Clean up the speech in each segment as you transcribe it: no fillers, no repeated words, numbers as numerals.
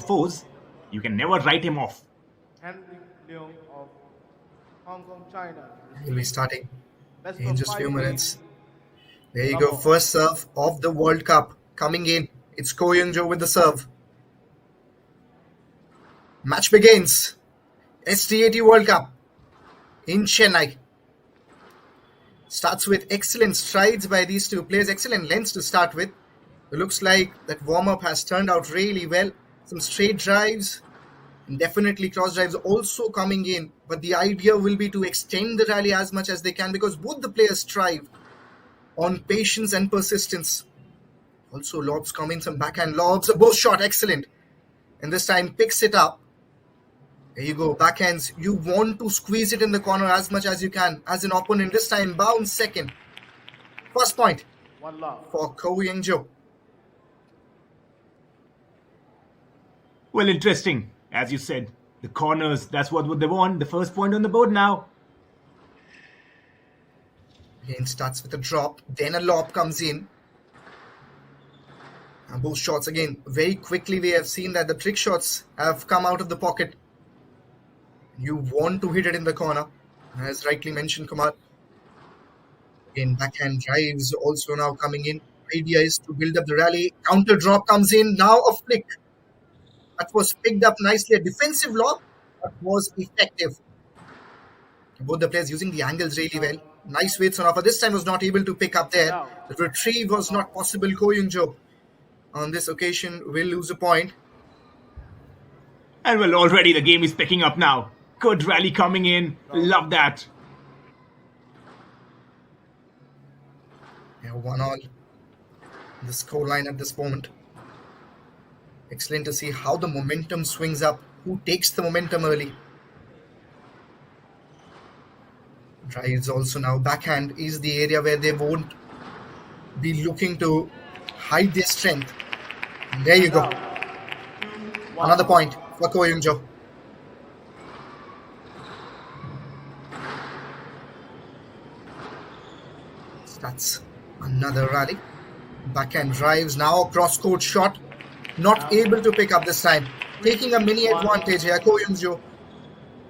foes, you can never write him off. Henry Leung of Hong Kong, China. He'll be starting Best in of just a few 5 minutes. games. There you go. First serve of the World Cup coming in. It's Ko Young-jo with the serve. Match begins. SDAT World Cup in Chennai. Starts with excellent strides by these two players. Excellent lengths to start with. It looks like that warm-up has turned out really well. Some straight drives. And definitely cross drives also coming in. But the idea will be to extend the rally as much as they can because both the players strive on patience and persistence. Also lobs come in, some backhand lobs. Both shot excellent. And this time picks it up. There you go, backhands. You want to squeeze it in the corner as much as you can as an opponent. This time bounce second. First point 1 love. for Ko Young-jo. Well, interesting. As you said, the corners, that's what they want. The first point on the board now. Again starts with a drop. Then a lob comes in. And both shots again. Very quickly we have seen that the trick shots have come out of the pocket. You want to hit it in the corner. As rightly mentioned, Kumar. Again, backhand drives also now coming in. Idea is to build up the rally. Counter drop comes in. Now a flick. That was picked up nicely. A defensive lob, but was effective. Both the players using the angles really well. Nice weights on offer. This time was not able to pick up there. The retrieve was not possible. Ko Young-jo on this occasion will lose a point. And well, already the game is picking up now. Good rally coming in. Love that. Yeah, 1-all. The scoreline at this moment. Excellent to see how the momentum swings up. Who takes the momentum early? Drives also now. Backhand is the area where they won't be looking to hide their strength. And there you go. Another point for Ko Young-jo. That's another rally. Backhand drives now. Cross-court shot. Not able to pick up this time. Taking a mini advantage here. Ko Young-jo.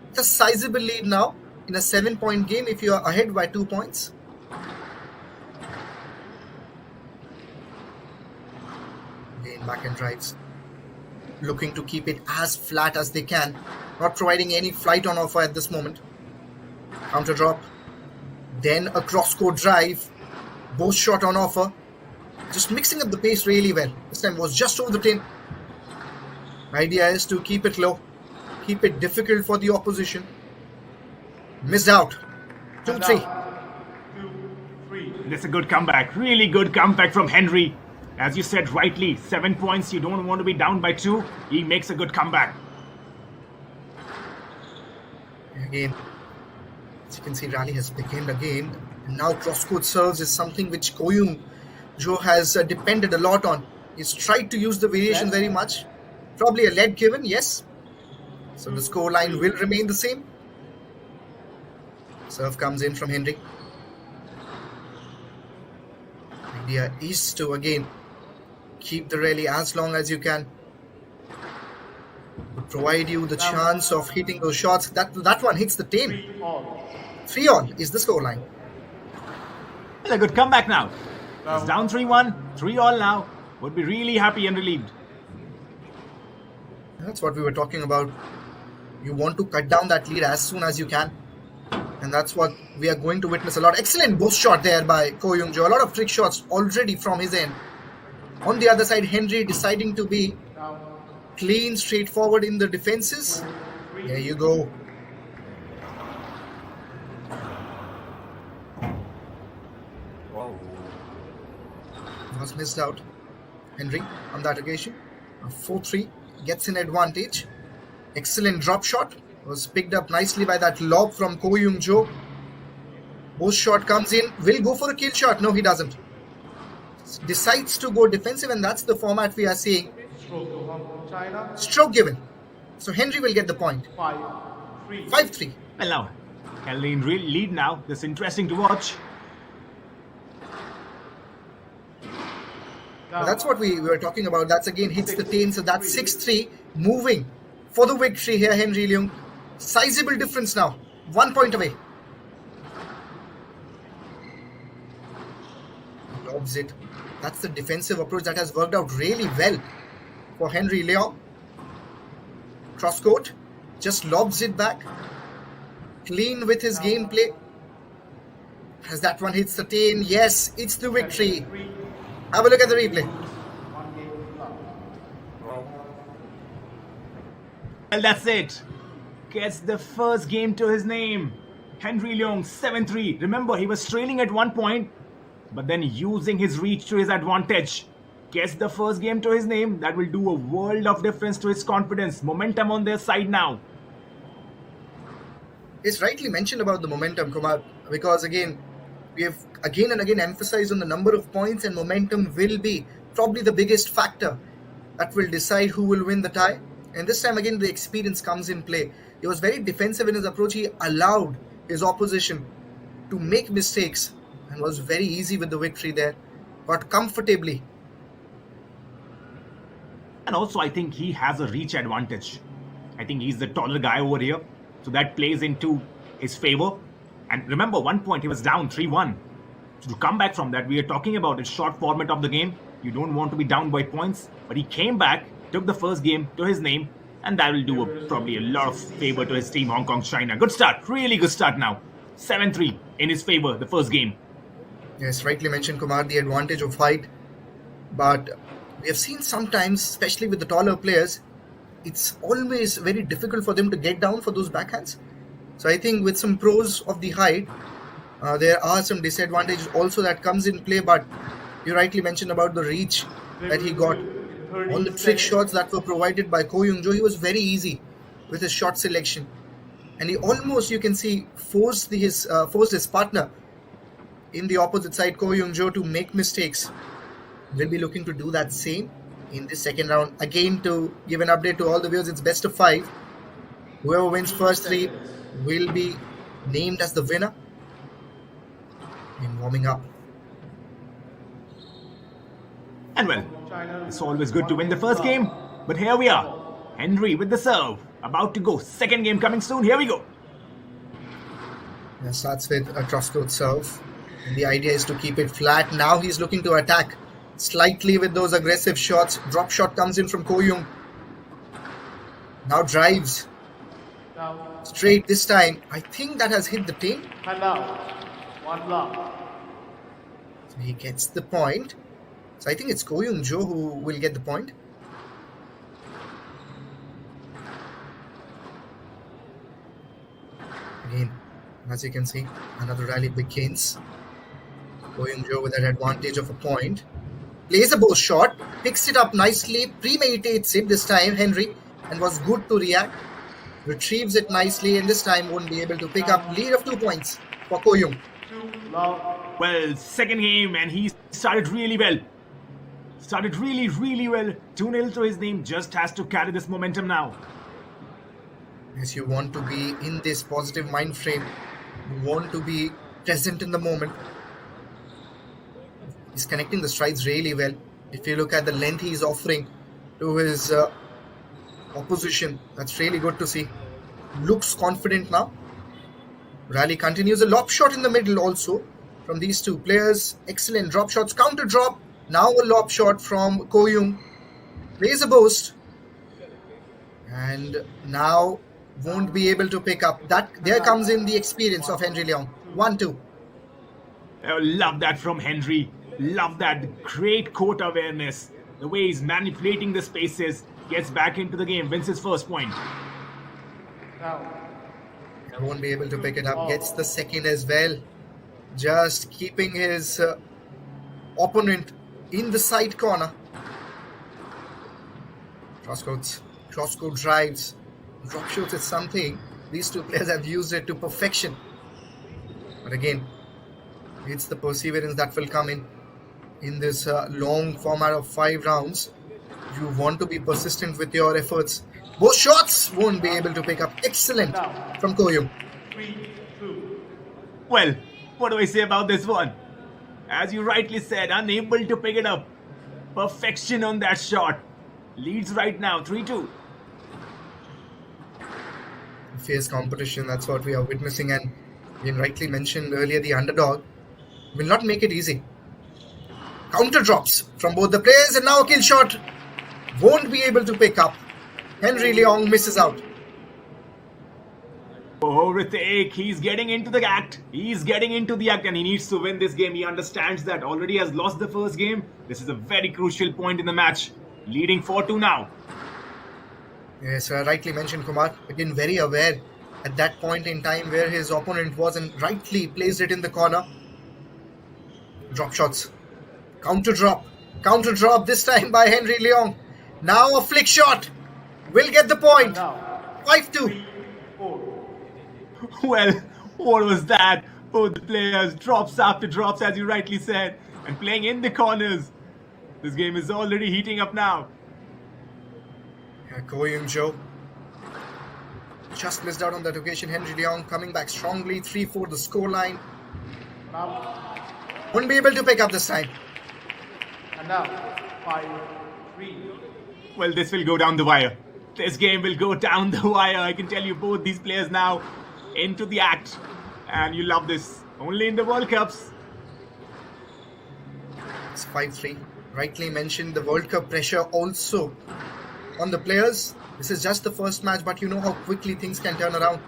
It's a sizable lead now in a 7-point game if you are ahead by 2 points. Again, backhand drives. Looking to keep it as flat as they can. Not providing any flight on offer at this moment. Counter drop. Then a cross-court drive. Both shot on offer. Just mixing up the pace really well. This time was just over the tin. Idea is to keep it low. Keep it difficult for the opposition. Missed out. 2-3. That's a good comeback. Really good comeback from Henry. As you said rightly, 7 points. You don't want to be down by 2. He makes a good comeback. Again, as you can see, rally has begun again. And now cross-court serves is something which Ko Young-jo has depended a lot on. He's tried to use the variation very much. Probably a lead given, yes. So the score line will remain the same. Serve comes in from Henry. Idea is to again keep the rally as long as you can. Provide you the chance of hitting those shots. That one hits the 10. 3-all is the score line. Well, a good comeback now. It's down 3-1. 3-all now. Would be really happy and relieved. That's what we were talking about. You want to cut down that lead as soon as you can. And that's what we are going to witness a lot. Excellent boost shot there by Ko Young-jo. A lot of trick shots already from his end. On the other side, Henry deciding to be clean, straightforward in the defenses. There you go. Was missed out. Henry on that occasion. 4-3 gets an advantage. Excellent drop shot. Was picked up nicely by that lob from Ko Young-jo. Both shot comes in. Will go for a kill shot. No, he doesn't. Decides to go defensive, and that's the format we are seeing. Stroke given. So Henry will get the point. 5-3. Well, now, Henry in real lead now. This is interesting to watch. That's what we were talking about. That's again hits the 10. So that's 6-3. Moving for the victory here, Henry Leung. Sizable difference now. 1 point away. Lobs it. That's the defensive approach that has worked out really well for Henry Leung. Cross court. Just lobs it back. Clean with his gameplay. As that one hits the 10. Yes, it's the victory. Have a look at the replay. Well, that's it. Gets the first game to his name. Henry Leung, 7-3. Remember, he was trailing at 1 point, but then using his reach to his advantage. Gets the first game to his name. That will do a world of difference to his confidence. Momentum on their side now. It's rightly mentioned about the momentum, Kumar, because again, we have again and again emphasized on the number of points, and momentum will be probably the biggest factor that will decide who will win the tie. And this time again, the experience comes in play. He was very defensive in his approach. He allowed his opposition to make mistakes and was very easy with the victory there. Got comfortably. And also, I think he has a reach advantage. I think he's the taller guy over here. So that plays into his favor. And remember, 1 point, he was down 3-1. So to come back from that, we are talking about a short format of the game. You don't want to be down by points. But he came back, took the first game to his name. And that will do probably a lot of favor to his team, Hong Kong, China. Good start. Really good start now. 7-3 in his favor, the first game. Yes, rightly mentioned, Kumar, the advantage of height. But we have seen sometimes, especially with the taller players, it's always very difficult for them to get down for those backhands. So I think with some pros of the height, there are some disadvantages also that comes in play. But you rightly mentioned about the reach that he got. All the trick shots that were provided by Ko Young-jo, he was very easy with his shot selection. And he almost, you can see, forced his partner in the opposite side, Ko Young-jo, to make mistakes. We'll be looking to do that same in the second round. Again, to give an update to all the viewers, it's best of 5. Whoever wins first 3 will be named as the winner in warming up. And well, it's always good to win the first game. But here we are. Henry with the serve. About to go. Second game coming soon. Here we go. Starts with a cross-court serve. And the idea is to keep it flat. Now he's looking to attack slightly with those aggressive shots. Drop shot comes in from Ko Young. Now drives. Straight this time. I think that has hit the 10. So he gets the point. So I think it's Ko Young-jo who will get the point. Again, as you can see, another rally begins. Ko Young-jo with an advantage of a point. Plays a bow shot, picks it up nicely, premeditates it this time, Henry, and was good to react. Retrieves it nicely, and this time won't be able to pick up. Lead of 2 points for Ko Young. Well, second game, and he started really well. Started really well. 2-0 to his name. Just has to carry this momentum now. Yes, you want to be in this positive mind frame. You want to be present in the moment. He's connecting the strides really well. If you look at the length he's offering to his opposition, that's really good to see. Looks confident now. Rally continues. A lob shot in the middle also from these two players. Excellent drop shots. Counter drop. Now a lob shot from Ko Young. Plays a boast. And now won't be able to pick up. That there comes in the experience of Henry Leung. 1-2. I love that from Henry. Love that. Great court awareness. The way he's manipulating the spaces. Gets back into the game. Wins his first point. Won't be able to pick it up. Gets the second as well. Just keeping his opponent in the side corner. Cross-court drives. Drop shoots is something. These two players have used it to perfection. But again, it's the perseverance that will come in this long format of 5 rounds. You want to be persistent with your efforts. Both shots won't be able to pick up. Excellent from Ko Young. Well, what do I say about this one? As you rightly said, unable to pick it up. Perfection on that shot. Leads right now 3-2. Fierce competition, that's what we are witnessing, and you rightly mentioned earlier, the underdog will not make it easy. Counter drops from both the players, and now a kill shot won't be able to pick up. Henry Leong misses out. Oh, Ritik, he's getting into the act. He's getting into the act and he needs to win this game. He understands that already has lost the first game. This is a very crucial point in the match. Leading 4-2 now. Yes, rightly mentioned, Kumar. Again, very aware at that point in time where his opponent was and rightly placed it in the corner. Drop shots. Counter drop. Counter drop this time by Henry Leong. Now a flick shot. Will get the point. 5-2. Well, what was that? Both the players, drops after drops, as you rightly said, and playing in the corners. This game is already heating up now. Ko Young-jo just missed out on that occasion. Henry Leong coming back strongly. 3-4 the scoreline. Won't be able to pick up this time. And now, 5-3. Well, this will go down the wire. This game will go down the wire. I can tell you, both these players now into the act. And you love this. Only in the World Cups. It's 5-3. Rightly mentioned, the World Cup pressure also on the players. This is just the first match, but you know how quickly things can turn around.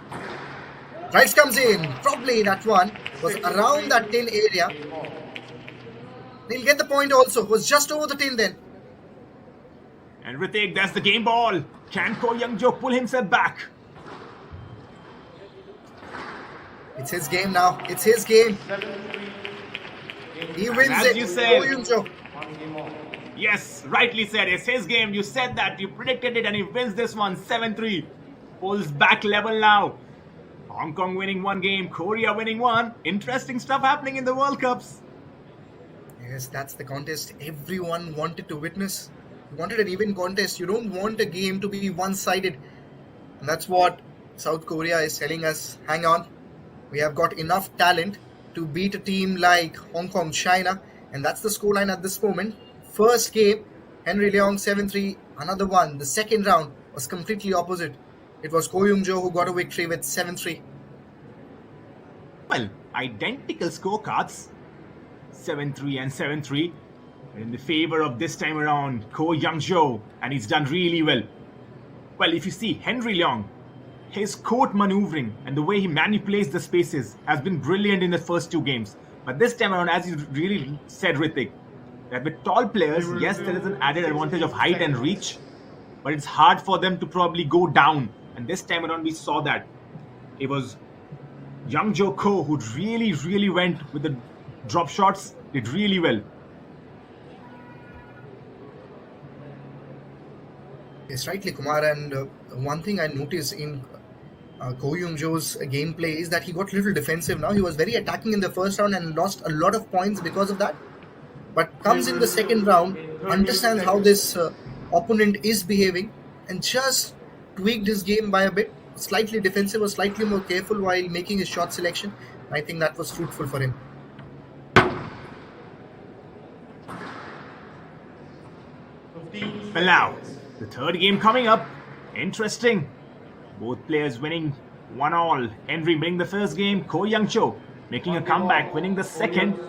Rice comes in. Probably that one was around that 10 area. They'll get the point also. Was just over the 10 then. And Ritik, that's the game ball. Can Ko Young-jo pull himself back? It's his game now. It's his game. He wins As it. you said. Ko Young-jo. Yes, rightly said. It's his game. You said that. You predicted it and he wins this one 7-3. Pulls back level now. Hong Kong winning one game. Korea winning one. Interesting stuff happening in the World Cups. Yes, that's the contest everyone wanted to witness. You wanted an even contest. You don't want a game to be one-sided. And that's what South Korea is telling us. Hang on. We have got enough talent to beat a team like Hong Kong, China. And that's the scoreline at this moment. First game, Henry Leong 7-3. Another one. The second round was completely opposite. It was Ko Young-jo who got a victory with 7-3. Well, identical scorecards. 7-3 and 7-3. In the favor of this time around, Ko Young-jo. And he's done really well. Well, if you see Henry Leong, his court maneuvering and the way he manipulates the spaces has been brilliant in the first two games. But this time around, as you really said, Ritik, that with tall players, yes, there is an added advantage of height and reach, but it's hard for them to probably go down. And this time around, we saw that. It was Young-jo Ko who really went with the drop shots, did really well. Yes, rightly, Kumar. And one thing I noticed in Ko Young-jo's gameplay is that he got a little defensive now. He was very attacking in the first round and lost a lot of points because of that. But comes in the second round, understands how this opponent is behaving, and just tweaked his game by a bit. Slightly defensive or slightly more careful while making his shot selection. I think that was fruitful for him. Well, now, the third game coming up. Interesting. Both players winning 1-all. Henry winning the first game. Ko Young-jo making a comeback, winning the second.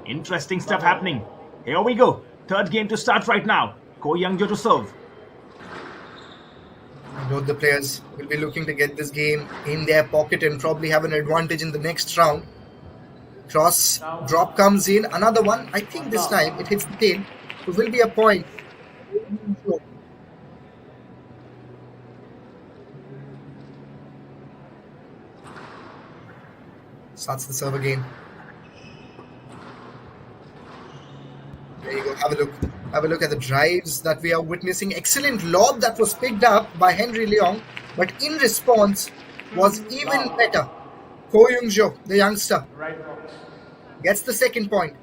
Interesting stuff happening. Here we go. Third game to start right now. Ko Young-jo to serve. Both the players will be looking to get this game in their pocket and probably have an advantage in the next round. Cross drop comes in. Another one. I think this time it hits the tail. It will be a point. Starts the serve again. There you go. Have a look. Have a look at the drives that we are witnessing. Excellent lob that was picked up by Henry Leong, but in response was even better. Ko Young-jo, the youngster, gets the second point.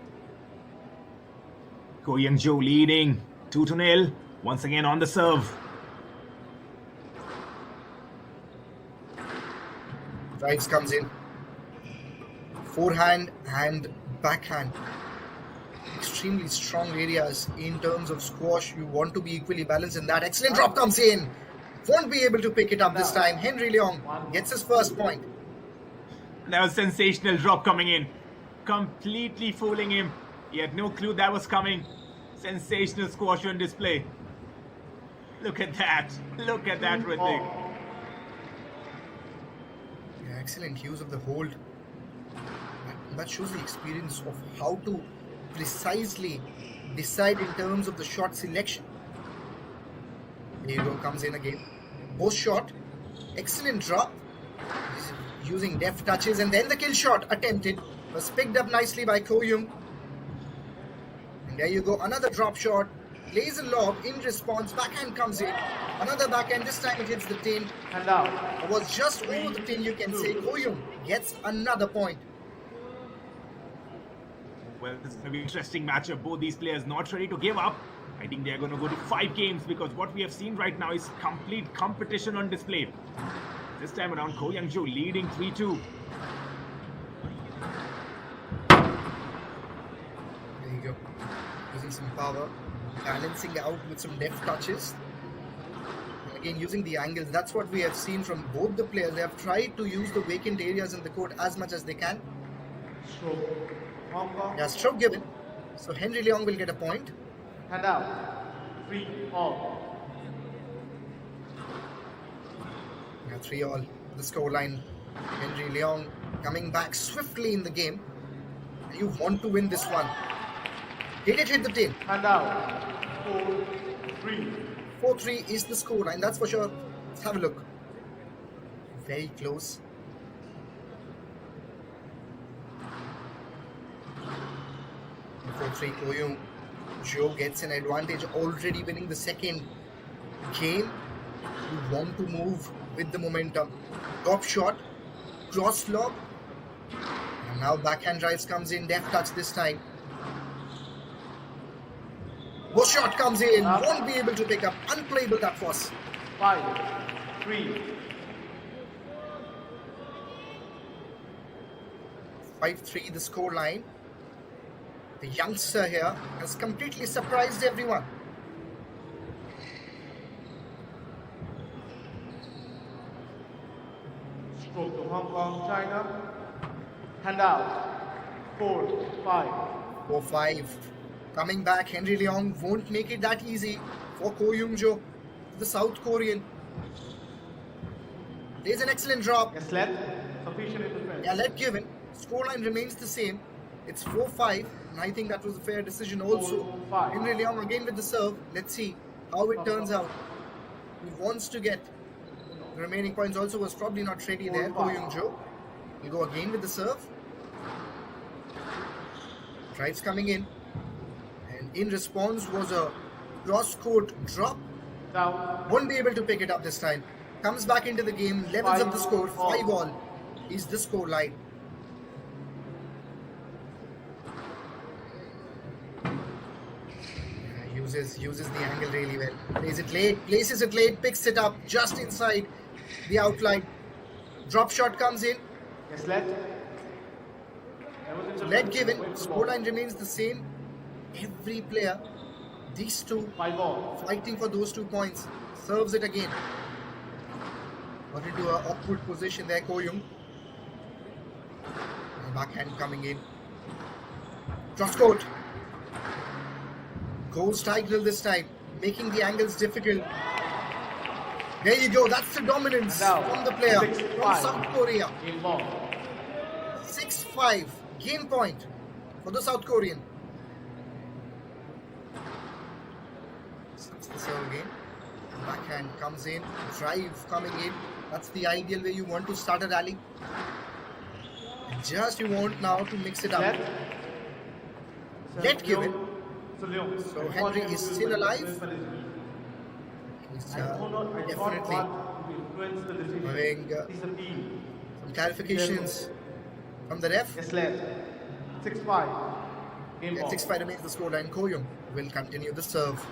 Ko Young-jo leading 2-0. Once again on the serve. Drives comes in. Forehand and backhand. extremely strong areas in terms of squash. You want to be equally balanced in that. Excellent drop comes in. Won't be able to pick it up this time. Henry Leong gets his first point. That was sensational drop coming in. Completely fooling him. He had no clue that was coming. Sensational squash on display. Look at that. Look at that, Ritik. Yeah, excellent use of the hold. That shows the experience of how to precisely decide in terms of the shot selection. There you go, comes in again. Both shot. Excellent drop. He's using deft touches, and then the kill shot attempted was picked up nicely by Ko Young. And there you go, another drop shot. Lays a lob in response. Backhand comes in. Another backhand. This time it hits the tin. And out. It was just over the tin, you can say. Ko Young gets another point. Well, this is going to be an interesting matchup. Both these players not ready to give up. I think they're going to go to 5 games because what we have seen right now is complete competition on display. This time around, Ko Young-jo leading 3-2. There you go. Using some power. Balancing out with some deft touches. And again, using the angles. That's what we have seen from both the players. They have tried to use the vacant areas in the court as much as they can. Yeah, stroke given. So Henry Leong will get a point. And out. 3-all. Yeah, 3-all. The scoreline. Henry Leong coming back swiftly in the game. You want to win this one. Did it hit the tin? And out. 4-3. 4-3 is the scoreline. That's for sure. Let's have a look. Very close. Ko Young-jo gets an advantage, already winning the second game. You want to move with the momentum. Top shot, cross lob, and now backhand drives comes in. Deft touch this time. Both shot comes in, won't be able to pick up. Unplayable that was. 5-3. 5-3 the scoreline. The youngster here has completely surprised everyone. Stroke to Hong Kong, China. Hand out. 4-5. 4-5. Coming back, Henry Leong won't make it that easy for Ko Young-jo, the South Korean. There's an excellent drop. Yes, let. Sufficient interference. Yeah, let given. Scoreline remains the same. It's 4-5. And I think that was a fair decision also. 4-5. Henry Leong again with the serve. Let's see how it turns out. He wants to get the remaining points. Also was probably not ready there. Ko Young-jo will go again with the serve. Drives coming in. And in response was a cross-court drop. Down. Won't be able to pick it up this time. Comes back into the game. Levels up the score. 5-all is the score line. Uses the angle really well. Places it late, picks it up just inside the outline. Drop shot comes in. Yes, let. Let given. Scoreline remains the same. Every player, these two 5-all. fighting for those 2 points. Serves it again. Got into an awkward position there, Ko Young. Backhand coming in. Cross court. Goes diagonal this time, making the angles difficult. There you go, that's the dominance from the player from South Korea. 6-5, game point for the South Korean. That's the serve again. Backhand comes in, drive coming in. That's the ideal way you want to start a rally. Just you want now to mix it up. Let given. So Henry is still alive. He's definitely having some clarifications from the ref. Yes, left. 6-5. Game ball. 6-5 remains the scoreline. Ko Young will continue the serve.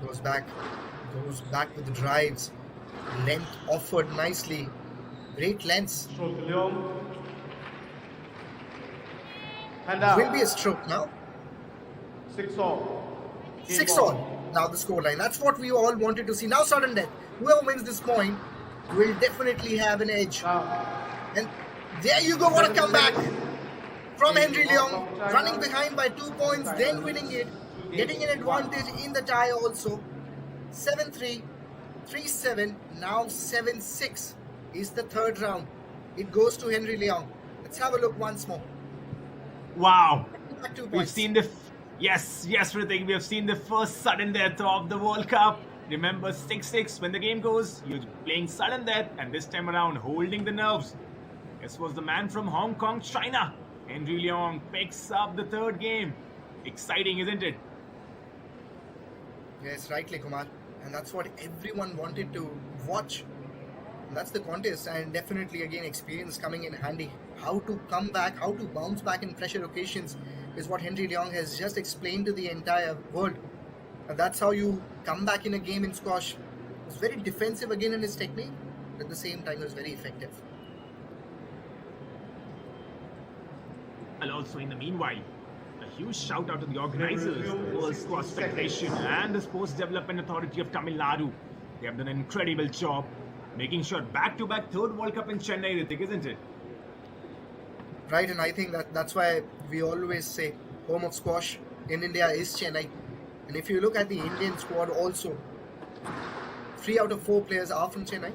Goes back with the drives. Length offered nicely. Great lengths. Stroke to Leong. And out. Will be a stroke now. 6-all. Game 6 ball. all. Now the scoreline. That's what we all wanted to see. Now sudden death. Whoever wins this point will definitely have an edge. Now, And there you go. What a comeback from Henry Hong Leong. Kong, China. Running behind by 2 points, then winning it. Getting an advantage in the tie also. 7-3, 3-7, now 7-6 is the third round. It goes to Henry Leong. Let's have a look once more. Wow. Back 2 We've points. seen the yes, Ritik. We have seen the first sudden death of the World Cup. Remember 6-6 when the game goes, you're playing sudden death, and this time around holding the nerves. This was the man from Hong Kong, China. Henry Leong picks up the third game. Exciting, isn't it? Yes, rightly, Kumar. And that's what everyone wanted to watch. And that's the contest, and definitely again experience coming in handy. How to come back, how to bounce back in pressure occasions is what Henry Leong has just explained to the entire world. And that's how you come back in a game in squash. He was very defensive again in his technique, but at the same time he was very effective. And also in the meanwhile, a huge shout out to the organizers, the World Squash Federation and the Sports Development Authority of Tamil Nadu. They have done an incredible job making sure back-to-back third World Cup in Chennai, Ritik, isn't it? Right, and I think that's why we always say home of squash in India is Chennai. And if you look at the Indian squad also, 3 out of 4 players are from Chennai,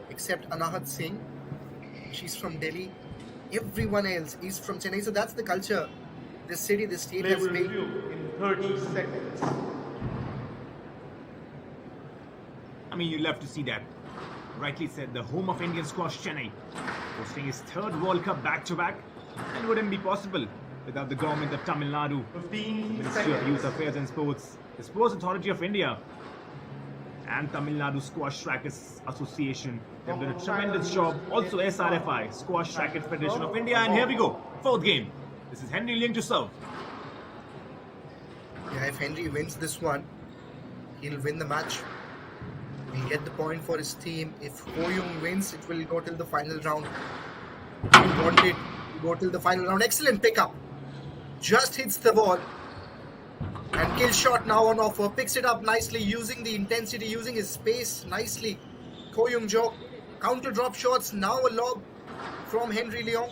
except Anahat Singh. She's from Delhi. Everyone else is from Chennai. So that's the culture this city, this state play has will made. review in 30 seconds. I mean, you love to see that. Rightly said, the home of Indian squash, Chennai, hosting his third World Cup back-to-back, and wouldn't be possible without the government of Tamil Nadu, 15 Ministry of Youth seconds. Affairs and Sports, the Sports Authority of India, and Tamil Nadu Squash Rackets Association. They've done a tremendous job. Also SRFI, Squash Racket Federation of India. And here we go, fourth game. This is Henry Leong to serve. Yeah, if Henry wins this one, he'll win the match. He'll get the point for his team. If Ko Young wins, it will go till the final round. He wanted to go till the final round. Excellent pickup. Just hits the ball. And kill shot now on offer. Picks it up nicely, using the intensity, using his space nicely. Ko Young Jo. Counter drop shots. Now a lob from Henry Leong.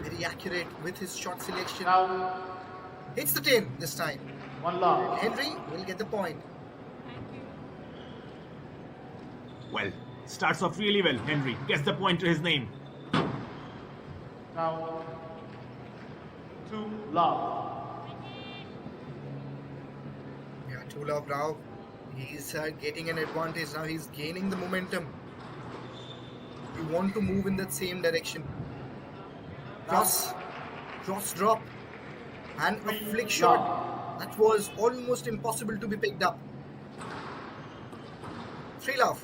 Very accurate with his shot selection. Now, Hits the tin this time. 1 love. Henry will get the point. Well, starts off really well. Henry gets the point to his name. Now, 2 love. Yeah, Chula Rao, he's getting an advantage now. He's gaining the momentum. You want to move in that same direction. Cross drop, and a flick shot that was almost impossible to be picked up. 3 love.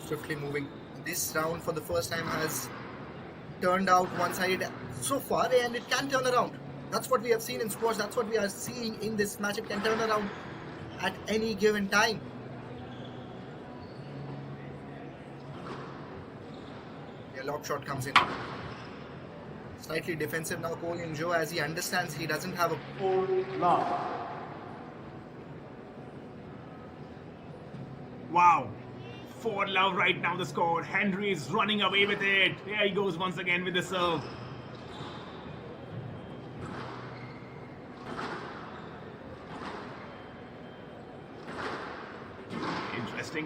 Swiftly moving. This round for the first time has turned out one-sided so far, and it can turn around. That's what we have seen in squash. That's what we are seeing in this match. It can turn around at any given time. A lob shot comes in. Slightly defensive now, Ko Young Jo, as he understands he doesn't have a 4 love. Wow. 4 love right now the score. Henry is running away with it. Here he goes once again with the serve.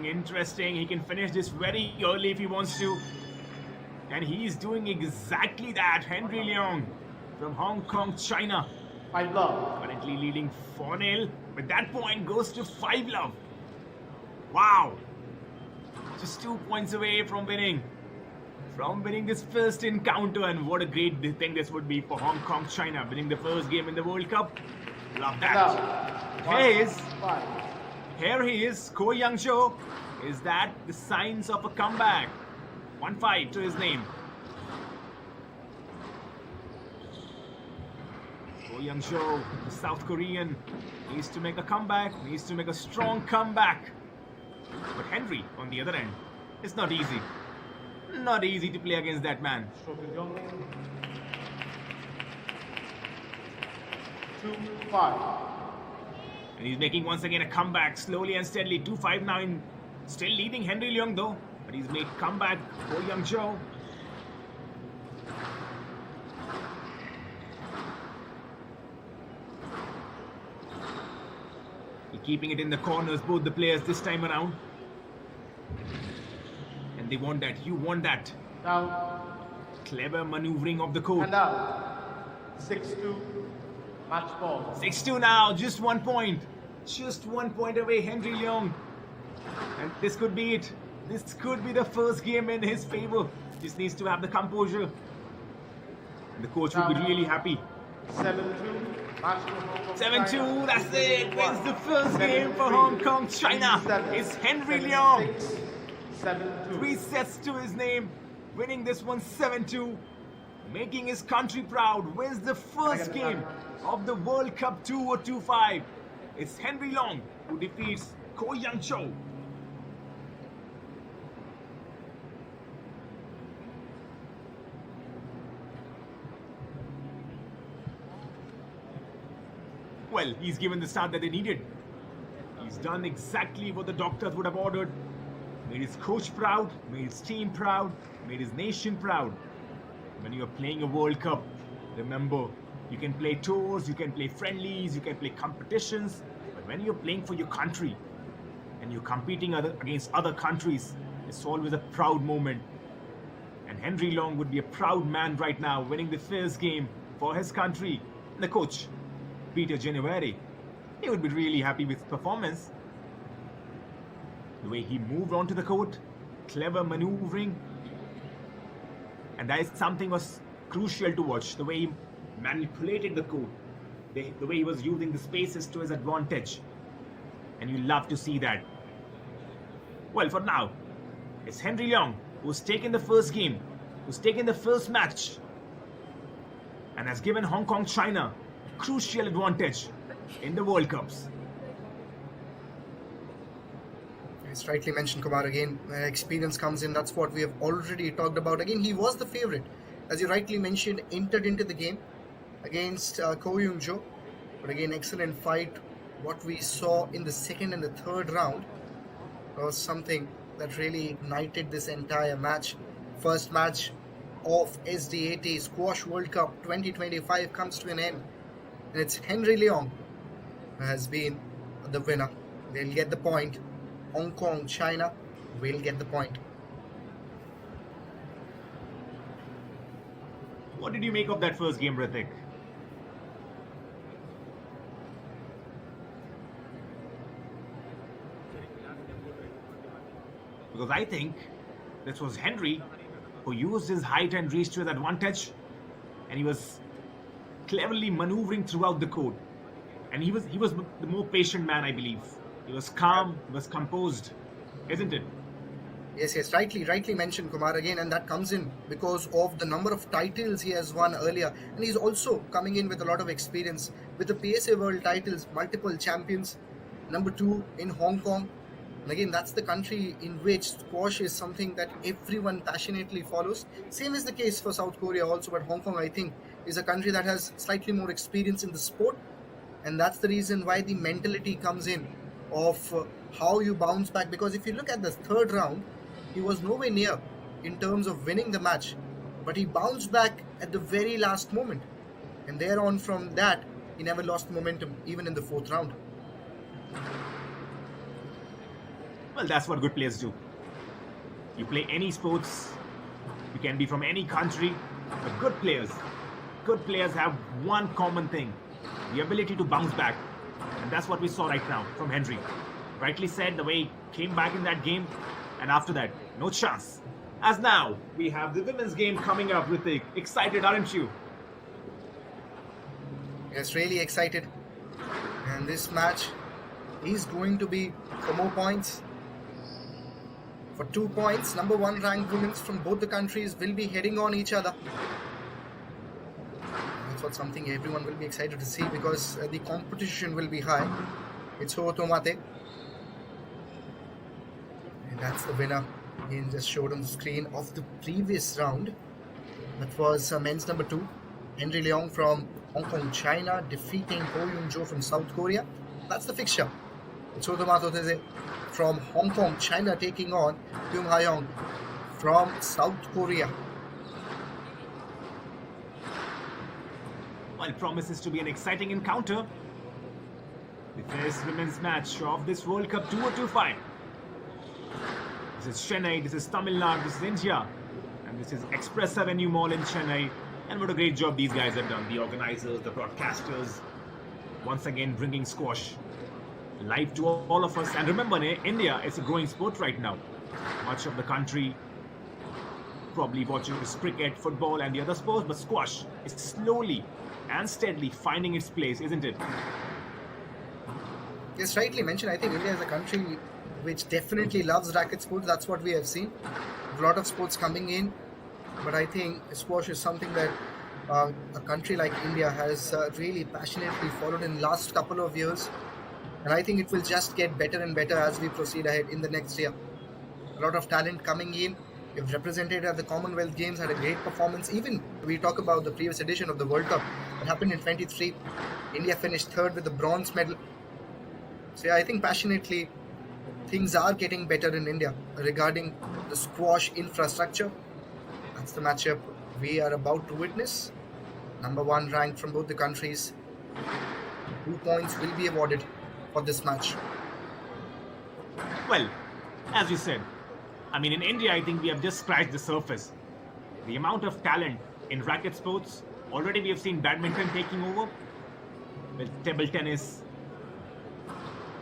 Interesting. He can finish this very early if he wants to. And he's doing exactly that. Henry Leong from Hong Kong, China. 5 love. Currently leading 4-0. But that point goes to 5 love. Wow. Just 2 points away from winning. From winning this first encounter. And what a great thing this would be for Hong Kong, China. Winning the first game in the World Cup. Love that. Here he is, Ko Young Jo. Is that the signs of a comeback? 1-5 to his name. Ko Young Jo, the South Korean, needs to make a comeback, needs to make a strong comeback. But Henry Henry on the other end. It's not easy. Not easy to play against that man. Stroke is young. 2-5. And he's making once again a comeback slowly and steadily. 2-5 now, still leading Henry Leung though. But he's made comeback for Young Joe. Keeping it in the corners, both the players this time around. And they want that. You want that. Down. Clever maneuvering of the court. And out. 6-2. Match ball. 6-2 now. Just 1 point. Just 1 point away, Henry Leung. And this could be it. This could be the first game in his favor. Just needs to have the composure. And the coach will be really happy. 7-2. 7-2, that's it. Wins the first game for Hong Kong, China. It's Henry Leung. 7-2. 3 sets to his name. Winning this one 7-2. Making his country proud. Wins the first game of the World Cup 2025. It's Henry Leung who defeats Ko Young Cho. Well, he's given the start that they needed. He's done exactly what the doctors would have ordered. Made his coach proud, made his team proud, made his nation proud. When you're playing a World Cup, remember, you can play tours, you can play friendlies, you can play competitions. But when you're playing for your country and you're competing against other countries, it's always a proud moment. And Henry Leung would be a proud man right now, winning the first game for his country. And the coach, Peter January, he would be really happy with his performance. The way he moved onto the court, clever maneuvering, and that is something was crucial to watch. The way he manipulated the court, the way he was using the spaces to his advantage, and you love to see that. Well, for now, it's Henry Leung who's taken the first game, who's taken the first match, and has given Hong Kong, China crucial advantage in the World Cups. It's rightly mentioned, Kumar, again, experience comes in. That's what we have already talked about. Again, he was the favorite, as you rightly mentioned, entered into the game against Ko Young Jo. But again, excellent fight. What we saw in the second and the third round was something that really ignited this entire match. First match of SDAT Squash World Cup 2025 comes to an end. And it's Henry Leung who has been the winner. They'll get the point. Hong Kong, China will get the point. What did you make of that first game, Ritik? Because I think this was Henry who used his height and reach to his advantage, and he was cleverly maneuvering throughout the court. And he was the more patient man, I believe. He was calm, he was composed, isn't it? Yes, rightly mentioned, Kumar, again, and that comes in because of the number of titles he has won earlier, and he's also coming in with a lot of experience with the PSA World titles, multiple champions, number 2 in Hong Kong. And again, that's the country in which squash is something that everyone passionately follows. Same is the case for South Korea also, but Hong Kong, I think, is a country that has slightly more experience in the sport, and that's the reason why the mentality comes in of how you bounce back. Because if you look at the third round, he was nowhere near in terms of winning the match, but he bounced back at the very last moment, and thereon from that he never lost momentum even in the fourth round. Well, that's what good players do. You play any sports, you can be from any country, but good players have one common thing: the ability to bounce back. And that's what we saw right now from Henry. Rightly said, the way he came back in that game, and after that, no chance. As now, we have the women's game coming up, Ritik. Excited, aren't you? Yes, really excited. And this match is going to be for more points. For 2 points, number 1 ranked women from both the countries will be heading on each other. That's what something everyone will be excited to see, because the competition will be high. It's Ho Tomate. And that's the winner. Again, just showed on the screen of the previous round. That was men's number 2, Henry Leong from Hong Kong, China, defeating Ho Yoon Jo from South Korea. That's the fixture. Chodomato Teze from Hong Kong, China, taking on Kyung Ha-young from South Korea. Well, it promises to be an exciting encounter. The first women's match of this World Cup 2025. This is Chennai, this is Tamil Nadu, this is India, and this is Express Avenue Mall in Chennai. And what a great job these guys have done. The organizers, the broadcasters, once again bringing squash live to all of us. And remember, India is a growing sport right now. Much of the country probably watching this cricket, football, and the other sports, but squash is slowly and steadily finding its place, isn't it? Yes, rightly mentioned. I think India is a country which definitely loves racket sports. That's what we have seen. A lot of sports coming in, but I think squash is something that a country like India has really passionately followed in last couple of years, and I think it will just get better and better as we proceed ahead in the next year. A lot of talent coming in. We've represented at the Commonwealth Games, had a great performance. Even we talk about the previous edition of the World Cup that happened in 23. India finished third with the bronze medal. So yeah, I think passionately things are getting better in India regarding the squash infrastructure. That's the matchup we are about to witness. Number 1 ranked from both the countries. 2 points will be awarded for this match. Well, as you said, I mean, in India, I think we have just scratched the surface. The amount of talent in racket sports, already we have seen badminton taking over, with table tennis,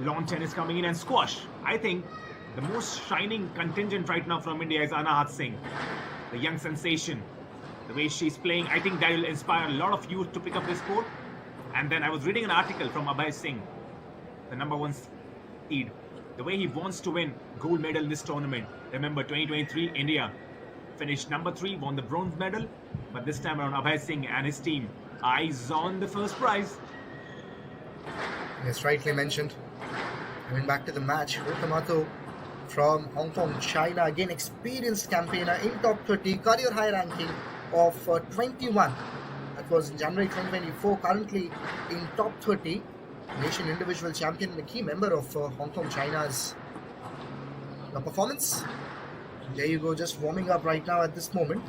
lawn tennis coming in, and squash. I think the most shining contingent right now from India is Anahat Singh, the young sensation. The way she's playing, I think that will inspire a lot of youth to pick up this sport. And then I was reading an article from Abhay Singh, the number 1 seed, the way he wants to win gold medal in this tournament. Remember, 2023, India finished number 3, won the bronze medal. But this time around, Abhay Singh and his team, eyes on the first prize. Yes, rightly mentioned. Going back to the match, Tomato from Hong Kong, China, again experienced campaigner in top 30, career high ranking of 21. That was in January 2024, currently in top 30. Nation individual champion and a key member of Hong Kong, China's performance. There you go, just warming up right now at this moment.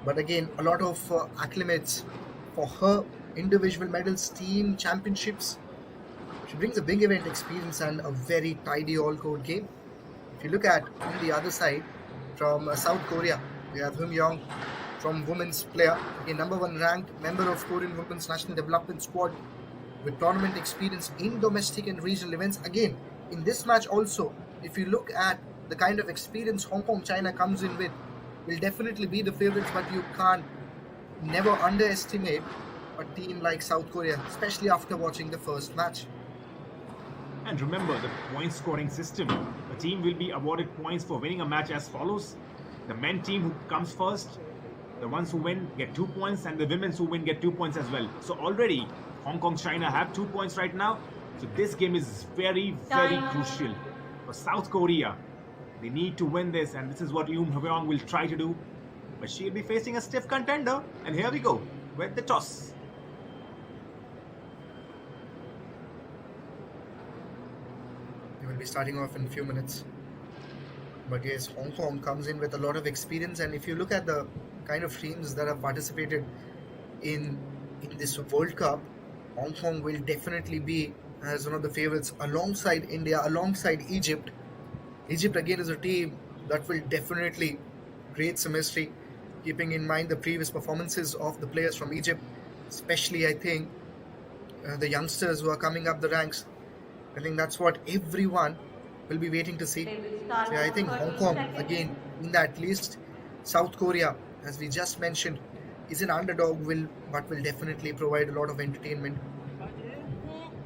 But again, a lot of acclimates for her, individual medals, team championships. She brings a big event experience and a very tidy all-court game. If you look at on the other side, from South Korea, we have Him Young from women's player, again number 1 ranked member of Korean Women's National Development Squad with tournament experience in domestic and regional events. Again, in this match also, if you look at the kind of experience Hong Kong, China comes in with, will definitely be the favorites, but you can't never underestimate a team like South Korea, especially after watching the first match. And remember the point scoring system. The team will be awarded points for winning a match as follows. The men team who comes first, the ones who win get 2 points, and the women who win get 2 points as well. So already Hong Kong, China have 2 points right now. So this game is very, very crucial for South Korea. They need to win this, and this is what Yoon Hyeong will try to do. But she'll be facing a stiff contender. And here we go with the toss. They will be starting off in a few minutes. But yes, Hong Kong comes in with a lot of experience, and if you look at the kind of teams that have participated in this World Cup, Hong Kong will definitely be as one of the favorites alongside India, alongside Egypt. Egypt again is a team that will definitely create some history, keeping in mind the previous performances of the players from Egypt, especially I think the youngsters who are coming up the ranks. I think that's what everyone will be waiting to see. So I think Hong Kong again in that list. South Korea, as we just mentioned, is an underdog, but will definitely provide a lot of entertainment.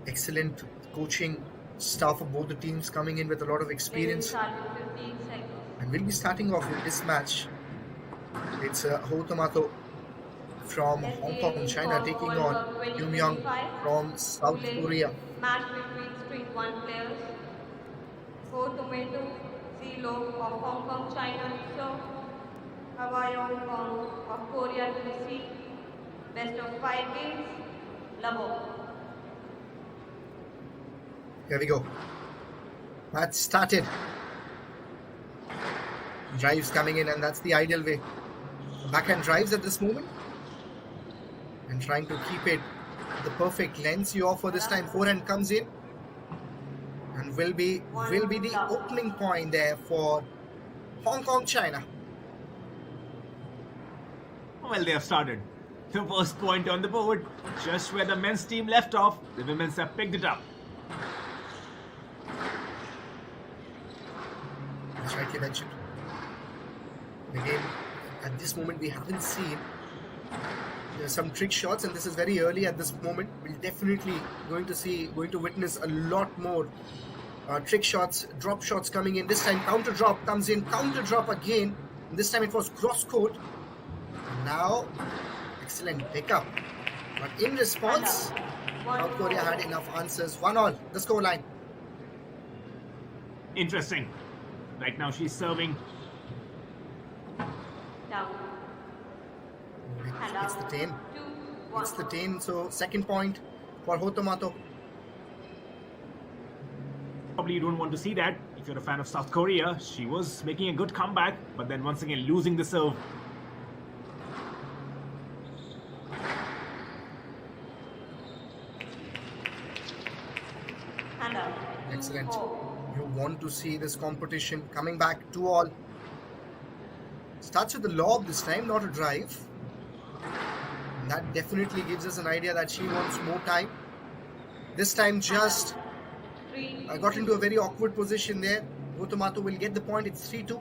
Excellent coaching staff of both the teams coming in with a lot of experience. And we'll be starting off with this match. It's Ho Tomato from Hong Kong, China, taking on Yoon Young from South Korea. Match between Street 1 players. Ho Tomato Zero of Hong Kong, China to serve. Hawaii Hong Kong of Korea to receive. Best of 5 games. Level. Here we go. Match started. Drives coming in, and that's the ideal way. Backhand drives at this moment. And trying to keep it the perfect length you offer this time. Forehand comes in. And will be the opening point there for Hong Kong, China. Well, they have started. The first point on the board, just where the men's team left off, the women's have picked it up. As rightly mentioned. Again, at this moment, we haven't seen some trick shots, and this is very early at this moment. We're definitely going to witness a lot more trick shots, drop shots coming in. This time, counter drop comes in, counter drop again. And this time, it was cross court. Now, excellent pickup. But in response, South Korea had enough answers. 1-1, the scoreline. Interesting. Right now, she's serving. Down. It's the 10. It's the 10. So, second point for Hotomato. Probably you don't want to see that if you're a fan of South Korea. She was making a good comeback, but then once again losing the serve. Excellent. You want to see this competition coming back 2-all. Starts with the lob this time, not a drive. And that definitely gives us an idea that she wants more time. This time just got into a very awkward position there. Hotomato will get the point. It's 3-2.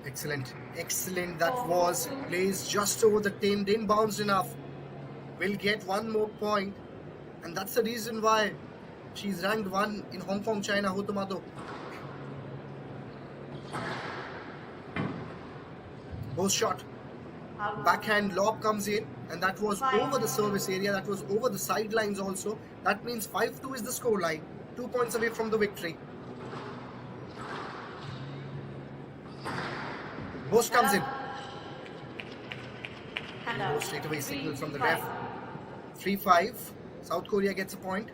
Excellent. Excellent. That was placed just over the 10. Didn't bounce enough. Will get one more point. And that's the reason why she's ranked 1 in Hong Kong, China, Hotomato. Post shot. Backhand lob comes in, and that was over the service area. That was over the sidelines also. That means 5-2 is the scoreline. 2 points away from the victory. Post comes in. No straight away signal from the ref. 3-5. South Korea gets a point.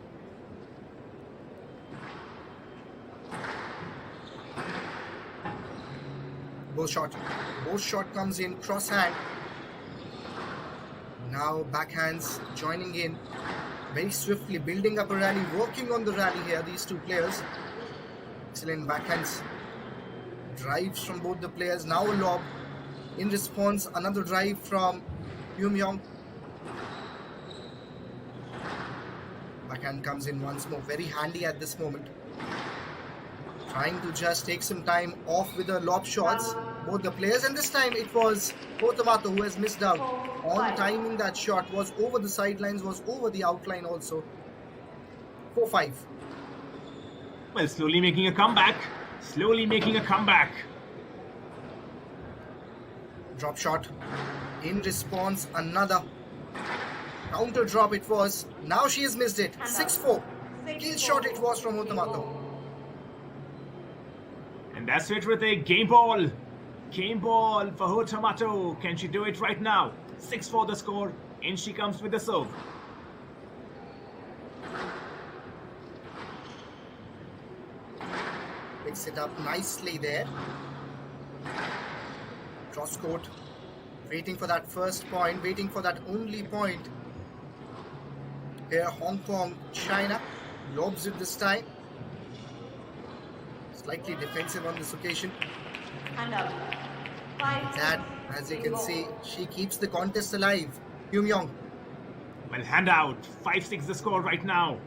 Both shot comes in, cross hand. Now backhands joining in very swiftly, building up a rally, working on the rally here, these two players. Excellent backhands. Drives from both the players. Now a lob. In response, another drive from Yum. Backhand comes in once more. Very handy at this moment. Trying to just take some time off with the lob shots, both the players, and this time it was Hotomato who has missed out on timing. That shot was over the sidelines, was over the outline also. 4-5. Well, slowly making a comeback. Drop shot. In response, another counter drop it was. Now she has missed it. 6-4. Kill shot it was from Hotomato. And that's it with a game ball. Game ball for Hotomato. Can she do it right now? 6-4 the score. In she comes with the serve. Picks it up nicely there. Cross court. Waiting for that first point. Waiting for that only point. Here Hong Kong, China. Lobs it this time. Slightly defensive on this occasion. That, as you can see, she keeps the contest alive. Yum. Well, hand out. 5-6 the score right now.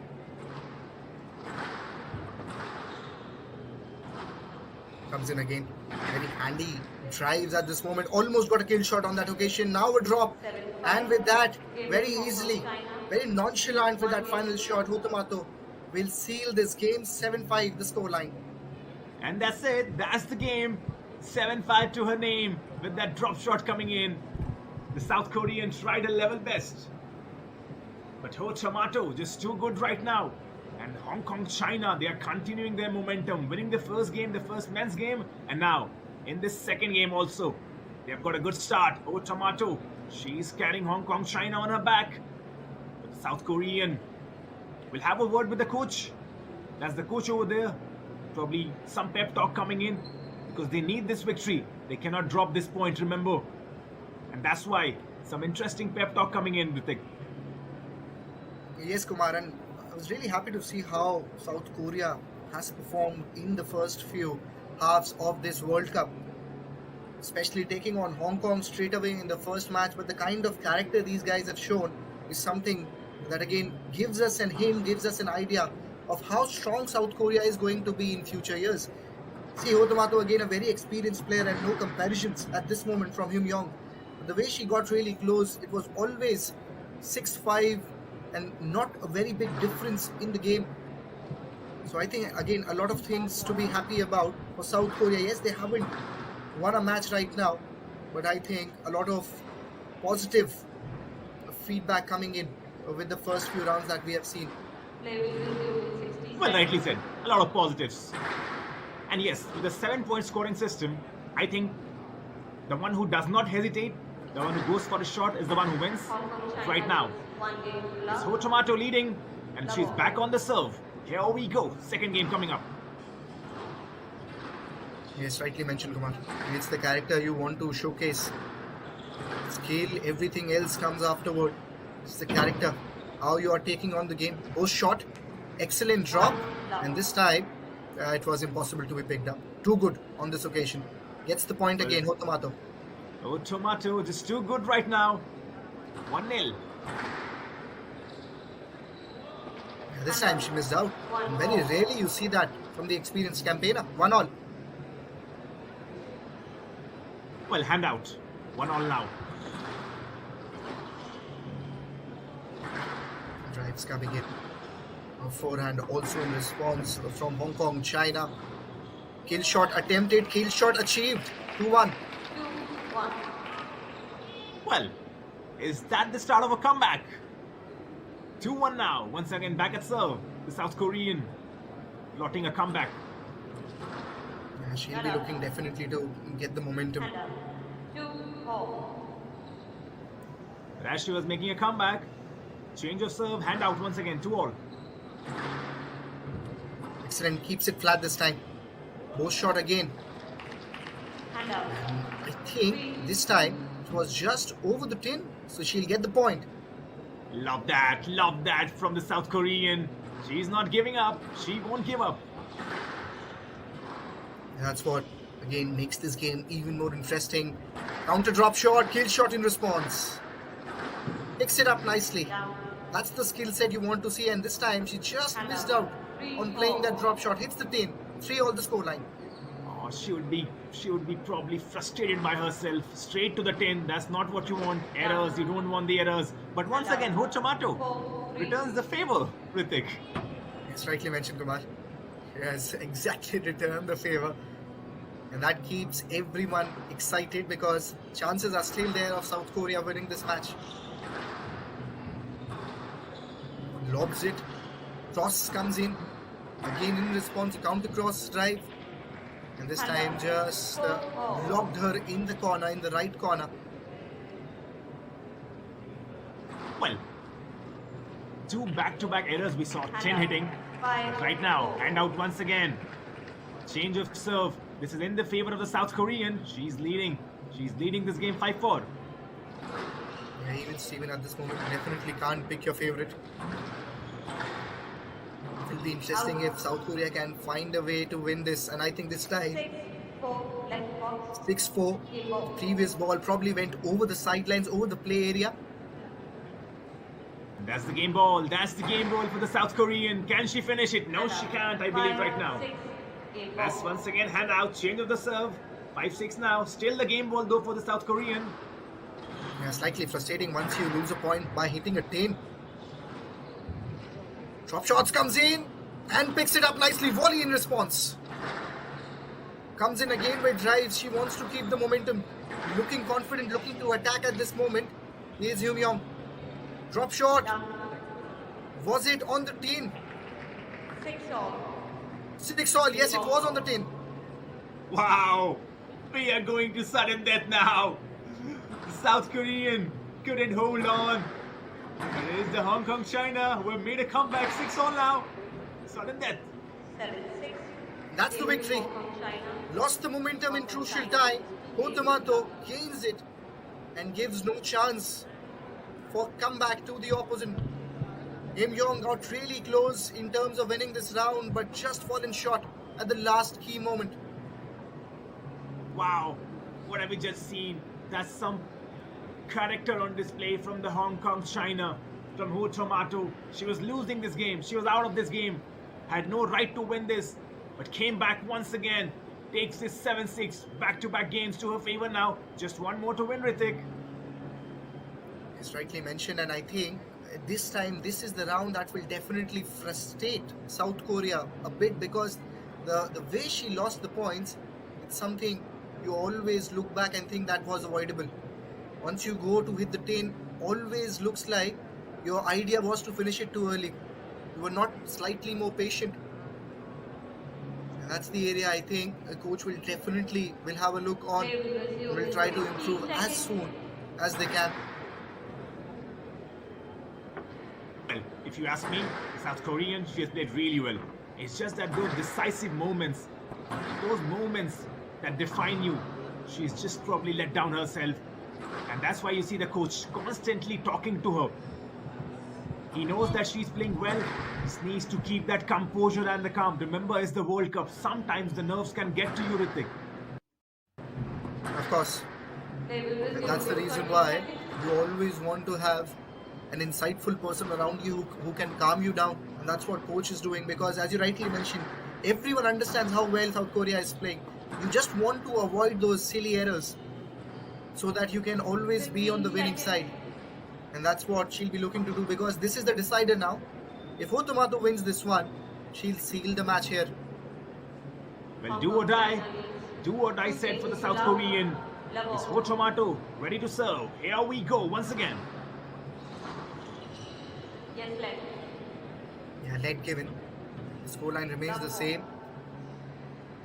Comes in again. Very handy drives at this moment. Almost got a kill shot on that occasion. Now a drop. And with that, very easily, very nonchalant with that final shot, Hotomato will seal this game. 7-5 the scoreline. And that's it. That's the game. 7-5 to her name with that drop shot coming in. The South Korean tried a level best. But Ho Tomato just too good right now. And Hong Kong, China, they are continuing their momentum, winning the first game, the first men's game. And now, in this second game also, they've got a good start. Ho Tomato, she's carrying Hong Kong, China on her back. But the South Korean will have a word with the coach. That's the coach over there. Probably some pep talk coming in because they need this victory. They cannot drop this point, remember. And that's why some interesting pep talk coming in, Ritik. Yes, Kumar, and I was really happy to see how South Korea has performed in the first few halves of this World Cup, especially taking on Hong Kong straight away in the first match. But the kind of character these guys have shown is something that again gives us an hint, gives us an idea of how strong South Korea is going to be in future years. See, Ho Tomato again a very experienced player and no comparisons at this moment from Hyun Young. The way she got really close, it was always 6-5 and not a very big difference in the game. So I think again a lot of things to be happy about for South Korea. Yes, they haven't won a match right now, but I think a lot of positive feedback coming in with the first few rounds that we have seen. Play will resume in 60 Well, rightly seconds. said. A lot of positives. And yes, with the 7-point scoring system, I think the one who does not hesitate, the one who goes for a shot is the one who wins. Hong Kong, China Right now, leads 1 game to it's love. Ho Tomato leading, and she's back on the serve. Here we go. Second game coming up. Yes, rightly mentioned, Kumar. It's the character you want to showcase. Skill, everything else comes afterward. It's the character, how you are taking on the game. Post shot, excellent drop, and this time it was impossible to be picked up. Too good on this occasion. Gets the point again, Ho Tomato. Oh, Tomato just too good right now. 1-0. This time she missed out. And very rarely you see that from the experienced campaigner. 1-1. Well, hand out. 1-1 now. Drives coming in. A forehand also in response from Hong Kong, China. Kill shot attempted, kill shot achieved. 2-1. 2-1. Well, is that the start of a comeback? 2-1 now. Once again, back at serve. The South Korean plotting a comeback. Yeah, she'll be looking definitely to get the momentum. And up. 2-4. Rashi was making a comeback. Change of serve, hand out once again. 2-all. Excellent, keeps it flat this time. Post shot again. And up. And I think this time it was just over the tin, so she'll get the point. Love that from the South Korean. She's not giving up. She won't give up. That's what again makes this game even more interesting. Counter drop shot, kill shot in response. Picks it up nicely. Down. That's the skill set you want to see, and this time she just missed out on playing that drop shot. Hits the tin. 3-all the scoreline. Oh, she would be probably frustrated by herself. Straight to the tin. That's not what you want. Errors. You don't want the errors. But once again, Ho Tomato returns the favor, Ritik. It's rightly mentioned, Kumar. He has exactly returned the favor. And that keeps everyone excited because chances are still there of South Korea winning this match. Lobs it. Cross comes in. Again in response, counter cross drive. And this time just lobbed her in the corner, in the right corner. Well, 2 back-to-back errors we saw. Chin hitting. But right now, hand out once again. Change of serve. This is in the favor of the South Korean. She's leading. She's leading this game 5-4. Yeah, even Steven at this moment definitely can't pick your favorite. It will be interesting if South Korea can find a way to win this, and I think this time 6-4. Left box. 6-4. Game ball. Previous ball probably went over the sidelines, over the play area. That's the game ball. That's the game ball for the South Korean. Can she finish it? No, she can't, I believe, right now. 5-6. Game That's ball. once again hand out. Change of the serve. 5-6 now. Still the game ball though for the South Korean. Yeah, slightly frustrating once you lose a point by hitting a 10. Drop shots comes in and picks it up nicely. Volley in response. Comes in again with drives. She wants to keep the momentum. Looking confident, looking to attack at this moment. Here's Hyun Young. Drop shot. Down. Was it on the tin? 6-all. 6-all. Yes, it was on the tin. Wow! We are going to sudden death now. The South Korean couldn't hold on. It is the Hong Kong China who have made a comeback. 6-all now. Sudden death. 7-6. That's the victory. Hong Kong, China. Lost the momentum in crucial time. Hotomato gains it and gives no chance for comeback to the opposition. Im Yong got really close in terms of winning this round, but just fallen short at the last key moment. Wow, what have we just seen? That's some character on display from the Hong Kong China, from Ho Tomato. She was losing this game. She was out of this game. Had no right to win this, but came back once again. Takes this 7-6 back-to-back games to her favor now. Just one more to win, Ritik. It's rightly mentioned, and I think this time this is the round that will definitely frustrate South Korea a bit, because the way she lost the points, it's something you always look back and think that was avoidable. Once you go to hit the 10, always looks like your idea was to finish it too early. You were not slightly more patient. That's the area I think a coach will definitely will have a look on. Will try to improve as soon as they can. Well, if you ask me, the South Korean, she has played really well. It's just that those decisive moments, those moments that define you, she's just probably let down herself. And that's why you see the coach constantly talking to her. He knows that she's playing well. He needs to keep that composure and the calm. Remember, it's the World Cup. Sometimes the nerves can get to you, Ritik. Of course, and that's the reason why you always want to have an insightful person around you who can calm you down. And that's what coach is doing, because as you rightly mentioned, everyone understands how well South Korea is playing. You just want to avoid those silly errors so that you can always be on the winning side. And that's what she'll be looking to do, because this is the decider now. If Hotomato wins this one, she'll seal the match here. Well, do or die. Do or die set for the South Korean. Is Ho Tomato ready to serve? Here we go once again. Yes, left. Yeah, lead given. The scoreline remains the same.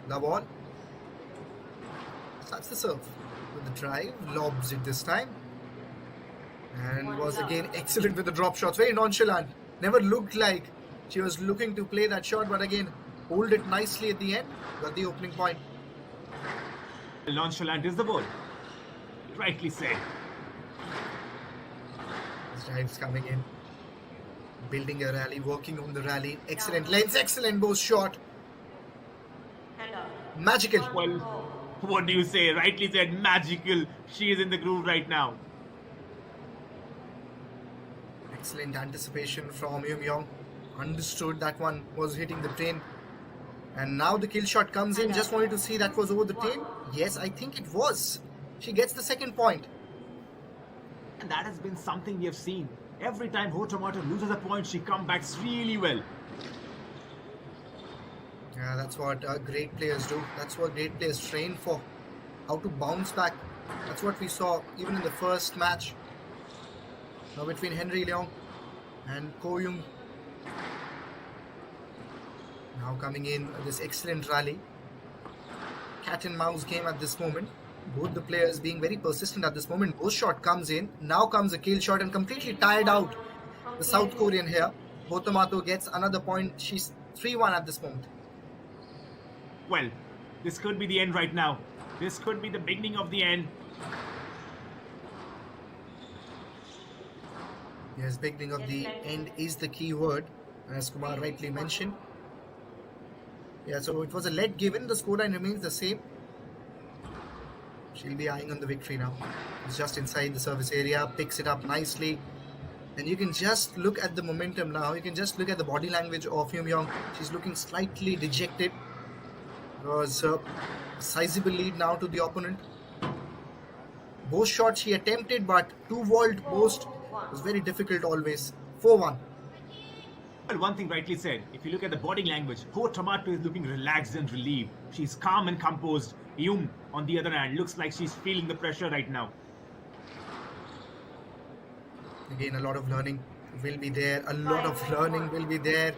The ball. Starts the serve with the drive. Lobs it this time. And was again excellent with the drop shots. Very nonchalant. Never looked like she was looking to play that shot, but again, hold it nicely at the end. Got the opening point. Nonchalant is the word. Rightly said. This drive's coming in. Building a rally, working on the rally. Excellent length, excellent both shot. Hand up. Magical. Well, what do you say? Rightly said, magical. She is in the groove right now. Excellent anticipation from Hyun Young. Understood that one was hitting the train. And now the kill shot comes in. Just wanted to see that was over the train. Yes, I think it was. She gets the second point. And that has been something we have seen. Every time Ho Tomato loses a point, she comes back really well. Yeah, that's what great players do. That's what great players train for. How to bounce back. That's what we saw even in the first match. Now between Henry Leong and Ko Young. Now coming in this excellent rally. Cat and mouse game at this moment. Both the players being very persistent at this moment. Both shot comes in. Now comes a kill shot and completely tired out the South Korean here. Hotomato gets another point. She's 3-1 at this moment. Well, this could be the end right now. This could be the beginning of the end. Yes, beginning of the end is the key word, as Kumar rightly mentioned. Yeah, so it was a lead given. The scoreline remains the same. She'll be eyeing on the victory now. It's just inside the service area, picks it up nicely. And you can just look at the momentum now. You can just look at the body language of Hyun Young. She's looking slightly dejected. It was a sizable lead now to the opponent. Both shots she attempted, but 2-vault post was very difficult always. 4-1. Well, one thing rightly said, if you look at the body language, Ho Tomato is looking relaxed and relieved. She's calm and composed. Yum, on the other hand, looks like she's feeling the pressure right now. Again, a lot of learning will be there. A lot of learning will be there.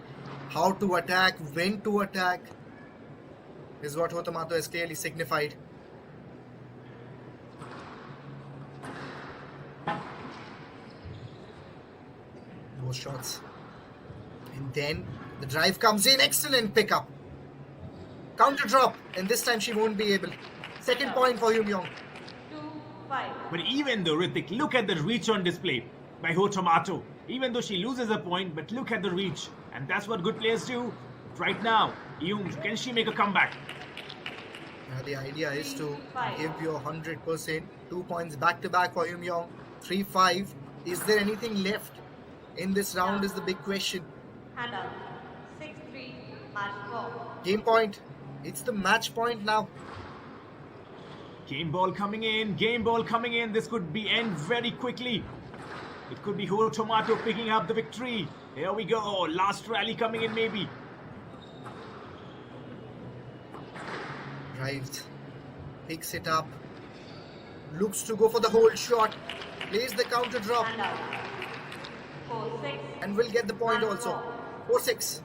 How to attack, when to attack is what Ho Tomato has clearly signified. Those shots. And then the drive comes in. Excellent pickup. Counter drop. And this time she won't be able. Second point for Yoon Young. 2-5. But even though, Ritik, look at the reach on display by Ho Tomato. Even though she loses a point, but look at the reach. And that's what good players do. Right now, Yoon, can she make a comeback? The idea is to give your 100%. 2 points back to back for Yoon Young. 3-5. Is there anything left in this round is the big question. Hand up. 6-3. Match ball. Game point. It's the match point now. Game ball coming in. Game ball coming in. This could be end very quickly. It could be Ho Tomato picking up the victory. Here we go. Last rally coming in maybe. Drives. Picks it up. Looks to go for the hold shot. Plays the counter drop. Hand up. 4-6. And will get the point also. 4-6.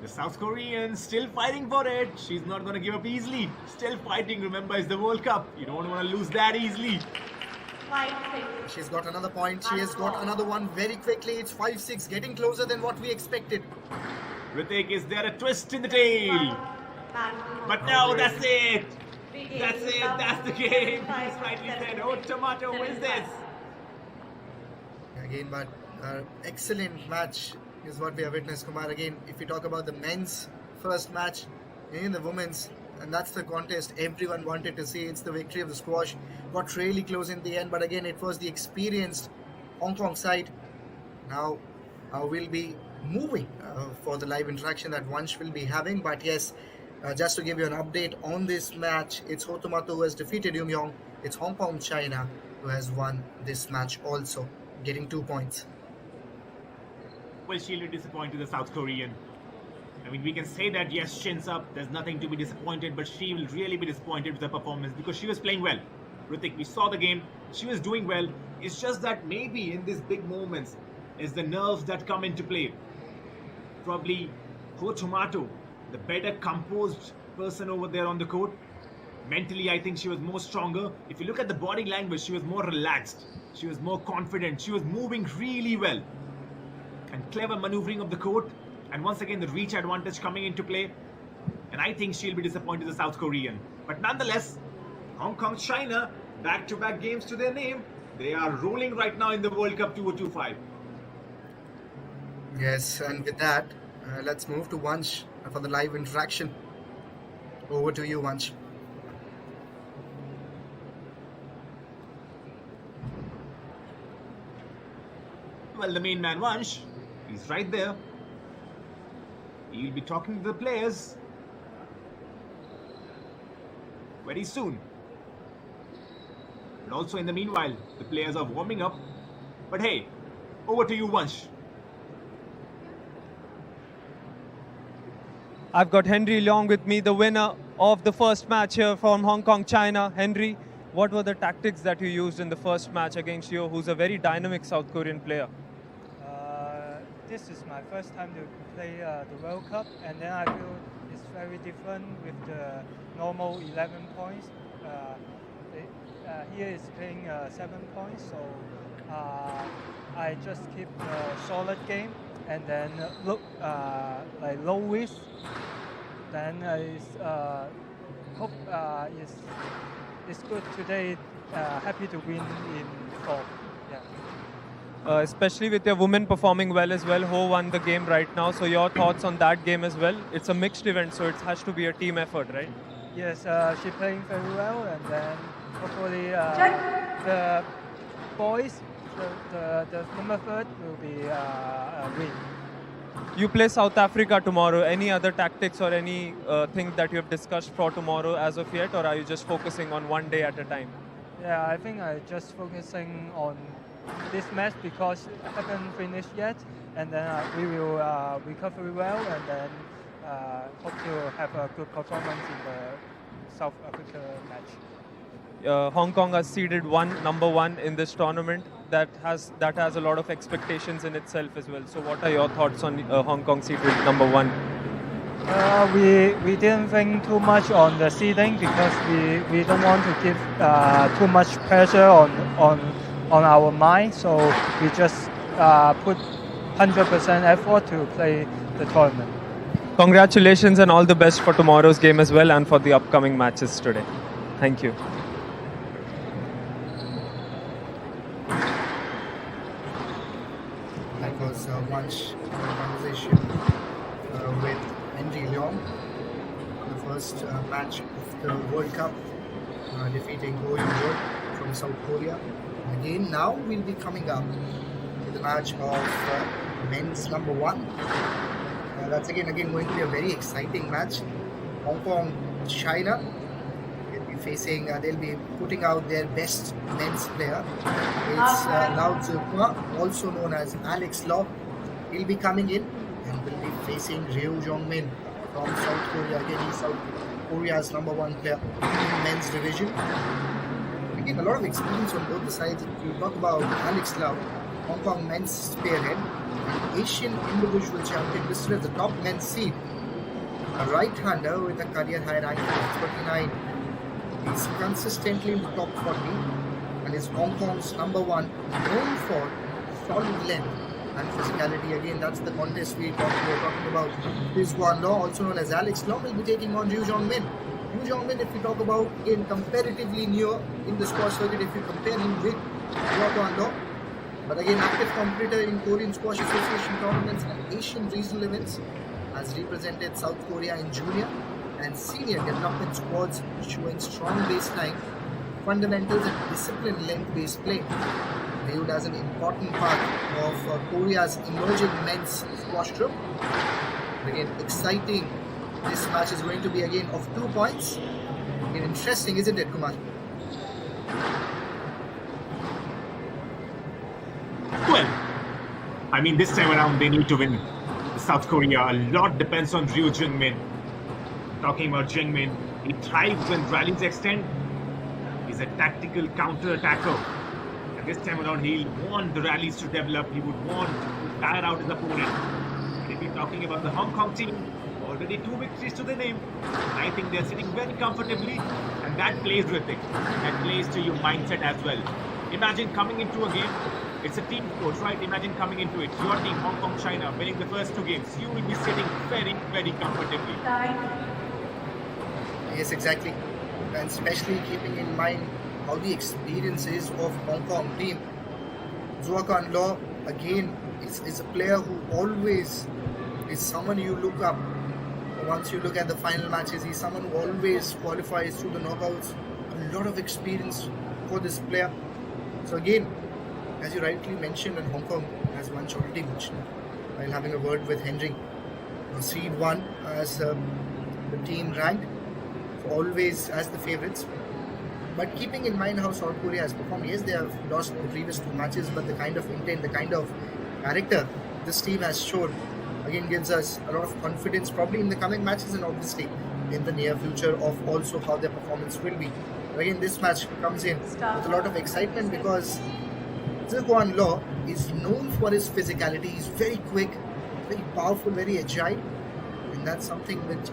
The South Korean still fighting for it. She's not going to give up easily. Still fighting. Remember, it's the World Cup. You don't want to lose that easily. 5-6. She's got another point. She has got another one very quickly. It's 5-6. Getting closer than what we expected. Ritik, is there a twist in the tail? Match But no, that's it. Three That's games, it. love, That's the game. 7-5, He's rightly said. 7-6, Oh, Tomato wins 7-5. this. Again, but excellent match is what we have witnessed, Kumar. Again, if we talk about the men's first match in the women's, and that's the contest everyone wanted to see. It's the victory of the squash. Got really close in the end, but again, it was the experienced Hong Kong side. Now we'll be moving for the live interaction that Vansh will be having. But yes, just to give you an update on this match, it's Ho Tomato who has defeated Yoon Young. It's Hong Kong China who has won this match also, getting 2 points. Well, she'll be disappointed, the South Korean. I mean, we can say that, yes, chins up, there's nothing to be disappointed, but she will really be disappointed with her performance because she was playing well. Ritik, we saw the game, she was doing well. It's just that maybe in these big moments is the nerves that come into play. Probably Ho Tomato, the better composed person over there on the court. Mentally, I think she was more stronger. If you look at the body language, she was more relaxed. She was more confident. She was moving really well. And clever maneuvering of the court. And once again, the reach advantage coming into play. And I think she'll be disappointed, the South Korean. But nonetheless, Hong Kong, China, back-to-back games to their name. They are rolling right now in the World Cup 2025. Yes, and with that, let's move to Vansh for the live interaction. Over to you, Vansh. Well, the main man, Vansh, he's right there. He'll be talking to the players very soon. And also in the meanwhile, the players are warming up. But hey, over to you, Vansh. I've got Henry Leong with me, the winner of the first match here from Hong Kong, China. Henry, what were the tactics that you used in the first match against you, who's a very dynamic South Korean player? This is my first time to play the World Cup, and then I feel it's very different with the normal 11 points. Here is playing 7 points, so I just keep a solid game and then look like low risk. Then I hope it's good today. Happy to win in 4. Yeah. Especially with your women performing well as well. Ho won the game right now, so your thoughts on that game as well? It's a mixed event, so it has to be a team effort, right? Yes, she's playing very well, and then hopefully the boys, the number 3rd will be a win. You play South Africa tomorrow. Any other tactics or any thing that you have discussed for tomorrow as of yet, or are you just focusing on one day at a time? Yeah, I think I just focusing on this match because haven't finished yet, and then we will recover well, and then hope to have a good performance in the South Africa match. Hong Kong has seeded number one in this tournament. That has a lot of expectations in itself as well. So, what are your thoughts on Hong Kong seeded number one? We didn't think too much on the seeding because we don't want to give too much pressure on our mind. So we just put 100% effort to play the tournament. Congratulations and all the best for tomorrow's game as well and for the upcoming matches today. Thank you. That was once a conversation with Henry Leong, the first match of the World Cup, defeating Ho Young from South Korea. Again, now we'll be coming up to the match of men's number one. That's again going to be a very exciting match. Hong Kong, China. They'll be putting out their best men's player. It's Lau Zhekua, also known as Alex Law. He'll be coming in and will be facing Ryu Jong-min from South Korea. Again, he's South Korea's number one player in the men's division. Again, a lot of experience on both the sides. If you talk about Alex Lau, Hong Kong men's spearhead, an Asian individual champion listed as the top men's seed, a right-hander with a career high ranking of 39. He's consistently in the top 40 and is Hong Kong's number one, known for solid length and physicality. Again, that's the contest we're talking about. This Guan Law, also known as Alex Law, will be taking on Ryu Jong-min. Ryu Jong-min, if we talk about in comparatively near in the squash circuit, if you compare him with Guan Law, but again, active competitor in Korean Squash Association tournaments and Asian regional events, has represented South Korea in junior and senior development squads, showing strong baseline fundamentals and disciplined length-based play. Viewed as an important part of Korea's emerging men's squash group. Again, exciting. This match is going to be again of 2 points. Again, interesting, isn't it, Kumar? Well, I mean, this time around they need to win South Korea. A lot depends on Ryu Jong-min. Talking about Jong-min, he thrives when rallies extend. He's a tactical counter-attacker. And this time around, he'll want the rallies to develop. He would want to tire out his opponent. And if we're talking about the Hong Kong team, already 2 victories to the name. I think they're sitting very comfortably, and that plays with it. That plays to your mindset as well. Imagine coming into a game. It's a team coach, right? Imagine coming into it. Your team, Hong Kong, China, winning the first 2 games. You will be sitting very, very comfortably. Yes, exactly. And especially keeping in mind how the experience is of Hong Kong team. Guan Law, again, is a player who always is someone you look up. Once you look at the final matches, he's someone who always qualifies through the knockouts. A lot of experience for this player. So again, as you rightly mentioned, and Hong Kong has once already mentioned while having a word with Henry, seed 1 as the team ranked, always as the favourites. But keeping in mind how South Korea has performed, yes, they have lost the previous 2 matches, but the kind of intent, the kind of character this team has shown, again gives us a lot of confidence probably in the coming matches and obviously in the near future of also how their performance will be. But again, this match comes in with a lot of excitement because Guan Law is known for his physicality. He's very quick, very powerful, very agile, and that's something which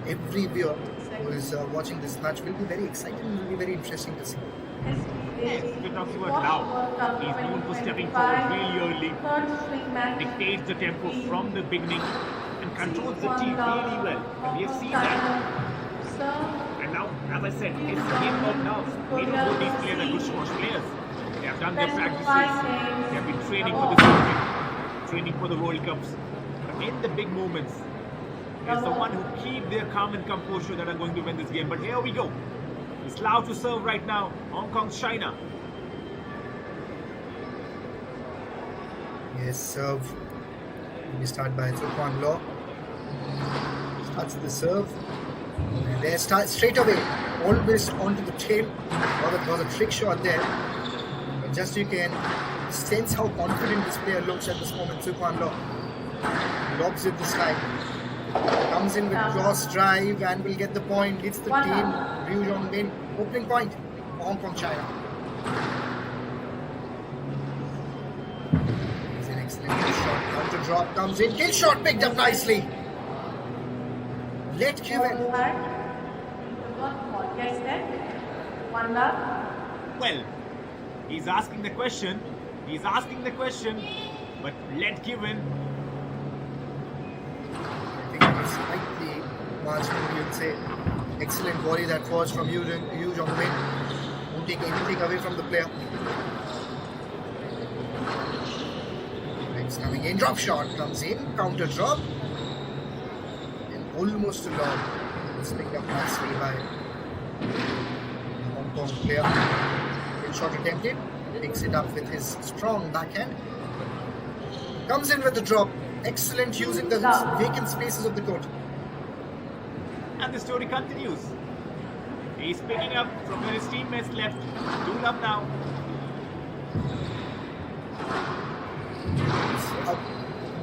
every viewer who is watching this match will be very excited and will be very interesting to see. Yes, we're talking about Lau. He's known for stepping forward really early, dictates the tempo from the beginning, and controls the team really well. And we have seen that. And now, as I said, it's a game of nerves. We know both these players are good squash players. They have done their practices. They have been training for the circuit, training for the World Cups. But in the big moments, it's the one who keep their calm and composure that are going to win this game. But here we go. It's Lau to serve right now. Hong Kong, China. Yes, serve. We start by Guan Law. Starts the serve. And there starts straight away. Always onto the tail. Was a trick shot there. But just you can sense how confident this player looks at this moment. Supan Law lobs it this time. Comes in with cross drive and will get the point. Hits the team. Ryu Zhongmin, opening point for Hong Kong, China. It's an excellent kill shot. Counter drop comes in. Kill shot picked up nicely. Let given. Well, he's asking the question. He's asking the question. But let given. I think it's slightly marginal, you'd say. Excellent volley that was from Yu Zhongmin. Won't take anything away from the player. It's coming in. Drop shot comes in. Counter drop. And almost a lob. It's picked up nicely by the Hong Kong player. Kill shot attempted. Picks it up with his strong backhand. Comes in with the drop. Excellent using the vacant spaces of the court. And the story continues. He's picking up from where his teammates left. 2-up now.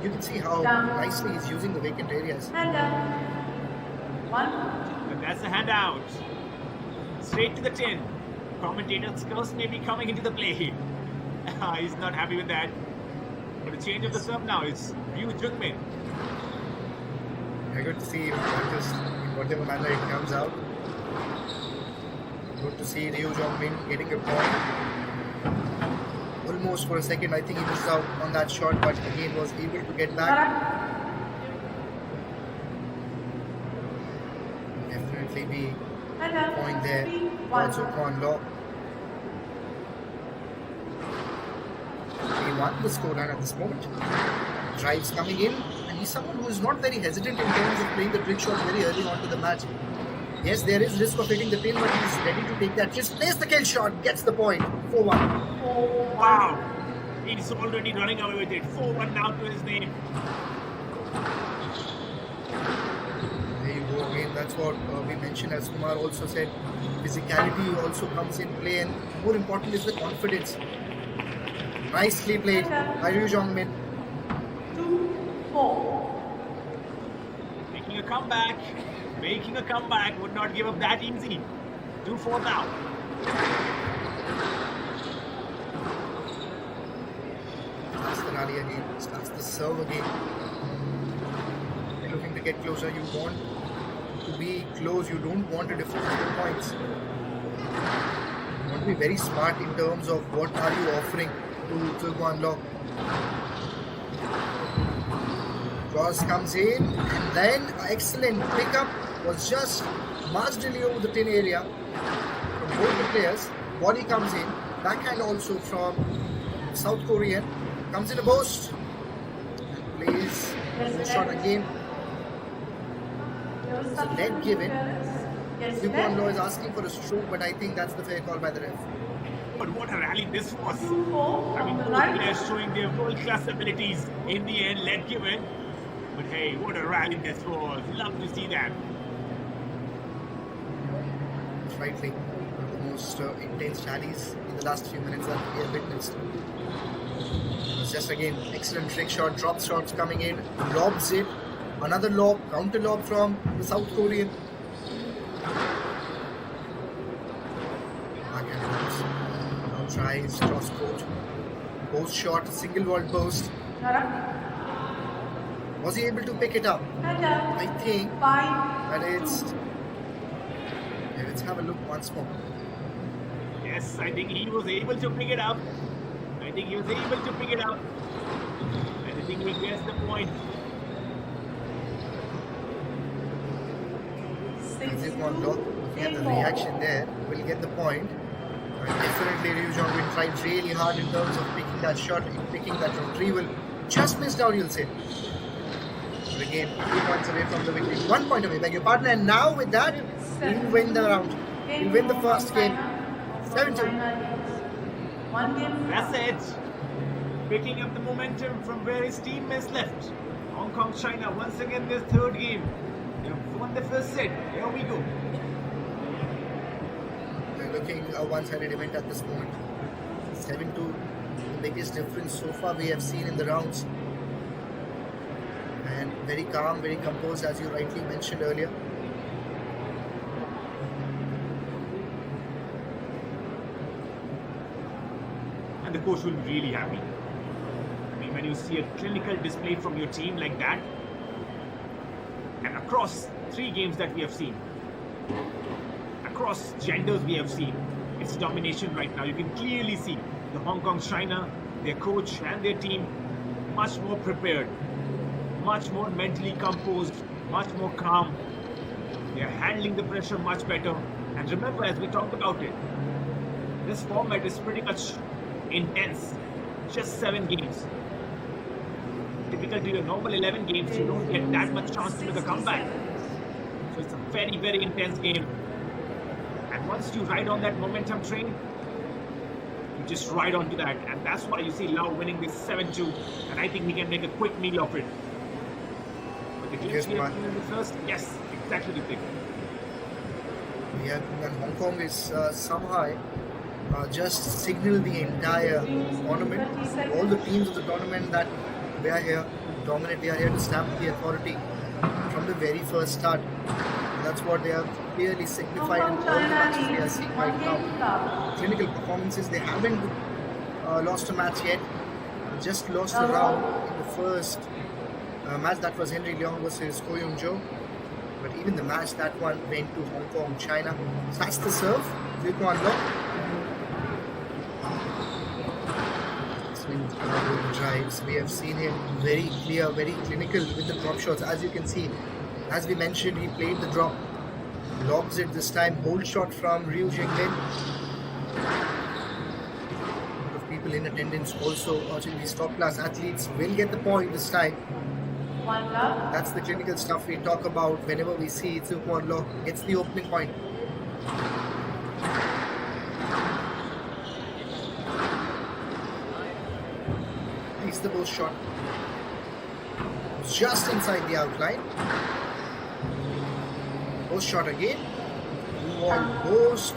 You can see how nicely he's using the vacant areas. But that's a handout. Straight to the 10. Commentator's curse may be coming into the play. He's not happy with that. But a change of the serve now. It's Ryu Zhongmin. Good to see him practice in whatever manner it comes out. Good to see Ryu Zhongmin getting a point. Almost for a second, I think he missed out on that shot, but again was able to get back. Definitely be a point there. Also Quan Law. He won the scoreline at this moment. Drives coming in, and he's someone who is not very hesitant in terms of playing the trick shots very early on to the match. Yes, there is risk of hitting the pin, but he's ready to take that risk. Plays the kill shot, gets the point. 4-1. Wow! He's already running away with it. 4-1 now to his name. There you go again. That's what we mentioned, as Kumar also said. Physicality also comes in play, and more important is the confidence. Nicely played by Ryu Zhongmin. 2-4. Making a comeback. Making a comeback. Would not give up that easy. 2-4 now. Starts the rally again. Starts the serve again. You're looking to get closer. You want to be close. You don't want to defend the points. You want to be very smart in terms of what are you offering to Guan Lo. Cross comes in, and then excellent pickup was just marginally over the tin area from both the players. Body comes in, backhand also from South Korean. Comes in a post and plays the shot again. It's a net given. Guan Lo is asking for a stroke, but I think that's the fair call by the ref. But what a rally this was. I mean, both players showing their world-class abilities. In the end, let given. But hey, what a rally this was. Love to see that. Rightly, one of the most intense rallies in the last few minutes that we have witnessed. It was just again excellent trick shot, drop shots coming in, lobs it, another lob, counter lob from the South Korean. Backhand lobs. Now tries cross court, post shot, single wall post. Was he able to pick it up? I think that it's. Yeah, let's have a look once more. Yes, I think he was able to pick it up. I think he gets the point. This one look, looking at the reaction there, will get the point. But definitely Ryu Zhongmin tried really hard in terms of picking that shot, picking that retrieval. Just missed out, you'll say. But again, 2 points away from the victory. 1 point away, beg your partner. And now with that, he'll win the round. He'll win the first game. 7-2. That's it. Picking up the momentum from where his teammates left. Hong Kong, China, once again this third game. They've won the first set. Here we go. They're looking a one-sided event at this moment. 7-2 in biggest difference so far we have seen in the rounds. And very calm, very composed, as you rightly mentioned earlier. And the coach will be really happy. I mean, when you see a clinical display from your team like that, and across 3 games that we have seen, across genders we have seen, it's domination right now. You can clearly see the Hong Kong China, their coach and their team much more prepared, much more mentally composed, much more calm. They are handling the pressure much better. And remember, as we talked about it, this format is pretty much intense. Just 7 games. Typical to your normal 11 games, you don't get that much chance to make a comeback. So it's a very, very intense game. And once you ride on that momentum train, you just ride onto that. And that's why you see Lau winning this 7-2. And I think he can make a quick meal of it. But the glimpse we have seen in the first, yes, exactly the thing. Yeah, and Hong Kong is somehow just signal the entire tournament. All the teams of the tournament that they are here, dominate, they are here to stamp the authority from the very first start. That's what they have clearly signified in all the matches we are seeing right now. Clinical performances, they haven't lost a match yet. Just lost a round in the first match, that was Henry Leong versus Ko Young Jo. But even the match, that one went to Hong Kong, China. So that's the serve. Zhu Quan Lo. Excellent drives. We have seen him very clear, very clinical with the drop shots. As you can see, as we mentioned, he played the drop. Lobs it this time. Hold shot from Ryu Jingmin. A lot of people in attendance also watching these top class athletes will get the point this time. That's the clinical stuff we talk about whenever we see Zhu Quan Lo gets the opening point. He's the post shot. Just inside the outline. Post shot again. Two-wall post.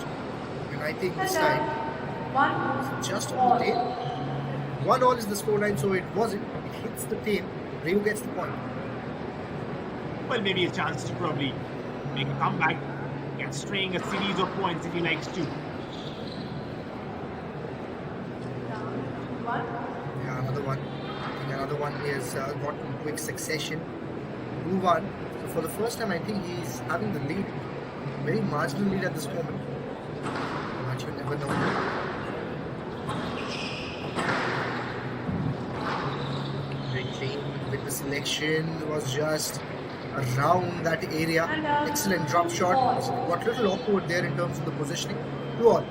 And I think this time just on the tail. 1-all is the scoreline, so it wasn't. It hits the tail. Ryu gets the point. Well, maybe a chance to probably make a comeback and string a series of points if he likes to. Yeah, another one. I think another one he has got in quick succession. 2-1. So for the first time, I think he's having the lead. Very marginal lead at this moment. But you never know. With the selection was just around that area. Excellent drop shot. Got a little awkward there in terms of the positioning. 2-all.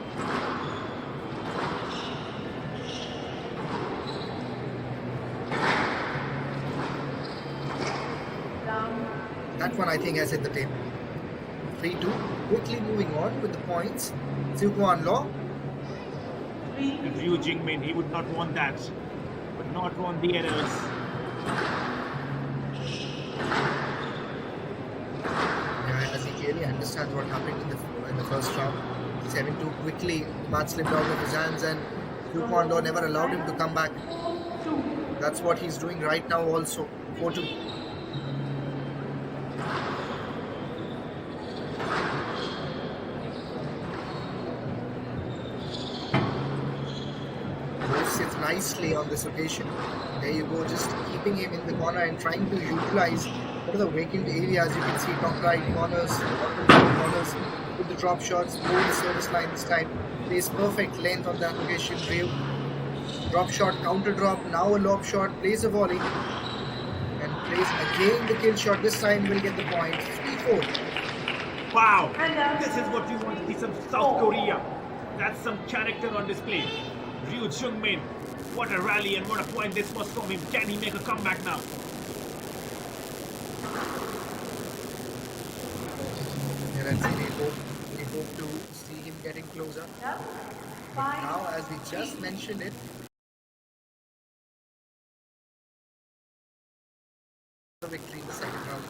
That one I think has hit the tape. 3-2. Quickly moving on with the points. Zhu Quan Lo. And Ryu Jingmin, he would not want that. Would not want the errors. Yeah, as he clearly understands what happened in the first round. 7-2 quickly. The match slipped out of his hands and Zhu Quan Lo never allowed him to come back. That's what he's doing right now also. 4-2. Sits nicely on this occasion. There you go, just keeping him in the corner and trying to utilize what are the vacant areas. You can see top right corners, bottom right corners with the drop shots. Hold the service line this time. Plays perfect length on that occasion. Ryu. Drop shot, counter drop, now a lob shot, plays a volley and plays again the kill shot. This time will get the point. 3-4. Wow! This is what you want to see, some South Korea. That's some character on display. Ryu Jungmin, what a rally and what a point this was from him. Can he make a comeback now? Yeah, let's see, we hope to see him getting closer. But now, as we just mentioned it, the victory in the second round.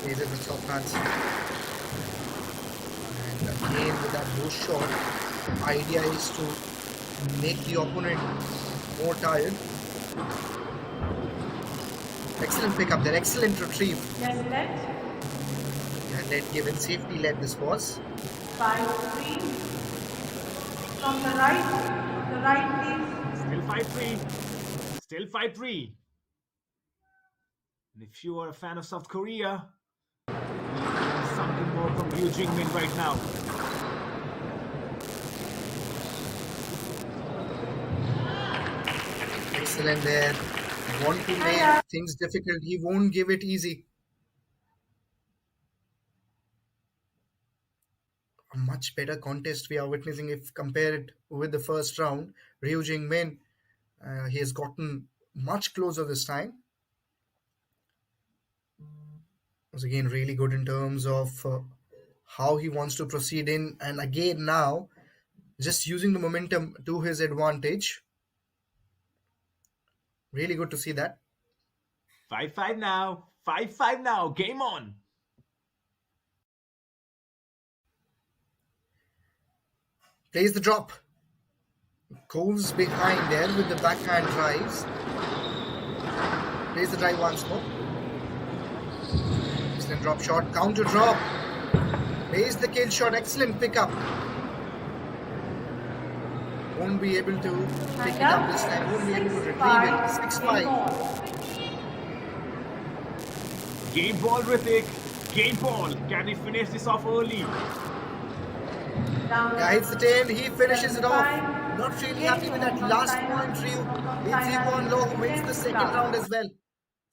These are the top hands. And Again, with that low shot, idea is to make the opponent more tired. Excellent pickup there, excellent retrieve. Yes, let. And let given safety led this was. 5-3. From the right, please. Still 5-3. Still 5-3. And if you are a fan of South Korea, something more from Ryu Jingmin right now. Excellent there. Want to make things difficult. He won't give it easy. A much better contest we are witnessing if compared with the first round. Ryu Jingmin, he has gotten much closer this time. Was again really good in terms of how he wants to proceed in, and again now just using the momentum to his advantage. Really good to see that. 5-5 now. 5-5 now. Game on. Plays the drop. Goes behind there with the backhand drives. Plays the drive once more. Excellent drop shot. Counter drop. Plays the kill shot. Excellent pickup. Won't be able to pick it up this time. Won't be able to retrieve it. 6-5. Game ball, Ritik. Game ball. Can he finish this off early? Yeah, hits the 10. He finishes it off. Not really happy with that last point, Ryu. It's Yvonne Low who wins the second round as well.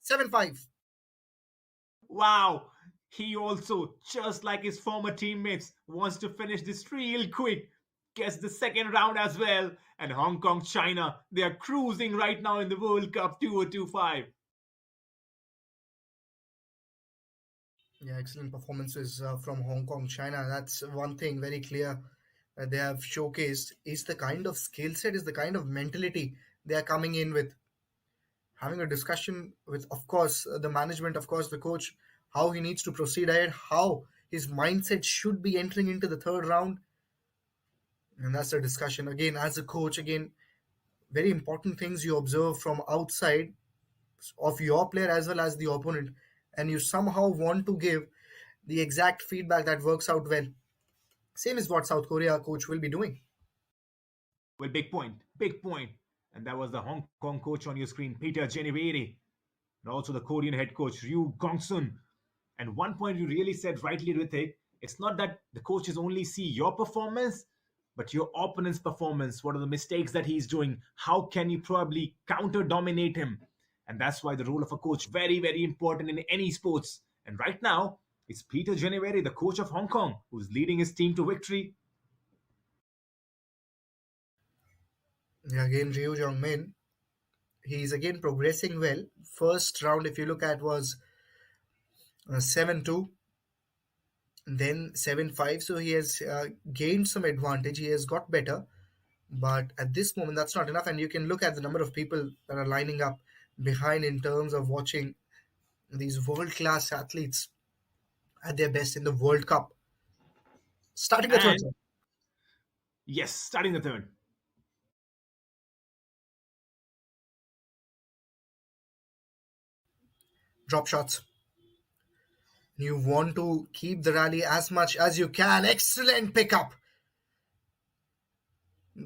7-5. Wow. He also, just like his former teammates, wants to finish this real quick. Gets the second round as well. And Hong Kong, China, they are cruising right now in the World Cup 2025. Yeah, excellent performances from Hong Kong, China. That's one thing very clear that they have showcased is the kind of skill set, is the kind of mentality they are coming in with. Having a discussion with, of course, the management, of course, the coach, how he needs to proceed ahead, how his mindset should be entering into the third round. And that's the discussion. Again, as a coach, again, very important things you observe from outside of your player as well as the opponent. And you somehow want to give the exact feedback that works out well. Same is what South Korea coach will be doing. Well, big point, big point. And that was the Hong Kong coach on your screen, Peter Genevieve, and also the Korean head coach, Ryu Gongsun. And one point you really said rightly, Ritik, it's not that the coaches only see your performance, but your opponent's performance. What are the mistakes that he's doing? How can you probably counter-dominate him? And that's why the role of a coach very, very important in any sports. And right now, it's Peter Genevieve, the coach of Hong Kong, who's leading his team to victory. Yeah, again, Ryu Jong-min, he's again progressing well. First round, if you look at, was 7-2, then 7-5. So he has gained some advantage. He has got better. But at this moment, that's not enough. And you can look at the number of people that are lining up behind in terms of watching these world-class athletes at their best in the World Cup. Starting the third And round. yes, starting the third. Drop shots. You want to keep the rally as much as you can. Excellent pickup.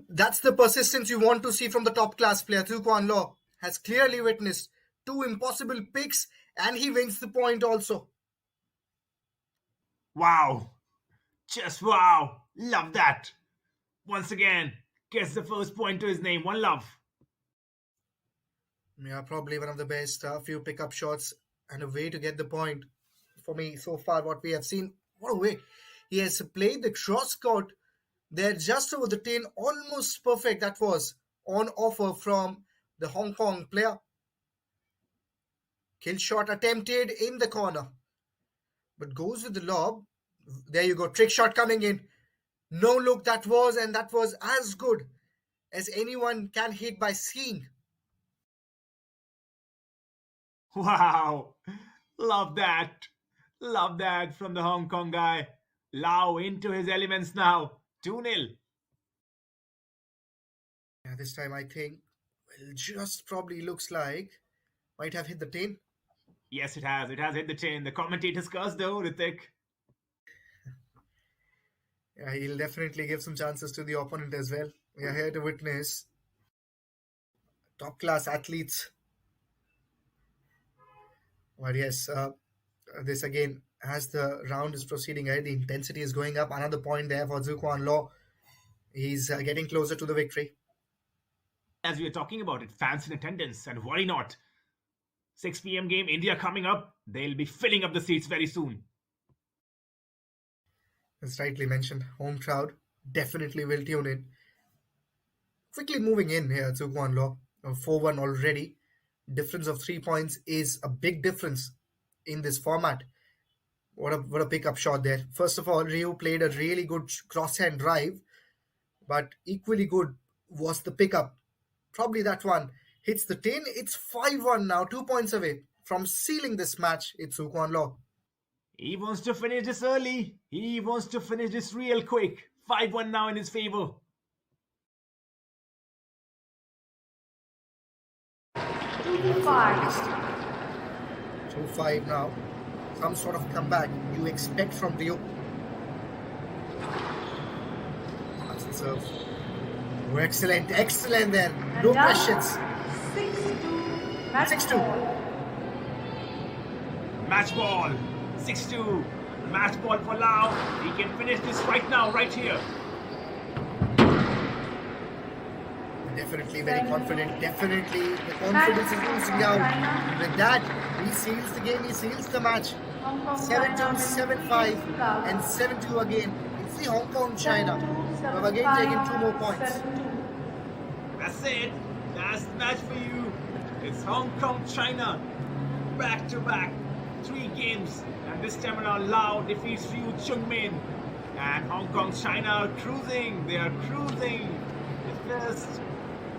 That's the persistence you want to see from the top class player. Tu Kwan Law has clearly witnessed two impossible picks and he wins the point also. Wow. Just wow. Love that. Once again, gets the first point to his name. One love. Yeah, probably one of the best few pickup shots and a way to get the point for me so far. What we have seen, what a way. He has played the cross court there just over the 10, almost perfect. That was on offer from the Hong Kong player. Kill shot attempted in the corner, but goes with the lob. There you go, trick shot coming in. No look that was, and that was as good as anyone can hit by seeing. Wow. Love that. Love that from the Hong Kong guy. Lau into his elements now. 2-0. Yeah, this time I think, well, just probably looks like might have hit the tin. Yes, it has. It has hit the tin. The commentators cursed though, Ritik. Yeah, he'll definitely give some chances to the opponent as well. We are here to witness top class athletes. But yes, this again, as the round is proceeding ahead, the intensity is going up. Another point there for Zuquan Law. He's getting closer to the victory. As we were talking about it, fans in attendance, and worry not. 6 p.m. game, India coming up. They'll be filling up the seats very soon. As rightly mentioned, home crowd definitely will tune in. Quickly moving in here, Zuquan Law, 4-1 already. Difference of 3 points is a big difference in this format. What a pickup shot there. First of all, Rio played a really good cross-hand drive, but equally good was the pickup. Probably that one hits the tin. It's 5-1 now, 2 points away from sealing this match. It's Zuquan Law. He wants to finish this early. He wants to finish this real quick. 5-1 now in his favor. 2-5. 2-5 now. Some sort of comeback you expect from Rio. That's the serve. Oh, excellent there. No And done. questions. 6-2. Match 6-2. ball. Match ball. 6-2. Match ball for Lau. He can finish this right now, right here. Definitely very confident. Definitely the confidence is oozing out. With that, he seals the game. He seals the match. 7-2, 7-5, and 7-2 again. It's the Hong Kong China. We have again taken 2 more points. That's it. That's the match for you. It's Hong Kong China. Back to back. 3 games. And this time around, Lau defeats Ryu Chungmin. And Hong Kong China are cruising. They are cruising. The first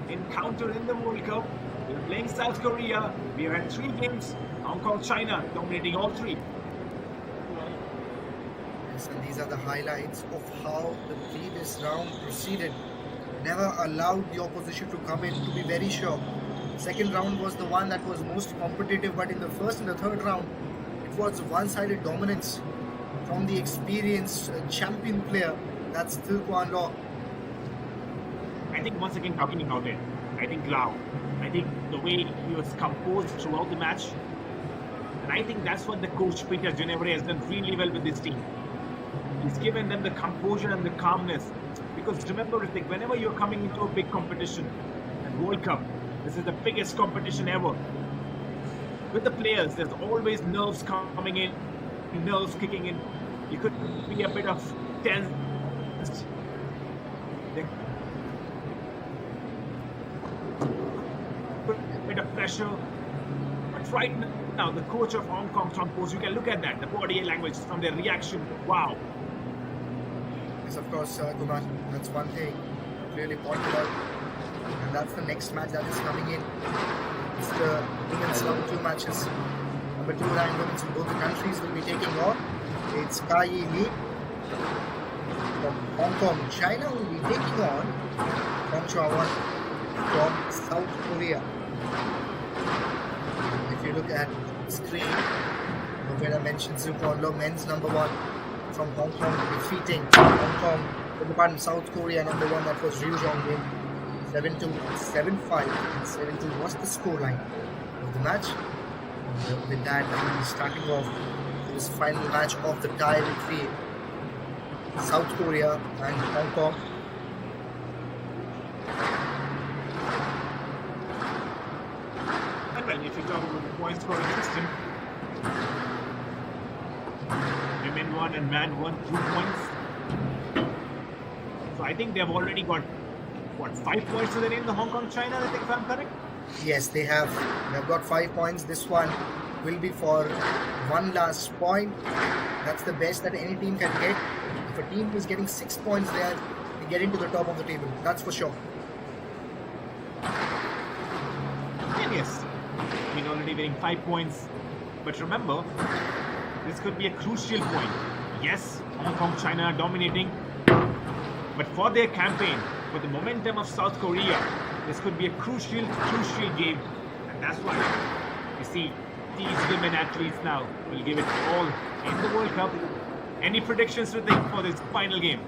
encounter in the World Cup. We're playing South Korea. We have had 3 games. Hong Kong China dominating all 3. Yes, and these are the highlights of how the previous round proceeded. Never allowed the opposition to come in, to be very sure. Second round was the one that was most competitive, but in the first and the third round, it was one-sided dominance from the experienced champion player. That's Zuquan Law. I think once again talking about it, I think Lau. I think the way he was composed throughout the match. And I think that's what the coach Peter Genevre has done really well with this team. He's given them the composure and the calmness. Because remember, Ritik, whenever you're coming into a big competition, and World Cup, this is the biggest competition ever. With the players, there's always nerves coming in, nerves kicking in. You could be a bit of tense. A bit of pressure. But right now, the coach of Hong Kong, Tom Post, you can look at that, the body language from their reaction. Wow. Yes, of course, Kumar, that's one thing really pointed out. And that's the next match that is coming in. It's the women's number 2 matches. Number 2 ranked women from both the countries will be taking on. It's Kai Yi Lee from Hong Kong. China will be taking on Hong Chua-Wan from South Korea. If you look at the screen, where I mentioned Zuquan Law, men's number 1 from Hong Kong defeating South Korea number 1, that was Ryu Jong-min. 7-2, 7-5, and 7-2 was the scoreline of the match. And with that, we'll be starting off this final match of the tie between South Korea and Hong Kong. And well, if you talk about the point scoring system, women 1 and man 1, 2 points. So I think they've already got, 5 points to their name, the Hong Kong China, I think, if I'm correct? Yes, they have. They've got 5 points. This one will be for one last point. That's the best that any team can get. If a team is getting 6 points there, they get into the top of the table. That's for sure. And yes, he's already winning 5 points. But remember, this could be a crucial point. Yes, Hong Kong, China are dominating. But for their campaign, for the momentum of South Korea, this could be a crucial game. And that's why you see these women athletes now will give it all in the World Cup. Any predictions, Ritik, for this final game?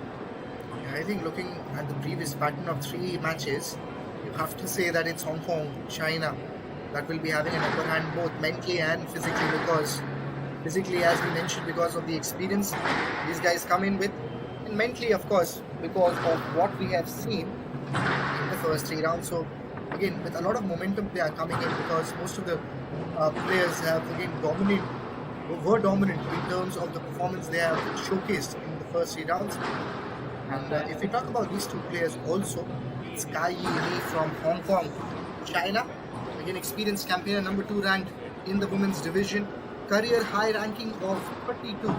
Yeah, I think looking at the previous pattern of 3 matches, you have to say that it's Hong Kong, China that will be having an upper hand both mentally and physically, because physically, as we mentioned, because of the experience these guys come in with, and mentally, of course, because of what we have seen in the first 3 rounds. So again, with a lot of momentum they are coming in, because most of the players have again were dominant in terms of the performance they have showcased in the first 3 rounds. And if we talk about these 2 players also, it's Kai Yi Lee from Hong Kong, China, again experienced campaigner, number 2 ranked in the women's division, career high ranking of 32.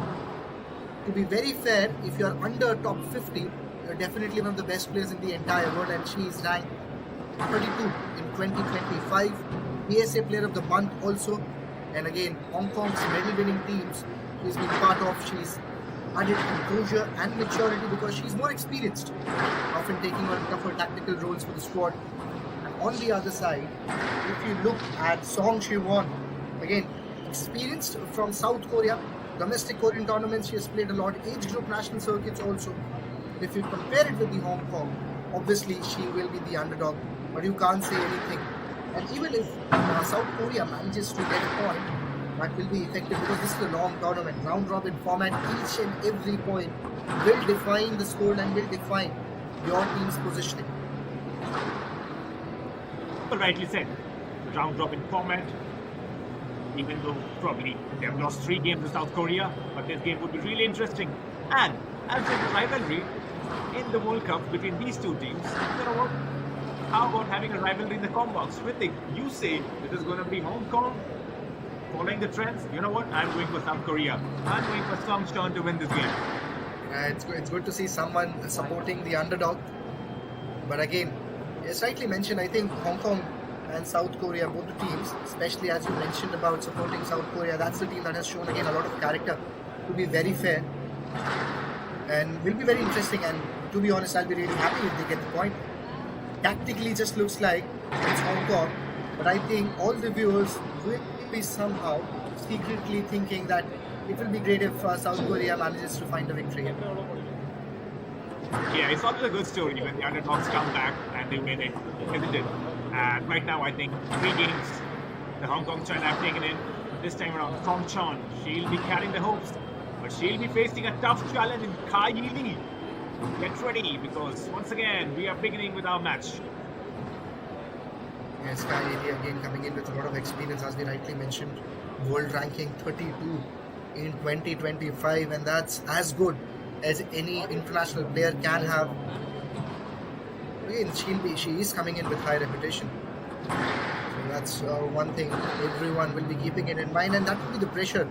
To be very fair, if you're under top 50, you're definitely one of the best players in the entire world, and she is ranked 32 in 2025. PSA Player of the Month also, and again Hong Kong's medal-winning teams she's been part of. She's added composure and maturity because she's more experienced, often taking on tougher tactical roles for the squad. And on the other side, if you look at Song Ji-won, again experienced from South Korea, domestic Korean tournaments she has played a lot, age group national circuits also. If you compare it with the Hong Kong, obviously she will be the underdog, but you can't say anything. And even if South Korea manages to get a point, that will be effective, because this is a long tournament, round robin format. Each and every point will define the score and will define your team's positioning. But rightly said, round robin format. Even though probably they have lost 3 games to South Korea, but this game would be really interesting. And as for the rivalry in the World Cup between these 2 teams, you know what? How about having a rivalry in the combox? Ritik, you say this is going to be Hong Kong following the trends. You know what? I'm going for South Korea. I'm going for Song Ji-won to win this game. It's good to see someone supporting the underdog. But again, as rightly mentioned, I think Hong Kong and South Korea, both the teams, especially as you mentioned about supporting South Korea, that's the team that has shown again a lot of character, to be very fair, and will be very interesting. And to be honest, I'll be really happy if they get the point. Tactically just looks like it's Hong Kong, but I think all the viewers will be somehow secretly thinking that it will be great if South Korea manages to find a victory. Yeah, it's always a good story when the underdogs come back and they win it, isn't it? And right now, I think 3 games the Hong Kong China have taken in. This time around, Song Ji-won, she'll be carrying the hopes, but she'll be facing a tough challenge in Kai Yi Lee. Get ready, because once again, we are beginning with our match. Yes, Kai Yi Lee again coming in with a lot of experience, as we rightly mentioned, world ranking 32 in 2025, and that's as good as any international player can have. Again, she is coming in with high reputation. So that's one thing everyone will be keeping it in mind, and that will be the pressure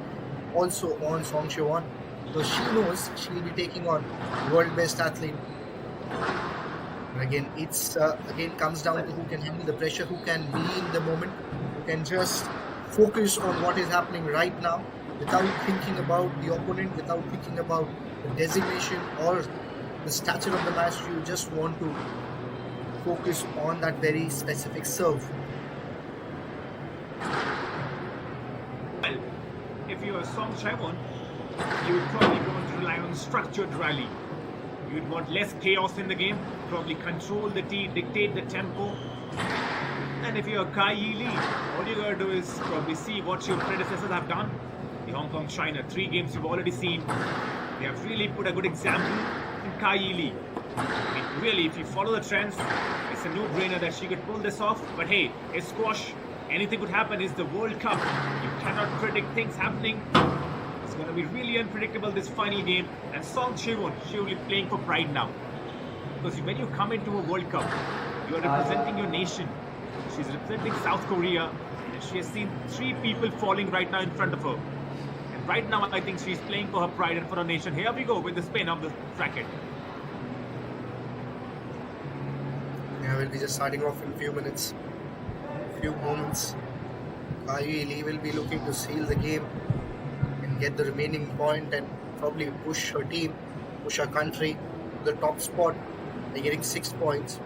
also on Song Ji-won, because she knows she'll be taking on world best athlete. And again, it's again comes down to who can handle the pressure, who can be in the moment, who can just focus on what is happening right now without thinking about the opponent, without thinking about the designation or the stature of the match. You just want to focus on that very specific serve. Well, if you're Song Ji-won, you would probably want to rely on structured rally. You'd want less chaos in the game, probably control the team, dictate the tempo. And if you're Kai Yi Lee, all you gotta do is probably see what your predecessors have done. The Hong Kong China 3 games you've already seen. They have really put a good example in Kai Yi Lee. I mean, really, if you follow the trends, it's a no-brainer that she could pull this off. But hey, it's squash. Anything could happen. It's the World Cup. You cannot predict things happening. It's going to be really unpredictable, this final game. And Song Ji-won, she will be playing for pride now. Because when you come into a World Cup, you are representing your nation. She's representing South Korea. And she has seen 3 people falling right now in front of her. And right now, I think she's playing for her pride and for her nation. Here we go with the spin of the bracket. Yeah, we'll be just starting off in a few minutes, few moments. Kai Yi Lee will be looking to seal the game and get the remaining point, and probably push her team, push her country to the top spot. They're getting 6 points.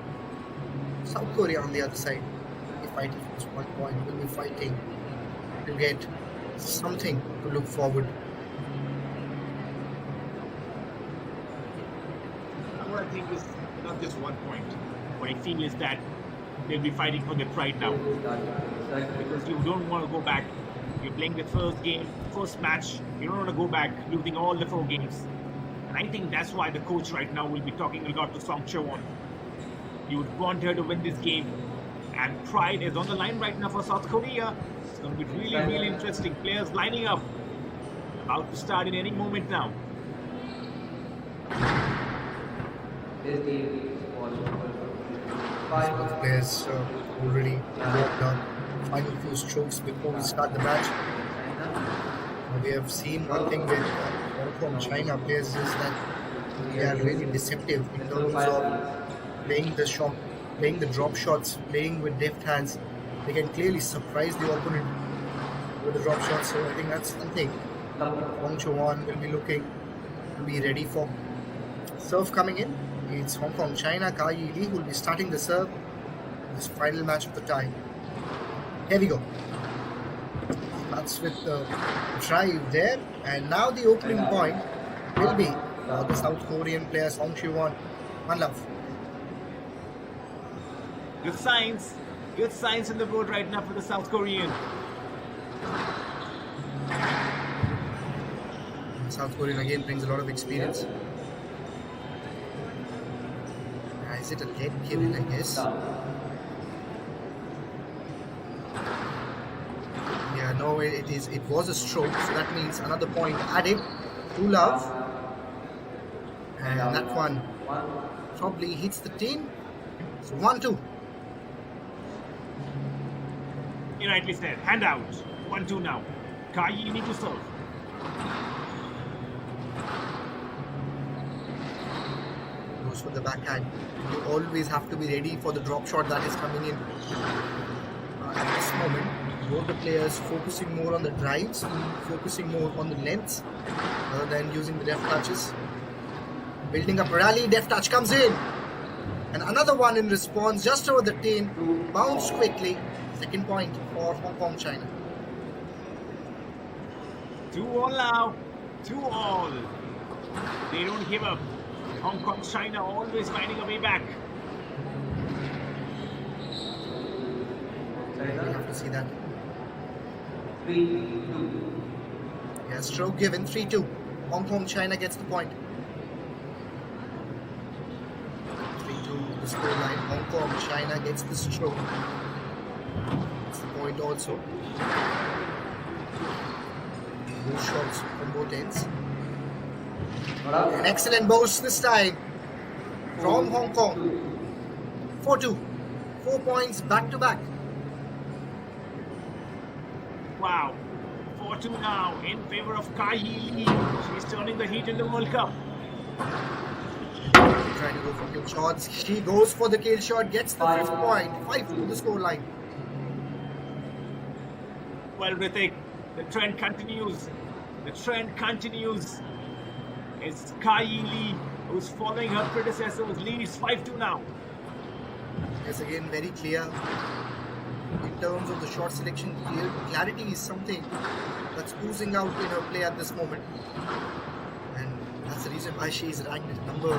South Korea on the other side will be fighting for this 1 point, will be fighting to get something to look forward. What I think is not just 1 point. What I feel is that they'll be fighting for their pride now. Because you don't want to go back. You're playing the first game, first match. You don't want to go back losing all the 4 games. And I think that's why the coach right now will be talking a lot to Song Chewon. You would want her to win this game. And pride is on the line right now for South Korea. It's going to be really, really interesting. Players lining up. About to start in any moment now. Both players already walked down final few strokes before we start the match. We have seen one thing with Hong Kong China players is that they are really deceptive in terms of playing the shot, playing the drop shots, playing with deft hands. They can clearly surprise the opponent with the drop shots. So I think that's something Hong Chewon will be looking to be ready for. Serve coming in. It's Hong Kong China. Kai Yi will be starting the serve. This final match of the tie. Here we go. That's with the drive there. And now the opening point will be the South Korean player Song Chewon. One love. Good signs. Good signs in the board right now for the South Korean. South Korean again brings a lot of experience. Is it a dead given, I guess? Yeah, no, it is. It was a stroke, so that means another point added to love. And that one probably hits the tin. So 1-2. You rightly said. Hand out. 1-2 now. Kai, you need to serve. Goes for the backhand. You always have to be ready for the drop shot that is coming in. At this moment, both the players focusing more on the drives, focusing more on the lengths rather than using the deft touches. Building up a rally, deft touch comes in. And another one in response, just over the tin, bounced quickly. Second point for Hong Kong China. 2-all now. 2-all. They don't give up. Hong Kong China always finding a way back. We have to see that. Yeah, stroke given, 3-2. Hong Kong China gets the point. 3-2 the scoreline. Hong Kong China gets the stroke. It's the point also. Both shots from both ends. An excellent bounce this time from Hong Kong. 4-2. 4 points back to back. Wow. 4-2 now in favor of Kai Yi. She's turning the heat in the World Cup. Trying to go for kill shots. She goes for the kill shot, gets the 5th point. 5-2 the scoreline. Well, Ritik, the trend continues. The trend continues. It's Kai Yi, who's following her predecessors, leads 5-2 now. Yes, again, very clear. In terms of the shot selection, clarity is something that's oozing out in her play at this moment. And that's the reason why she is ranked at number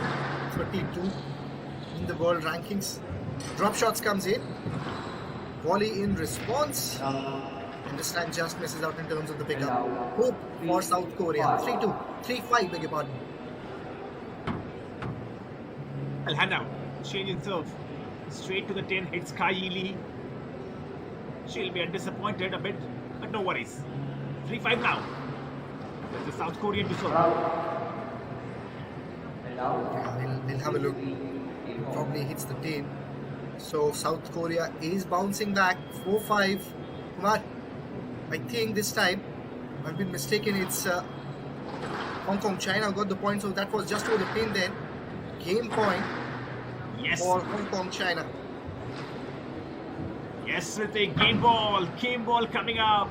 32 in the world rankings. Drop shots comes in. Volley in response. And this time just misses out in terms of the pickup. Hope for South Korea. 3-2. 3-5, beg your pardon. Well, hand out. Change in serve. Straight to the 10, hits Kai Yi. She'll be disappointed a bit, but no worries. 3-5 now. There's the South Korean to serve. Yeah, we'll have a look. Probably hits the 10. So South Korea is bouncing back. 4-5. Kumar, I think this time, I've been mistaken, it's Hong Kong China got the point, so that was just over the pin then. Game point for Hong Kong China. Yes, with a game ball coming up.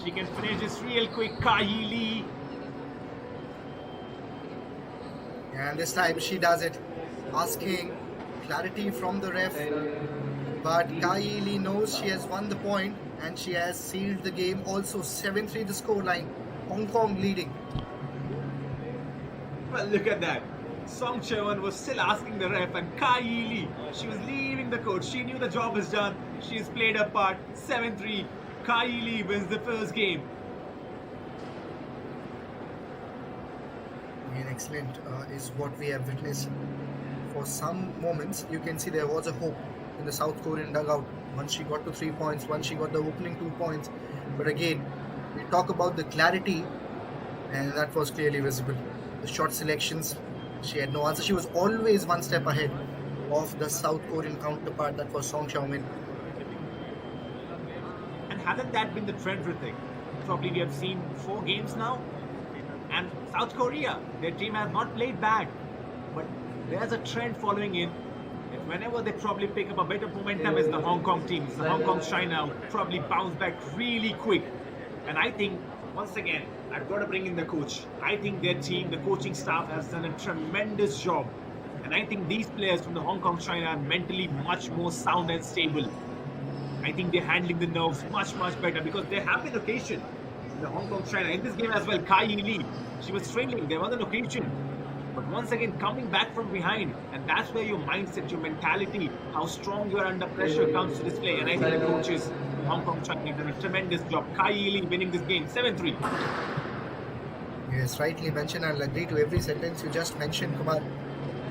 She can finish this real quick. Kai Yi. And this time she does it, asking clarity from the ref. But Kai Lee knows she has won the point and she has sealed the game. Also 7-3 the scoreline. Hong Kong leading. Well, look at that. Song Cheon was still asking the ref, and Kai Lee, she was leaving the court. She knew the job is done. She's played her part. 7-3. Kai Lee wins the first game. Again, excellent is what we have witnessed. For some moments, you can see there was a hope in the South Korean dugout. Once she got to 3 points, once she got the opening 2 points. But again, we talk about the clarity, and that was clearly visible. The shot selections, she had no answer. She was always one step ahead of the South Korean counterpart, that was Song Xiaomin. And hasn't that been the trend, Ritik? Probably we have seen 4 games now. And South Korea, their team has not played bad. But there's a trend following in. That whenever they probably pick up a better momentum as the Hong Kong teams, the Hong Kong China probably bounce back really quick. And I think, once again, I've got to bring in the coach. I think their team, the coaching staff has done a tremendous job. And I think these players from the Hong Kong China are mentally much more sound and stable. I think they're handling the nerves much better because there have been occasion in the Hong Kong China. In this game as well, Kai Lee, she was trailing. There was an occasion. But once again, coming back from behind, and that's where your mindset, your mentality, how strong you are under pressure comes to display. And I think the coaches in Hong Kong China have done a tremendous job. Kai Lee winning this game, 7-3. Yes, rightly mentioned. I'll agree to every sentence you just mentioned, Kumar.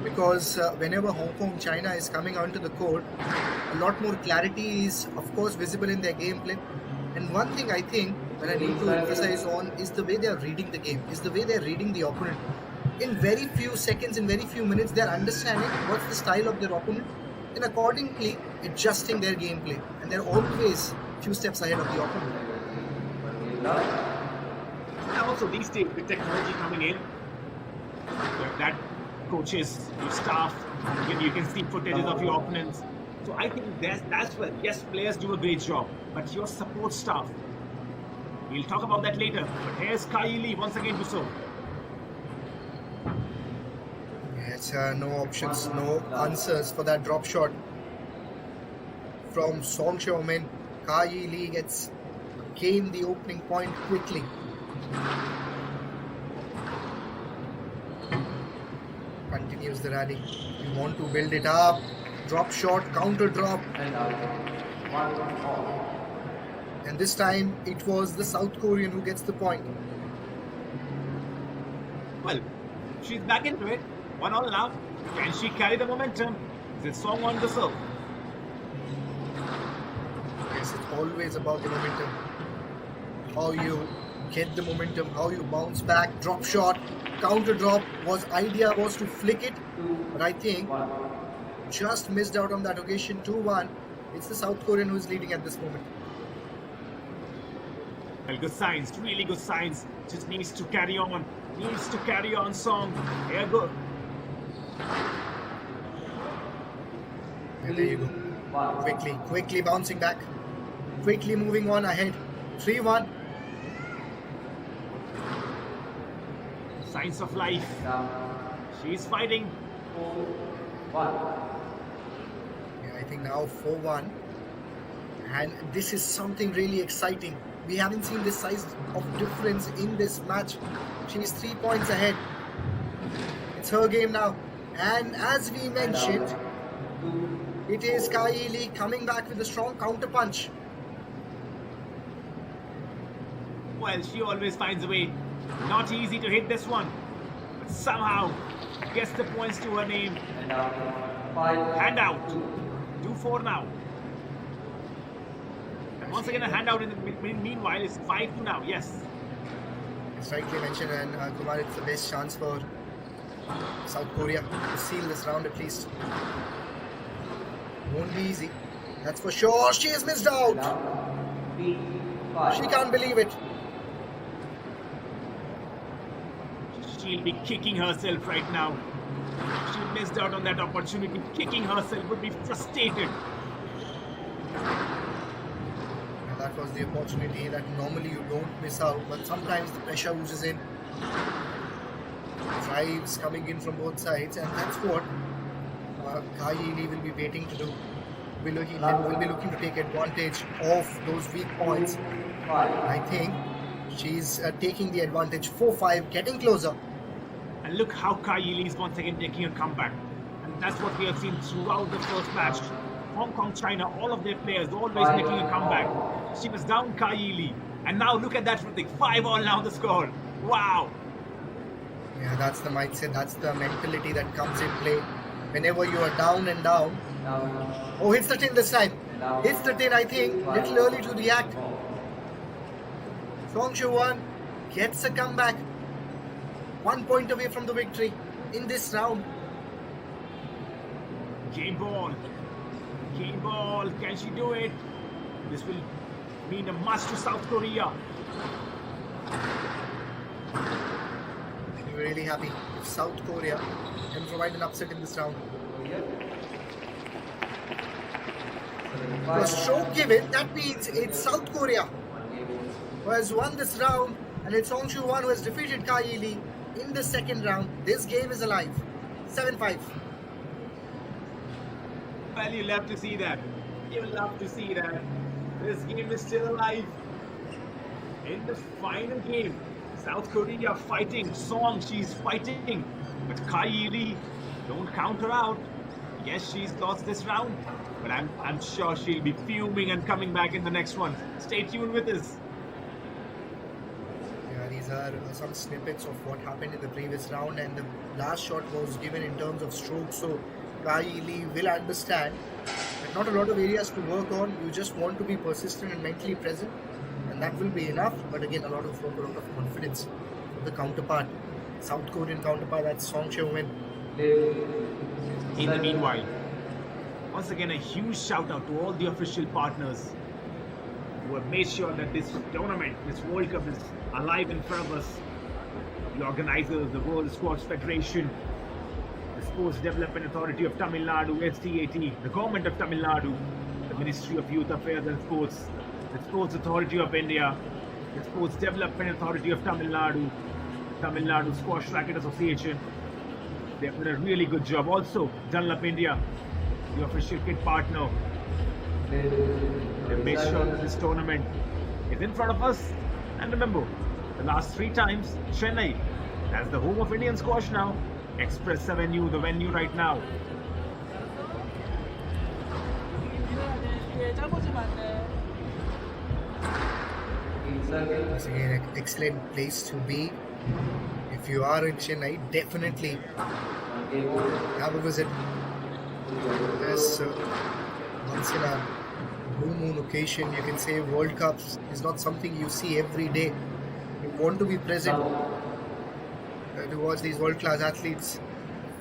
Because whenever Hong Kong China is coming onto the court, a lot more clarity is, of course, visible in their gameplay. And one thing I think that I need to emphasize on is the way they are reading the game, is the way they are reading the opponent. In very few seconds, in very few minutes, they are understanding what's the style of their opponent and accordingly adjusting their gameplay. And they're always a few steps ahead of the opponent. And also these days, with technology coming in, that coaches, your staff, you can see footages of your opponents. So I think that's where, yes, players do a great job, but your support staff, we'll talk about that later. But here's Kai Lee once again to serve. Yes, no options, no answers for that drop shot from Song Xiaomin. Kai Lee gets gain the opening point quickly. Continues the rally. You want to build it up. Drop shot, counter drop. And this time it was the South Korean who gets the point. Well, she's back into it. 1-1 now. Can she carry the momentum? Is it Song on the serve? Yes, it's always about the momentum. How you get the momentum, how you bounce back. Drop shot, counter drop. Idea was to flick it, but I think just missed out on that occasion. 2-1. It's the South Korean who is leading at this moment. Well, good signs, really good signs. Just needs to carry on. Needs to carry on, Song. Here go. And there you go. Quickly bouncing back. Quickly moving on ahead. 3-1. Signs of life. She's fighting. Yeah, I think now 4-1. And this is something really exciting. We haven't seen this size of difference in this match. She's 3 points ahead. It's her game now. And as we mentioned, it is Kai Lee coming back with a strong counter punch. Well, she always finds a way. Not easy to hit this one. But somehow gets the points to her name. Hand out. 2-4 now. And once again a handout in the meanwhile is 5-2 now. Yes. It's rightly mentioned, and Kumar, it's the best chance for South Korea to seal this round at least. Won't be easy. That's for sure. She has missed out. She can't believe it. She'll be kicking herself right now. She missed out on that opportunity. Kicking herself, would be frustrated. And that was the opportunity that normally you don't miss out, but sometimes the pressure oozes in. Drives coming in from both sides, and that's what Kai Lee will be waiting to do. Will be looking to take advantage of those weak points. I think she's taking the advantage. 4-5, getting closer. And look how Kai Lee is once again taking a comeback. And that's what we have seen throughout the first match. Hong Kong, China, all of their players always making a comeback. She was down Kai Lee. And now look at that, Hrithik. 5-all now the score. Wow. Yeah, that's the mindset, that's the mentality that comes in play. Whenever you are down and down. Oh, hits the tin this time. Hits the tin, I think. Little early to react. Song Shu-won gets a comeback. 1 point away from the victory in this round. Game ball. Game ball. Can she do it? This will mean a must to South Korea. I'll be really happy if South Korea can provide an upset in this round. A stroke given, that means it's South Korea who has won this round, and it's Song Shu-won who has defeated Kai Lee in the second round. This game is alive. 7-5. Well, you love to see that. You love to see that. This game is still alive. In the final game, South Korea fighting. Song, she's fighting. But Kai Lee, don't count her out. Yes, she's lost this round. But I'm sure she'll be fuming and coming back in the next one. Stay tuned with us. Yeah, these are some snippets of what happened in the previous round, and the last shot was given in terms of stroke, so Kai Lee will understand that not a lot of areas to work on. You just want to be persistent and mentally present, and that will be enough. But again, a lot of confidence for the counterpart, South Korean counterpart, that's Song Shu-won. In the meanwhile, once again a huge shout out to all the official partners who have made sure that this tournament, this World Cup is alive in front of us. The organizers, the World Squash Federation, the Sports Development Authority of Tamil Nadu, SDAT, the Government of Tamil Nadu, the Ministry of Youth Affairs and Sports, the Sports Authority of India, the Sports Development Authority of Tamil Nadu, Tamil Nadu Squash Racket Association. They've done a really good job. Also, Dunlop India, the official kit partner. They made sure that this tournament is in front of us. And remember, the last 3 times, Chennai, that's the home of Indian squash now. Express Avenue, the venue right now. Once again, an excellent place to be. If you are in Chennai, definitely have a visit. Yes, once in a blue moon occasion, you can say World Cups is not something you see every day. You want to be present to watch these world-class athletes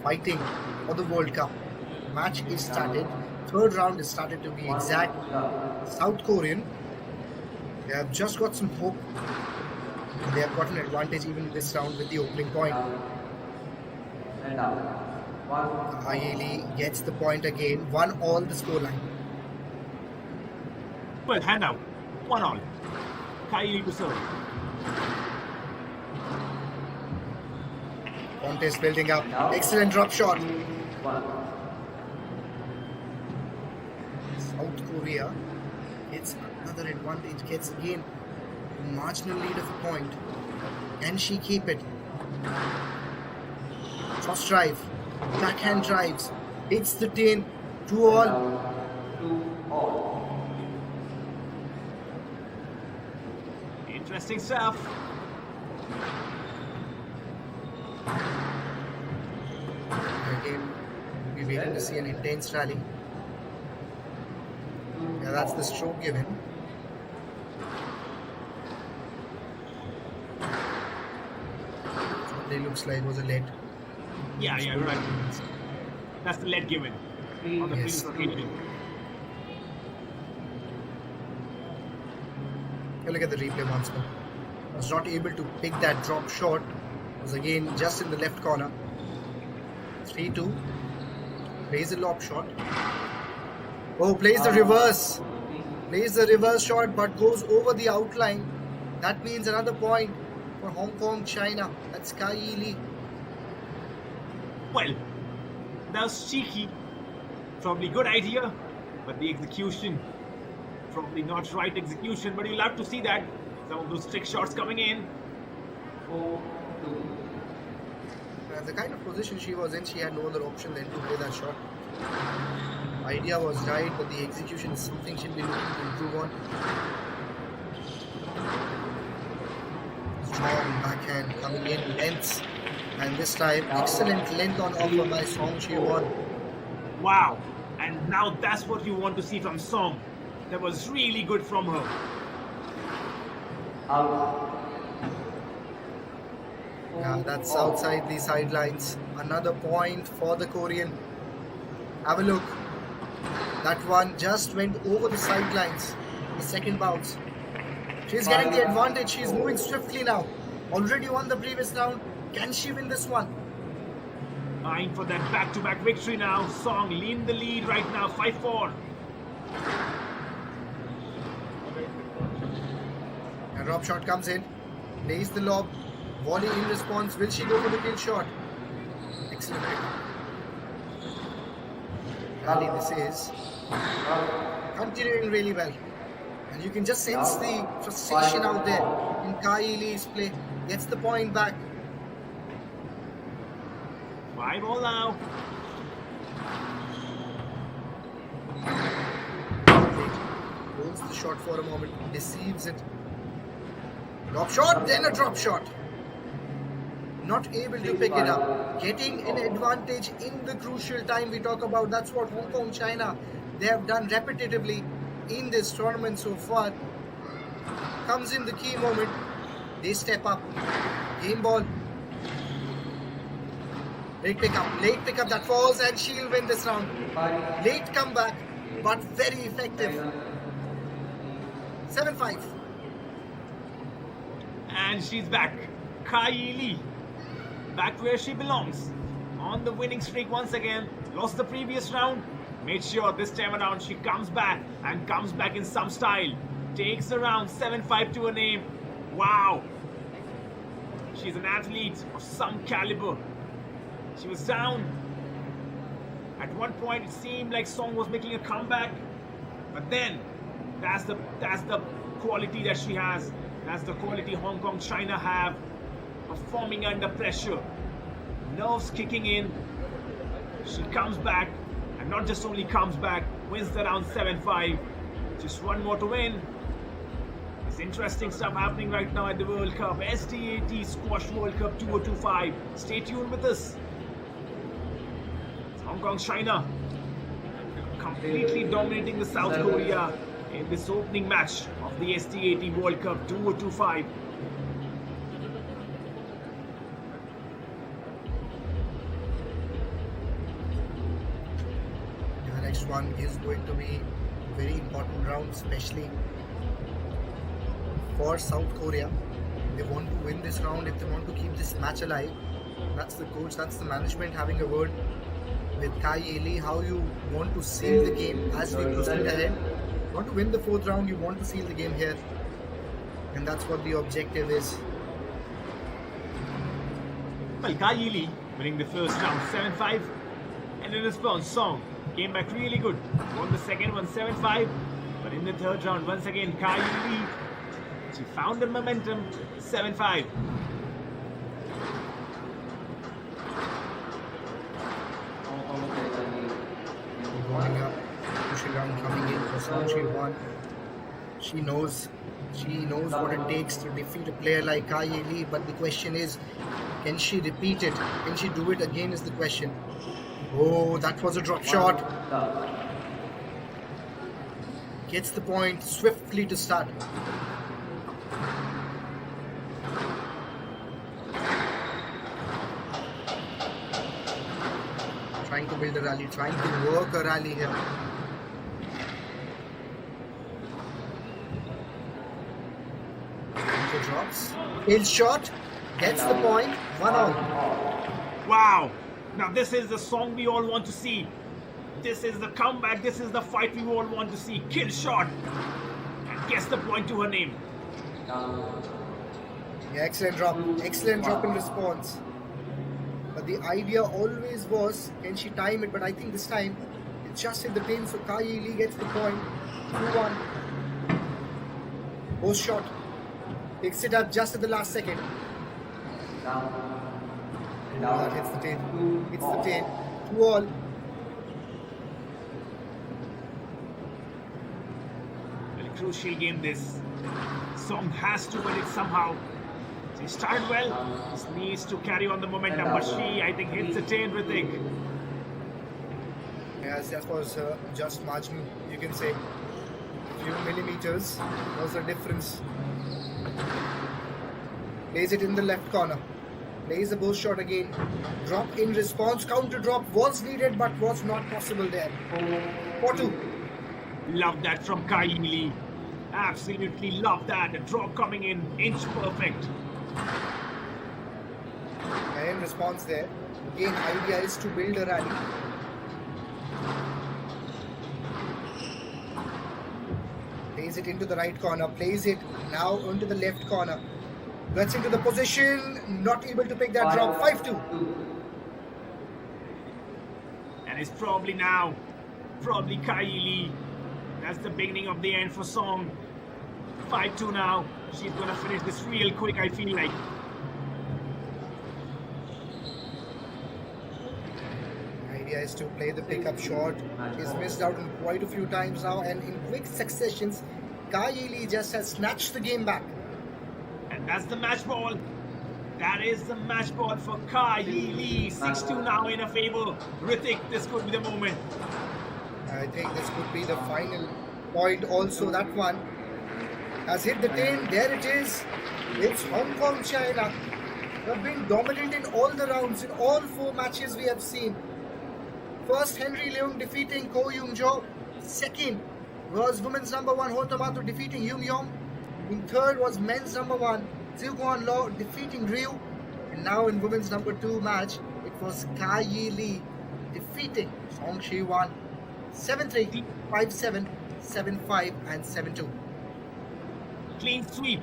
fighting for the World Cup. Match is started. Third round is started to be exact. South Korean, they have just got some hope. They have got an advantage even in this round with the opening point. Kai Lee gets the point again. 1-all the scoreline. Well, hand out. 1-all. Kai Lee to serve. Contest building up. Excellent drop shot. South Korea gets another advantage. Gets again a marginal lead of a point. Can she keep it? Cross drive. Backhand drives. Hits the tin. 2-all. Interesting stuff. Again, we'll be waiting to see an intense rally. Yeah, that's the stroke given. It looks like it was a lead. Yeah, you're right. That's the lead given on the Yes. previous occasion. Look at the replay once more. Was not able to pick that drop shot. Was again just in the left corner. 3-2. Plays a lob shot. Oh, plays the reverse. Plays the reverse shot but goes over the outline. That means another point for Hong Kong, China. That's Kai Lee. Well, that was cheeky. Probably good idea, but the execution, probably not right execution, but you'll have to see that. Some of those trick shots coming in. The kind of position she was in, she had no other option than to play that shot. Idea was right, but the execution is something she'll be looking to improve on. Strong backhand coming in, lengths, and this time excellent length on offer by Song Ji-won. Wow, and now that's what you want to see from Song. That was really good from her. Yeah, that's outside the sidelines. Another point for the Korean. Have a look. That one just went over the sidelines. The second bounce. She's getting the advantage. She's moving swiftly now. Already won the previous round. Can she win this one? Eyeing for that back-to-back victory now. Song lean the lead right now, 5-4. A drop shot comes in. Lays the lob. Volley in response. Will she go for the kill shot? Excellent pick. Rally this is. Continuing really well. And you can just sense the frustration out there in Kai Lee's play. Gets the point back. 5-all now. Holds the shot for a moment. Deceives it. Drop shot, then a drop shot. Not able to pick it up. Getting an advantage in the crucial time we talk about. That's what Hong Kong, China, they have done repetitively in this tournament so far. Comes in the key moment. They step up. Game ball. Late pickup that falls, and she'll win this round. Late comeback, but very effective. 7-5. And she's back. Kai Lee. Back where she belongs. On the winning streak once again. Lost the previous round. Made sure this time around she comes back, and comes back in some style. Takes the round. 7-5 to her name. Wow. She's an athlete of some caliber. She was down. At one point it seemed like Song was making a comeback. But then that's the quality that she has. That's the quality Hong Kong, China have. Performing under pressure. Nerves kicking in. She comes back. And not just only comes back, wins the round 7-5. Just one more to win. There's interesting stuff happening right now at the World Cup. SDAT Squash World Cup 2025. Stay tuned with us. Hong Kong, China completely dominating the South Korea in this opening match of the SDAT World Cup 2025. The next one is going to be a very important round, especially for South Korea. They want to win this round if they want to keep this match alive. That's the coach, that's the management having a word with Kai Lee, how you want to seal the game as we proceed ahead. You want to win the fourth round, you want to seal the game here. And that's what the objective is. Well, Kai Lee winning the first round 7-5. And in response, Song came back really good. Won the second one 7-5. But in the third round, once again, Kai Lee, she found the momentum 7-5. Warming up, pushing round coming in for Song Ji-won. She knows what it takes to defeat a player like Kai Lee, but the question is, can she repeat it? Can she do it again is the question. Oh, that was a drop shot. Gets the point swiftly to start. Trying to build a rally, trying to work a rally here. Into drops. Hill shot. Gets the point. 1-all. Wow! Now this is the Song we all want to see. This is the comeback. This is the fight we all want to see. Kill shot. And gets the point to her name. Yeah, excellent drop. Excellent drop in response. But The idea always was, can she time it? But I think this time it just hit the pin, so Kai Lee gets the point. 2-1. Post shot. Picks it up just at the last second. That hits the tin. Hits the tin. 2-all. Well, crucial game this. Song has to win it somehow. She started well. Just needs to carry on the momentum, but she, I think, hits the tin, Ritik. Yes, that was just marginal, you can say. A few millimeters was the difference. Plays it in the left corner. Plays the bow shot again. Drop in response. Counter drop was needed, but was not possible there. 4-2. Love that from Kai Lee. Absolutely love that. The drop coming in, inch perfect. And in response there. Again, idea is to build a rally. Plays it into the right corner. Plays it now into the left corner. Gets into the position. Not able to pick that drop. 5-2. And it's probably now, Kai Lee. That's the beginning of the end for Song. 5-2 now. She's gonna finish this real quick, I feel like. Idea is to play the pickup shot. He's missed out on quite a few times now, and in quick successions, Kai Lee just has snatched the game back. And that's the match ball. That is the match ball for Kai Lee. 6-2 now in her favor. Ritik, this could be the moment. I think this could be the final point also. That one has hit the tin. There it is. It's Hong Kong, China. They have been dominant in all the rounds, in all 4 matches we have seen. First, Henry Leung defeating Ko Young Jo. Second was women's number 1 Ho Tomato defeating Yung Yong. In third was men's number 1 Zhu Guan Lo defeating Ryu. And now in women's number 2 match, it was Kai Lee defeating Song Shi Wan. 7-3, 5-7, 7-5 and 7-2. Clean sweep.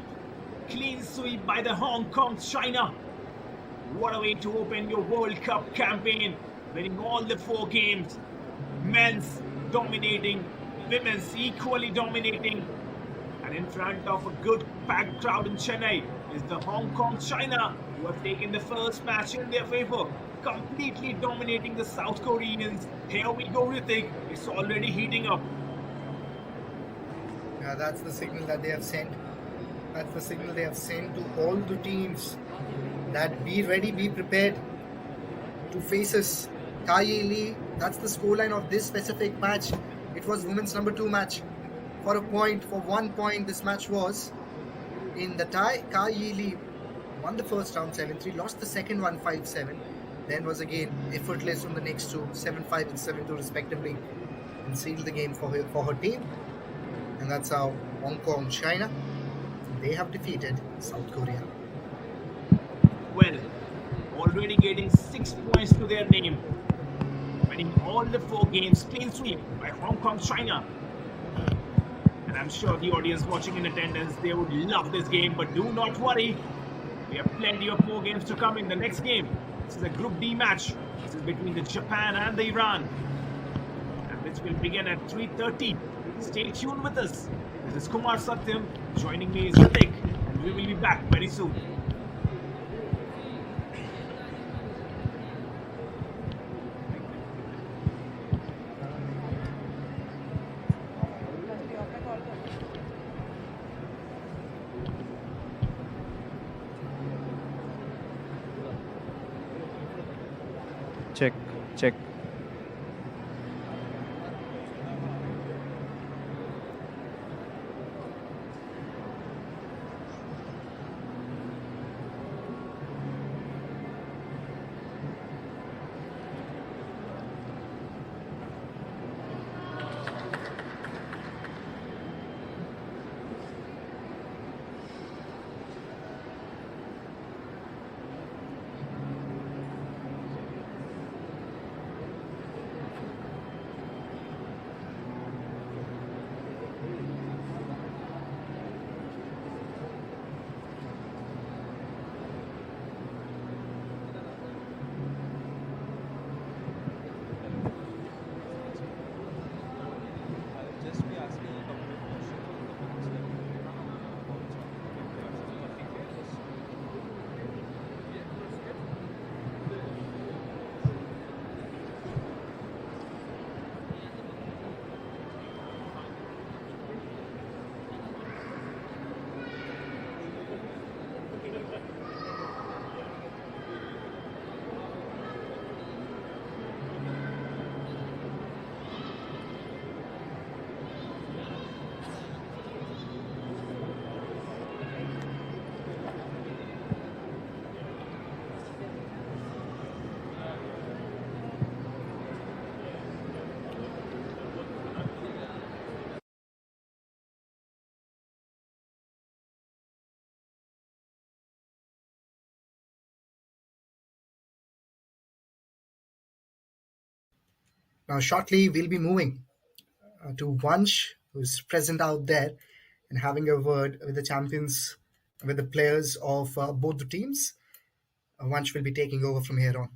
Clean sweep by the Hong Kong China. What a way to open your World Cup campaign. Winning all the 4 games. Men's dominating. Women's equally dominating. And in front of a good packed crowd in Chennai is the Hong Kong China, who have taken the first match in their favor. Completely dominating the South Koreans. Here we go, Ritik. It's already heating up. Yeah, that's the signal that they have sent. That's the signal they have sent to all the teams, that be ready, be prepared to face us. Kai Lee, that's the scoreline of this specific match. It was women's number 2 match. For 1 point, this match was in the tie. Kai Lee won the first round 7-3, lost the second one 5-7. Then was again effortless on the next 2, 7-5 and 7-2 respectively, and sealed the game for her team. And that's how Hong Kong, China, they have defeated South Korea. Well, already getting 6 points to their name. Winning all the 4 games, clean sweep by Hong Kong, China. And I'm sure the audience watching in attendance, they would love this game, but do not worry. We have plenty of more games to come in the next game. This is a Group D match. This is between the Japan and the Iran, and which will begin at 3:30. Stay tuned with us. This is Kumar Satyam. Joining me is Ritik, and we will be back very soon. Check, check. Now, shortly, we'll be moving to Vansh, who's present out there, and having a word with the champions, with the players of both the teams. Vansh will be taking over from here on.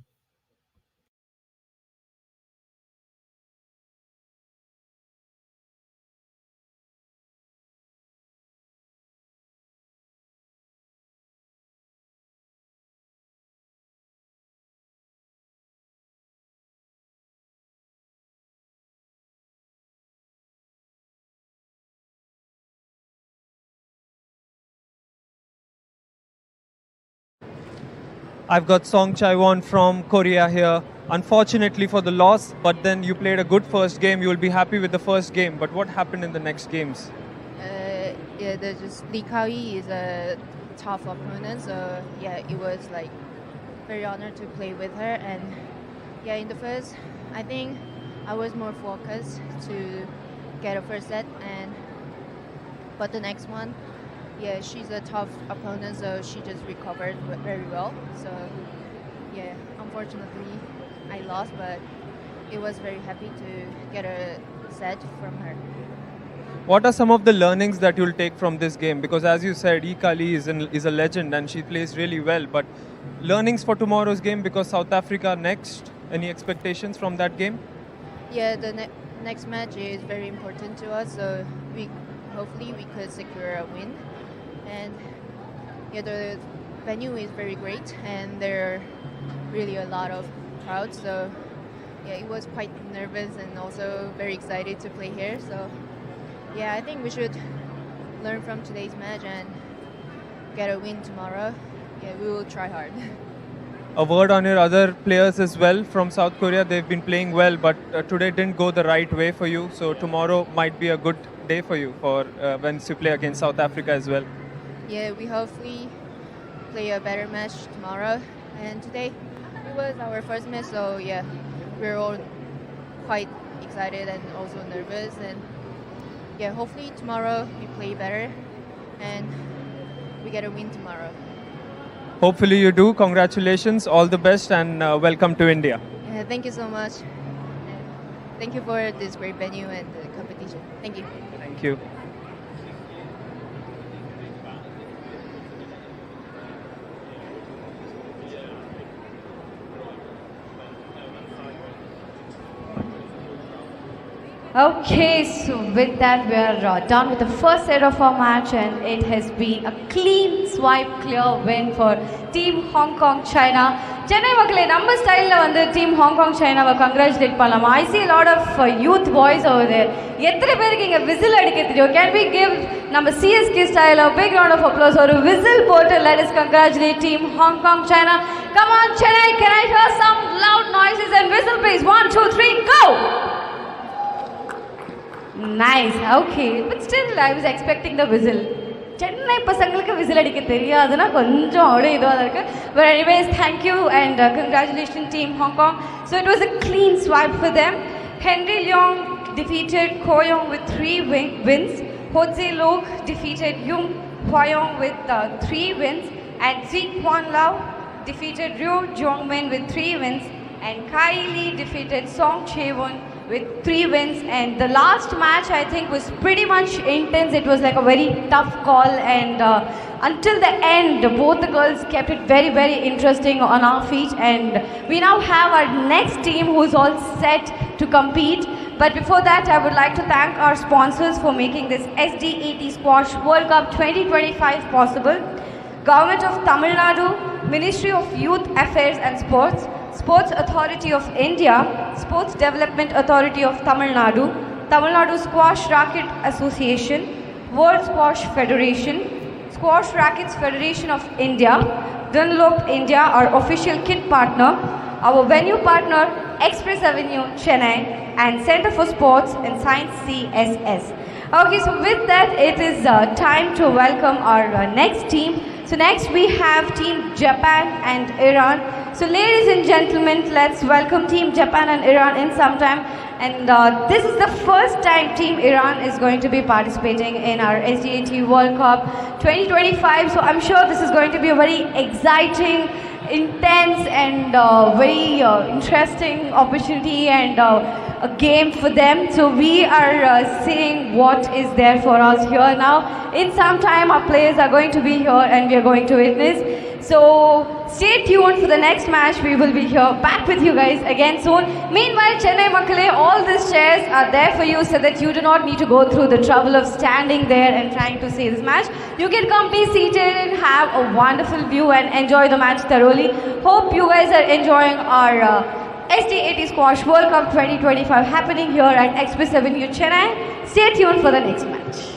I've got Song Chaewon from Korea here. Unfortunately for the loss, but then you played a good first game. You will be happy with the first game. But what happened in the next games? Yeah, there's just Lee Kao-yi is a tough opponent, so yeah, it was like very honored to play with her. And yeah, in the first, I think I was more focused to get a first set, but the next one, yeah, she's a tough opponent, so she just recovered very well. So yeah, unfortunately, I lost, but it was very happy to get a set from her. What are some of the learnings that you'll take from this game? Because as you said, Lee Kali is a legend and she plays really well. But learnings for tomorrow's game, because South Africa next. Any expectations from that game? Yeah, the next match is very important to us. So hopefully we could secure a win. And yeah, the venue is very great and there are really a lot of crowds. So yeah, it was quite nervous and also very excited to play here. So yeah, I think we should learn from today's match and get a win tomorrow. Yeah, we will try hard. A word on your other players as well from South Korea. They've been playing well, but today didn't go the right way for you. So tomorrow might be a good day for you for when you play against South Africa as well. Yeah, we hopefully play a better match tomorrow. And today it was our first match, so yeah, we're all quite excited and also nervous. And yeah, hopefully tomorrow we play better and we get a win tomorrow. Hopefully you do. Congratulations, all the best, and welcome to India. Yeah, thank you so much. And thank you for this great venue and the competition. Thank you. Thank you. Okay, so with that we are done with the first set of our match, and it has been a clean swipe clear win for Team Hong Kong China. Chennai மக்களே நம்ம ஸ்டைல்ல வந்து Team Hong Kong Chinaவை congratulate பண்ணலாம். I see a lot of youth boys over there. எத்தனை பேருக்கு இங்க whistle அடிக்க தெரியும்? Can we give நம்ம CSK style a big round of applause ஒரு whistle போட்டு let us congratulate Team Hong Kong China. Come on Chennai, can I hear some loud noises and whistle please? 1 2 3 go. Nice, okay. But still, I was expecting the whistle. Chennai பசங்களுக்கு whistle அடிக்க தெரியாதுன்னா கொஞ்சம் அப்படியே இதுவாக இருக்கு. But anyways, thank you and congratulations Team Hong Kong. So it was a clean swipe for them. Henry Leong defeated Ko Young with 3 wins. Jose Lok defeated Yung Hwa-young with 3 wins. And Zi Kwan Lau defeated Ryo Jong-min with 3 wins. And Kai Lee defeated Song Chaewon with 3 wins. And the last match I think was pretty much intense. It was like a very tough call, and until the end both the girls kept it very very interesting on our feet. And we now have our next team who's all set to compete. But before that, I would like to thank our sponsors for making this SDAT Squash World Cup 2025 possible. Government of Tamil Nadu, Ministry of Youth Affairs and Sports, Sports Authority of India, Sports Development Authority of Tamil Nadu, Tamil Nadu Squash Racket Association, World Squash Federation, Squash Rackets Federation of India, Dunlop India, our official kit partner, our venue partner Express Avenue, Chennai, and Center for Sports and Science CSS. Okay, so with that, it is time to welcome our next team. So next we have Team Japan and Iran. So ladies and gentlemen, let's welcome Team Japan and Iran in sometime. And this is the first time Team Iran is going to be participating in our SDAT World Cup 2025. So I'm sure this is going to be a very exciting, intense and very interesting opportunity, and game for them. So we are seeing what is there for us here now. In some time, our players are going to be here and we are going to witness. So stay tuned for the next match. We will be here back with you guys again soon. Meanwhile, Chennai Makkale, all these chairs are there for you so that you do not need to go through the trouble of standing there and trying to see this match. You can come be seated and have a wonderful view and enjoy the match thoroughly. Hope you guys are enjoying our SDAT Squash World Cup 2025 happening here at Express Avenue, Chennai. Stay tuned for the next match.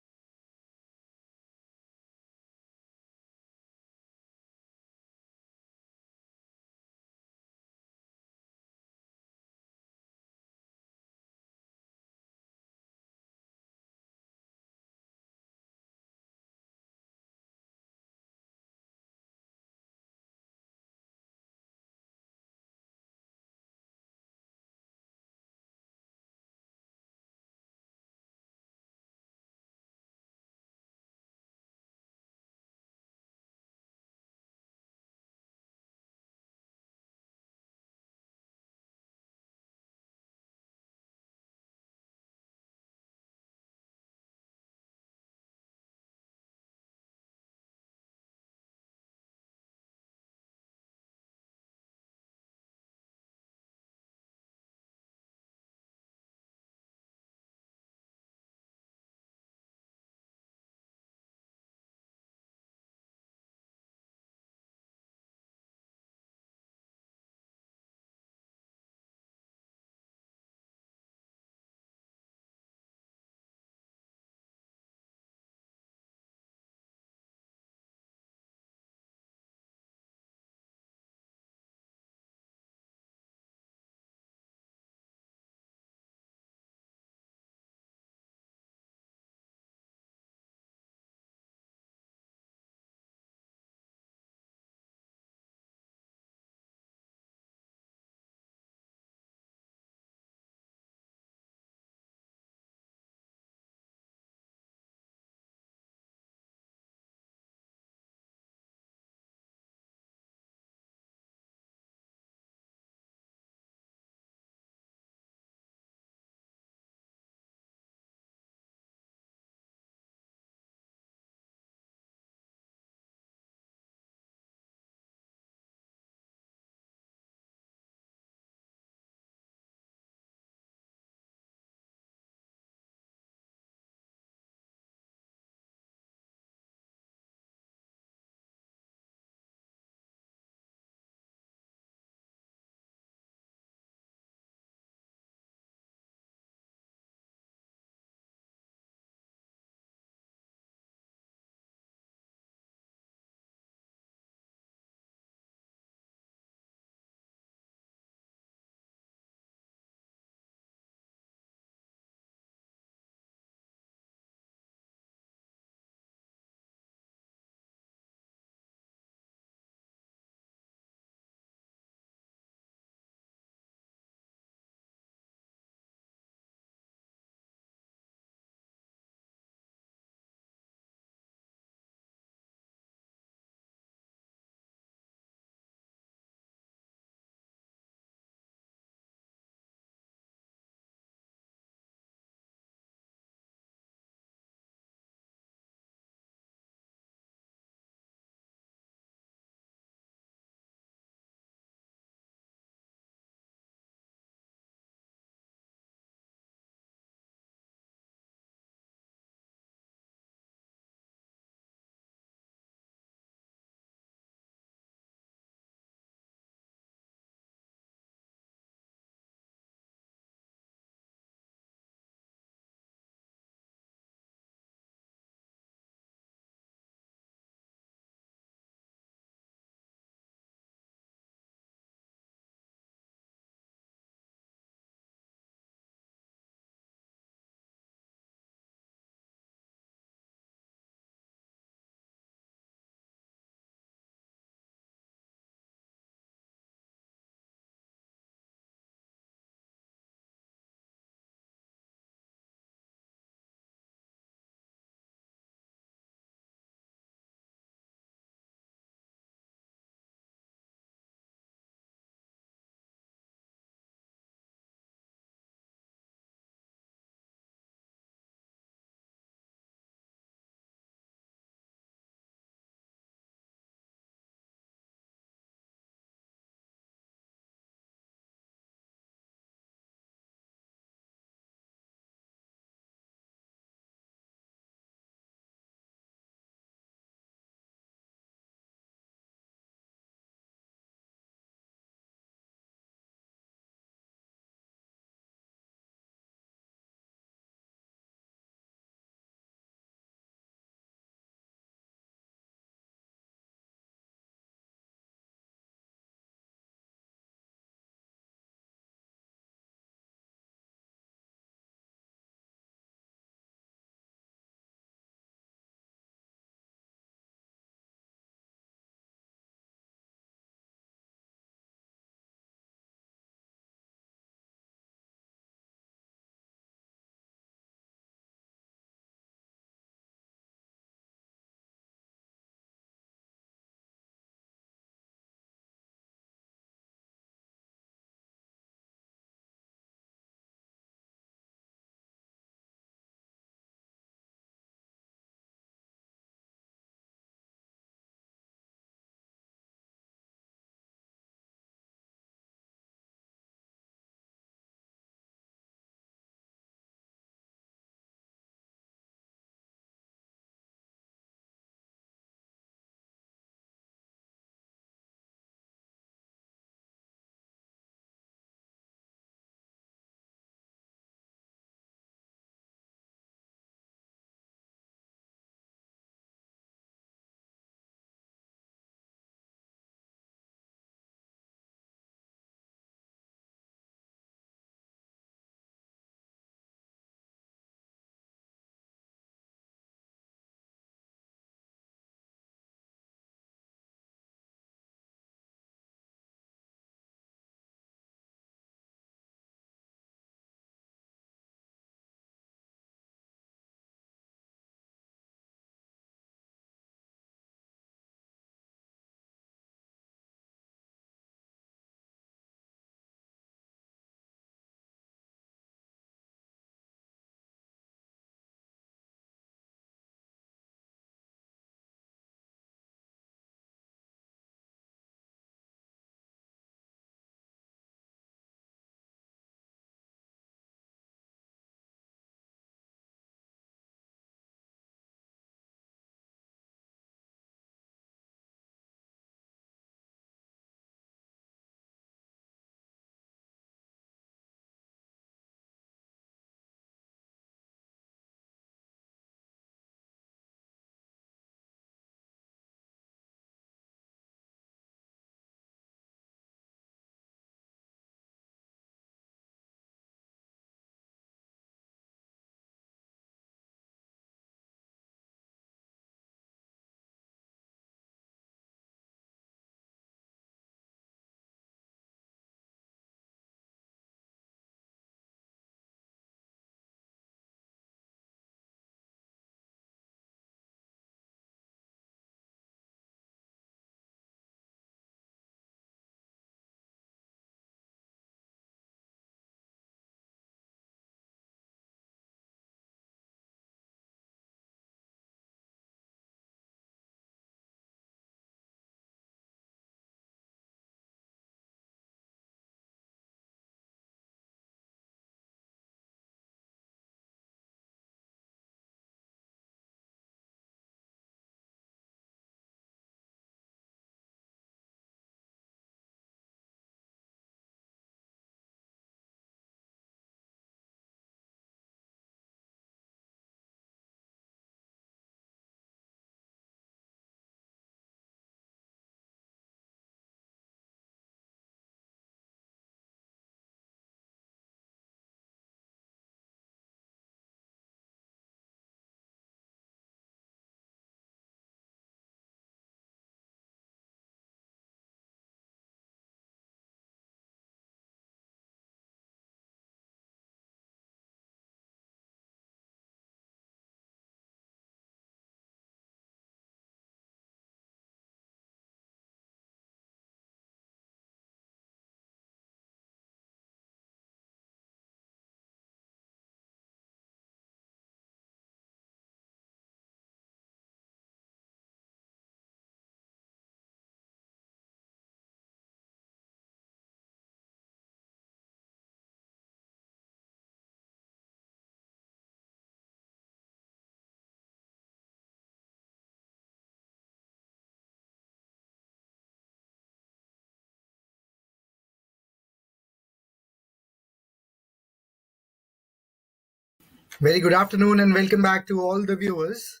Very good afternoon and welcome back to all the viewers.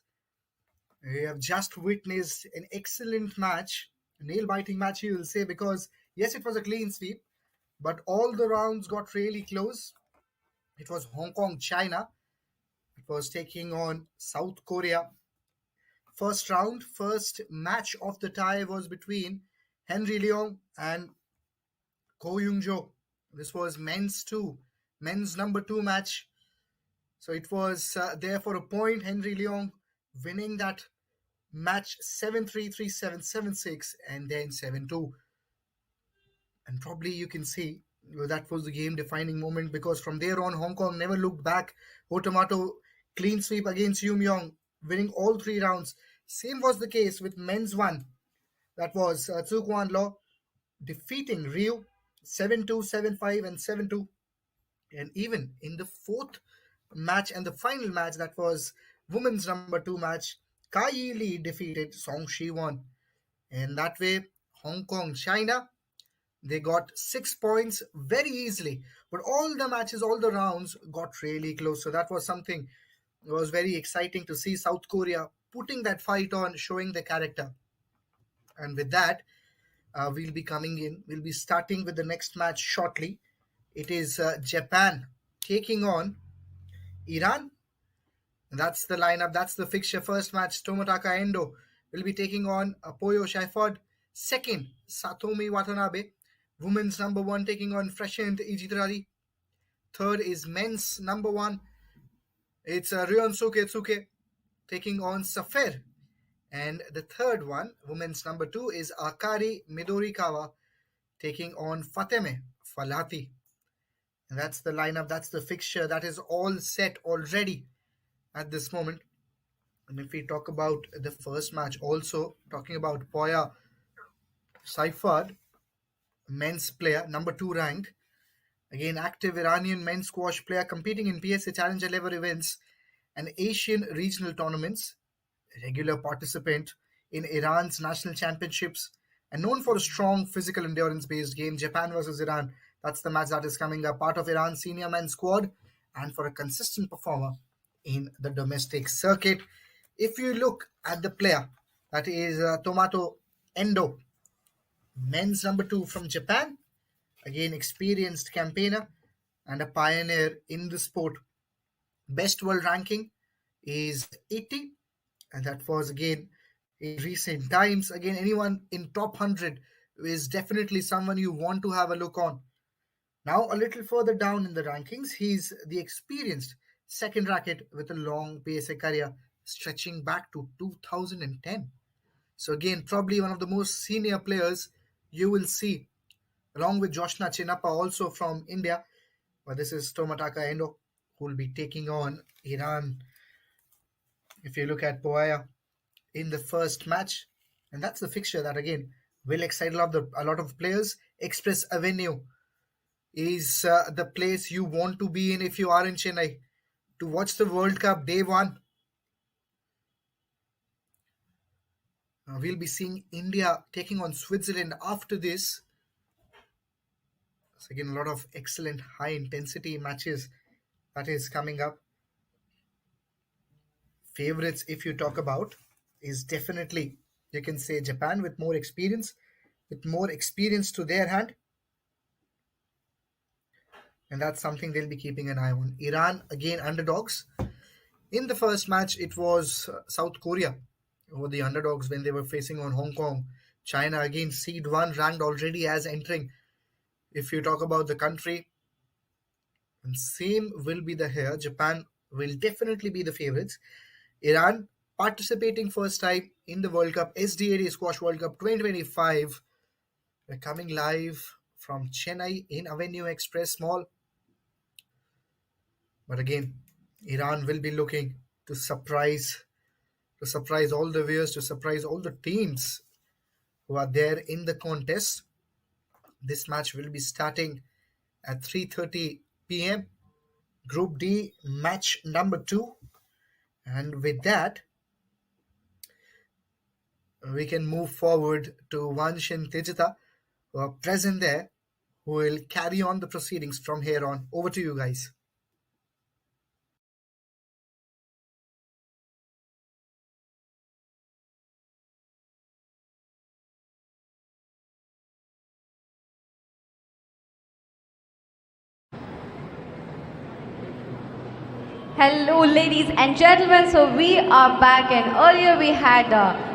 We have just witnessed an excellent match, a nail-biting match you will say, because yes, it was a clean sweep, but all the rounds got really close. It was Hong Kong, China. It was taking on South Korea. First round, first match of the tie was between Henry Leong and Ko Young-jo. This was men's number 2 match. So it was there for a point. Henry Leong winning that match 7-3, 3-7, 7-6, and then 7-2. And probably you can see that was the game defining moment, because from there on, Hong Kong never looked back. Otomato clean sweep against Yu Myung, winning all 3 rounds. Same was the case with men's 1. That was Tzu Kwan Law defeating Ryu 7-2, 7-5, and 7-2. And even in the 4th match and the final match, that was women's number 2 match, Kai Yi Lee defeated Song Shi-won. And that way, Hong Kong, China, they got 6 points very easily. But all the matches, all the rounds got really close. So that was something that was very exciting to see South Korea putting that fight on, showing the character. And with that, we'll be starting with the next match shortly. It is Japan taking on Iran. And that's the lineup, that's the fixture. First match, Tomotaka Endo will be taking on Apoyo Shaiford. Second, Satomi Watanabe, women's number 1, taking on Freshent Ijitarari. Third is men's number 1. It's Ryosuke Tsuke taking on Safer. And the third one, women's number 2, is Akari Midorikawa taking on Fateme Falati. And that's the lineup, that's the fixture, that is all set already at this moment. And if we talk about the first match, also talking about Poya Saifad, men's player, number 2 ranked, again active Iranian men's squash player competing in PSA Challenger level events and Asian regional tournaments, regular participant in Iran's national championships, and known for a strong physical endurance-based game. Japan versus Iran, that's the match that is coming up. Part of Iran's senior men's squad and for a consistent performer in the domestic circuit. If you look at the player, that is Tomato Endo, men's number 2 from Japan, again experienced campaigner and a pioneer in the sport. Best world ranking is 80, and that was again in recent times. Again, anyone in top 100 is definitely someone you want to have a look on. Now, a little further down in the rankings, he's the experienced second racket with a long PSA career stretching back to 2010. So again, probably one of the most senior players you will see, along with Joshna Chinappa, also from India. But this is Tomataka Endo, who will be taking on Iran. If you look at Poya in the first match, and that's the fixture that again will excite a lot of players. Express Avenue is the place you want to be in if you are in Chennai to watch the World Cup day 1. We'll be seeing India taking on Switzerland after this. So again, a lot of excellent high intensity matches that is coming up. Favorites, if you talk about, is definitely, you can say, Japan with more experience to their hand. And that's something they'll be keeping an eye on. Iran, again, underdogs. In the first match, it was South Korea who were the underdogs when they were facing on Hong Kong. China, again, seed 1, ranked already as entering. If you talk about the country, and same will be the here. Japan will definitely be the favorites. Iran, participating first time in the World Cup, SDAT Squash World Cup 2025. We're coming live from Chennai in Avenue Express Mall. But again, Iran will be looking to surprise all the viewers, to surprise all the teams who are there in the contest. This match will be starting at 3:30 p.m. Group D, match number 2. And with that, we can move forward to Vansh and Tejita, who are present there, who will carry on the proceedings from here on. Over to you guys. Hello, ladies and gentlemen. So we are back, and earlier we had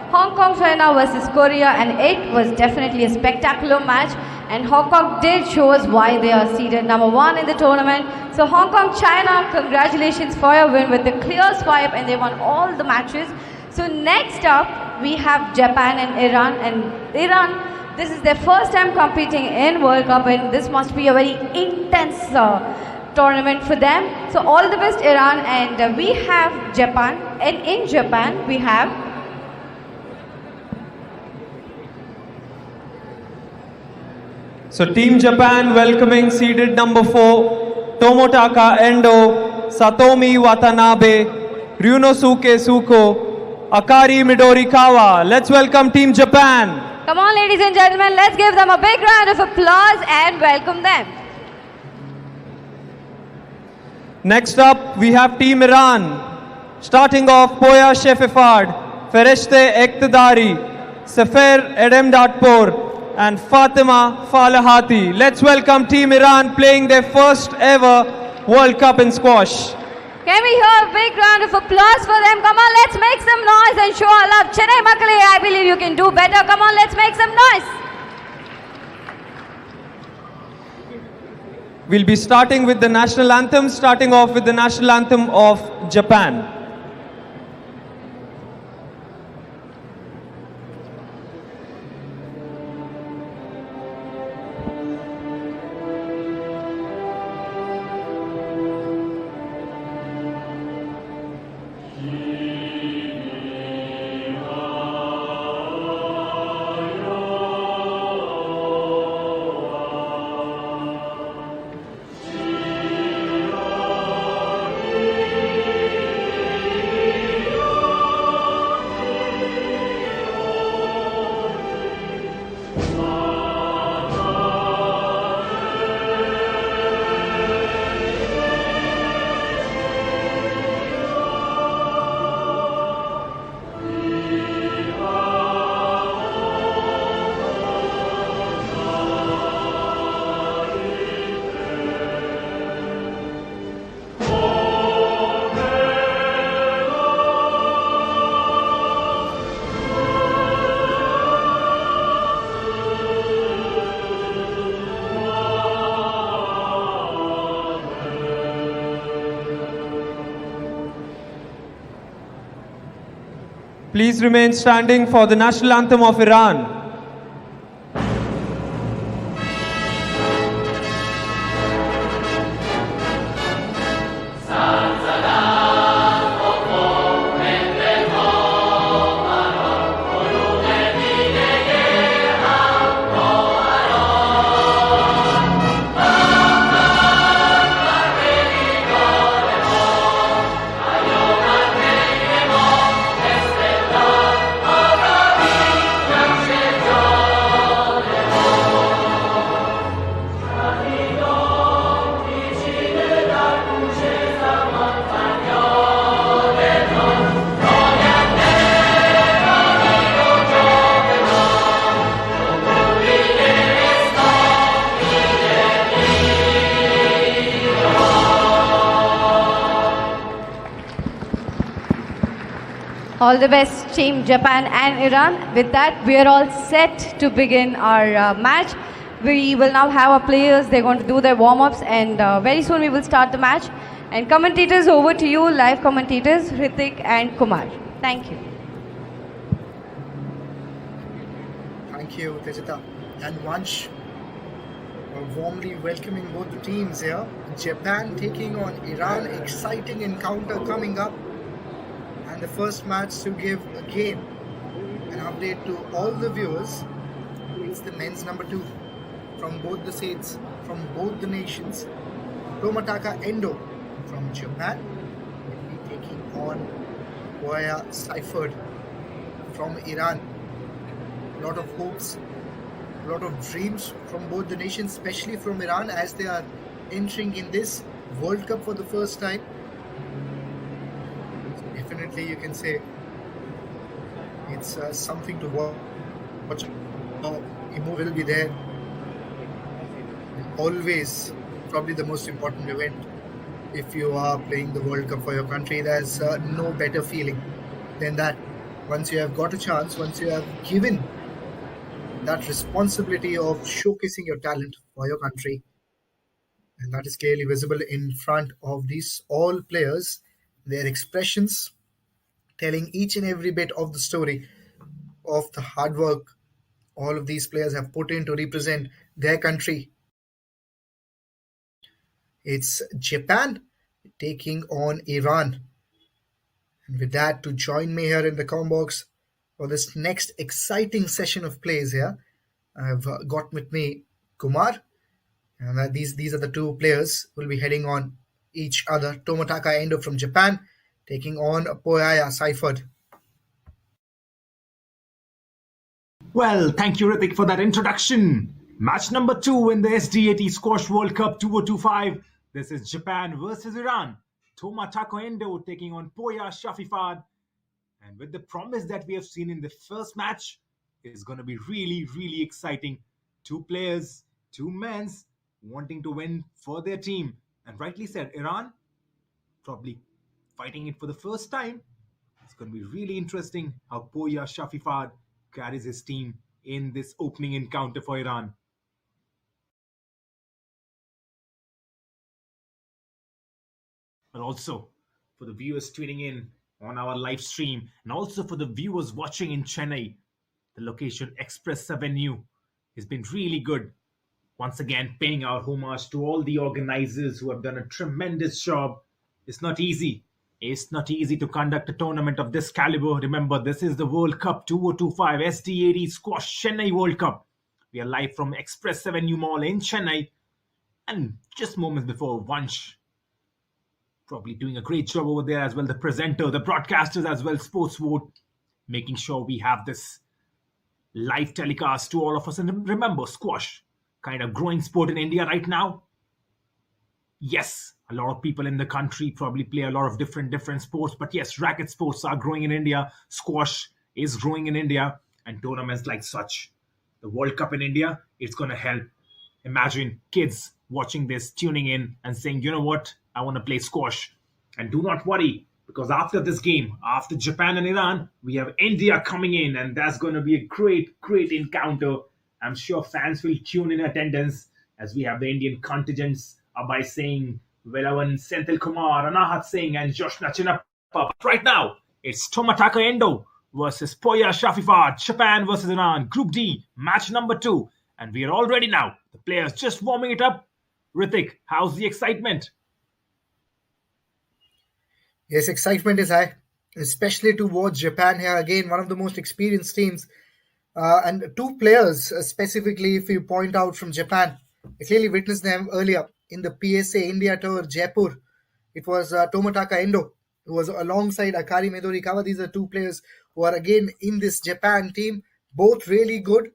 Hong Kong, China versus Korea, and it was definitely a spectacular match. And Hong Kong did show us why they are seeded number 1 in the tournament. So Hong Kong, China, congratulations for your win with the clear swipe, and they won all the matches. So next up, we have Japan and Iran. And Iran, this is their first time competing in World Cup, and this must be a very intense tournament for them. So all the best, Iran. And we have Japan, and in Japan we have So Team Japan welcoming seeded number 4, Tomotaka Endo, Satomi Watanabe, Ryunosuke Suko, Akari Midorikawa. Let's welcome Team Japan. Come on, ladies and gentlemen, let's give them a big round of applause and welcome them. Next up, we have Team Iran. Starting off, Poya Shefifard, Fereshte Ektadari, Sefer Edemdatpur, and Fatima Falahati. Let's welcome Team Iran playing their first ever World Cup in squash. Can we hear a big round of applause for them? Come on, let's make some noise and show our love. Chennai Makale, I believe you can do better. Come on, let's make some noise. We'll be starting with the national anthem, starting off with the national anthem of Japan. Please remain standing for the national anthem of Iran. All the best, Team Japan and Iran. With that, we are all set to begin our match. We will now have our players. They're going to do their warm-ups, and very soon we will start the match. And commentators, over to you, live commentators, Hrithik and Kumar. Thank you. Thank you, Tejita and Vansh. Warmly welcoming both the teams here. Japan taking on Iran. Exciting encounter coming up. And the first match to give again an update to all the viewers. It's the men's number 2 from both the states, from both the nations. Tomotaka Endo from Japan will be taking on Poya Seifert from Iran. A lot of hopes, a lot of dreams from both the nations, especially from Iran, as they are entering in this World Cup for the first time. Definitely, you can say it's something to watch. Imo will be there. Always, probably the most important event if you are playing the World Cup for your country. There's no better feeling than that. Once you have got a chance, once you have given that responsibility of showcasing your talent for your country, and that is clearly visible in front of these all players, their expressions telling each and every bit of the story of the hard work all of these players have put in to represent their country. It's Japan taking on Iran. And with that, to join me here in the com box for this next exciting session of plays here, I've got with me Kumar. And these are the two players who will be heading on each other. Tomataka Endo from Japan taking on Poyaya Seifert. Well, thank you, Ritik, for that introduction. Match number 2 in the SDAT Squash World Cup 2025. This is Japan versus Iran. Tomatako Endo taking on Poya Shafifad. And with the promise that we have seen in the first match, it's going to be really, really exciting. Two players, two men wanting to win for their team. And rightly said, Iran probably fighting it for the first time. It's going to be really interesting how Poya Shafifad carries his team in this opening encounter for Iran. But also for the viewers tuning in on our live stream, and also for the viewers watching in Chennai, the location Express Avenue has been really good. Once again, paying our homage to all the organizers who have done a tremendous job. It's not easy. It's not easy to conduct a tournament of this caliber. Remember, this is the World Cup 2025 SDAT Squash Chennai World Cup. We are live from Express Avenue Mall in Chennai. And just moments before, Vansh probably doing a great job over there as well. The presenter, the broadcasters as well, Sports Vote, making sure we have this live telecast to all of us. And remember, squash, kind of growing sport in India right now. Yes, a lot of people in the country probably play a lot of different sports, but yes, racket sports are growing in India. Squash is growing in India, and tournaments like such, the World Cup in India, it's going to help. Imagine kids watching this, tuning in and saying, you know what, I want to play squash. And do not worry, because after this game, after Japan and Iran, we have India coming in, and that's going to be a great encounter. I'm sure fans will tune in attendance as we have the Indian contingents by saying Velavan Senthil Kumar, Anahat Singh, and Joshna Chinnappa. But right now, it's Tomataka Endo versus Poya Shafifad, Japan versus Iran, Group D, match number 2. And we are all ready now. The players just warming it up. Ritik, how's the excitement? Yes, excitement is high, especially to watch Japan here again, one of the most experienced teams. And two players, specifically, if you point out from Japan, I clearly witnessed them earlier in the PSA India Tour, Jaipur. It was Tomataka Endo, who was alongside Akari Midorikawa. These are two players who are again in this Japan team, both really good.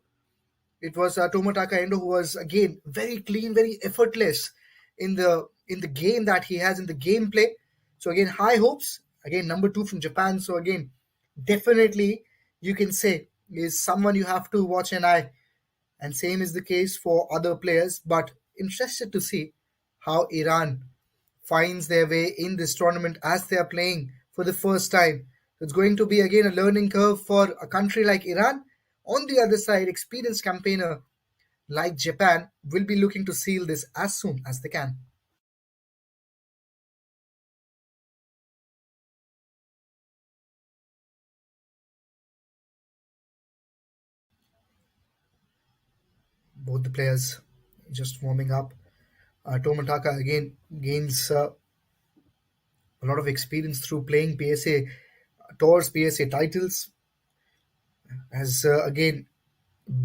It was Tomataka Endo, who was again very clean, very effortless in the game that he has in the gameplay. So again, high hopes. Again, number 2 from Japan. So again, definitely you can say is someone you have to watch an eye. And same is the case for other players. But interested to see how Iran finds their way in this tournament as they are playing for the first time. It's going to be again a learning curve for a country like Iran. On the other side, experienced campaigner like Japan will be looking to seal this as soon as they can. Both the players just warming up. Tomataka again gains a lot of experience through playing PSA tours, PSA titles. Has again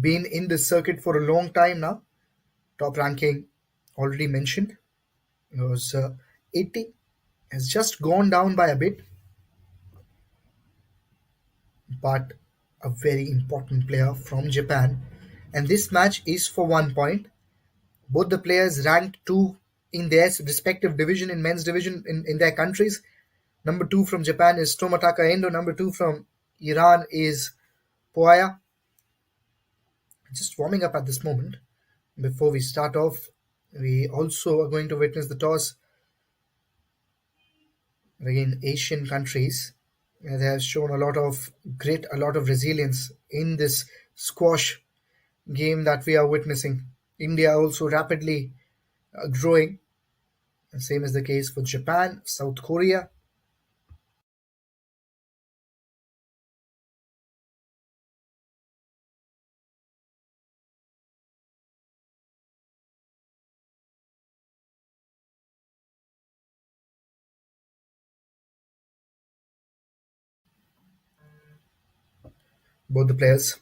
been in this circuit for a long time now. Top ranking already mentioned. It was 80. Has just gone down by a bit, but a very important player from Japan. And this match is for 1 point. Both the players ranked 2 in their respective division, in men's division in their countries. Number 2 from Japan is Tomataka Endo. Number 2 from Iran is Poya. Just warming up at this moment. Before we start off, we also are going to witness the toss Again, Asian countries, they have shown a lot of grit, a lot of resilience in this squash game that we are witnessing. India also rapidly growing. The same is the case for Japan, South Korea. Both the players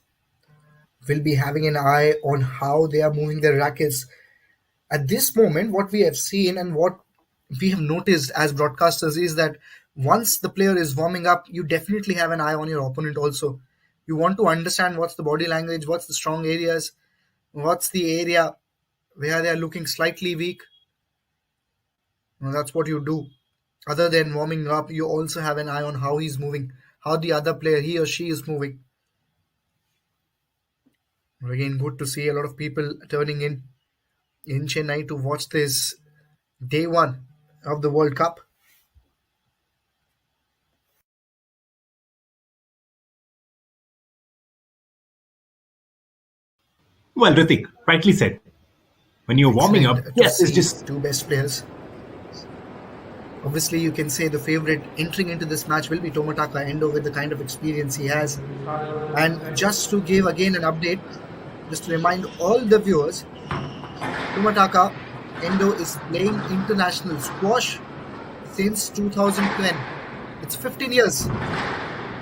will be having an eye on how they are moving their rackets. At this moment, what we have seen and what we have noticed as broadcasters is that once the player is warming up, you definitely have an eye on your opponent also. You want to understand what's the body language, what's the strong areas, what's the area where they are looking slightly weak. That's what you do. Other than warming up, you also have an eye on how he's moving, how the other player, he or she, is moving. Again, good to see a lot of people turning in Chennai to watch this day one of the World Cup. Well, Ritik, rightly said. When you're warming up, Excellent to yes, it's see just two best players. Obviously, you can say the favorite entering into this match will be Tomataka Endo with the kind of experience he has. And just to give again an update, just to remind all the viewers, Tomataka Endo is playing international squash since 2010. It's 15 years.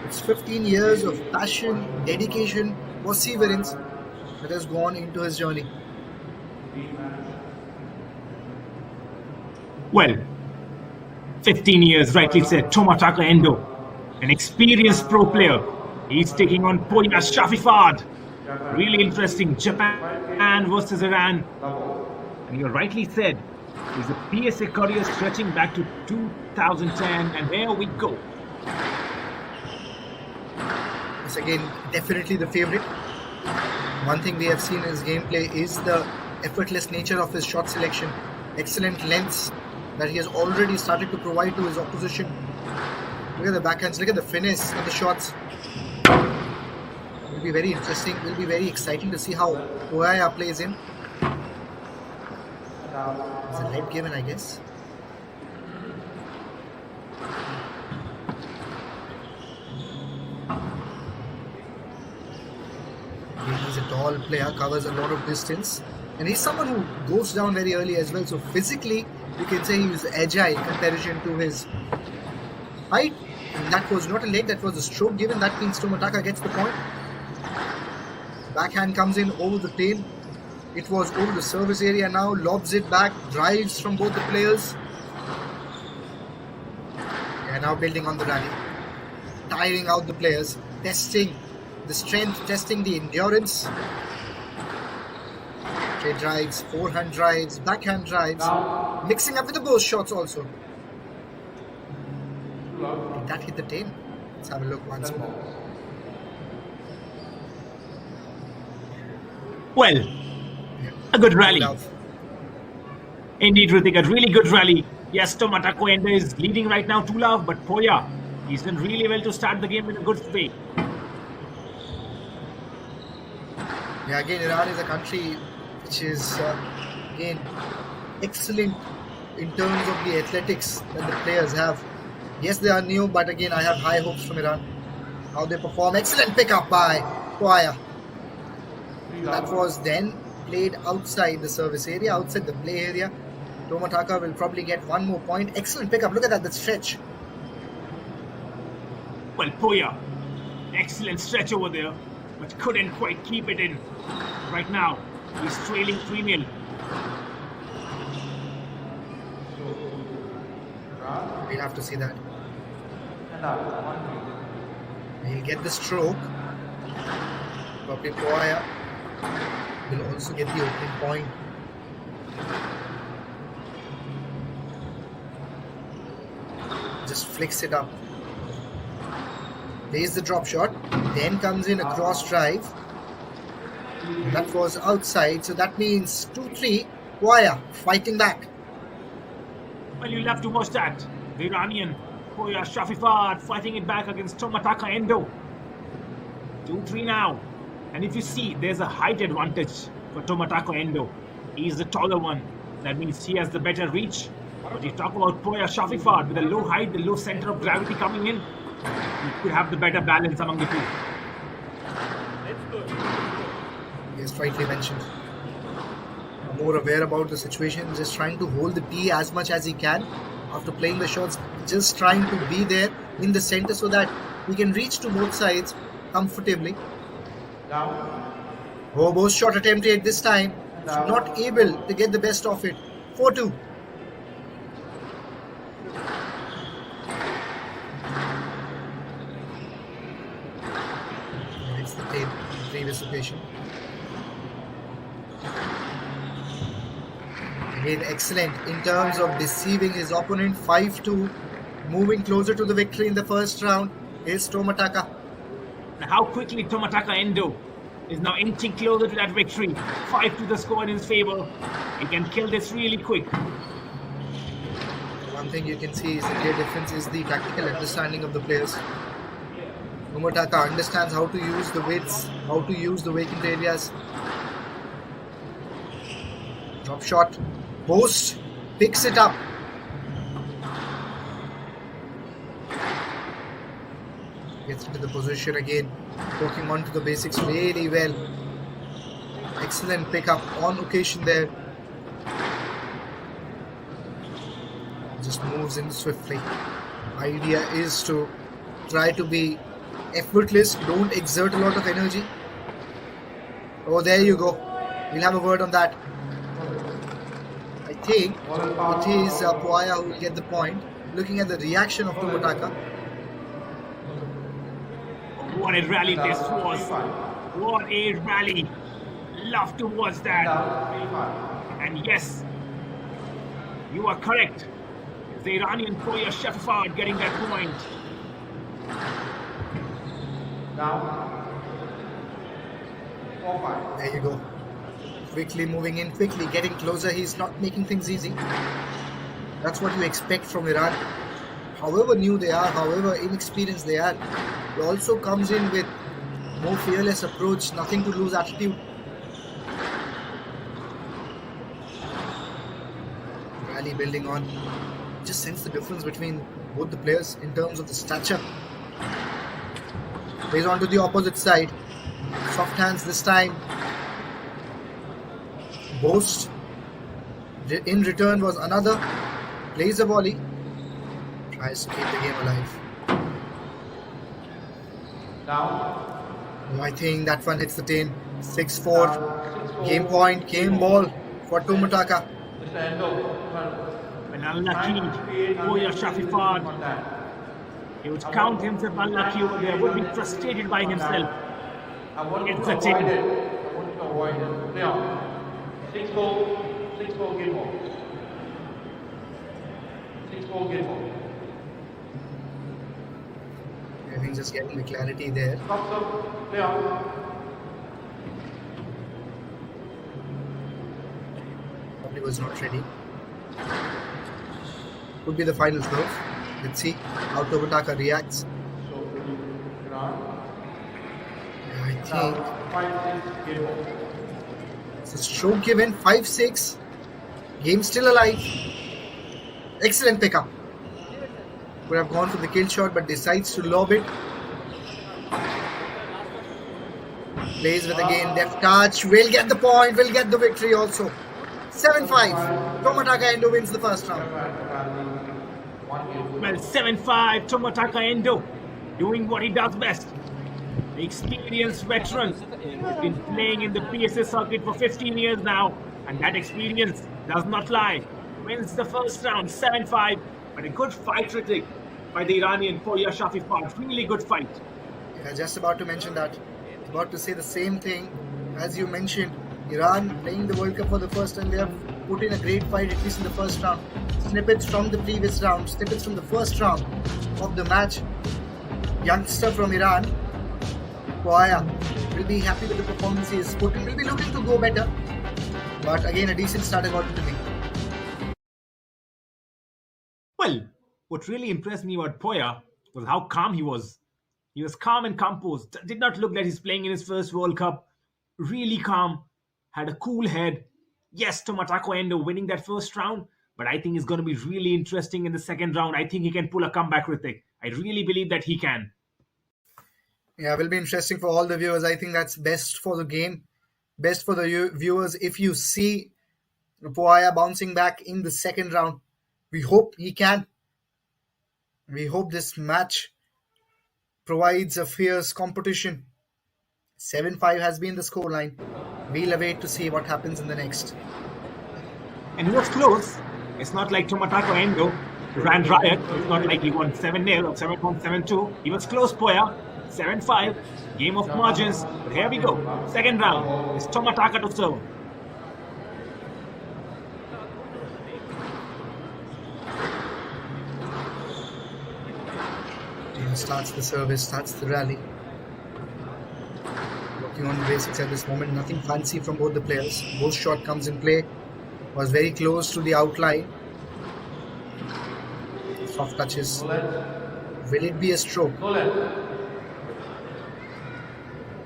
It's 15 years of passion, dedication, perseverance that has gone into his journey. well, 15 years, rightly said. Tomataka Endo, an experienced pro player. He's taking on Poya Shafifad. Really interesting. Japan versus Iran. And you rightly said, his PSA career stretching back to 2010. And here we go. It's again definitely the favorite. One thing we have seen in his gameplay is the effortless nature of his shot selection. Excellent lengths that he has already started to provide to his opposition. Look at the backhands, look at the finesse and the shots. Will be very interesting, will be very exciting to see how Oaya plays in. It's a lead given, I guess. He's a tall player, covers a lot of distance, and he's someone who goes down very early as well. So physically, you can say he's agile in comparison to his height. And that was not a leg, that was a stroke given. That means Tomataka gets the point. Backhand comes in over the tail. It was over the service area now, lobs it back, drives from both the players. And now building on the rally, tiring out the players, testing the strength, testing the endurance. Straight drives, forehand drives, backhand drives, mixing up with the both shots also. Did that hit the tail? Let's have a look once more. Well, a good rally. Love. Indeed, Ritik, a really good rally. Yes, Tomataka Endo is leading right now 2-love, but Poya, he's done really well to start the game in a good way. Yeah, again, Iran is a country which is, again, excellent in terms of the athletics that the players have. Yes, they are new, but again, I have high hopes from Iran. How they perform. Excellent pickup by Poya. That was then played outside the service area, outside the play area. Tomataka will probably get one more point. Excellent pickup. Look at that, the stretch. Well, Poya, excellent stretch over there, but couldn't quite keep it in. Right now, he's trailing 3-0. We'll have to see that. He'll get the stroke. Probably Poya will also get the opening point. Just flicks it up. There's the drop shot. Then comes in a cross drive. That was outside, so that means 2-3. Poya fighting back. Well, you'll have to watch that. The Iranian Poya Shafifat fighting it back against Tomataka Endo. 2-3 now. And if you see, there's a height advantage for Tomataka Endo. He's the taller one. That means he has the better reach. But you talk about Poya Shafifat with the low height, the low center of gravity coming in, he could have the better balance among the two. Yes, rightly mentioned. More aware about the situation, just trying to hold the T as much as he can after playing the shots, just trying to be there in the center so that he can reach to both sides comfortably. Oh, both shot attempt at this time, not able to get the best of it. 4-2. It's the previous occasion. Again, excellent in terms of deceiving his opponent. 5-2, moving closer to the victory in the first round is Tomataka. And how quickly Tomataka Endo is now inching closer to that victory. 5-2 the score in his favor. He can kill this really quick. One thing you can see is the clear difference is the tactical understanding of the players. Tomataka understands how to use the widths, how to use the vacant areas. Drop shot. Post. Picks it up. Gets into the position again. Working on to the basics really well. Excellent pickup on occasion there. Just moves in swiftly. Idea is to try to be effortless. Don't exert a lot of energy. Oh, there you go. We'll have a word on that. I think it is Poya who will get the point. Looking at the reaction of Tomataka. What a rally this was. What a rally. Love to watch that. And yes, you are correct. It's the Iranian Poya Shafifat getting that point. There you go. Quickly moving in, quickly getting closer. He's not making things easy. That's what you expect from Iran. However new they are, however inexperienced they are, he also comes in with more fearless approach, nothing to lose attitude. Rally building on. Just sense the difference between both the players in terms of the stature. Plays on to the opposite side. Soft hands this time. Boast. In return was another. Plays a volley. Tries to keep the game alive. I think that one hits the tin. 6-4. Game point, game ball for Tomataka. When unlucky, Poya Shafifat, he would count himself unlucky over there, would be frustrated by himself. It's a tin. 6-4 game ball. 6-4 game ball. I think just getting the clarity there. Probably was not ready. Could be the final throw. Let's see how Tomataka reacts. I think it's a stroke given. 5-6. Game still alive. Excellent pickup. Could have gone for the kill shot but decides to lob it. Plays with again, deft touch. Will get the point, will get the victory also. 7-5. Tomataka Endo wins the first round. Well, 7-5, Tomataka Endo doing what he does best. The experienced veteran has been playing in the PSA circuit for 15 years now, and that experience does not lie. Wins the first round, 7-5, but a good fight critic by the Iranian Poya Shafifat. Really good fight. Yeah, just about to mention that. About to say the same thing as you mentioned. Iran playing the World Cup for the first time. They have put in a great fight, at least in the first round. Snippets from the previous round, snippets from the first round of the match. Youngster from Iran, Poya, will be happy with the performance he is put in. Will be looking to go better. But again, a decent start according to me. Well, what really impressed me about Poya was how calm he was. He was calm and composed. Did not look like he's playing in his first World Cup. Really calm. Had a cool head. Yes, Tomatako Endo winning that first round, but I think it's going to be really interesting in the second round. I think he can pull a comeback, Ritik. I really believe that he can. Yeah, it will be interesting for all the viewers. I think that's best for the game, best for the viewers. If you see Poya bouncing back in the second round, we hope he can. We hope this match provides a fierce competition. 7-5 has been the scoreline. We'll await to see what happens in the next. And he was close. It's not like Tomatako Endo ran riot. It's not like he won 7-0 or 7.72. He was close, Poya. 7-5. Game of margins. But here we go. Second round. It's Tomataka to serve. Team starts the service, starts the rally. Working on the basics at this moment. Nothing fancy from both the players. Both shot comes in play. Was very close to the outline. Soft touches. Will it be a stroke?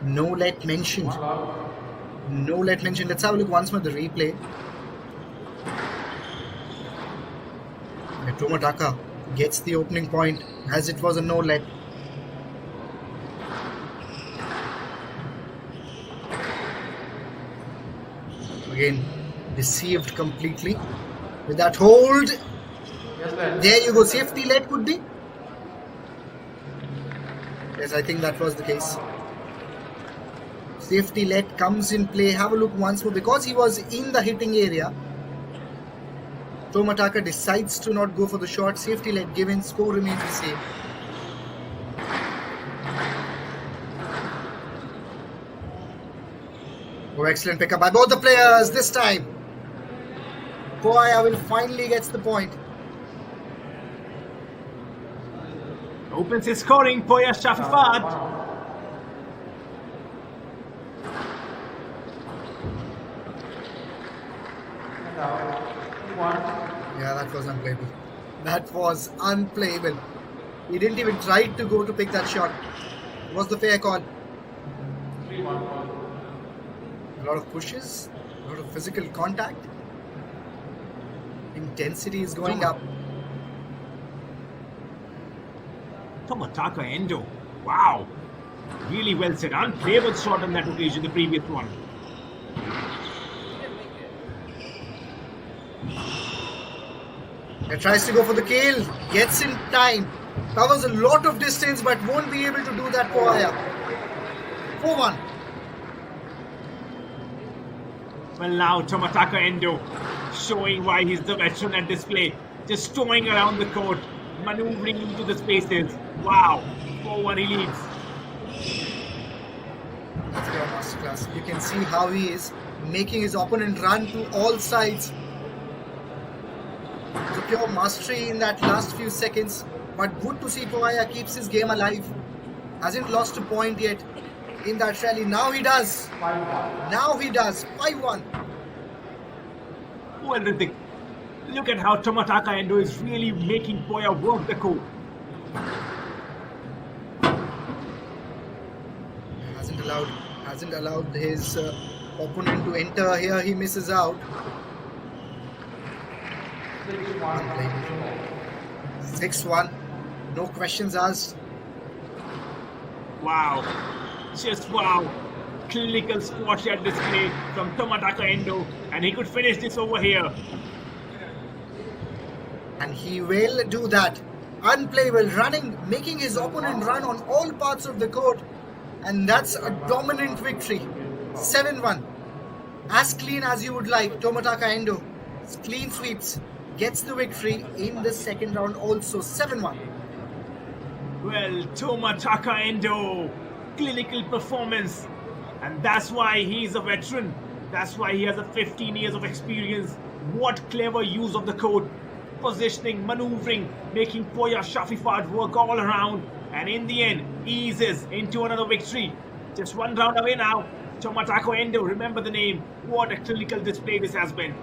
No let mentioned. No let mentioned. Let's have a look once more at the replay. Tomataka gets the opening point as it was a no let. Again, deceived completely with that hold. There you go. Safety let could be. Yes, I think that was the case. Safety let comes in play. Have a look once more because he was in the hitting area. Tomataka decides to not go for the shot. Safety let given. Score remains the same. Oh, excellent pickup by both the players this time. Poya will finally gets the point. Opens his scoring. Poya Shafifat. Yeah, that was unplayable. That was unplayable. He didn't even try to go to pick that shot. It was the fair call. A lot of pushes, a lot of physical contact. Intensity is going up. Tomataka Endo. Wow. Really well said. Unplayable shot on that occasion, the previous one. He tries to go for the kill. Gets in time. Covers a lot of distance but won't be able to do that for Poya. 4-1. Well, now Tomataka Endo showing why he's the veteran at display. Just towing around the court, maneuvering into the spaces. Wow. 4-1 he leads. That's pure masterclass. You can see how he is making his opponent run to all sides. It's a pure mastery in that last few seconds. But good to see Poya keeps his game alive. Hasn't lost a point yet in that rally. Now he does. 5-1. Now he does. 5-1. Well, Ritik, look at how Tomataka Endo is really making Poya work the court. Hasn't allowed his opponent to enter. Here he misses out. 6-1. No questions asked. Wow. Just wow. Clinical squash at display from Tomataka Endo, and he could finish this over here. And he will do that. Unplayable, running, making his opponent run on all parts of the court. And that's a dominant victory. 7-1. As clean as you would like. Tomataka Endo, clean sweeps, gets the victory in the second round also. 7-1. Well, Tomataka Endo, clinical performance. And that's why he's a veteran. That's why he has a 15 years of experience. What clever use of the court. Positioning, maneuvering, making Poya Shafifat work all around. And in the end, eases into another victory. Just one round away now. Tomataka Endo, remember the name. What a clinical display this has been.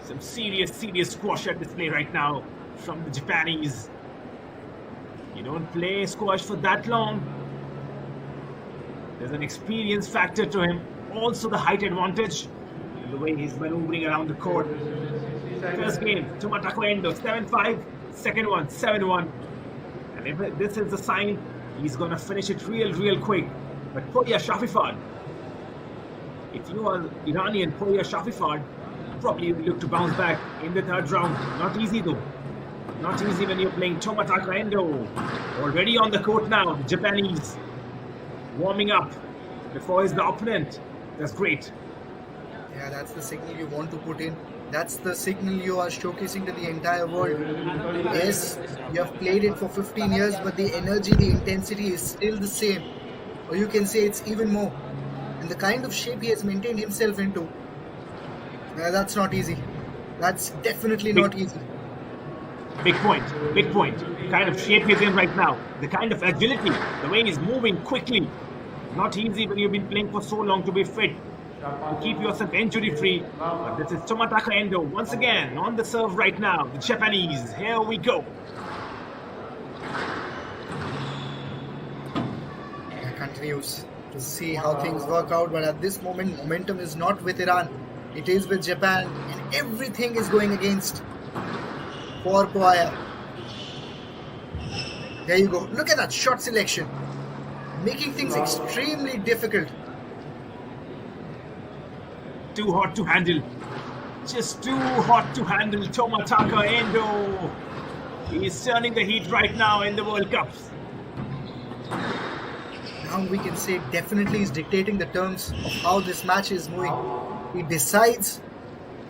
Some serious squash at display right now from the Japanese. You don't play squash for that long. There's an experience factor to him. Also the height advantage. And the way he's maneuvering around the court. First game, Tomotaco Endo, 7-5. Second one, 7-1. And if this is the sign, he's going to finish it real quick. But Poya Shafifard, if you are Iranian Poya Shafifard, probably look to bounce back in the third round. Not easy though. Not easy when you're playing Tomotaco Endo. Already on the court now, the Japanese warming up before he's the opponent. That's great. Yeah, that's the signal you want to put in. That's the signal you are showcasing to the entire world. Yes, you have played it for 15 years, but the energy, the intensity is still the same. Or you can say it's even more. And the kind of shape he has maintained himself into, that's not easy. That's definitely not easy. Big point. The kind of shape he's in right now. The kind of agility, the way he's moving quickly. Not easy when you've been playing for so long to be fit, to keep yourself injury free. But this is Tomotaco Endo once again on the serve right now. The Japanese, here we go. Continues to see how things work out, but at this moment, momentum is not with Iran. It is with Japan, and everything is going against for Poya. There you go. Look at that shot selection, making things extremely difficult. Too hot to handle. Just too hot to handle. Tomotaco Endo. He's turning the heat right now in the World Cups. Now we can say definitely he's dictating the terms of how this match is moving. He decides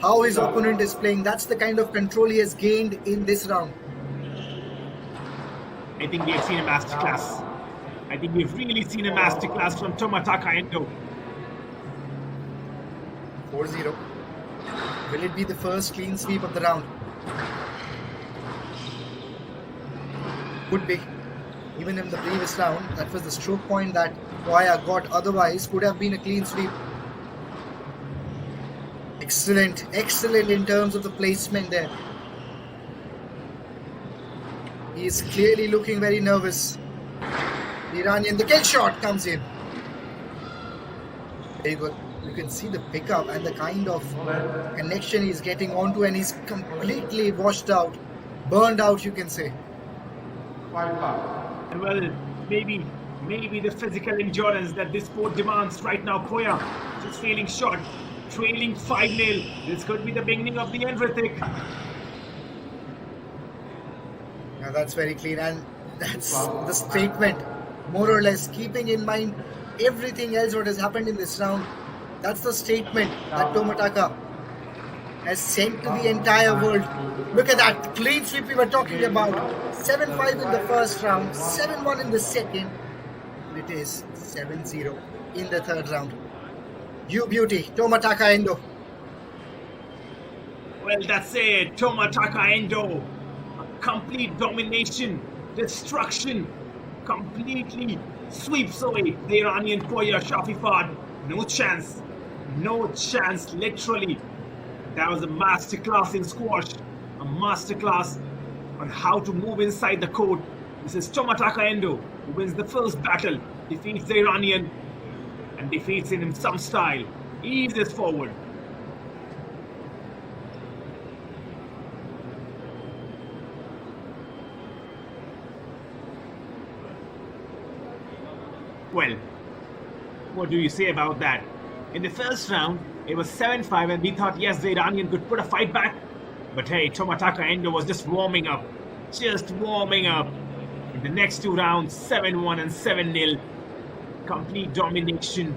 how his opponent is playing. That's the kind of control he has gained in this round. I think we have seen a masterclass. I think we've really seen a masterclass from Tomotaco Endo. 4-0. Will it be the first clean sweep of the round? Could be. Even in the previous round, that was the stroke point that Poya got. Otherwise, could have been a clean sweep. Excellent in terms of the placement there. He is clearly looking very nervous. The Iranian, the kill shot comes in. Very good. You can see the pickup and the kind of connection he's getting onto, and he's completely washed out, burned out, you can say. And well, maybe the physical endurance that this sport demands right now. Poya just feeling short, trailing 5-0. This could be the beginning of the end, Ritik. Now that's very clean, and that's the statement, more or less, keeping in mind everything else what has happened in this round. That's the statement that Tomotaco has sent to the entire world. Look at that clean sweep we were talking about. 7-5 in the first round, 7-1 in the second. It is 7-0 in the third round. You beauty, Tomotaco Endo. Well, that's it. Tomotaco Endo. Complete domination, destruction, completely sweeps away the Iranian Poya Shafifard. No chance, literally. That was a masterclass in squash, a masterclass on how to move inside the court. This is Tomotaco Endo, who wins the first battle, defeats the Iranian, and defeats him in some style. Eases forward. Well, what do you say about that? In the first round, it was 7-5 and we thought, yes, the Iranian could put a fight back. But hey, Tomotaco Endo was just warming up. In the next two rounds, 7-1 and 7-0. Complete domination.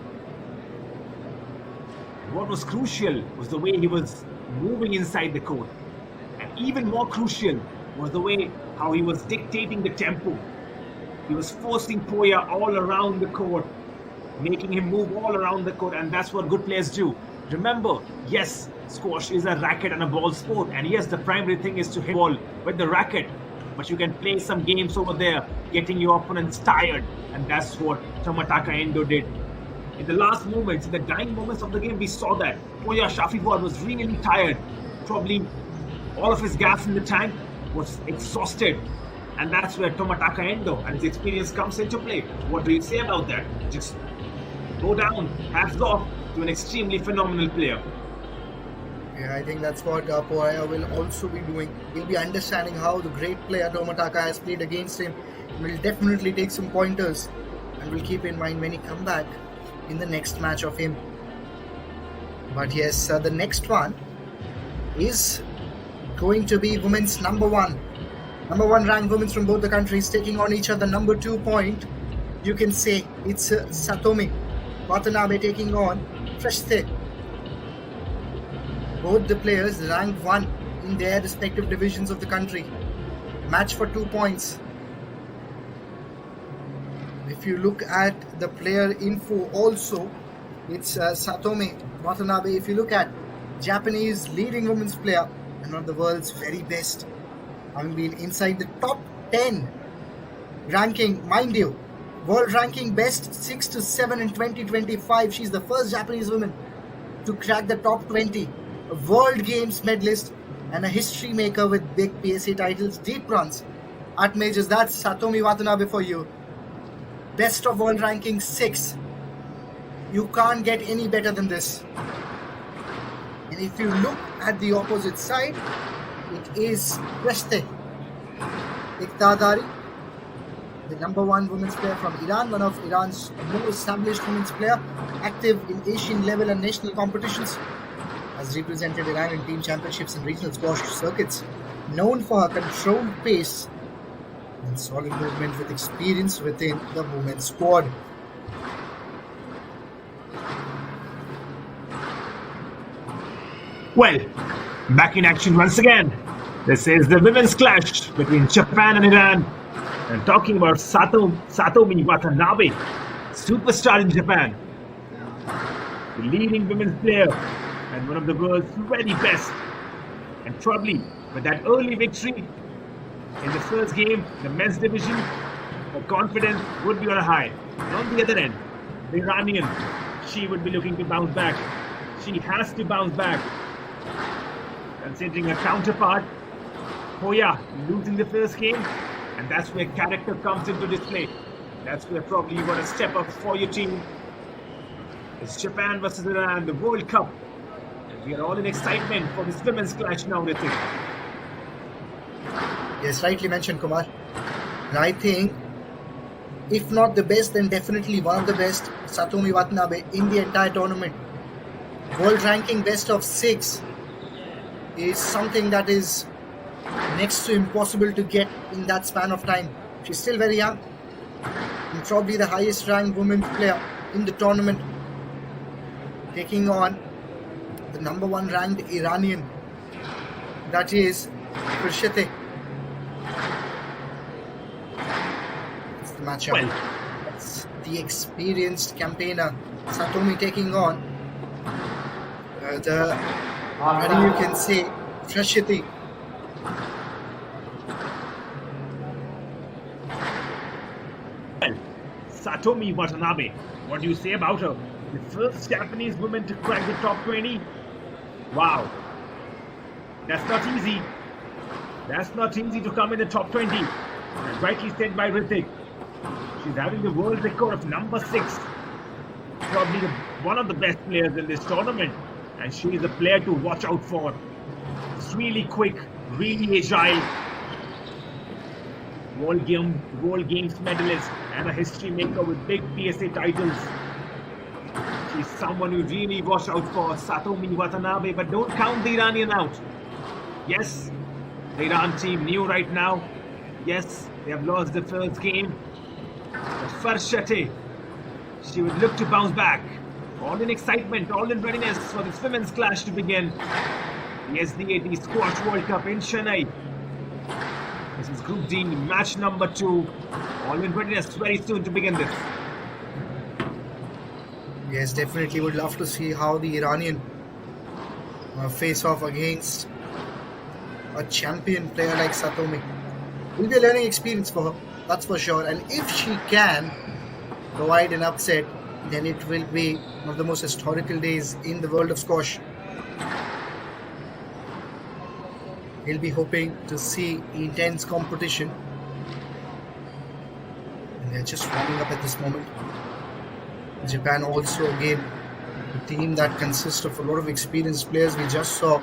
What was crucial was the way he was moving inside the court. And even more crucial was the way how he was dictating the tempo. He was forcing Poya all around the court, making him move all around the court, and that's what good players do. Remember, yes, squash is a racket and a ball sport, and yes, the primary thing is to hit ball with the racket, but you can play some games over there, getting your opponents tired, and that's what Tomotaco Endo did. In the last moments, in the dying moments of the game, we saw that Poya Shafifard was really tired, probably all of his gas in the tank was exhausted. And that's where Tomataka Endo and his experience comes into play. What do you say about that? Just go down, hats off to an extremely phenomenal player. Yeah, I think that's what Poya will also be doing. He'll be understanding how the great player Tomataka has played against him. Will definitely take some pointers and will keep in mind when he come back in the next match of him. But yes, the next one is going to be women's number one ranked women from both the countries taking on each other. Number 2 point, you can say it's Satomi Watanabe taking on Freshte. Both the players ranked 1 in their respective divisions of the country. Match for 2 points. If you look at the player info also, it's Satomi Watanabe. If you look at Japanese leading women's player and one of the world's very best, having been inside the top 10 ranking, mind you, world ranking best 6 to 7 in 2025. She's the first Japanese woman to crack the top 20, a world games medalist and a history maker with big PSA titles, deep runs at majors. That's Satomi Watanabe for you. Best of world ranking 6. You can't get any better than this. And if you look at the opposite side, it is Reshte Iqtadari, the number 1 women's player from Iran, one of Iran's most established women's player, active in Asian level and national competitions, has represented Iran in team championships and regional squash circuits, known for her controlled pace and solid movement with experience within the women's squad. Well, back in action once again. This is the women's clash between Japan and Iran. And talking about Satomi Watanabe, superstar in Japan, the leading women's player and one of the world's very best. And probably with that early victory in the first game, the men's division, her confidence would be on a high. And on the other end, the Iranian, she would be looking to bounce back. She has to bounce back. Considering her counterpart, Hoya, losing the first game, and that's where character comes into display. That's where probably you want to step up for your team. It's Japan versus Iran, the World Cup. And we are all in excitement for this women's clash now, Ritik. Yes, rightly mentioned, Kumar. And I think, if not the best, then definitely one of the best, Satomi Watanabe in the entire tournament. World ranking best of 6 is something that is next to impossible to get in that span of time. She's still very young and probably the highest ranked women's player in the tournament, taking on the number 1 ranked Iranian, that is Khurshite. It's the matchup. Well, It's the experienced campaigner Satomi taking on the, you can say, Khurshite. Satomi Watanabe, what do you say about her? The first Japanese woman to crack the top 20? Wow. That's not easy. That's not easy to come in the top 20. And rightly said by Ritik. She's having the world record of number 6. Probably one of the best players in this tournament. And she is a player to watch out for. She's really quick, really agile. World Games medalist and a history maker with big PSA titles. She's someone you really watch out for, Satomi Watanabe, but don't count the Iranian out. Yes, the Iran team knew right now. Yes, they have lost the first game. But Farshate, she would look to bounce back. All in excitement, all in readiness for this women's clash to begin. The SDAT Squash World Cup in Chennai. This is Group D, match number 2. All in readiness very soon to begin this. Yes, definitely would love to see how the Iranian face off against a champion player like Satomi. Will be a learning experience for her, that's for sure. And if she can provide an upset, then it will be one of the most historical days in the world of squash. He'll be hoping to see intense competition. And they're just warming up at this moment. Japan also again a team that consists of a lot of experienced players. We just saw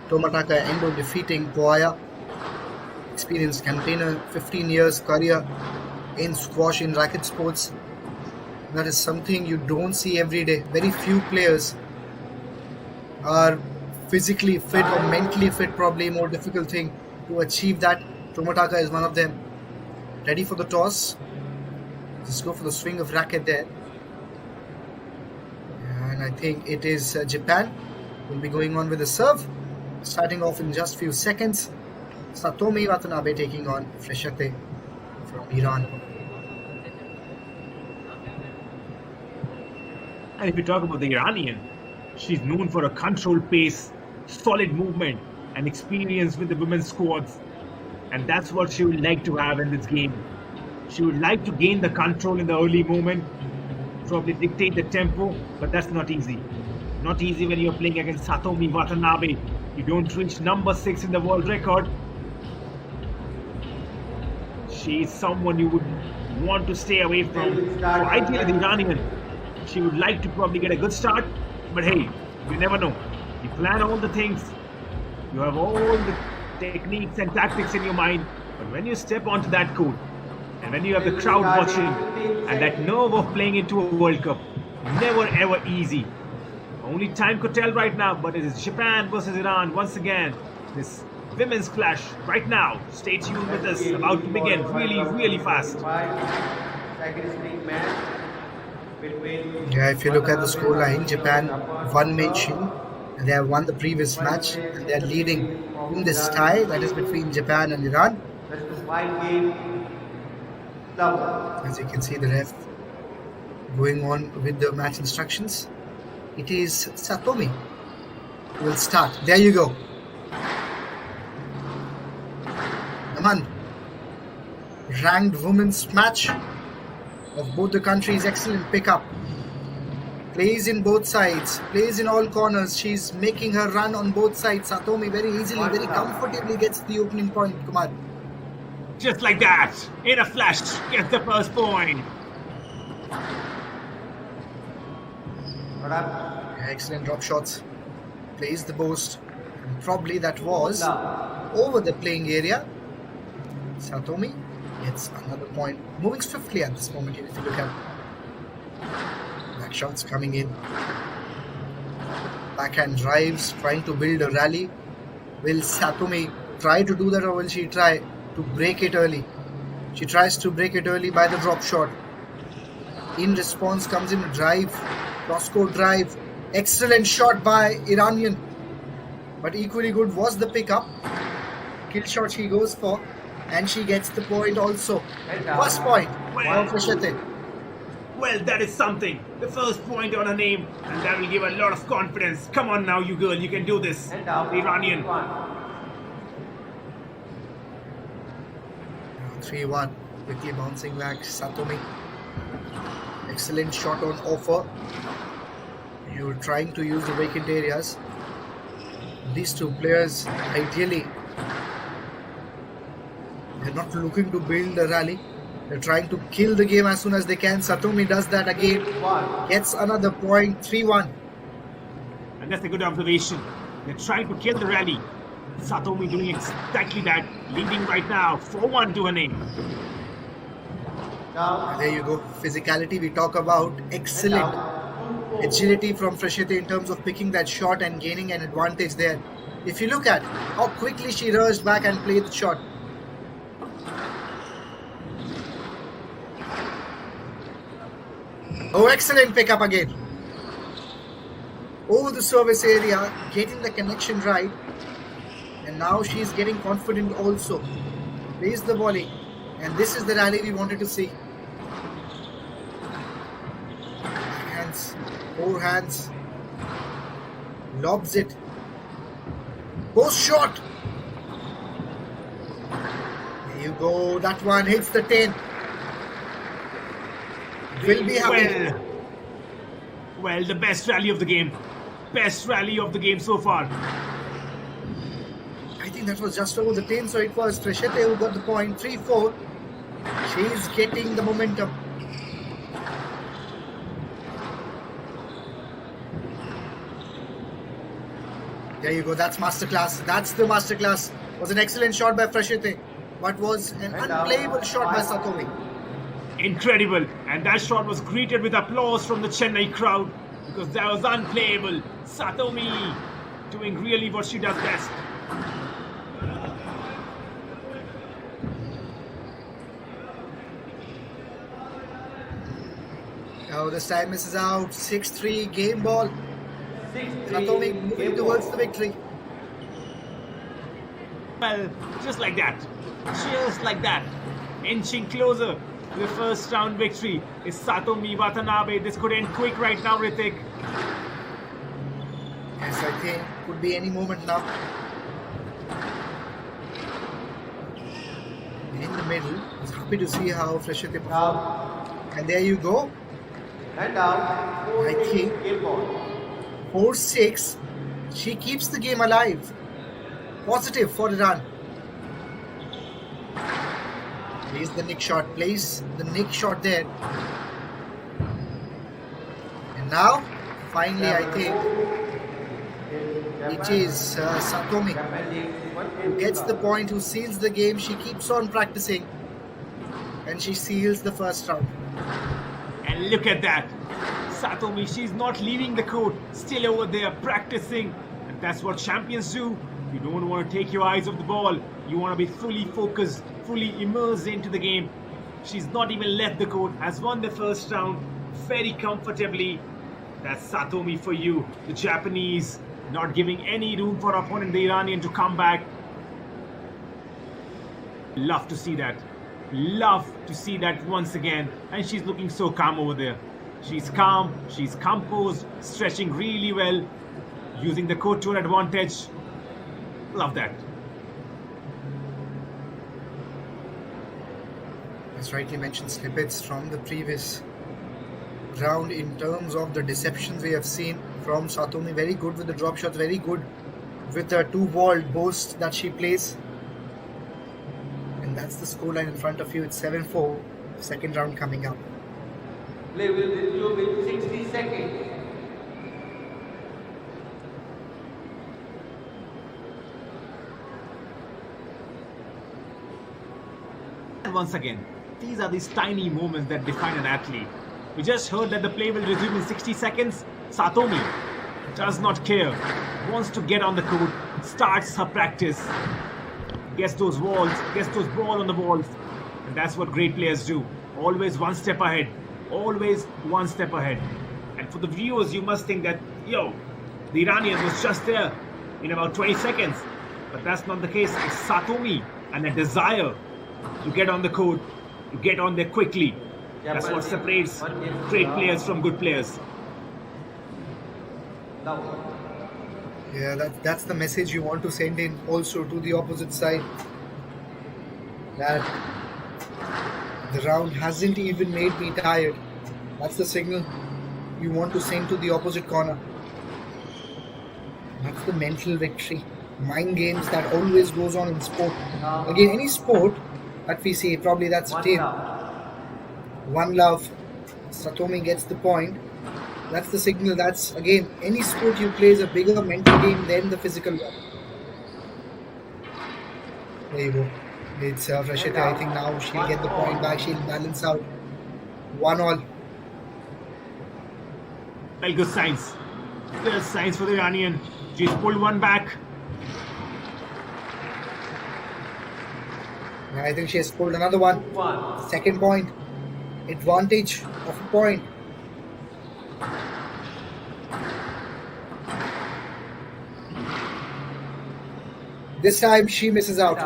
Tomataka Endo defeating Poaya. Experienced campaigner, 15 years career in squash in racket sports. That is something you don't see every day. Very few players are physically fit or mentally fit, probably a more difficult thing to achieve that. Tomataka is one of them. Ready for the toss. Just go for the swing of racket there. And I think it is Japan will be going on with the serve. Starting off in just few seconds. Satomi Watanabe taking on Freshate from Iran. And if you talk about the Iranian, she's known for a controlled pace, solid movement, and experience with the women's squads. And that's what she would like to have in this game. She would like to gain the control in the early moment, probably dictate the tempo, but that's not easy. Not easy when you're playing against Satomi Watanabe. You don't reach number 6 in the world record. She is someone you would want to stay away from. So ideally the Iranian, she would like to probably get a good start, but hey, you never know. You plan all the things, you have all the techniques and tactics in your mind, but when you step onto that court, and when you have the crowd watching, and that nerve of playing into a World Cup, never ever easy. Only time could tell right now, but it is Japan versus Iran once again. This women's clash right now. Stay tuned with us, about to begin really fast. Yeah, if you look at the scoreline, Japan one mention, and they have won the previous match, and they are leading in this tie that is between Japan and Iran. As you can see, the ref going on with the match instructions. It is Satomi who will start. There you go. Naman, ranked women's match of both the countries. Excellent pickup. Plays in both sides, plays in all corners. She's making her run on both sides. Satomi very easily, very comfortably gets the opening point. Kumar. Just like that, in a flash, gets the first point. Excellent drop shots. Plays the post. And probably that was over the playing area. Satomi gets another point. Moving swiftly at this moment here, if you look at back shots coming in. Backhand drives, trying to build a rally. Will Satomi try to do that, or will she try to break it early? She tries to break it early by the drop shot. In response comes in a drive. Cross-court drive. Excellent shot by Iranian. But equally good was the pickup. Kill shot she goes for. And she gets the point also. First point for Freshate. Well, that is something. The first point on her name. And that will give a lot of confidence. Come on now, you girl. You can do this. The Iranian. 3-1. Quickly bouncing back. Satomi. Excellent shot on offer. You're trying to use the vacant areas. These two players, ideally, they're not looking to build a rally. They're trying to kill the game as soon as they can. Satomi does that again. Gets another point. 3-1. And that's a good observation. They're trying to kill the rally. Satomi doing exactly that. Leading right now. 4-1 to her name. There you go. Physicality we talk about. Excellent agility from Freshate in terms of picking that shot and gaining an advantage there. If you look at how quickly she rushed back and played the shot. Oh, excellent pickup again. Over the service area, getting the connection right. And now she's getting confident also. Plays the volley. And this is the rally we wanted to see. Hands, forehands. Lobs it. Post shot. There you go. That one hits the 10. Will be happy. Well, the best rally of the game. Best rally of the game so far. I think think that was just over the 10, so it was Freshete who got the point. 3-4. She's getting the momentum. There you go. That's masterclass. That's the masterclass. Was an excellent shot by Freshete, but was an unplayable shot by Satomi. Incredible. And that shot was greeted with applause from the Chennai crowd because that was unplayable. Satomi doing really what she does best. Oh, this time misses out. 6-3 game ball. Satomi moving towards the victory. Well, just like that. Just like that. Inching closer to the first round victory is Satomi Watanabe. This could end quick right now, Ritik. Yes, I think could be any moment now. In the middle, I was happy to see how Freshete performed. And there you go. And out. I think 4-6. She keeps the game alive. Positive for Iran. Plays the nick shot. Plays the nick shot there. And now, finally, I think it is Satomi who gets the point, who seals the game. She keeps on practicing and she seals the first round. And look at that. Satomi, she's not leaving the court. Still over there practicing. And that's what champions do. You don't want to take your eyes off the ball. You want to be fully focused, fully immersed into the game. She's not even left the court. Has won the first round very comfortably. That's Satomi for you. The Japanese not giving any room for opponent, the Iranian, to come back. Love to see that. Love to see that once again. And she's looking so calm over there. She's calm, she's composed, stretching really well, using the court to her advantage. Love that. As rightly mentioned, snippets from the previous round in terms of the deceptions we have seen from Satomi. Very good with the drop shots, very good with the two-wall burst that she plays. And that's the scoreline in front of you. It's 7-4. Second round coming up. Play will resume in 60 seconds. And once again, these are these tiny moments that define an athlete. We just heard that the play will resume in 60 seconds. Satomi does not care, wants to get on the court, starts her practice, gets those walls, gets those ball on the walls. And that's what great players do. Always one step ahead. Always one step ahead. And for the viewers, you must think that, yo, the Iranian was just there in about 20 seconds. But that's not the case. It's Satomi and a desire to get on the court, to get on there quickly. That's what separates great players from good players. Yeah, that's the message you want to send in also to the opposite side. That the round hasn't even made me tired. That's the signal you want to send to the opposite corner. That's the mental victory. Mind games that always goes on in sport. Again, any sport that we see, probably that's a team. One love. Satomi gets the point. That's the signal. That's, again, any sport you play is a bigger mental game than the physical one. There you go. It's Freshete. I think now she'll get the point back. She'll balance out. 1-1. Well, good signs. Good signs for the Iranian. She's pulled one back. I think she has pulled another one. Second point. Advantage of a point. This time she misses out.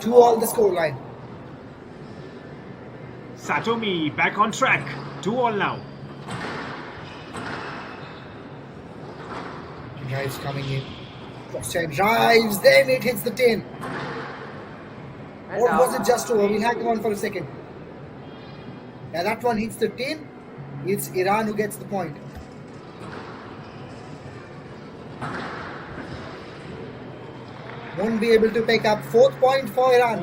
2-2 the scoreline. Satomi back on track. 2-2 now. Drives coming in. First time drives, then it hits the tin. Or was it just over? We'll hang on for a second. Yeah, that one hits the tin. It's Iran who gets the point. won't be able to pick up. 4th point for Iran.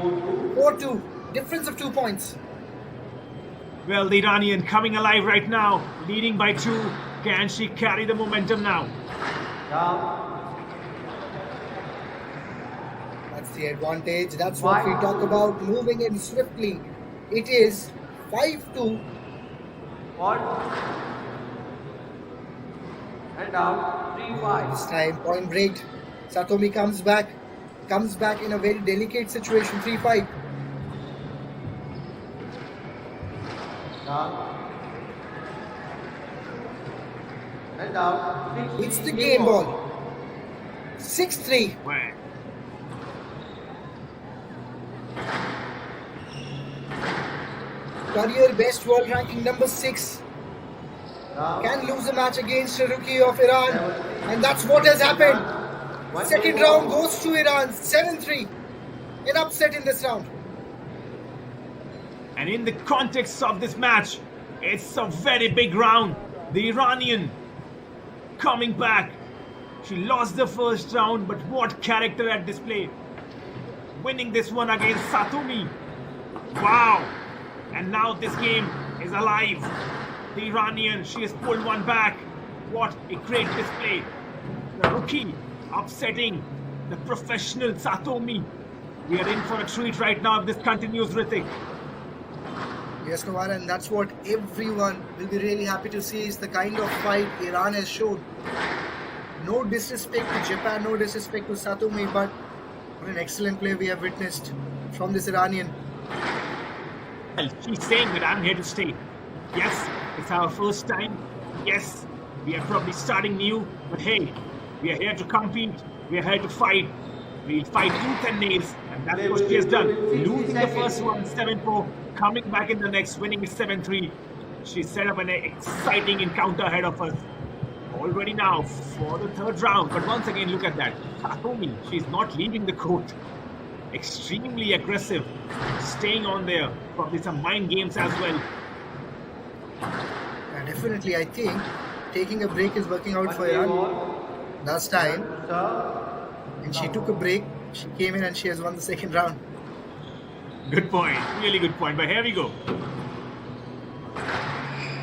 4-2. Difference of 2 points. Well, the Iranian coming alive right now, leading by 2. Can she carry the momentum now? That's the advantage. That's what we talk about. Moving in swiftly. It is 5-2. And out, 3-5. This time, point break. Satomi comes back in a very delicate situation. 3-5. And out, 6-3. It's the game ball. 6-3. Well, Career best world ranking number 6. Can lose a match against a rookie of Iran. And that's what has happened. Second round goes to Iran. 7-3. An upset in this round. and in the context of this match, it's a very big round. The Iranian coming back. She lost the first round, but what character at display. Winning this one against Satomi. Wow. And now this game is alive. The Iranian, she has pulled one back. What a great display. The rookie upsetting the professional Satomi. We are in for a treat right now if this continues, Ritik. Yes, Kumar, and that's what everyone will be really happy to see is the kind of fight Iran has shown. No disrespect to Japan, no disrespect to Satomi, but what an excellent play we have witnessed from this Iranian. Well, she's saying that I'm here to stay. Yes, it's our first time. Yes, we are probably starting new, but hey, we are here to compete. We are here to fight. We'll fight tooth and nails, and that's what she has done. Losing the first one 7-4, coming back in the next, winning it 7-3. She set up an exciting encounter ahead of us. Already now for the third round, but once again, look at that. Satomi, she's not leaving the court. Extremely aggressive, staying on there. Probably some mind games as well. And definitely, I think taking a break is working out for Iran. Last time, when she took a break, she came in and she has won the second round. Good point, really good point. But here we go.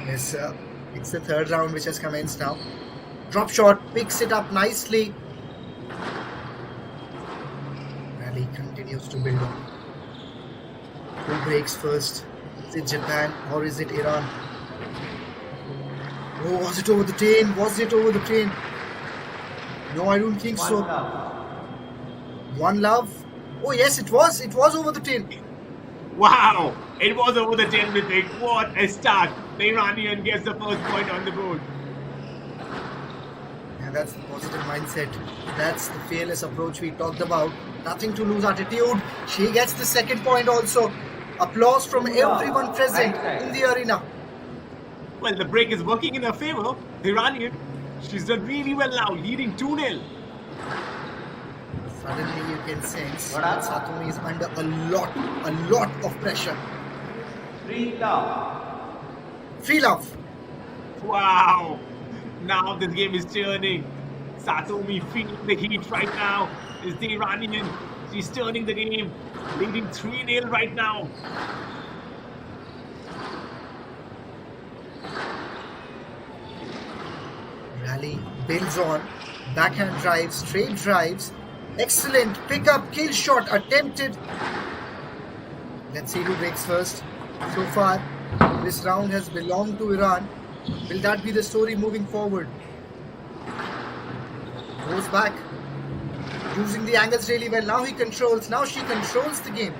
Yes, it's the third round which has commenced now. Drop shot, picks it up nicely. Rally continues to build on. Who breaks first? Is it Japan or is it Iran? Oh, was it over the train? Was it over the train? No, I don't think so. One love. Oh yes, it was. It was over the train. Wow, it was over the 10 Ritik. What a start. The Iranian gets the first point on the board. And that's the positive mindset. That's the fearless approach we talked about. Nothing to lose attitude. She gets the second point also. Applause from everyone present in the arena. Well, the break is working in her favor. The Iranian, she's done really well now, leading 2-0. Suddenly you can sense that Satomi is under a lot of pressure. Free love. Free love. Wow, now this game is turning. Satomi feeling the heat right now. Is the Iranian, she's turning the game, leading 3-0 right now. Rally builds on. Backhand drives, straight drives. Excellent pick up, kill shot attempted. Let's see who breaks first. So far, this round has belonged to Iran. Will that be the story moving forward? Goes back. Using the angles really well. Now he controls. Now she controls the game.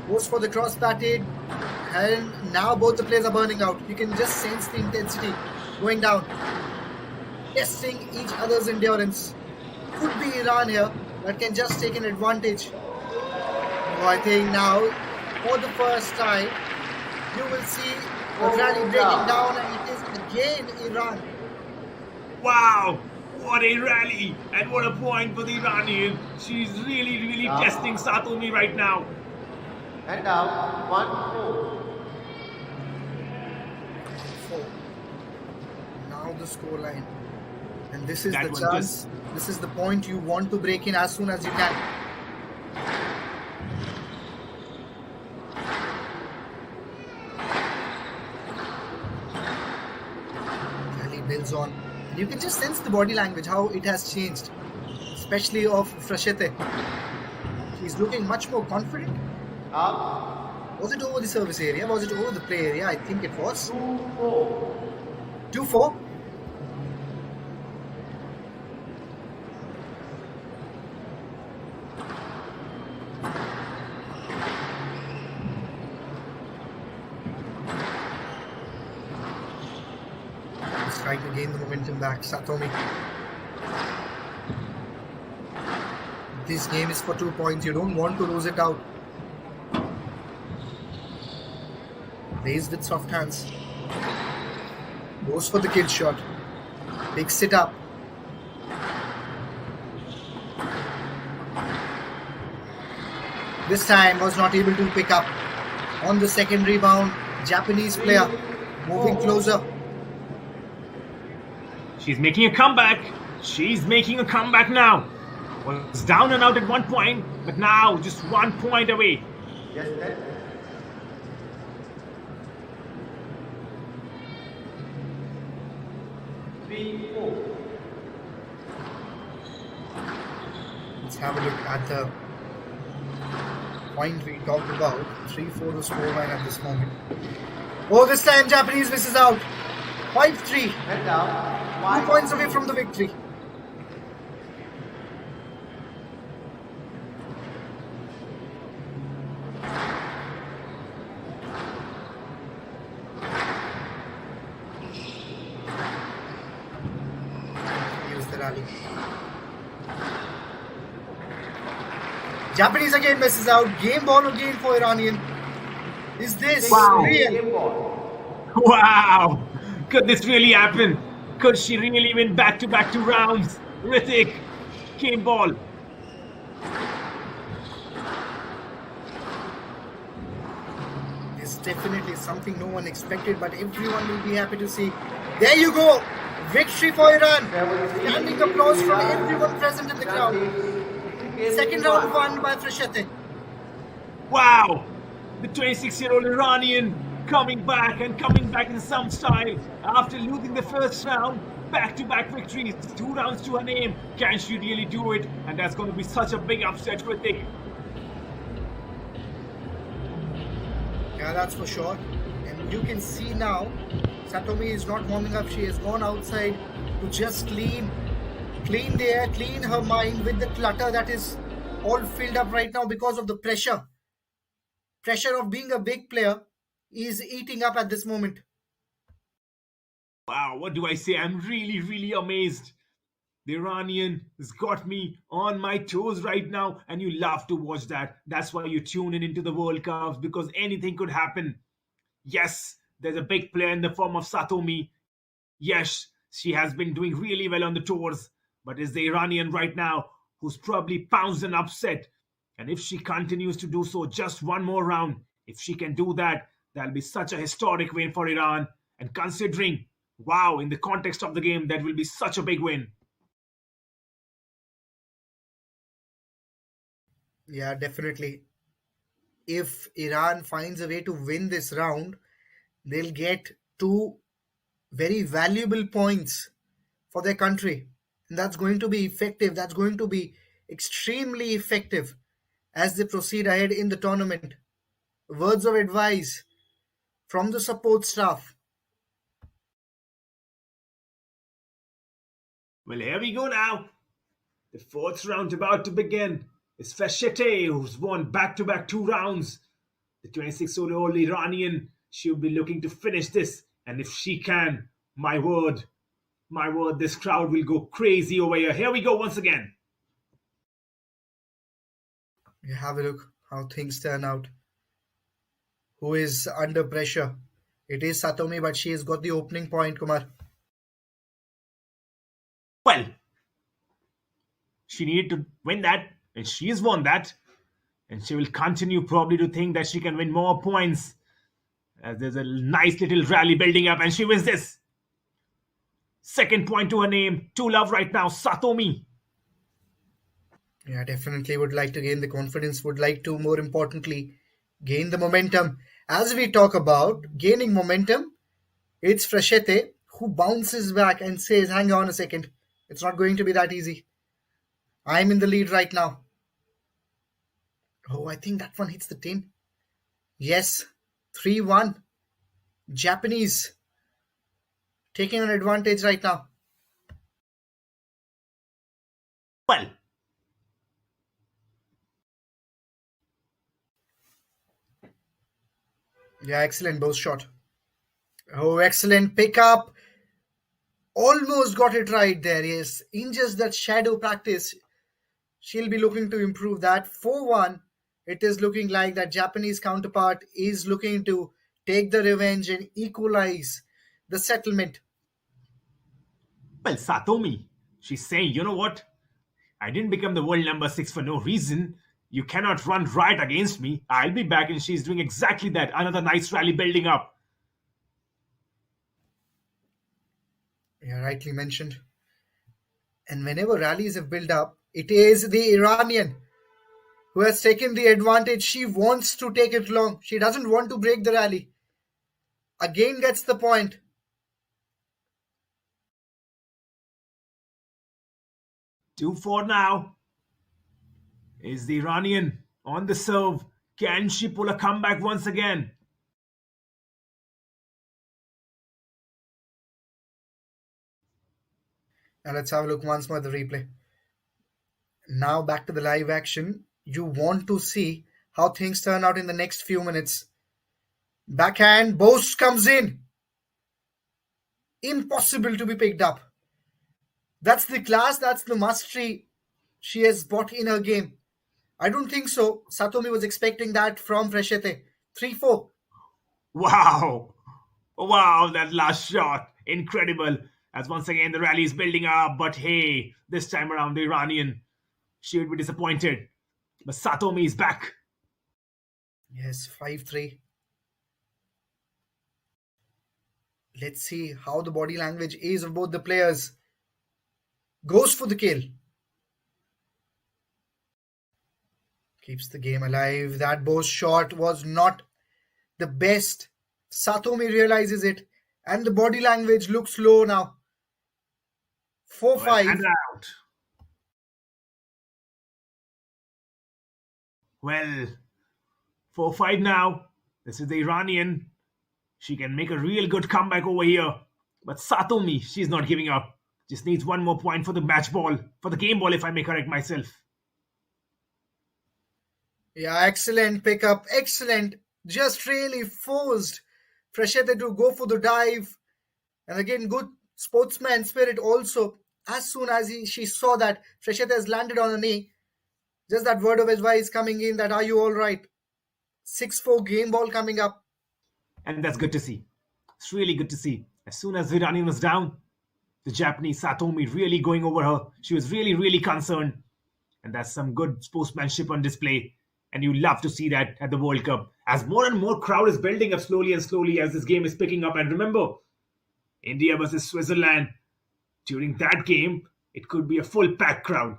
Goes for the cross batted. And now both the players are burning out. You can just sense the intensity going down. Testing each other's endurance. Could be Iran here that can just take an advantage. Oh, I think now, for the first time, you will see the rally breaking down, and it is again Iran. Wow, what a rally and what a point for the Iranian. She's really testing Satomi right now. And out, 1-4. 4. Now the scoreline. And this is That the one chance. This is the point you want to break in as soon as you can. Ali builds on. And you can just sense the body language, how it has changed. Especially of Frashete. He's looking much more confident. Was it over the service area? Was it over the play area? I think it was. 2-4. He's trying to gain the momentum back. Satomi. This game is for 2 points. You don't want to lose it out. Plays with soft hands. Goes for the kill shot. Picks it up. This time was not able to pick up. On the second rebound, Japanese player moving closer. She's making a comeback. She's making a comeback now. Was down and out at one point, but now just 1 point away. Yes, that. Three, four. Let's have a look at the point we talked about. 3-4 the scoreline at this moment. Oh, this time Japanese misses out. 5-3. Head down. 2 points away from the victory. Use the rally. Japanese again misses out. Game ball again for Iranian. Is this real? Game ball. Wow! Could this really happen? Could she really win back-to-back 2 rounds? Ritik, game ball. It's definitely something no one expected, but everyone will be happy to see. There you go! Victory for Iran! Standing applause from everyone present in the crowd. Second round won by Frashete. Wow! The 26-year-old Iranian coming back in some style after losing the first round. Back-to-back victories, 2 rounds to her name. Can she really do it? And that's going to be such a big upset, Ritik. Yeah, that's for sure. And you can see now, Satomi is not warming up. She has gone outside to just clean the air, clean her mind with the clutter that is all filled up right now because of the pressure. Pressure of being a big player is eating up at this moment. Wow, what do I say? I'm really, really amazed. The Iranian has got me on my toes right now, and you love to watch that. That's why you tune in into the World Cups, because anything could happen. Yes, there's a big player in the form of Satomi. Yes, she has been doing really well on the tours, but is the Iranian right now who's probably pounced an upset. And if she continues to do so, just one more round, if she can do that, that'll be such a historic win for Iran. And considering, wow, in the context of the game, that will be such a big win. Yeah, definitely. If Iran finds a way to win this round, they'll get 2 very valuable points for their country. And that's going to be effective. That's going to be extremely effective as they proceed ahead in the tournament. Words of advice from the support staff. Well, here we go now. The 4th round about to begin. It's Frashete, who's won back-to-back 2 rounds. The 26-year-old Iranian, she'll be looking to finish this. And if she can, my word, this crowd will go crazy over here. Here we go once again. You have a look how things turn out. Who is under pressure? It is Satomi, but she has got the opening point, Kumar. Well, she needed to win that, and she has won that. And she will continue probably to think that she can win more points. As there's a nice little rally building up, and she wins this. Second point to her name. 2-love right now. Satomi. Yeah, definitely would like to gain the confidence, would like to, more importantly, gain the momentum. As we talk about gaining momentum, it's Freshete who bounces back and says, hang on a second, it's not going to be that easy. I'm in the lead right now. Oh, I think that one hits the tin. Yes, 3-1. Japanese taking an advantage right now. Well, Yeah, excellent both shot. Oh, excellent pickup. Almost got it right there. Yes, in just that shadow practice, she'll be looking to improve that. 4-1. It is looking like that Japanese counterpart is looking to take the revenge and equalize the settlement. well, Satomi. She's saying, you know what? I didn't become the world number 6 for no reason. You cannot run right against me. I'll be back, and she's doing exactly that. Another nice rally building up. Yeah, rightly mentioned. And whenever rallies have built up, it is the Iranian who has taken the advantage. She wants to take it long. She doesn't want to break the rally. Again gets the point. 2-4 now. Is the Iranian on the serve? Can she pull a comeback once again? Now let's have a look once more at the replay. Now back to the live action. You want to see how things turn out in the next few minutes. Backhand, Bose comes in. Impossible to be picked up. That's the class, that's the mastery she has brought in her game. I don't think so. Satomi was expecting that from Freshete. 3-4. Wow. Wow, that last shot. Incredible. As once again the rally is building up. But hey, this time around the Iranian, she would be disappointed. But Satomi is back. Yes, 5-3. Let's see how the body language is of both the players. Goes for the kill. Keeps the game alive. That Bose shot was not the best. Satomi realizes it. And the body language looks low now. 4-5. Well, and out. Well, 4-5 now. This is the Iranian. She can make a real good comeback over here. But Satomi, she's not giving up. Just needs one more point for the match ball. For the game ball, if I may correct myself. Yeah, excellent pickup. Excellent. Just really forced Freshete to go for the dive. And again, good sportsman spirit also. As soon as she saw that Freshete has landed on a knee, just that word of advice coming in that, are you all right? 6-4 game ball coming up. And that's good to see. It's really good to see. As soon as the Iranian was down, the Japanese Satomi really going over her. She was really, really concerned. And that's some good sportsmanship on display. And you love to see that at the World Cup. As more and more crowd is building up slowly and slowly as this game is picking up. And remember, India versus Switzerland. During that game, it could be a full packed crowd.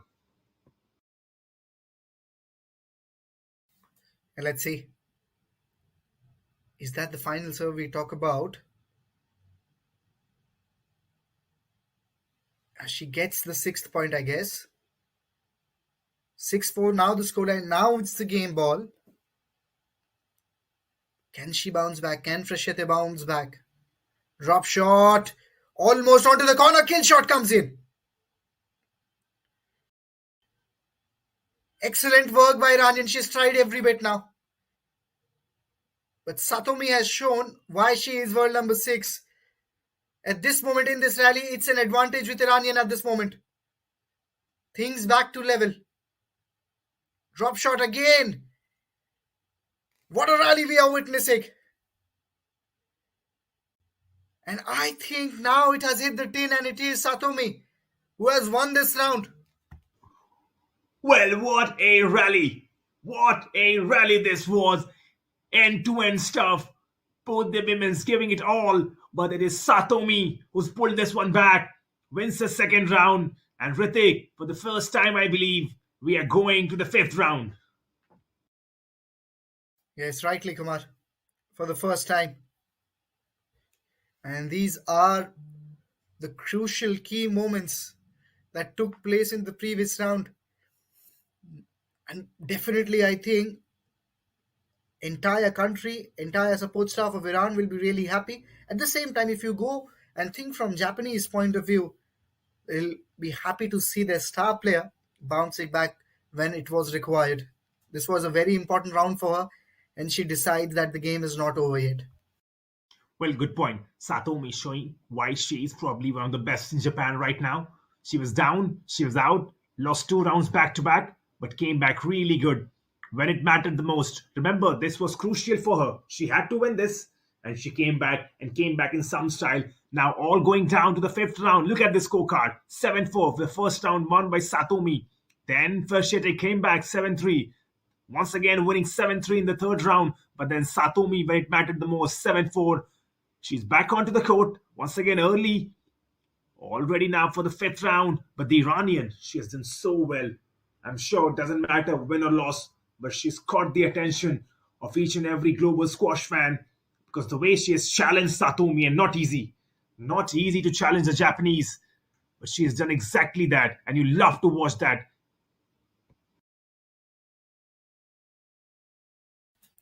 And let's see. Is that the final serve we talk about? She gets the 6th point, I guess. 6-4 now the scoreline. Now it's the game ball. Can she bounce back? Can Freshete bounce back? Drop shot. Almost onto the corner. Kill shot comes in. Excellent work by Iranian. She's tried every bit now. But Satomi has shown why she is world number 6. At this moment in this rally, it's an advantage with Iranian at this moment. Things back to level. Drop shot again. What a rally we are witnessing. And I think now it has hit the tin, and it is Satomi who has won this round. Well, what a rally. What a rally this was. End-to-end stuff. Both the women's giving it all. But it is Satomi who's pulled this one back. wins the second round. And Ritik, for the first time, I believe, we are going to the fifth round. Yes, rightly, Kumar. For the first time. And these are the crucial key moments that took place in the previous round. And definitely, I think entire country, entire support staff of Iran will be really happy. At the same time, if you go and think from Japanese point of view, they'll be happy to see their star player bouncing back when it was required. This was a very important round for her, and she decides that the game is not over yet. Well, good point. Satomi showing why she is probably one of the best in Japan right now. She was down, she was out, lost 2 rounds back to back, but came back really good when it mattered the most. Remember, this was crucial for her. She had to win this, and she came back and came back in some style. Now, all going down to the fifth round. Look at the scorecard 7-4. The first round won by Satomi. Then Fershete came back 7-3. Once again, winning 7-3 in the third round. But then Satomi, when it mattered the most, 7-4. She's back onto the court once again early, all ready now for the fifth round. But the Iranian, she has done so well. I'm sure it doesn't matter win or loss, but she's caught the attention of each and every global squash fan because the way she has challenged Satomi, and not easy to challenge the Japanese, but she has done exactly that, and you love to watch that.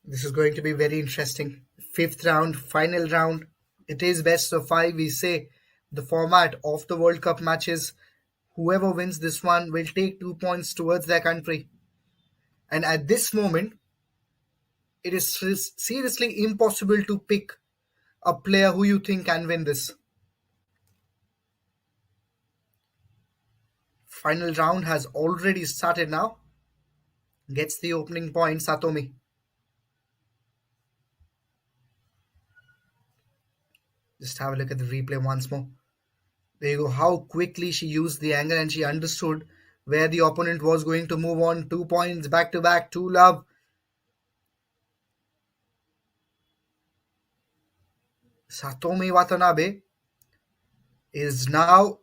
This is going to be very interesting. Fifth round, final round. It is best of five, we say. The format of the World Cup matches. Whoever wins this one will take 2 points towards their country. And at this moment, it is seriously impossible to pick a player who you think can win this. Final round has already started now. Gets the opening point, Satomi. Just have a look at the replay once more. There you go. How quickly she used the angle and she understood where the opponent was going to move on. 2 points back to back, 2-love. Satomi Watanabe is now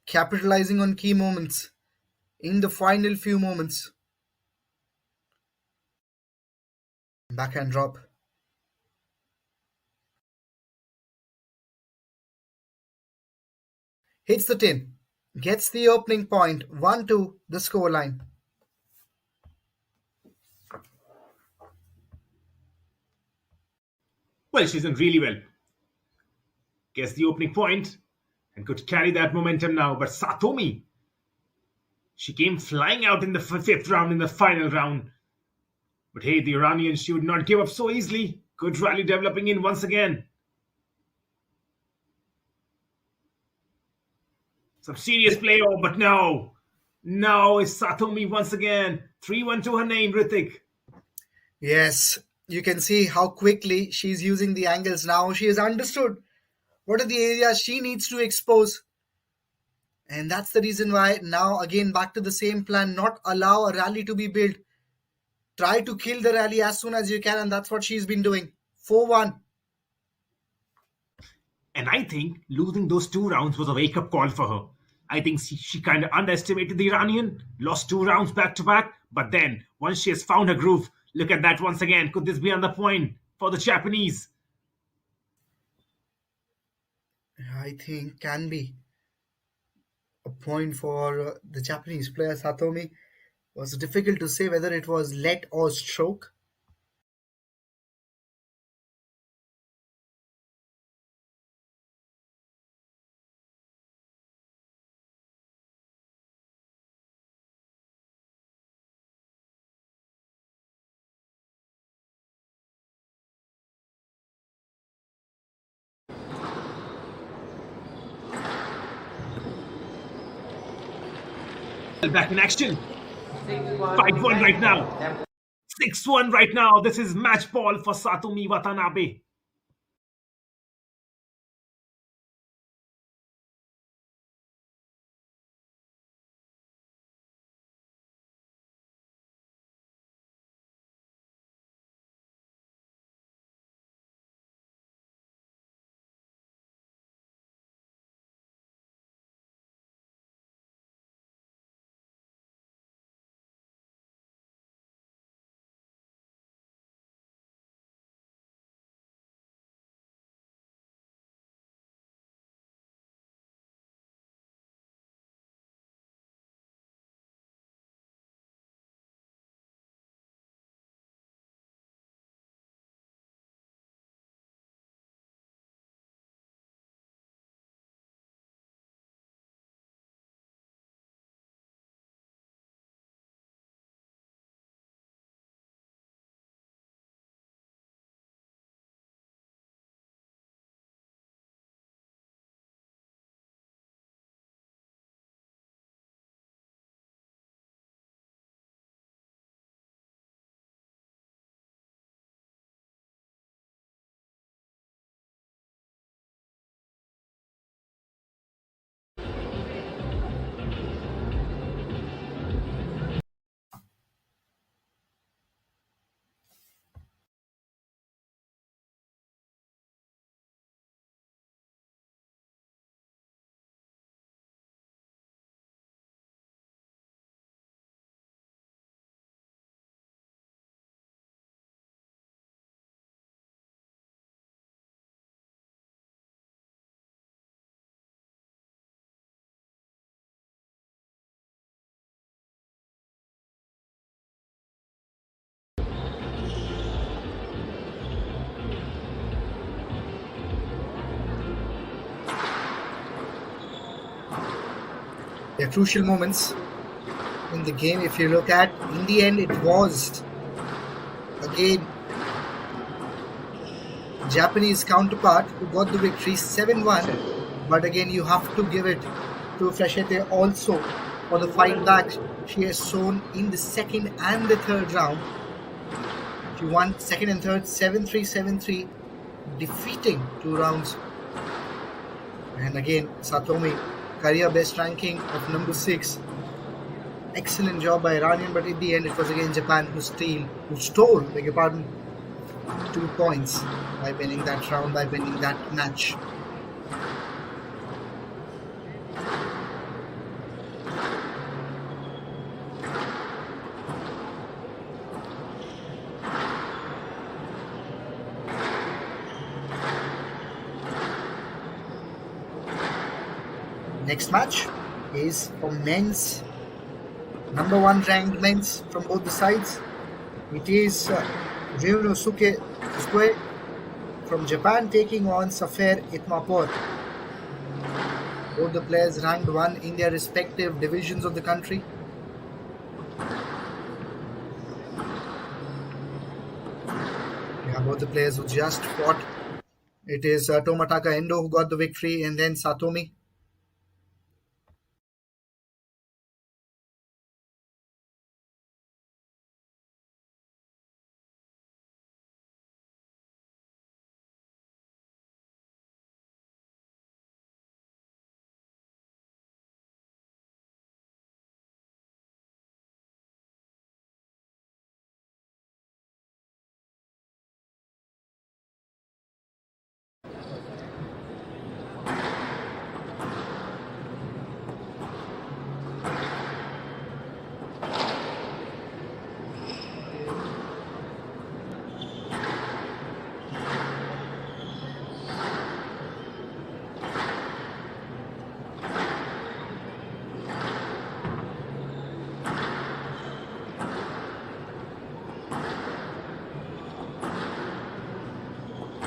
capitalizing on key moments in the final few moments. Backhand drop. Hits the tin. Gets the opening point. 1-2, the scoreline. Well, she's done really well. Gets the opening point and could carry that momentum now. But Satomi, she came flying out in the fifth round, in the final round. But hey, the Iranians, she would not give up so easily. Good rally developing in once again. Some serious play, but no. Now is Satomi once again. 3-1 to her name, Ritik. Yes, you can see how quickly she's using the angles now. She has understood what are the areas she needs to expose. And that's the reason why now again back to the same plan, not allow a rally to be built. Try to kill the rally as soon as you can, and that's what she's been doing. 4-1. And I think losing those 2 rounds was a wake-up call for her. I think she kind of underestimated the Iranian, lost 2 rounds back to back, but then once she has found her groove, look at that once again. Could this be on the point for the Japanese? I think can be a point for the Japanese player Satomi. Was difficult to say whether it was let or stroke. Back in action. 5-1 right now. 6-1 right now. This is match ball for Satomi Watanabe. They're crucial moments in the game. If you look at, in the end, it was again Japanese counterpart who got the victory 7-1. But again, you have to give it to Frechette also for the fight back she has shown in the second and the third round. She won second and third 7-3, 7-3, defeating 2 rounds. And again, Satomi, career best ranking of number 6. Excellent job by Iranian, but in the end it was again Japan who stole, beg your pardon, 2 points by winning that round, by winning that match. Next match is for men's, number 1 ranked men's from both the sides. It is Ryunosuke Sue from Japan taking on Safer Itmapur. Both the players ranked 1 in their respective divisions of the country. Yeah, both the players who just fought. It is Tomataka Endo who got the victory, and then Satomi.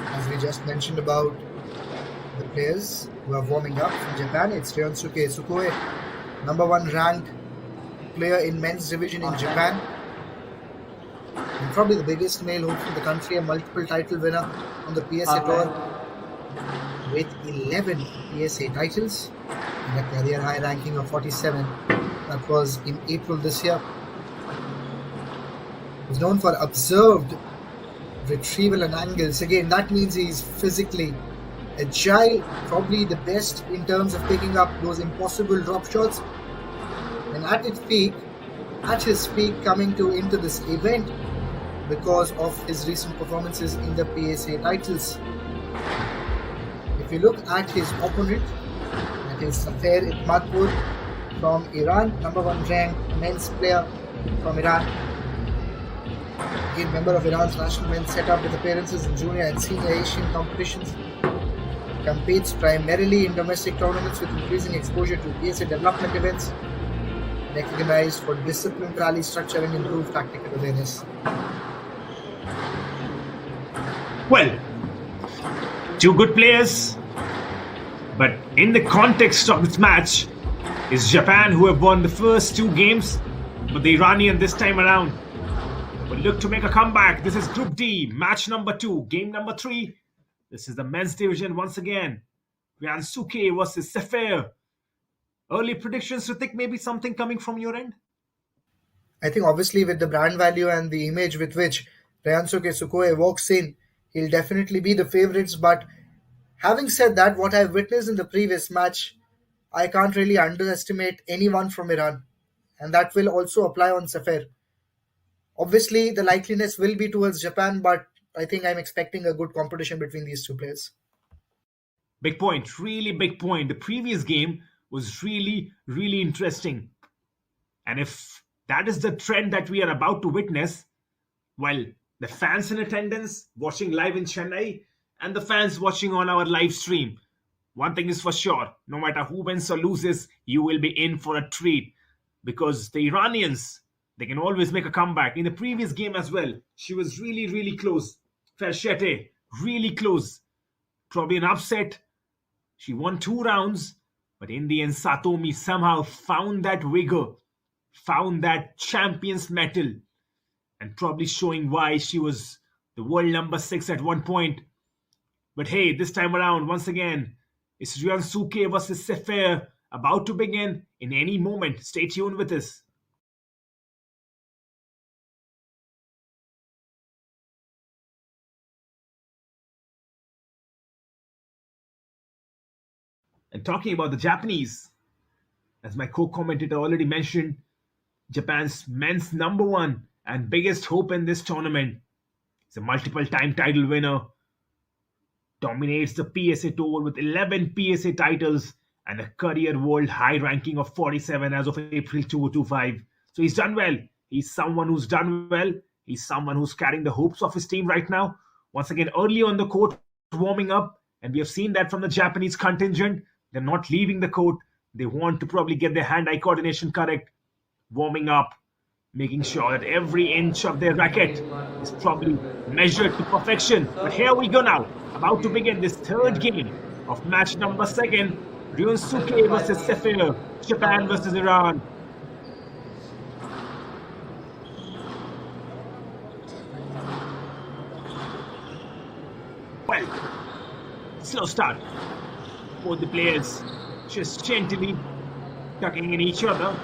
As we just mentioned about the players who are warming up from Japan, it's Ryunosuke Sue, number 1 ranked player in men's division in Japan, and probably the biggest male hope in the country, a multiple title winner on the PSA tour with 11 PSA titles and a career high ranking of 47. That was in April this year. He's known for observed retrieval and angles. Again, that means he's physically agile, probably the best in terms of picking up those impossible drop shots. And at his peak coming into this event because of his recent performances in the PSA titles. If you look at his opponent, that is Safer Itmapur from Iran, number 1 ranked men's player from Iran. Again, member of Iran's national men's setup with appearances in junior and senior Asian competitions. Competes primarily in domestic tournaments with increasing exposure to PSA development events. Recognized for disciplined rally structure and improved tactical awareness. Well, 2 good players, but in the context of this match, is Japan who have won the first 2 games, but the Iranian this time around will look to make a comeback. This is Group D, match number 2, game number 3. This is the men's division once again. Ryunosuke versus Safer. Early predictions, Ritik, maybe something coming from your end? I think obviously with the brand value and the image with which Ryunosuke Sue walks in, he'll definitely be the favourites. But having said that, what I've witnessed in the previous match, I can't really underestimate anyone from Iran. And that will also apply on Safer. Obviously, the likeliness will be towards Japan, but I think I'm expecting a good competition between these 2 players. Big point, really big point. The previous game was really, really interesting. And if that is the trend that we are about to witness, well, the fans in attendance watching live in Chennai and the fans watching on our live stream, one thing is for sure, no matter who wins or loses, you will be in for a treat. Because the Iranians, they can always make a comeback. In the previous game as well, she was really, really close. Frechette, really close. Probably an upset. She won 2 rounds. But in the end, Satomi somehow found that vigor, found that champion's mettle, and probably showing why she was the world number 6 at one point. But hey, this time around, once again, it's Ryosuke versus Sefer about to begin in any moment. Stay tuned with us. And talking about the Japanese, as my co-commentator already mentioned, Japan's men's number 1 and biggest hope in this tournament. He's a multiple-time title winner, dominates the PSA Tour with 11 PSA titles and a career world high ranking of 47 as of April 2025. So he's done well. He's someone who's done well. He's someone who's carrying the hopes of his team right now. Once again, early on the court, warming up, and we have seen that from the Japanese contingent. They're not leaving the court. They want to probably get their hand-eye coordination correct, warming up, making sure that every inch of their racket is probably measured to perfection. But here we go now, about to begin this third game of match number 2, Ryosuke versus Sefer, Japan versus Iran. Well, slow start. Both the players just gently tucking in each other.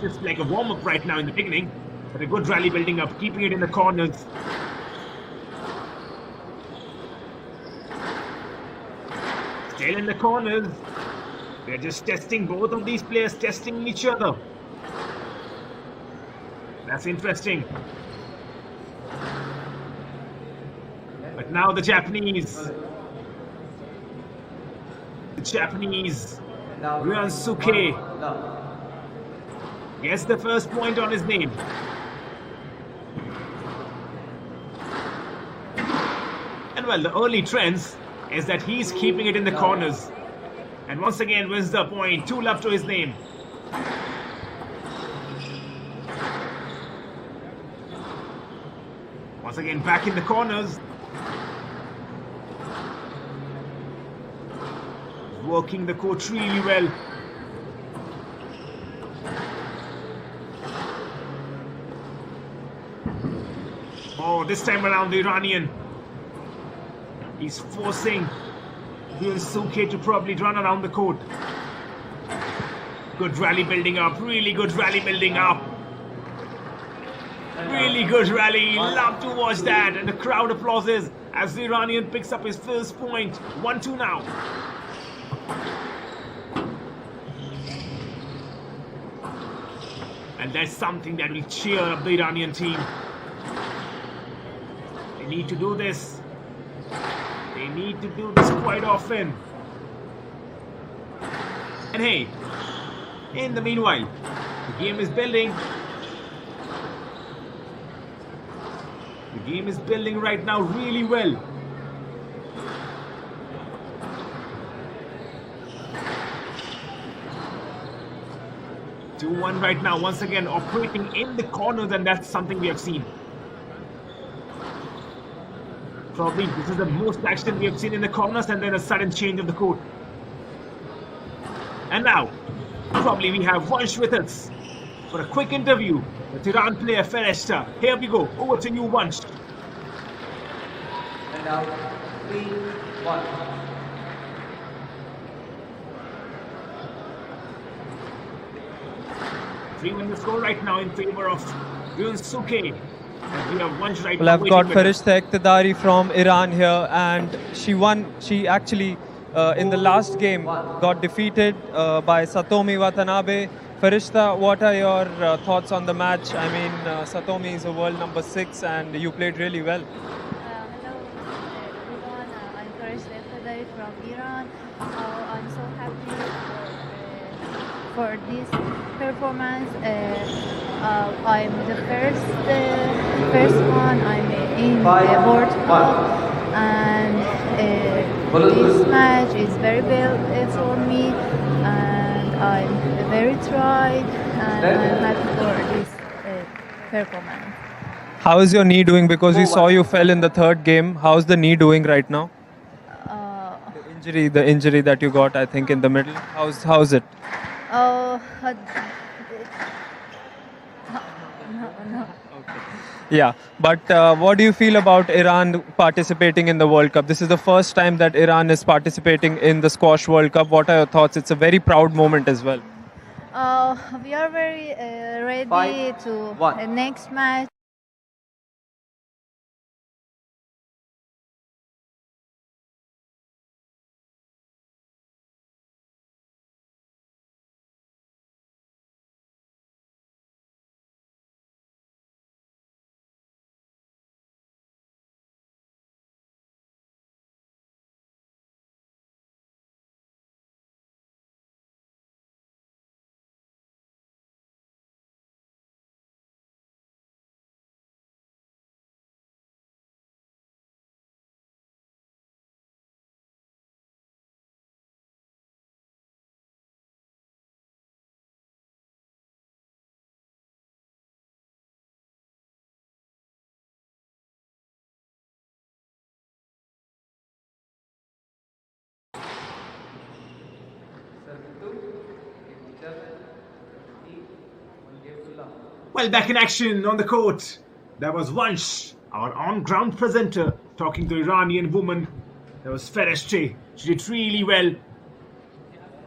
Just like a warm-up right now in the beginning, but a good rally building up, keeping it in the corners. Still in the corners. They're just testing, both of these players testing each other. That's interesting. But now the Japanese, Ryosuke gets the first point on his name. And well, the early trends is that he's keeping it in the corners. And once again wins the point, 2-love to his name. Once again back in the corners. Working the court really well. Oh, this time around the Iranian, he's forcing Ryosuke to probably run around the court. Good rally building up, really good rally building up. Really good rally, love to watch that, and the crowd applauses as the Iranian picks up his first point. 1-2 now. And that's something that will cheer up the Iranian team. They need to do this. They need to do this quite often. And hey, in the meanwhile, the game is building. The game is building right now really well. Two-one right now, once again operating in the corners, and that's something we have seen. Probably this is the most action we have seen in the corners, and then a sudden change of the court. And now, probably we have Vansh with us for a quick interview with Iran player Fereshta. Here we go, over to you, Vansh. And now, 3-1. 3-1 the score right now in favor of Ryosuke. And we have Vansh right Well, now I've got waiting with us. Farishta Iqtidari from Iran here, and she won. She actually, in the last game, got defeated by Satomi Watanabe. Farishta, what are your thoughts on the match? I mean, Satomi is a world number 6, and you played really well. Hello, everyone. I'm Farishta Iqtidari from Iran. I'm so happy for this performance. I'm the first one. I'm in the World Cup, and this match is very well for me, and I'm very tried, and I'm happy for this performance. How is your knee doing? Because we saw you fell in the third game. How's the knee doing right now? the injury that you got, I think, in the middle. How's it? Oh, no. Yeah, but what do you feel about Iran participating in the World Cup? This is the first time that Iran is participating in the Squash World Cup. What are your thoughts? It's a very proud moment as well. We are very ready 5, to 1. the next match. Well, back in action on the court, there was Vansh, our on-ground presenter, talking to Iranian woman. There was Fereshte. She did really well.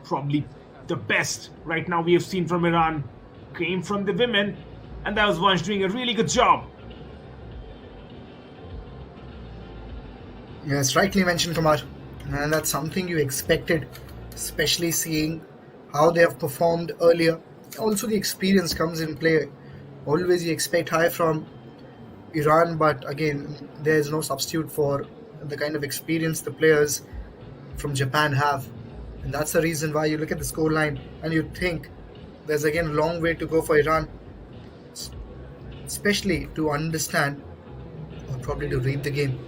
Probably the best right now we have seen from Iran came from the women, and that was Vansh doing a really good job. Yes, rightly mentioned, Kumar. And that's something you expected, especially seeing how they have performed earlier. Also, the experience comes in play. Always you expect high from Iran, but again, there is no substitute for the kind of experience the players from Japan have. And that's the reason why you look at the scoreline and you think there's again a long way to go for Iran, especially to understand or probably to read the game.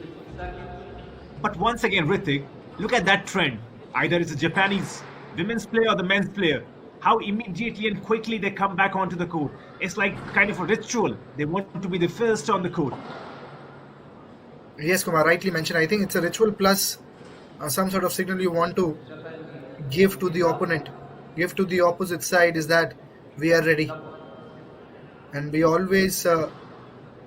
But once again, Ritik, look at that trend. Either it's a Japanese women's player or the men's player. How immediately and quickly they come back onto the court. It's like kind of a ritual. They want to be the first on the court. Yes, Kumar, rightly mentioned. I think it's a ritual plus some sort of signal you want to give to the opponent, give to the opposite side is that we are ready. And we always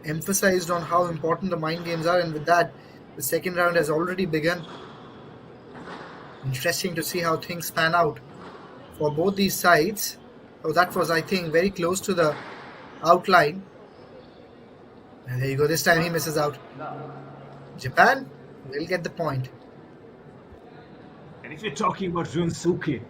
emphasized on how important the mind games are, and with that, the second round has already begun. Interesting to see how things pan out for both these sides. Oh, that was, I think, very close to the outline. And there you go. This time he misses out. Japan will get the point. And if you're talking about Ryunsuke,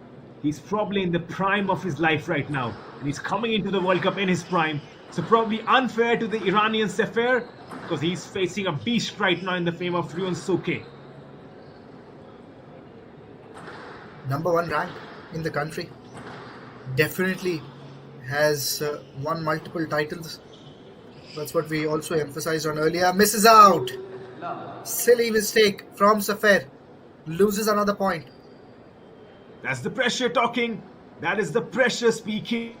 he's probably in the prime of his life right now. And he's coming into the World Cup in his prime. So probably unfair to the Iranian Sefer because he's facing a beast right now in the fame of Ryunsuke. Number one rank in the country. Definitely has won multiple titles. That's what we also emphasized on earlier. Misses out. Silly mistake from Safer. Loses another point. That's the pressure talking. That is the pressure speaking.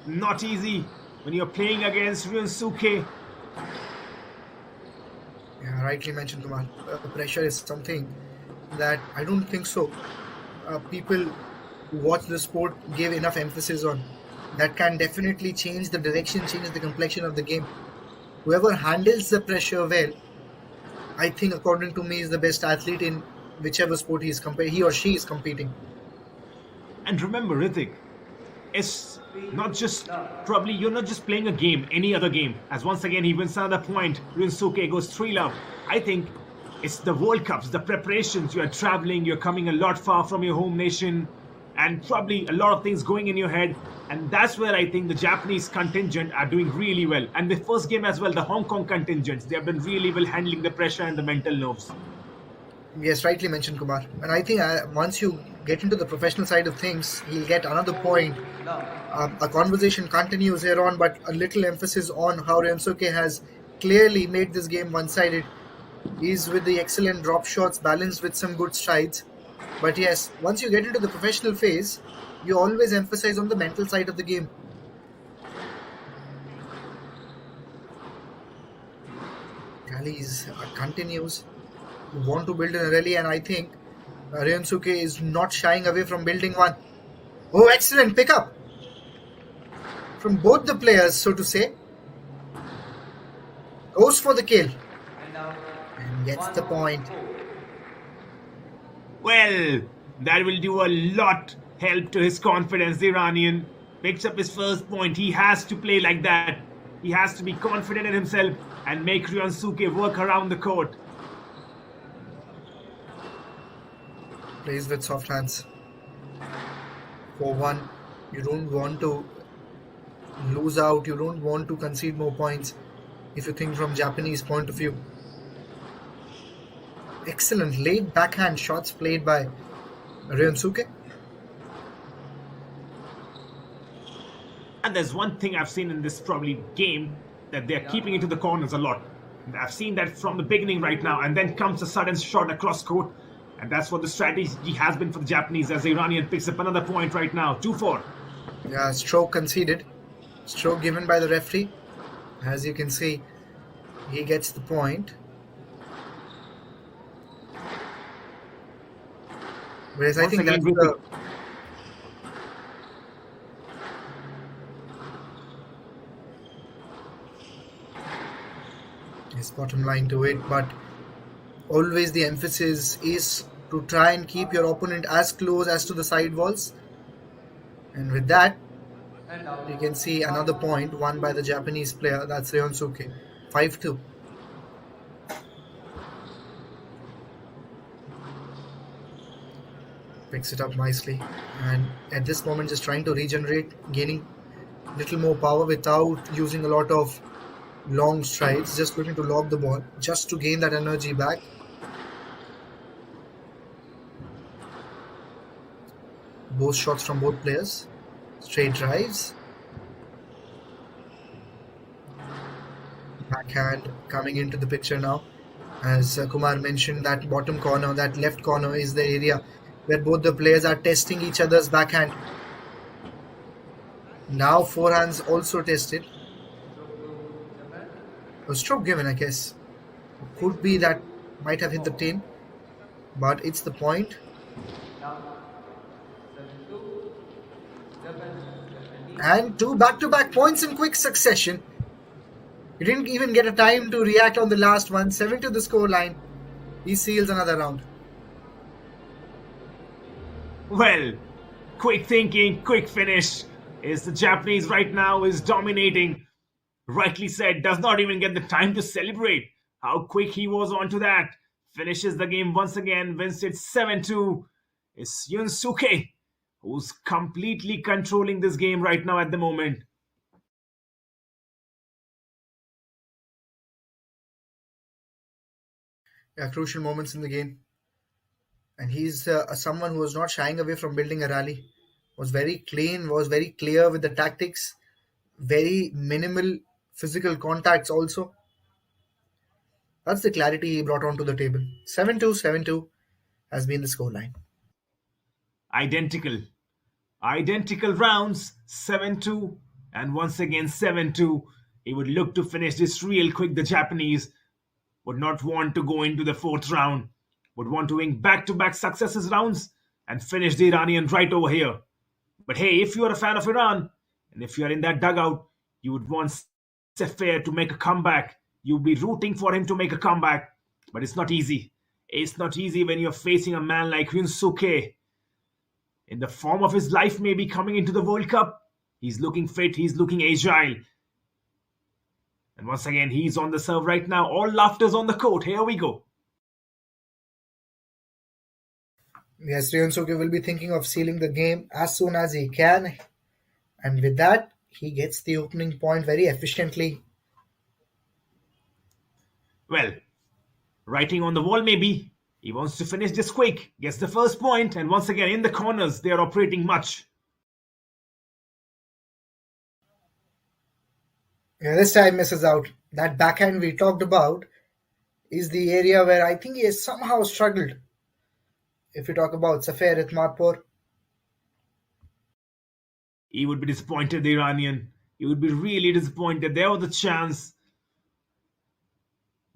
Not easy when you're playing against Ryunsuke. Yeah, rightly mentioned, Kumar. The pressure is something that I don't think so. People who watch the sport give enough emphasis on. That can definitely change the direction, change the complexion of the game. Whoever handles the pressure well, I think, according to me, is the best athlete in whichever sport he or she is competing. And remember, Ritik, it's not just probably you're not just playing a game, any other game. As once again he wins another point. Ryunsuke goes 3-love. I think it's the World Cups, the preparations. You are traveling, you're coming a lot far from your home nation, and probably a lot of things going in your head. And that's where I think the Japanese contingent are doing really well. And the first game as well, the Hong Kong contingents, they have been really well handling the pressure and the mental nerves. Yes, rightly mentioned, Kumar. And I think once you get into the professional side of things, he'll get another point. A conversation continues here on, but a little emphasis on how Ryunsuke has clearly made this game one-sided. He's with the excellent drop shots, balanced with some good strides. But yes, once you get into the professional phase, you always emphasize on the mental side of the game. Rallies continues. You want to build in a rally, and I think Ryunsuke is not shying away from building one. Oh, excellent pickup from both the players, so to say. Goes for the kill And now, and gets the point. 1-4. Well, that will do a lot help to his confidence. The Iranian picks up his first point. He has to play like that. He has to be confident in himself and make Ryunsuke work around the court. Plays with soft hands. 4-1. You don't want to lose out. You don't want to concede more points if you think from Japanese point of view. Excellent late backhand shots played by Ryunsuke. And there's one thing I've seen in this probably game, that they're keeping it to the corners a lot. I've seen that from the beginning right now, and then comes a sudden shot across court, and that's what the strategy has been for the Japanese, as the Iranian picks up another point right now. 2-4. Yeah, stroke conceded. Stroke given by the referee. As you can see, he gets the point. Whereas I Once think again, that's the... his bottom line to it, but always the emphasis is to try and keep your opponent as close as to the side walls. And with that, And now, you can see another point won by the Japanese player, that's Ryunsuke. 5-2. Picks it up nicely, and at this moment just trying to regenerate, gaining little more power without using a lot of long strides, just looking to lob the ball just to gain that energy back. Both shots from both players, straight drives, backhand coming into the picture now. As Kumar mentioned, that bottom corner, that left corner is the area where both the players are testing each other's backhand. Now forehands also tested. A stroke given, I guess. Could be that might have hit the tin, but it's the point. And two back-to-back points in quick succession. He didn't even get a time to react on the last one. 7 to the score line. He seals another round. Well, quick thinking, quick finish. Is the Japanese right now is dominating. Rightly said, does not even get the time to celebrate. How quick he was onto that. Finishes the game once again, wins it 7-2. It's Ryunsuke who's completely controlling this game right now at the moment. Yeah, crucial moments in the game. And he's someone who was not shying away from building a rally. Was very clean, was very clear with the tactics. Very minimal physical contacts also. That's the clarity he brought onto the table. 7-2, 7-2 has been the scoreline. Identical. Identical rounds, 7-2. And once again, 7-2. He would look to finish this real quick. The Japanese would not want to go into the fourth round. Would want to win back-to-back successes rounds and finish the Iranian right over here. But hey, if you are a fan of Iran, and if you are in that dugout, you would want Sefer to make a comeback. You'd be rooting for him to make a comeback. But it's not easy. It's not easy when you're facing a man like Ryunsuke. In the form of his life, maybe coming into the World Cup. He's looking fit, he's looking agile. And once again, he's on the serve right now. All laughter's on the court. Here we go. Yes, Ryunsuke will be thinking of sealing the game as soon as he can. And with that, he gets the opening point very efficiently. Well, writing on the wall maybe. He wants to finish this quick. Gets the first point, and once again in the corners, they are operating much. Yeah, this time misses out. That backhand we talked about is the area where I think he has somehow struggled. If you talk about Safer Itmarpur, He would be disappointed, the Iranian. He would be really disappointed. There was a chance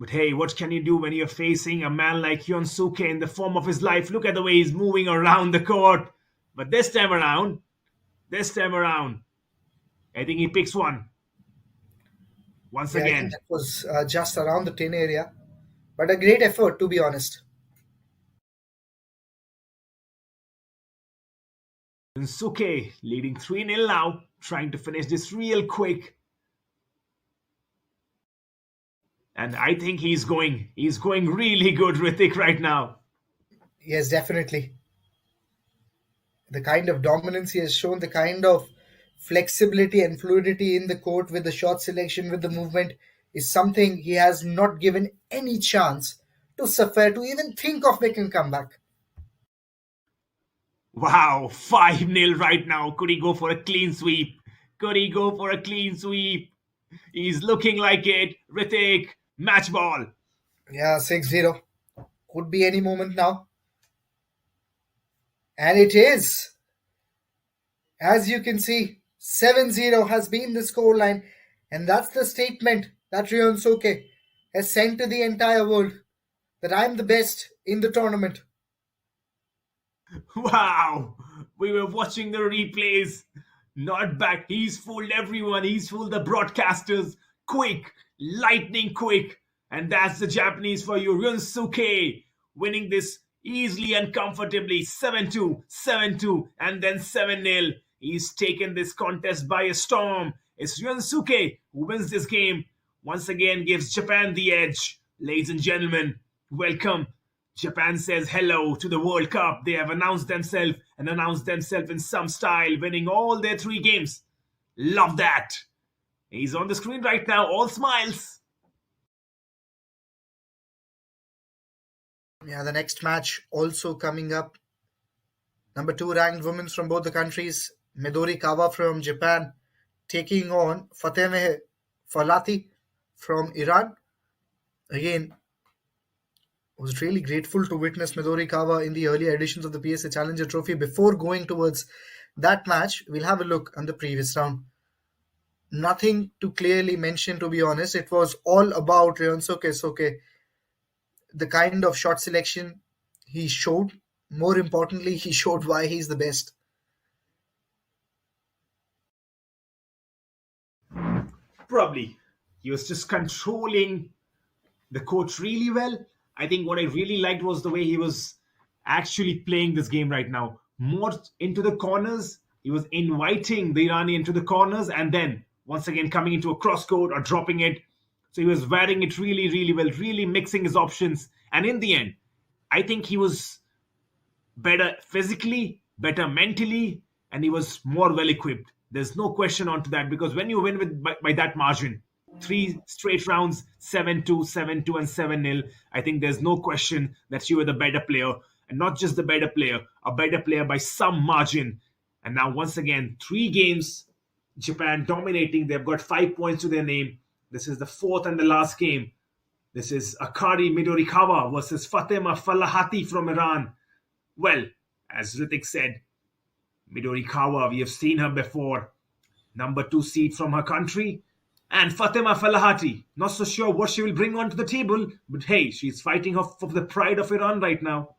But hey, what can you do when you're facing a man like Hyunsuke in the form of his life? Look at the way he's moving around the court. But this time around, I think he picks one. Once Yeah, I think again, that was just around the 10 area, but a great effort, to be honest. Hyunsuke leading 3-0 now, trying to finish this real quick. And I think he's going really good, Ritik, right now. Yes, definitely. The kind of dominance he has shown, the kind of flexibility and fluidity in the court with the shot selection, with the movement, is something he has not given any chance to suffer, to even think of making a comeback. Wow, 5-0 right now. Could he go for a clean sweep? He's looking like it. Ritik, match ball. Yeah, 6-0. Could be any moment now. And it is. As you can see, 7-0 has been the scoreline. And that's the statement that Ryon Soke has sent to the entire world, that I'm the best in the tournament. Wow, we were watching the replays. Not back. He's fooled everyone. He's fooled the broadcasters. Quick, lightning quick. And that's the Japanese for you. Ryunsuke winning this easily and comfortably. 7-2, 7-2, and then 7-0. He's taken this contest by a storm. It's Ryunsuke who wins this game. Once again gives Japan the edge. Ladies and gentlemen, welcome. Japan says hello to the World Cup. They have announced themselves in some style, winning all their 3 games. Love that. He's on the screen right now, all smiles. Yeah, the next match also coming up. Number 2 ranked women from both the countries, Midori Kawa from Japan, taking on Fatemeh Falati from Iran. Again, was really grateful to witness Midori Kawa in the earlier editions of the PSA Challenger Trophy. Before going towards that match, we'll have a look on the previous round. Nothing to clearly mention, to be honest. It was all about Ryonsuke Soke. The kind of shot selection he showed. More importantly, he showed why he's the best. Probably. He was just controlling the court really well. I think what I really liked was the way he was actually playing this game right now. More into the corners. He was inviting the Iranian into the corners and then once again coming into a cross court or dropping it. So he was varying it really, really well, really mixing his options. And in the end, I think he was better physically, better mentally, and he was more well equipped. There's no question onto that because when you win by that margin, 3 straight rounds, 7-2, 7-2, and 7-0, I think there's no question that you were the better player. And not just the better player, a better player by some margin. And now, once again, 3 games, Japan dominating. They've got 5 points to their name. This is the 4th and the last game. This is Akari Midorikawa versus Fatima Falahati from Iran. Well, as Ritik said, Midorikawa, we have seen her before. Number 2 seed from her country. And Fatima Falahati, not so sure what she will bring onto the table, but hey, she's fighting for the pride of Iran right now.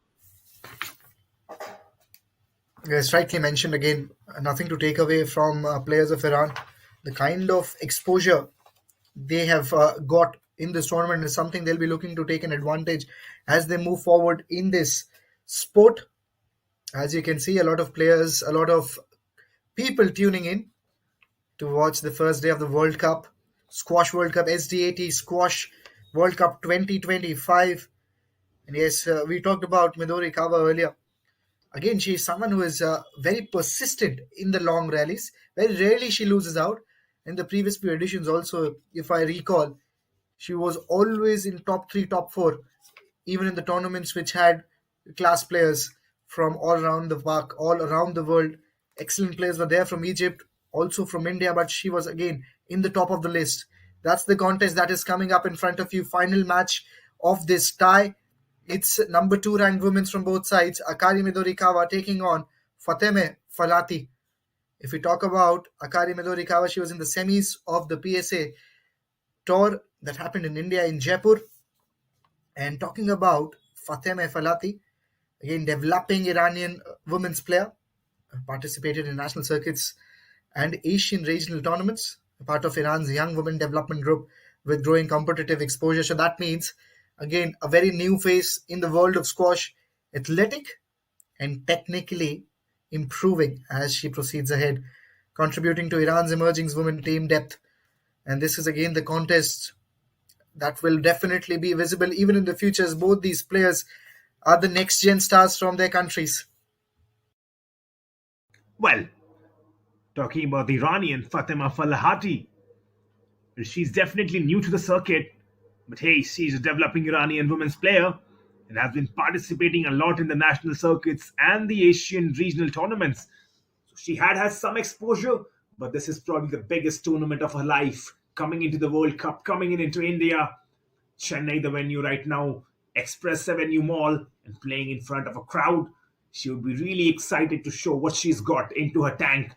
Yes, rightly mentioned again. Nothing to take away from players of Iran. The kind of exposure they have got in this tournament is something they'll be looking to take an advantage as they move forward in this sport. As you can see, a lot of players, a lot of people tuning in to watch the first day of the World Cup, Squash World Cup, SDAT Squash World Cup 2025. And yes, we talked about Midori Kawa earlier. Again, she is someone who is very persistent in the long rallies. Very rarely she loses out. In the previous few editions also, if I recall, she was always in top 3, top 4, even in the tournaments which had class players from all around the park, all around the world. Excellent players were there from Egypt, also from India, but she was again in the top of the list. That's the contest that is coming up in front of you. Final match of this tie. It's number 2 ranked women from both sides. Akari Midorikawa taking on Fatemeh Falati. If we talk about Akari Midorikawa, she was in the semis of the PSA tour that happened in India in Jaipur. And talking about Fatemeh Falati, again developing Iranian women's player, participated in national circuits and Asian regional tournaments, part of Iran's young women development group with growing competitive exposure. So that means, again, a very new face in the world of squash, athletic and technically improving as she proceeds ahead, contributing to Iran's emerging women team depth. And this is again the contest that will definitely be visible even in the future, as both these players are the next gen stars from their countries. Well, talking about the Iranian Fatima Falahati, she's definitely new to the circuit, but hey, she's a developing Iranian women's player and has been participating a lot in the national circuits and the Asian regional tournaments. So she has some exposure, but this is probably the biggest tournament of her life. Coming into the World Cup, coming into India, Chennai, the venue right now, Express Avenue Mall, and playing in front of a crowd. She would be really excited to show what she's got into her tank.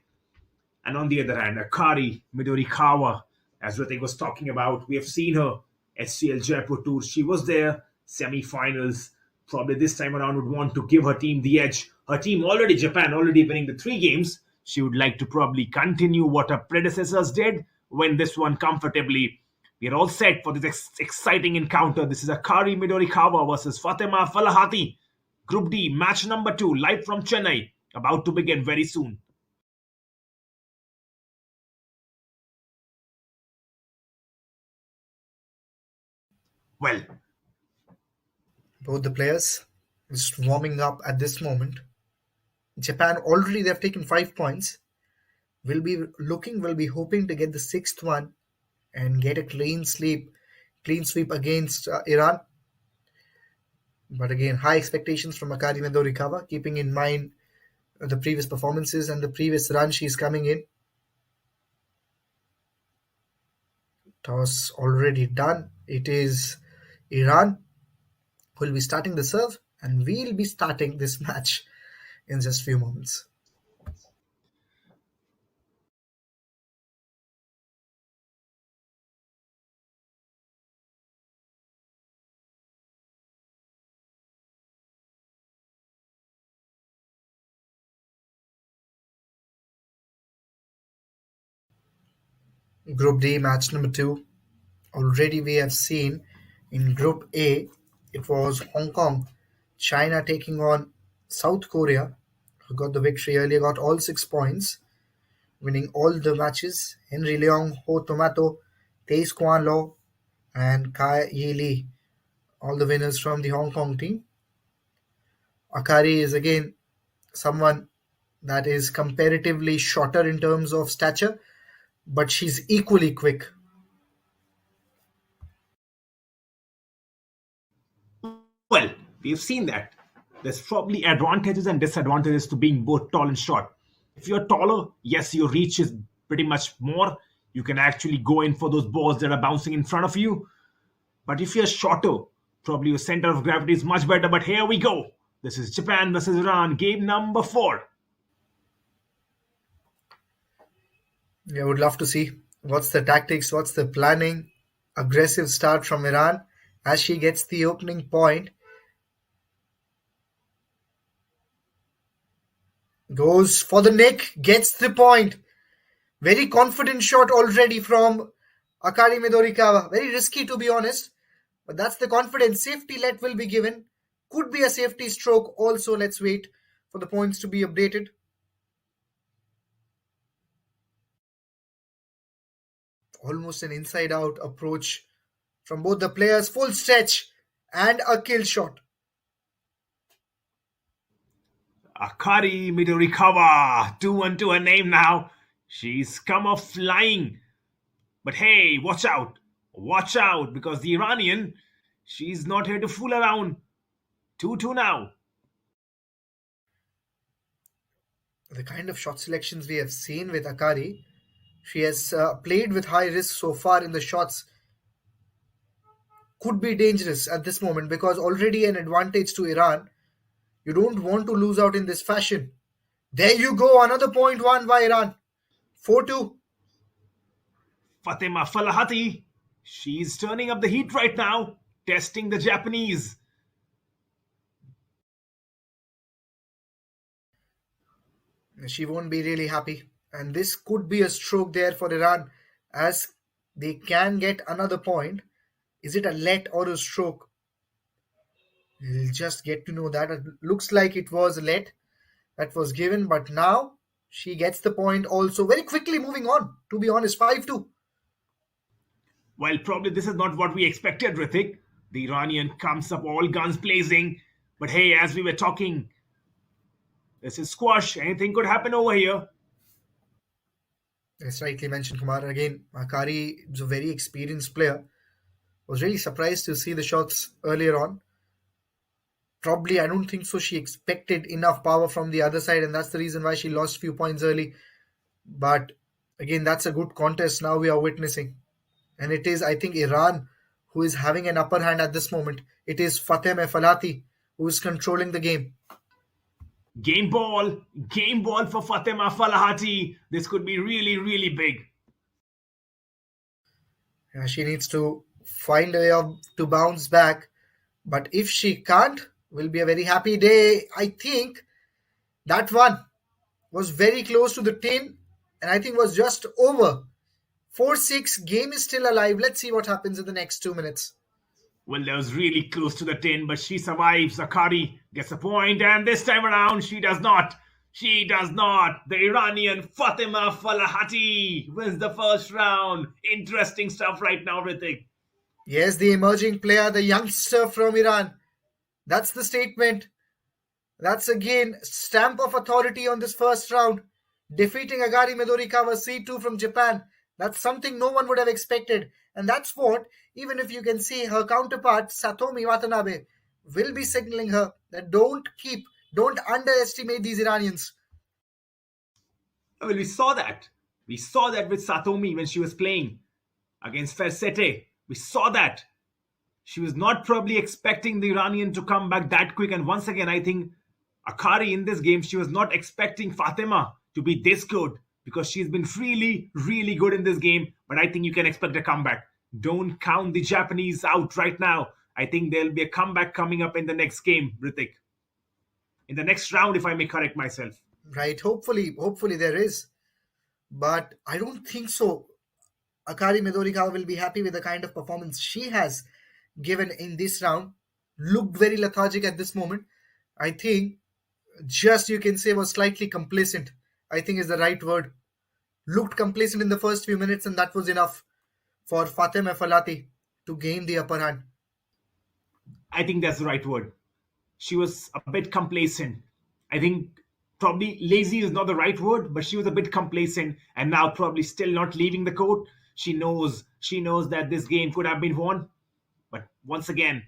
And on the other hand, Akari Midorikawa, as Ritik was talking about, we have seen her SCL Jaipur Tour. She was there, semi-finals. Probably this time around would want to give her team the edge. Her team already, Japan, already winning the 3 games. She would like to probably continue what her predecessors did, win this one comfortably. We are all set for this exciting encounter. This is Akari Midorikawa versus Fatima Falahati. Group D, match number 2, live from Chennai, about to begin very soon. Well, Both the players just warming up at this moment. Japan already they've taken 5 points. Will be hoping to get the sixth one and get a clean sweep against Iran. But again, high expectations from Akari Midorikawa, keeping in mind the previous performances and the previous run she's coming in. Toss already done. It is Iran who will be starting the serve, and we'll be starting this match in just a few moments. Group D, match number 2. Already we have seen in Group A, it was Hong Kong, China taking on South Korea, who got the victory earlier, got all 6 points, winning all the matches. Henry Leong, Ho Tomato, Tae Kwan Law, and Kai Yi Lee, all the winners from the Hong Kong team. Akari is again someone that is comparatively shorter in terms of stature, but she's equally quick. Well, we've seen that. There's probably advantages and disadvantages to being both tall and short. If you're taller, yes, your reach is pretty much more. You can actually go in for those balls that are bouncing in front of you. But if you're shorter, probably your center of gravity is much better. But here we go. This is Japan versus Iran, game number 4. Yeah, I would love to see what's the tactics, what's the planning. Aggressive start from Iran as she gets the opening point. Goes for the neck, gets the point. Very confident shot already from Akari Midorikawa. Very risky to be honest, but that's the confidence. Safety let will be given. Could be a safety stroke also. Let's wait for the points to be updated. Almost an inside-out approach from both the players. Full stretch and a kill shot. Akari Midorikawa, 2-1 to her name now. She's come off flying. But hey, watch out. Watch out, because the Iranian, she's not here to fool around. 2-2 now. The kind of shot selections we have seen with Akari, she has played with high risk so far in the shots. Could be dangerous at this moment because already an advantage to Iran. You don't want to lose out in this fashion. There you go, another point won by Iran. 4-2. Fatima Falahati, she's turning up the heat right now. testing the Japanese. She won't be really happy. And this could be a stroke there for Iran as they can get another point. Is it a let or a stroke? We'll just get to know that. It looks like it was a let that was given, but now she gets the point also. Very quickly moving on, to be honest, 5-2. Well, probably this is not what we expected, Ritik. The Iranian comes up all guns blazing. But hey, as we were talking, this is squash. Anything could happen over here. As rightly mentioned, Kumar. Again, Akari is a very experienced player. Was really surprised to see the shots earlier on. Probably, I don't think so. She expected enough power from the other side, and that's the reason why she lost few points early. But again, that's a good contest now we are witnessing. And it is, I think, Iran who is having an upper hand at this moment. It is Fatemeh Falati who is controlling the game. Game ball for Fatima Falahati. This could be really, really big. She needs to find a way to bounce back. But if she can't, will be a very happy day. I think that one was very close to the 10 and I think was just over. 4-6, game is still alive. Let's see what happens in the next 2 minutes. Well, that was really close to the 10, but she survives. Akari gets a point, and this time around, she does not. She does not. The Iranian Fatima Falahati wins the first round. Interesting stuff right now, Ritik. Yes, the emerging player, the youngster from Iran. That's the statement. That's again stamp of authority on this first round. Defeating Agari Midorikawa C2 from Japan. That's something no one would have expected. And that's what, even if you can see her counterpart, Satomi Watanabe, will be signaling her that don't underestimate these Iranians. Well, we saw that. We saw that with Satomi when she was playing against Fersete. We saw that. She was not probably expecting the Iranian to come back that quick. And once again, I think Akari in this game, she was not expecting Fatima to be this good because she's been really, really good in this game. But I think you can expect a comeback. Don't count the Japanese out right now. I think there'll be a comeback coming up in the next game, Ritik. In the next round, if I may correct myself. Right, hopefully there is. But I don't think so. Akari Midorikawa will be happy with the kind of performance she has given in this round. Looked very lethargic at this moment. I think just you can say was slightly complacent. I think is the right word. Looked complacent in the first few minutes and that was enough for Fatemeh Falati to gain the upper hand. I think that's the right word. She was a bit complacent. I think probably lazy is not the right word, but she was a bit complacent and now probably still not leaving the court. She knows that this game could have been won. But once again,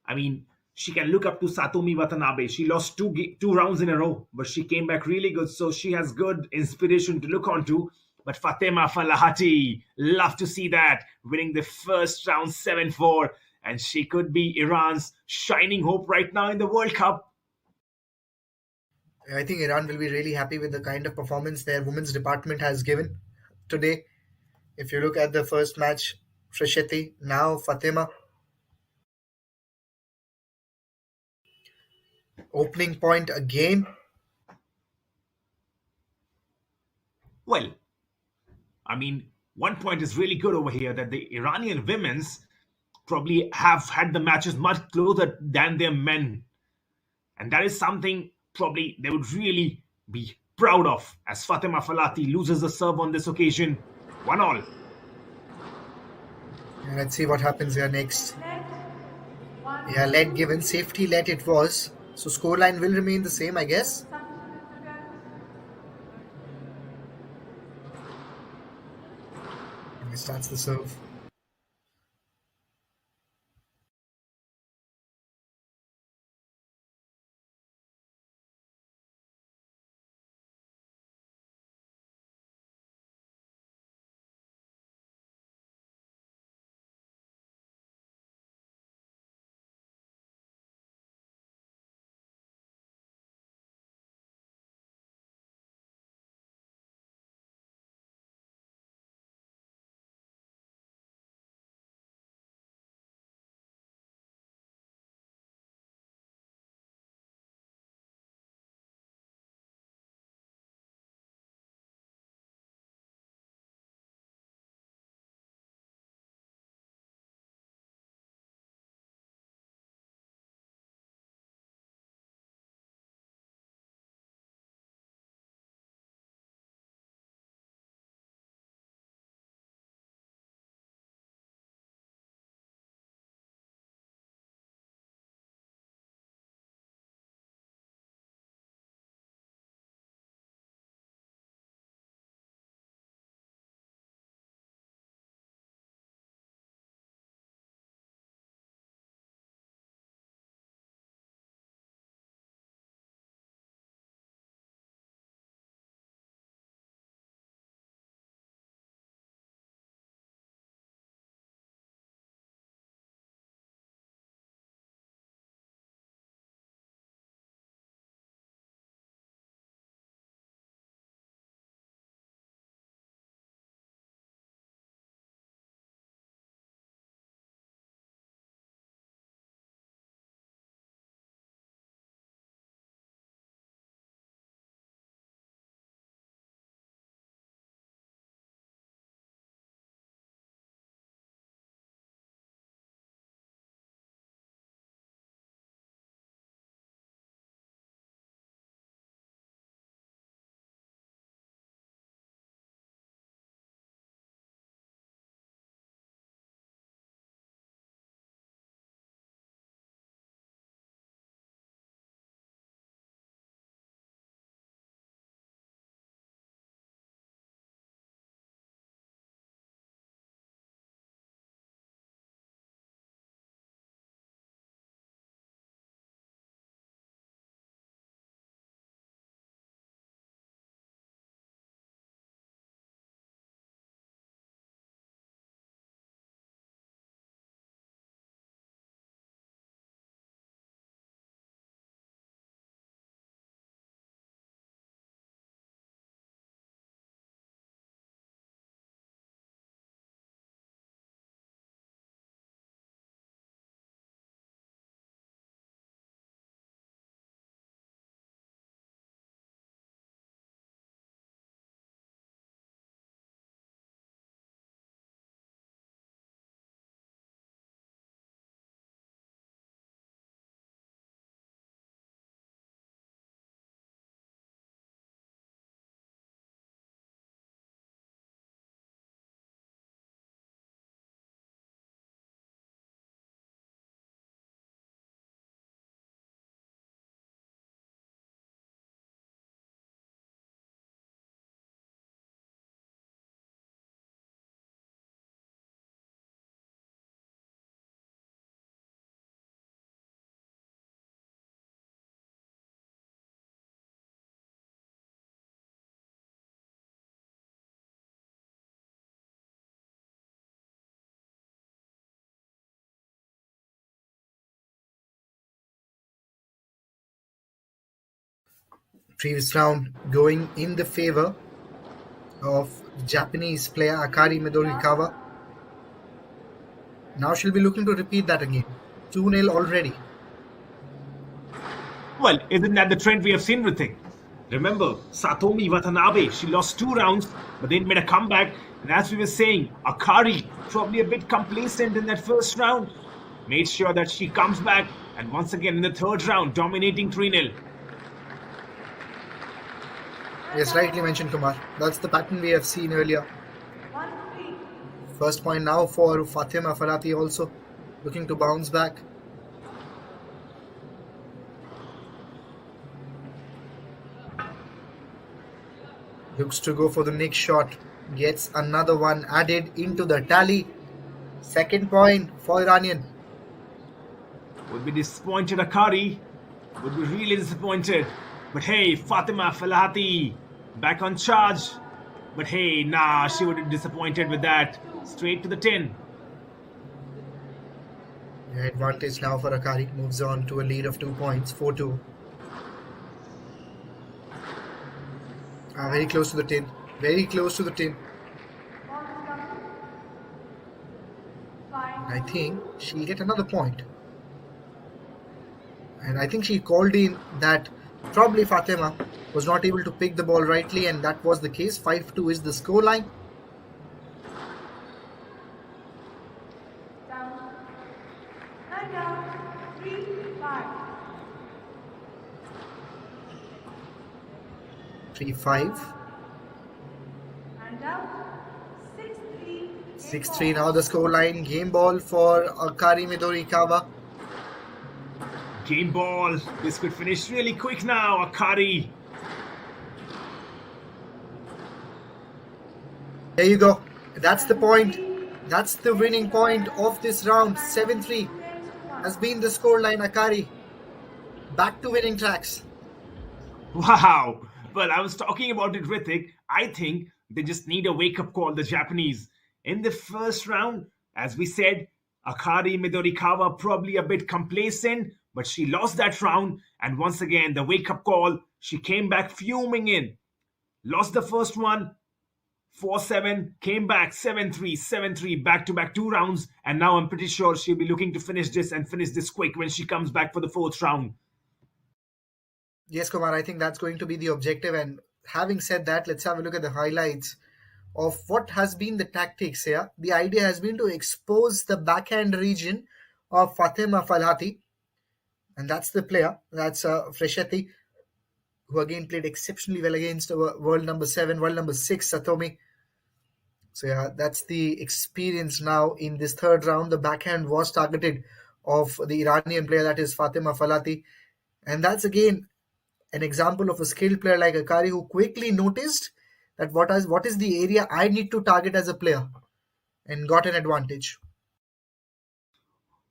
I mean, she can look up to Satomi Watanabe. She lost two rounds in a row, but she came back really good. So she has good inspiration to look onto. But Fatima Falahati, love to see that, winning the first round 7-4. And she could be Iran's shining hope right now in the World Cup. I think Iran will be really happy with the kind of performance their women's department has given today. If you look at the first match, Fresheti, now Fatima. Opening point again. Well, I mean, one point is really good over here that the Iranian women's probably have had the matches much closer than their men. And that is something probably they would really be proud of as Fatima Falati loses the serve on this occasion. 1-1. Let's see what happens here next. Yeah, let given. Safety let it was. So scoreline will remain the same, I guess. And he starts the serve. Previous round going in the favor of Japanese player Akari Midorikawa. Now she'll be looking to repeat that again. 2-0 already. Well, isn't that the trend we have seen, Ritik? Remember, Satomi Watanabe, she lost 2 rounds, but then made a comeback. And as we were saying, Akari, probably a bit complacent in that first round, made sure that she comes back, and once again in the third round, dominating 3-0. Yes, rightly mentioned, Kumar. That's the pattern we have seen earlier. First point now for Fatima Farati, also looking to bounce back. Looks to go for the next shot. Gets another one added into the tally. Second point for Iranian. Would be disappointed, Akari. Would be really disappointed. But hey, Fatima Falhati back on charge. But hey, nah, she would be disappointed with that. Straight to the 10. The advantage now for Akari. Moves on to a lead of 2 points, 4-2. Very close to the 10. Very close to the 10. I think she'll get another point. And I think she called in that probably Fatima was not able to pick the ball rightly, and that was the case. 5-2 is the scoreline. Down. 3-5. 3-5. And out. 6-3. 6-3 now the scoreline. Game ball for Akari Midorikawa. Game ball. This could finish really quick now, Akari. There you go. That's the point. That's the winning point of this round. 7-3 has been the scoreline. Akari back to winning tracks. Wow. Well, I was talking about it, Ritik. I think they just need a wake-up call, the Japanese. In the first round, as we said, Akari Midorikawa probably a bit complacent, but she lost that round. And once again, the wake-up call, she came back fuming in. Lost the first one, 4-7, came back 7-3, 7-3, back-to-back 2 rounds. And now I'm pretty sure she'll be looking to finish this and finish this quick when she comes back for the 4th round. Yes, Kumar, I think that's going to be the objective. And having said that, let's have a look at the highlights of what has been the tactics here. The idea has been to expose the backhand region of Fatima Falhati. And that's the player. That's Freshetti, who again played exceptionally well against world number 7, world number 6, Satomi. So yeah, that's the experience now in this third round. The backhand was targeted of the Iranian player, that is Fatima Falhati. And that's again an example of a skilled player like Akari, who quickly noticed that what is the area I need to target as a player, and got an advantage.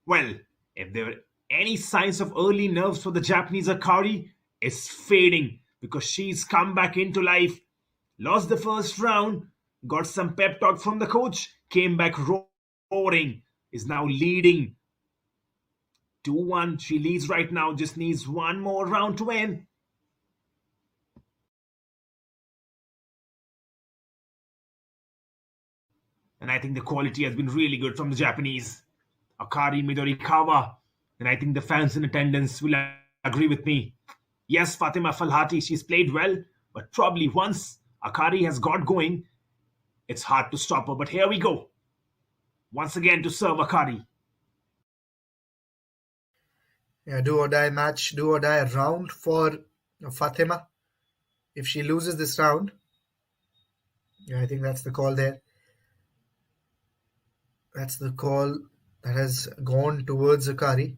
Well, if there were any signs of early nerves for the Japanese, Akari is fading because she's come back into life. Lost the first round, got some pep talk from the coach, came back roaring, is now leading 2-1. She leads right now, just needs one more round to win. And I think the quality has been really good from the Japanese. Akari Midorikawa. And I think the fans in attendance will agree with me. Yes, Fatima Falhati, she's played well, but probably once Akari has got going, it's hard to stop her. But here we go. Once again to serve Akari. Yeah, do or die match, do or die round for Fatima. If she loses this round, yeah, I think that's the call there. That's the call that has gone towards Akari.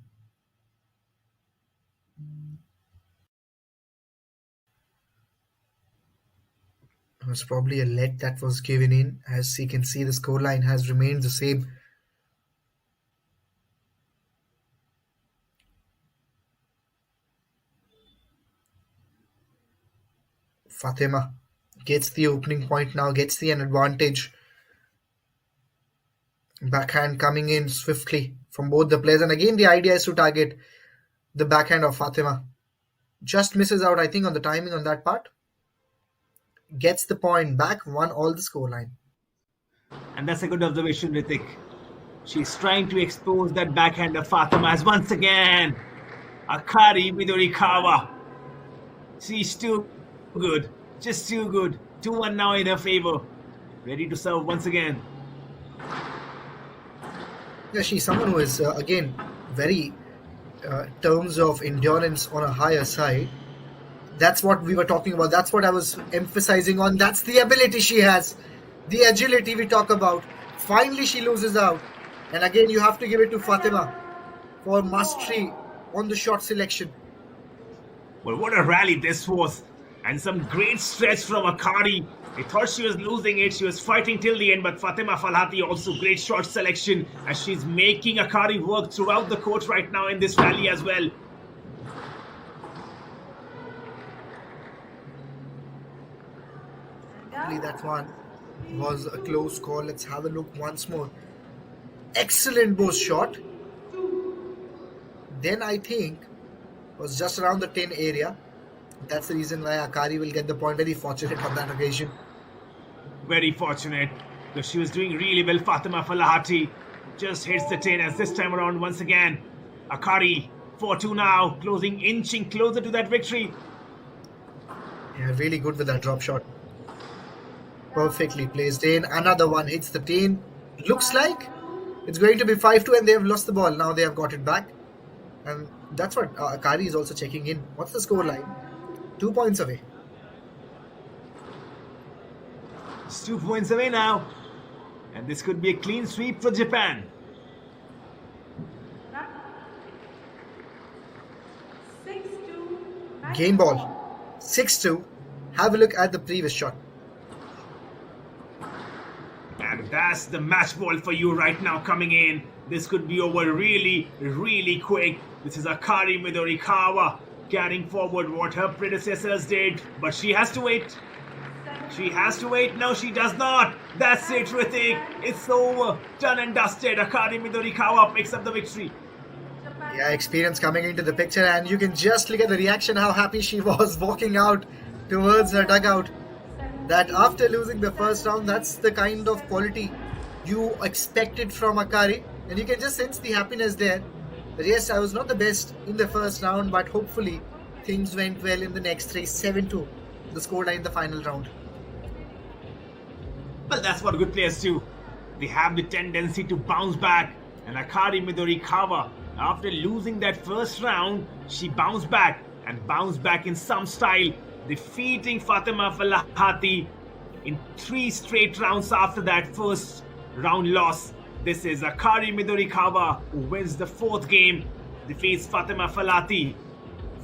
It was probably a let that was given in. As you can see, the scoreline has remained the same. Fatima gets the opening point now, gets the advantage. Backhand coming in swiftly from both the players. And again, the idea is to target the backhand of Fatima. Just misses out, I think, on the timing on that part. Gets the point back, 1-all the scoreline. And that's a good observation, Ritik. She's trying to expose that backhander Fatima as once again. Akari Midorikawa. She's too good. Just too good. 2-1 now in her favor. Ready to serve once again. Yeah, she's someone who is, again, very terms of endurance on a higher side. That's what we were talking about. That's what I was emphasizing on. That's the ability she has. The agility we talk about. Finally, she loses out. And again, you have to give it to Fatima for mastery on the shot selection. Well, what a rally this was. And some great stretch from Akari. I thought she was losing it. She was fighting till the end, but Fatima Falhati also great shot selection as she's making Akari work throughout the court right now in this rally as well. That one was a close call. Let's have a look once more. Excellent both shot. Then I think was just around the 10 area. That's the reason why Akari will get the point. Very fortunate on that occasion. Very fortunate because she was doing really well. Fatima Falahati just hits the 10 as this time around once again. Akari 4-2 now, inching closer to that victory. Yeah, really good with that drop shot. Perfectly placed in. Another one hits the 10. Looks like it's going to be 5-2 and they have lost the ball. Now they have got it back. And that's what Akari is also checking in. What's the score line? 2 points away. It's 2 points away now. And this could be a clean sweep for Japan. Game ball. 6-2. Have a look at the previous shot. And that's the match ball for you right now coming in. This could be over really, really quick. This is Akari Midorikawa carrying forward what her predecessors did. But she has to wait. She has to wait. No, she does not. That's it, Ritik. It's over. Done and dusted. Akari Midorikawa picks up the victory. Yeah, experience coming into the picture, and you can just look at the reaction, how happy she was walking out towards her dugout. That after losing the first round, that's the kind of quality you expected from Akari, and you can just sense the happiness there. But yes, I was not the best in the first round, but hopefully things went well in the next three. 7-2, the scoreline in the final round. Well, that's what good players do. They have the tendency to bounce back. And Akari Midorikawa, after losing that first round, she bounced back in some style, defeating Fatima Falahati in 3 straight rounds after that first round loss. This is Akari Midorikawa who wins the 4th game, defeats Fatima Falahati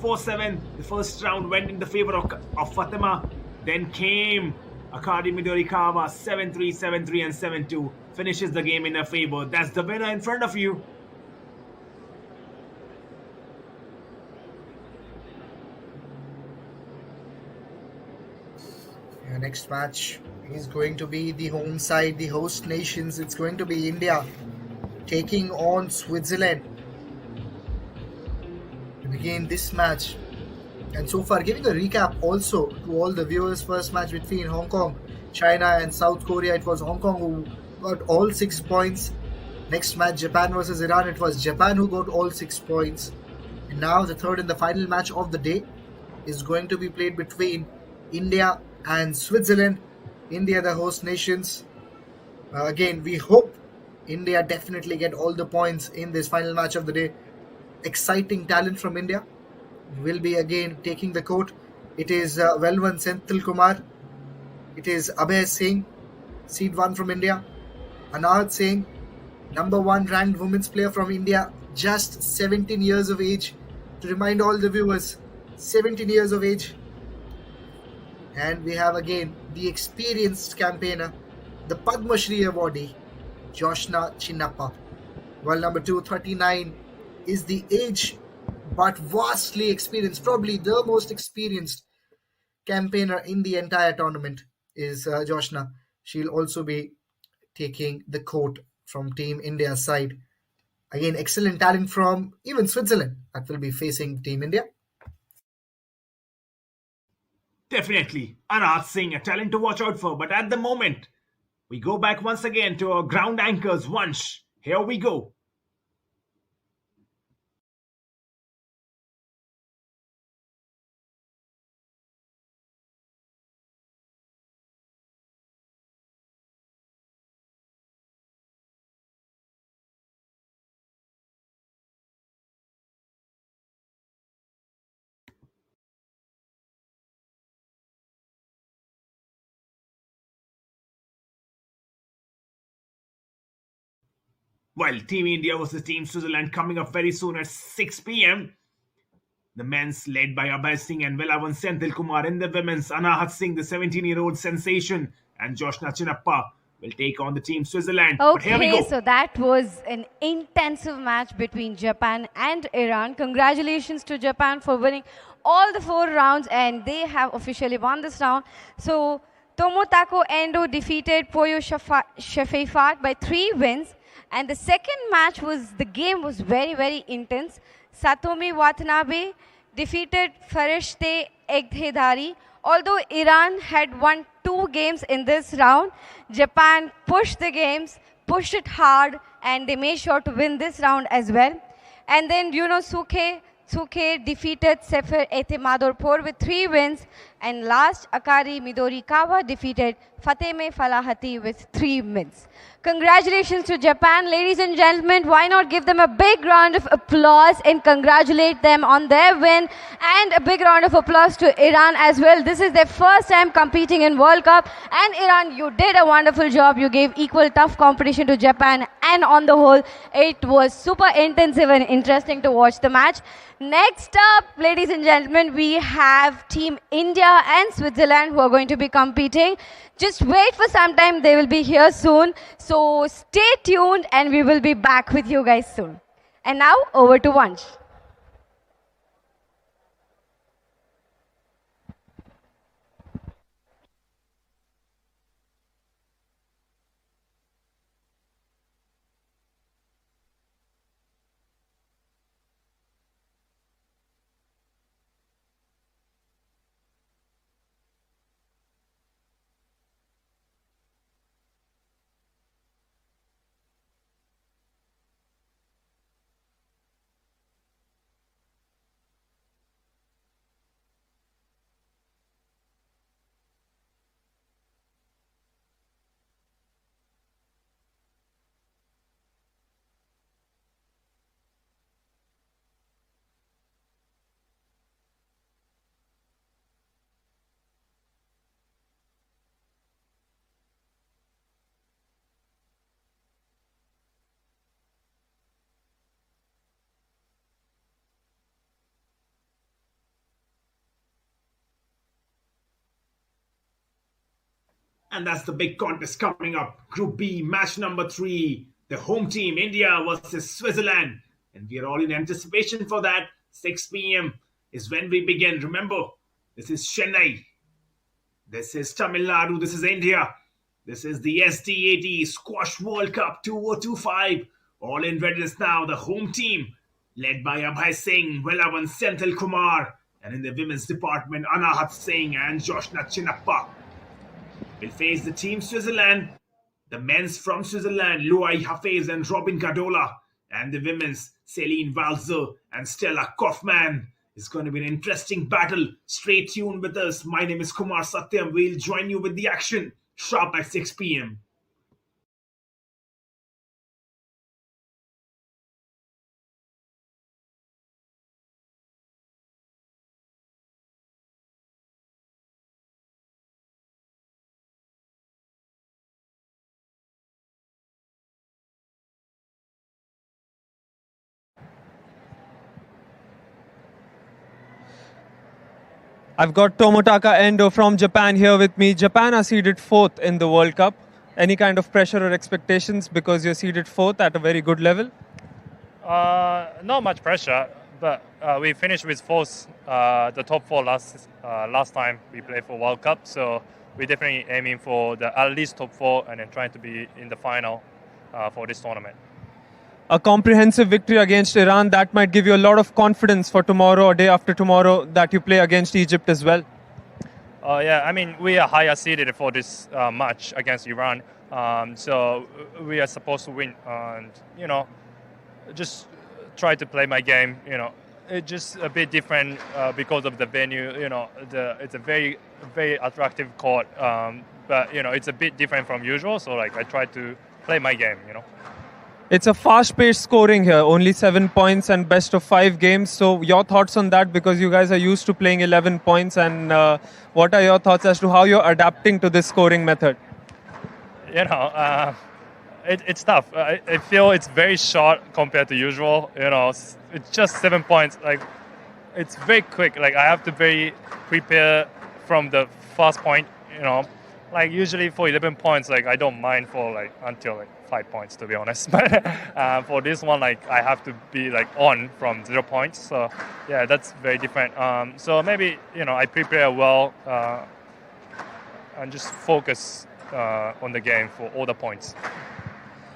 4-7. The first round went in the favor of Fatima. Then came Akari Midorikawa 7-3, 7-3 and 7-2. Finishes the game in her favor. That's the winner in front of you. Yeah, next match is going to be the home side, the host nations. It's going to be India taking on Switzerland to begin this match. And so far, giving a recap also to all the viewers, first match between Hong Kong, China and South Korea. It was Hong Kong who got all 6 points. Next match, Japan versus Iran. It was Japan who got all 6 points. And now the third and the final match of the day is going to be played between India and Switzerland. India, the host nations. Again, we hope India definitely get all the points in this final match of the day. Exciting talent from India will be again taking the court. It is Velvan Senthil Kumar. It is Abhay Singh, seed 1 from India. Anahad Singh, number 1 ranked women's player from India, just 17 years of age. To remind all the viewers, 17 years of age. And we have again the experienced campaigner, the Padma Shri awardee, Joshna Chinnappa. While number 2, 39, is the age but vastly experienced, probably the most experienced campaigner in the entire tournament is Joshna. She'll also be taking the court from Team India's side. Again, excellent talent from even Switzerland that will be facing Team India. Definitely, Anat Singh, a talent to watch out for. But at the moment, we go back once again to our ground anchors, Vansh. Here we go. Well, Team India versus Team Switzerland coming up very soon at 6 p.m. The men's led by Abhay Singh and Velavan Senthil Kumar. In the women's, Anahat Singh, the 17-year-old sensation, and Joshna Chinnappa will take on the Team Switzerland. But here we Okay, go. so that was an intensive match between Japan and Iran. Congratulations to Japan for winning all the 4 rounds, and they have officially won this round. So Tomotako Endo defeated Poyo Shafeifat by 3 wins. And the second match the game was very, very intense. Satomi Watanabe defeated Farishte Egdhedari. Although Iran had won 2 games in this round, Japan pushed the games, pushed it hard, and they made sure to win this round as well. And then Suke defeated Sefer Etemadorpur with 3 wins. And last, Akari Midorikawa defeated Fateme Falahati with 3 wins. Congratulations to Japan. Ladies and gentlemen, why not give them a big round of applause and congratulate them on their win, and a big round of applause to Iran as well. This is their first time competing in World Cup, and Iran, you did a wonderful job. You gave equal tough competition to Japan, and on the whole, it was super intensive and interesting to watch the match. Next up, ladies and gentlemen, we have Team India and Switzerland who are going to be competing. Just wait for some time, they will be here soon. So stay tuned and we will be back with you guys soon. And now over to Vansh. And that's the big contest coming up. Group B, match number 3. The home team, India versus Switzerland. And we are all in anticipation for that. 6 p.m. is when we begin. Remember, this is Chennai. This is Tamil Nadu. This is India. This is the SDAT Squash World Cup 2025. All in readiness now. The home team, led by Abhay Singh, Velavan Senthil Kumar. And in the women's department, Anahat Singh and Joshna Chinnappa will face the team Switzerland. The men's from Switzerland, Luai Hafez and Robin Gadola. And the women's, Celine Walzer and Stella Kaufman. It's going to be an interesting battle. Stay tuned with us. My name is Kumar Satyam. We'll join you with the action sharp at 6 p.m. I've got Tomotaka Endo from Japan here with me. Japan are seeded 4th in the World Cup. Any kind of pressure or expectations because you're seeded 4th at a very good level? Not much pressure, but we finished with 4th, the top 4 last time we played for World Cup. So we're definitely aiming for at least top 4 and then trying to be in the final for this tournament. A comprehensive victory against Iran, that might give you a lot of confidence for tomorrow or day after tomorrow that you play against Egypt as well. Yeah, I mean, we are higher seeded for this match against Iran. So we are supposed to win. And, just try to play my game, It's just a bit different because of the venue, it's a very, very attractive court. But, it's a bit different from usual. So, I try to play my game, It's a fast-paced scoring here, only 7 points and best of 5 games. So your thoughts on that, because you guys are used to playing 11 points, and what are your thoughts as to how you're adapting to this scoring method? It's tough. I feel it's very short compared to usual. It's just 7 points. It's very quick. I have to very prepare from the first point. Usually for 11 points, I don't mind for until 5 points, to be honest. But for this one, I have to be on from 0 points. So yeah, that's very different. So maybe I prepare well and just focus on the game for all the points.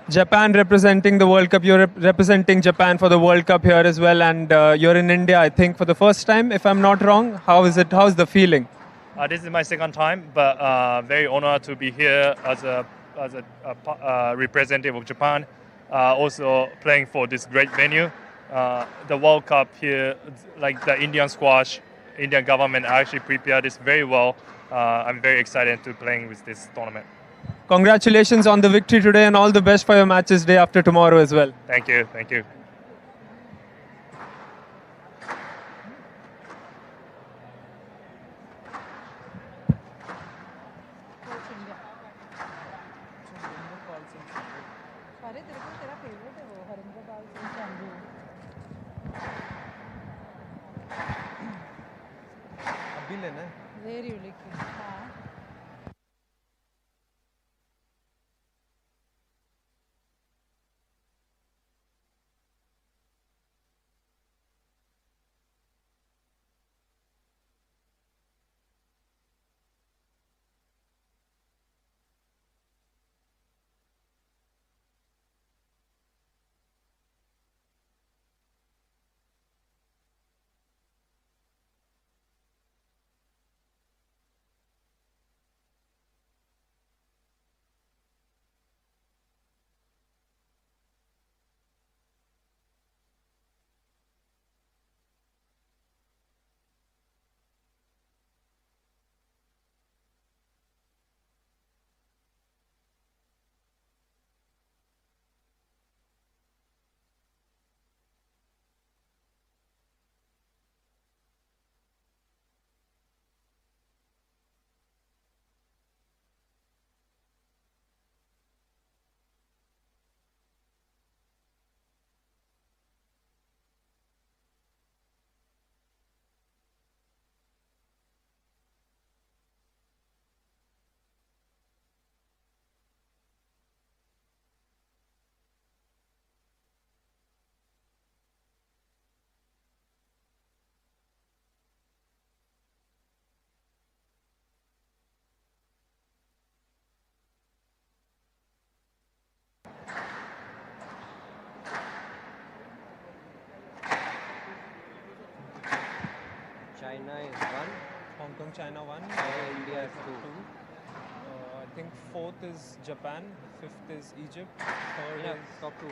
Japan representing the World Cup. You're representing Japan for the World Cup here as well, and you're in India, I think, for the first time, if I'm not wrong. How is it? How's the feeling? This is my second time, but very honored to be here as a representative of Japan. Also playing for this great venue. The World Cup here, the Indian squash, Indian government actually prepared this very well. I'm very excited to playing with this tournament. Congratulations on the victory today, and all the best for your matches day after tomorrow as well. Thank you. Thank you. China is 1. Hong Kong, China 1. India 2. I think 4th is Japan, 5th is Egypt, 3rd Yeah, is... top 2.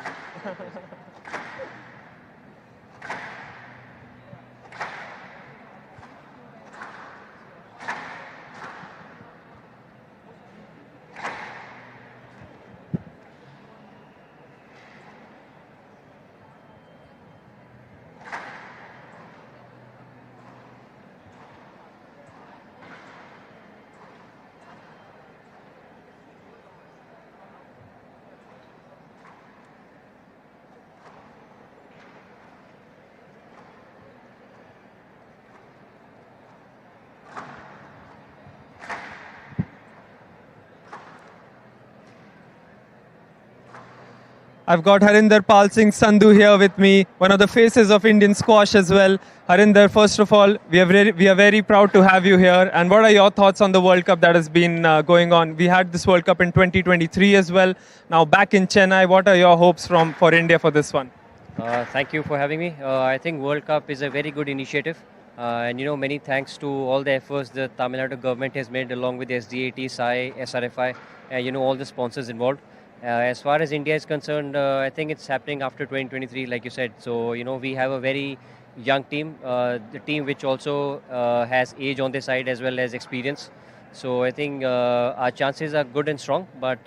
I've got Harinder Pal Singh Sandhu here with me, one of the faces of Indian squash as well. Harinder, first of all, we are very proud to have you here. And what are your thoughts on the World Cup that has been going on? We had this World Cup in 2023 as well. Now back in Chennai, what are your hopes for India for this one? Thank you for having me. I think World Cup is a very good initiative. And many thanks to all the efforts the Tamil Nadu government has made along with SDAT, SAI, SRFI, all the sponsors involved. As far as India is concerned, I think it's happening after 2023, like you said. So, we have a very young team, the team which also has age on their side as well as experience. So I think our chances are good and strong. But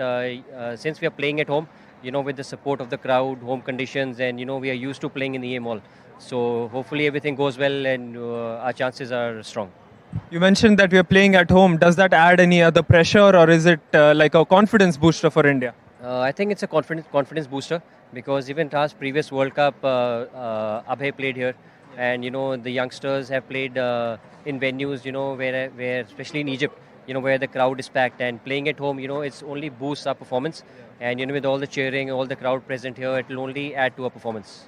since we are playing at home, with the support of the crowd, home conditions, and we are used to playing in the EM Mall. So hopefully everything goes well and our chances are strong. You mentioned that we are playing at home. Does that add any other pressure, or is it like a confidence booster for India? I think it's a confidence booster because even last previous World Cup, Abhay played here, and the youngsters have played in venues, where especially in Egypt, where the crowd is packed, and playing at home, it's only boosts our performance, and with all the cheering, all the crowd present here, it will only add to our performance.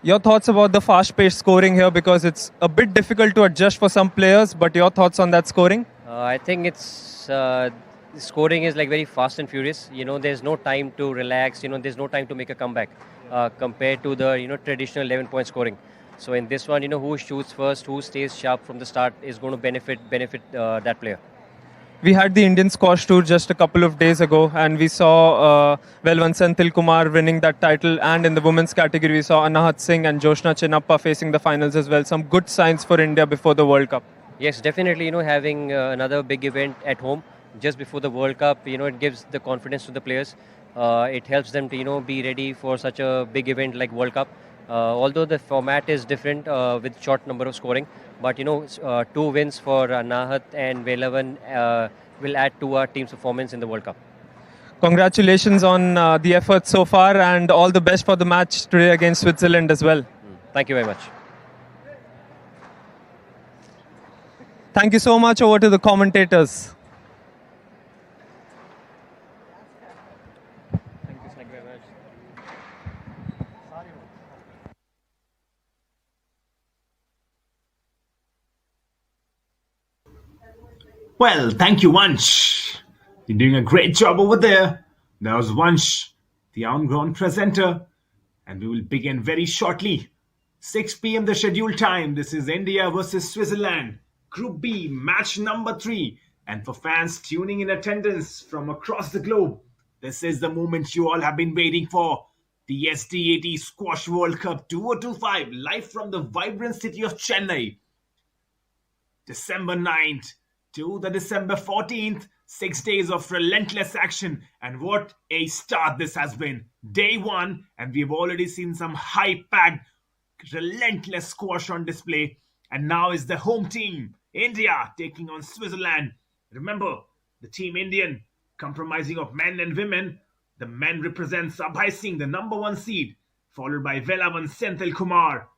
Your thoughts about the fast-paced scoring here, because it's a bit difficult to adjust for some players, but your thoughts on that scoring? I think it's scoring is like very fast and furious. There's no time to relax. There's no time to make a comeback compared to the traditional 11-point scoring. So in this one, who shoots first, who stays sharp from the start is going to benefit that player. We had the Indian squash tour just a couple of days ago, and we saw one Senthil Kumar winning that title, and in the women's category we saw Anahat Singh and Joshna Chinnappa facing the finals as well. Some good signs for India before the World Cup. Yes, definitely. Having another big event at home just before the World Cup, it gives the confidence to the players. It helps them to be ready for such a big event like World Cup. Although the format is different with short number of scoring, but 2 wins for Nahat and Velavan will add to our team's performance in the World Cup. Congratulations on the efforts so far, and all the best for the match today against Switzerland as well. Thank you very much. Thank you so much. Over to the commentators. Thank you very much. Well, thank you, Vansh. You're doing a great job over there. That was Vansh, the on-ground presenter. And we will begin very shortly. 6 p.m. the scheduled time. This is India versus Switzerland. Group B, match number 3. And for fans tuning in attendance from across the globe, this is the moment you all have been waiting for. The SDAT Squash World Cup 2025, live from the vibrant city of Chennai. December 9th to the December 14th, 6 days of relentless action. And what a start this has been. Day 1, and we've already seen some high-packed, relentless squash on display. And now is the home team, India, taking on Switzerland. Remember, the team Indian, comprising of men and women. The men represents Abhay Singh, the number 1 seed, followed by Velavan Senthil Kumar.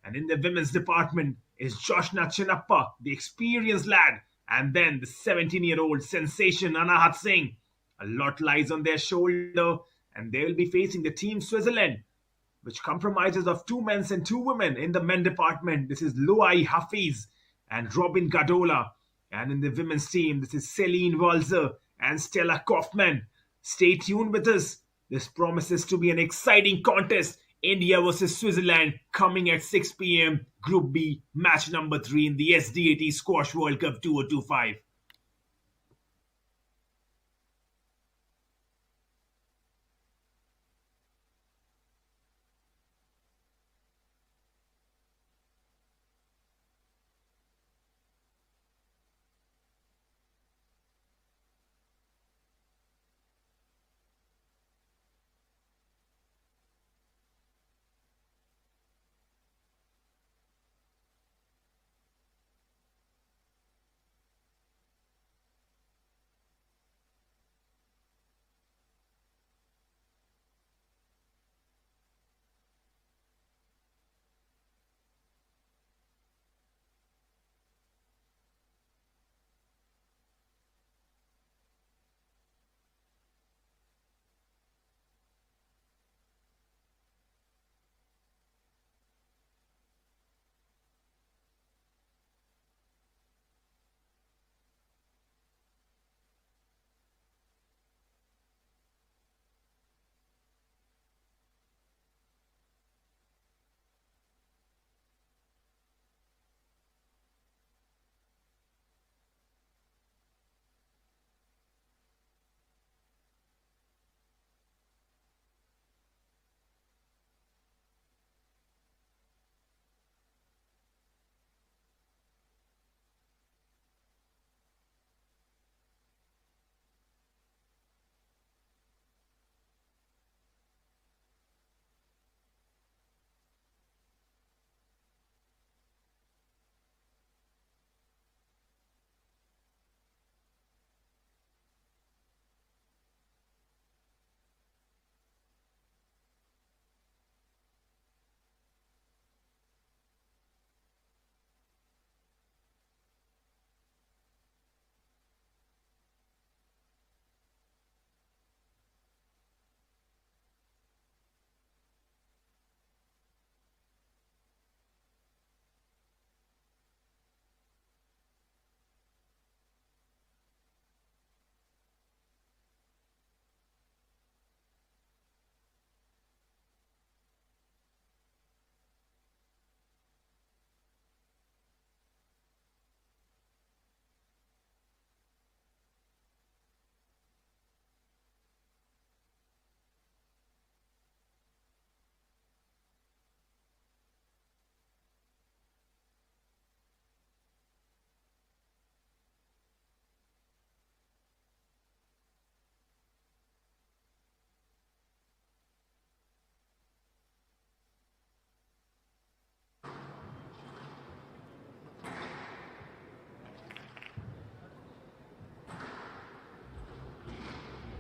And in the women's department is Joshna Chinnappa, the experienced lad, and then the 17-year-old sensation Anahat Singh. A lot lies on their shoulder, and they will be facing the team Switzerland, which comprises of 2 men and 2 women. In the men department, this is Luai Hafiz and Robin Gadola. And in the women's team, this is Celine Walzer and Stella Kaufman. Stay tuned with us. This promises to be an exciting contest. India versus Switzerland coming at 6 p.m. Group B, match number 3 in the SDAT Squash World Cup 2025.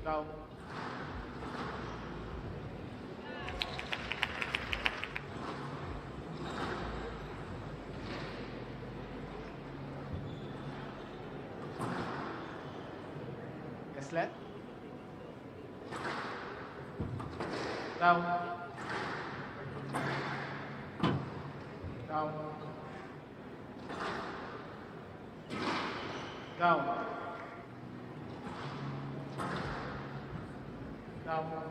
Down. Yes, left. Down. Down. Down. Down.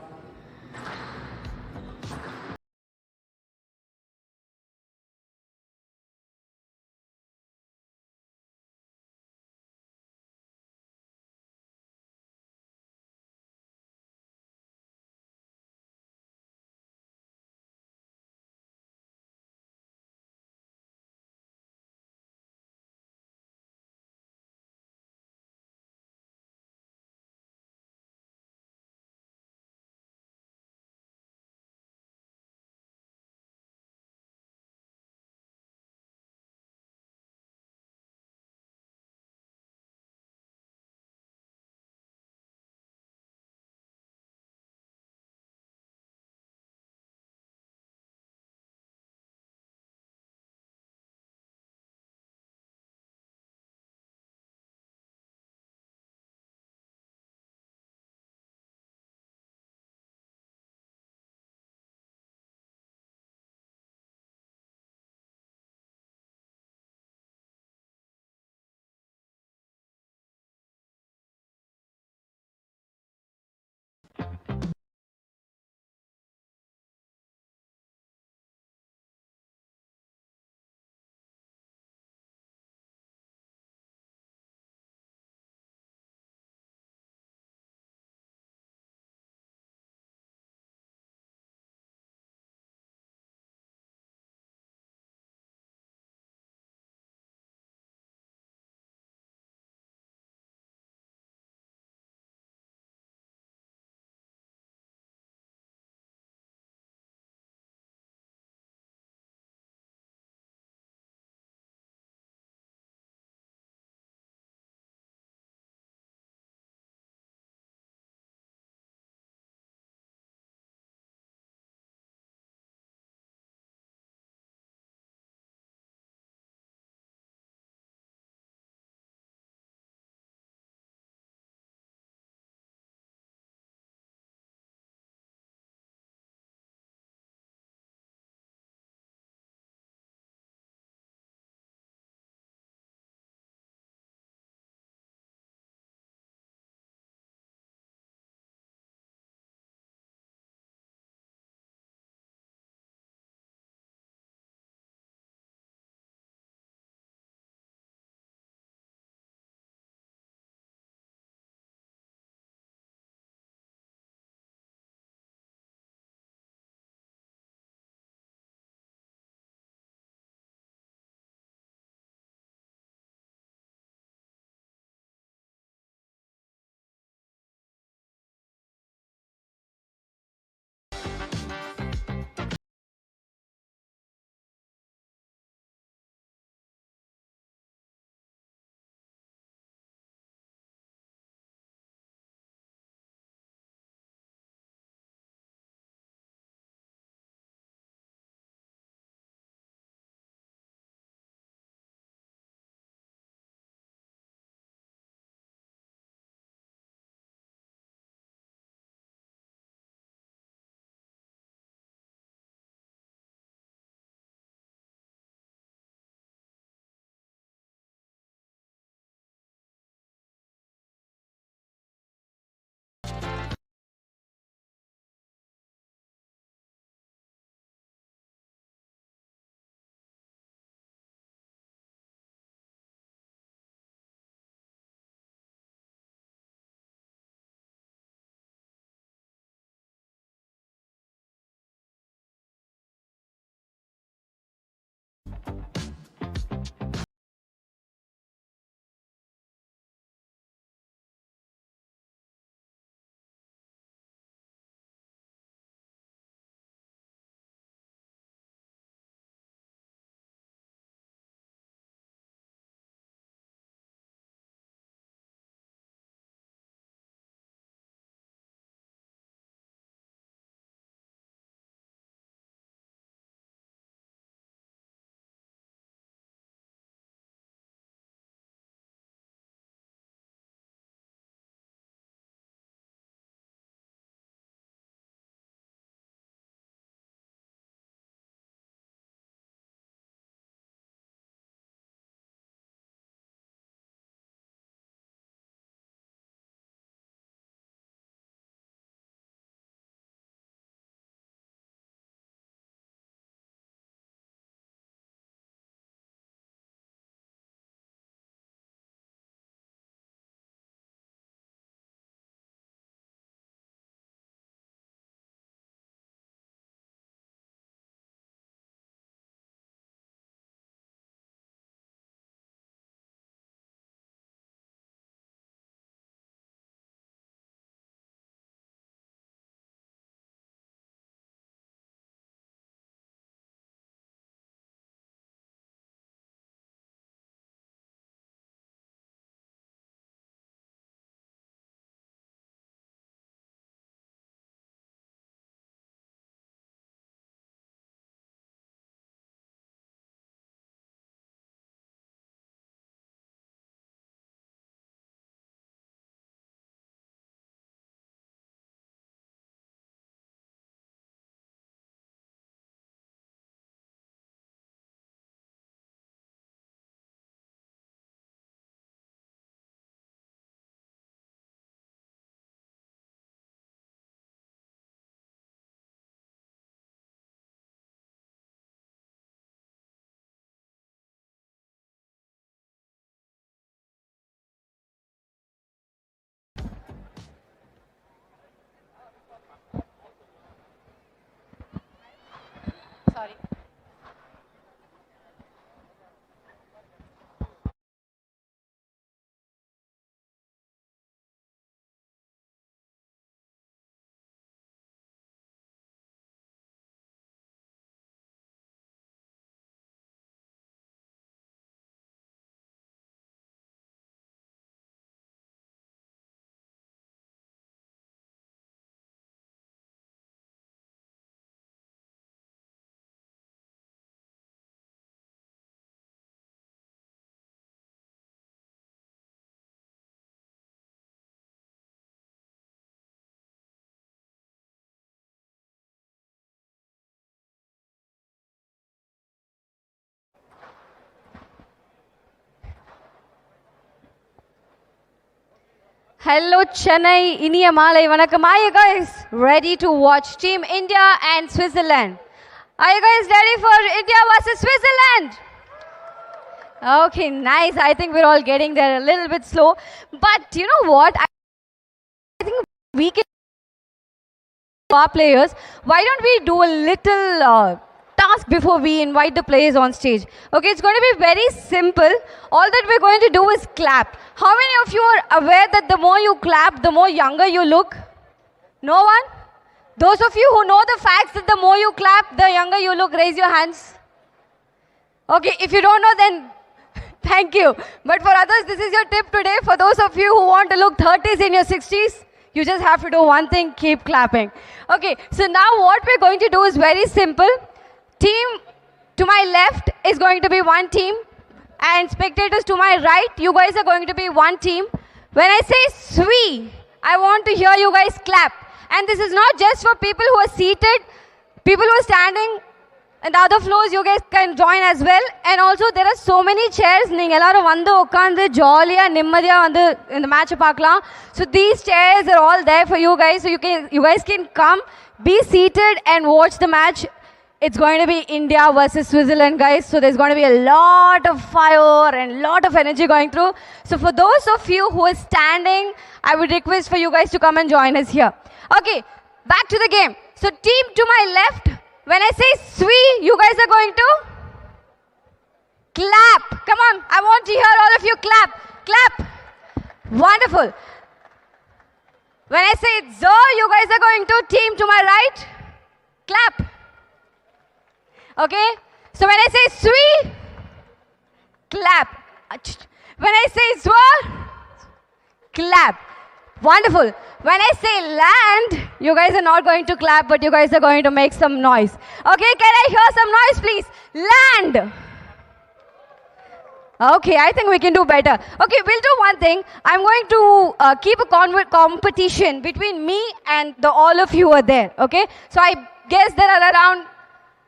Sorry. Hello Chennai, Iniya Malai Vanakkam. Are you guys ready to watch Team India and Switzerland? Are you guys ready for India versus Switzerland? Okay, nice. I think we're all getting there a little bit slow. But you know what? I think we can our players. Why don't we do a little task before we invite the players on stage? Okay, it's going to be very simple. All that we're going to do is clap. How many of you are aware that the more you clap, the more younger you look? No one? Those of you who know the facts that the more you clap, the younger you look, raise your hands. Okay, if you don't know, then thank you. But for others, this is your tip today. For those of you who want to look 30s in your 60s, you just have to do one thing, keep clapping. Okay, so now what we're going to do is very simple. Team to my left is going to be one team, and spectators to my right, you guys are going to be one team. When I say Swi, I want to hear you guys clap. And this is not just for people who are seated, people who are standing in the other floors, you guys can join as well. And also there are so many chairs. Neenga ellarum vandu ukkandu jolly-a nimmadiya vandu in the match paakalam. So these chairs are all there for you guys. So you guys can come, be seated and watch the match. It's going to be India versus Switzerland, guys. So there's going to be a lot of fire and lot of energy going through. So for those of you who are standing, I would request for you guys to come and join us here. Okay, back to the game. So team to my left, when I say Swi, you guys are going to clap. Come on, I want to hear all of you clap. Clap. Wonderful. When I say Zo, you guys are going to team to my right. Clap. Okay? So when I say Swi, clap. When I say Zwa, clap. Wonderful. When I say land, you guys are not going to clap, but you guys are going to make some noise. Okay, can I hear some noise, please? Land. Okay, I think we can do better. Okay, we'll do one thing. I'm going to keep a competition between me and all of you are there. Okay, so I guess there are around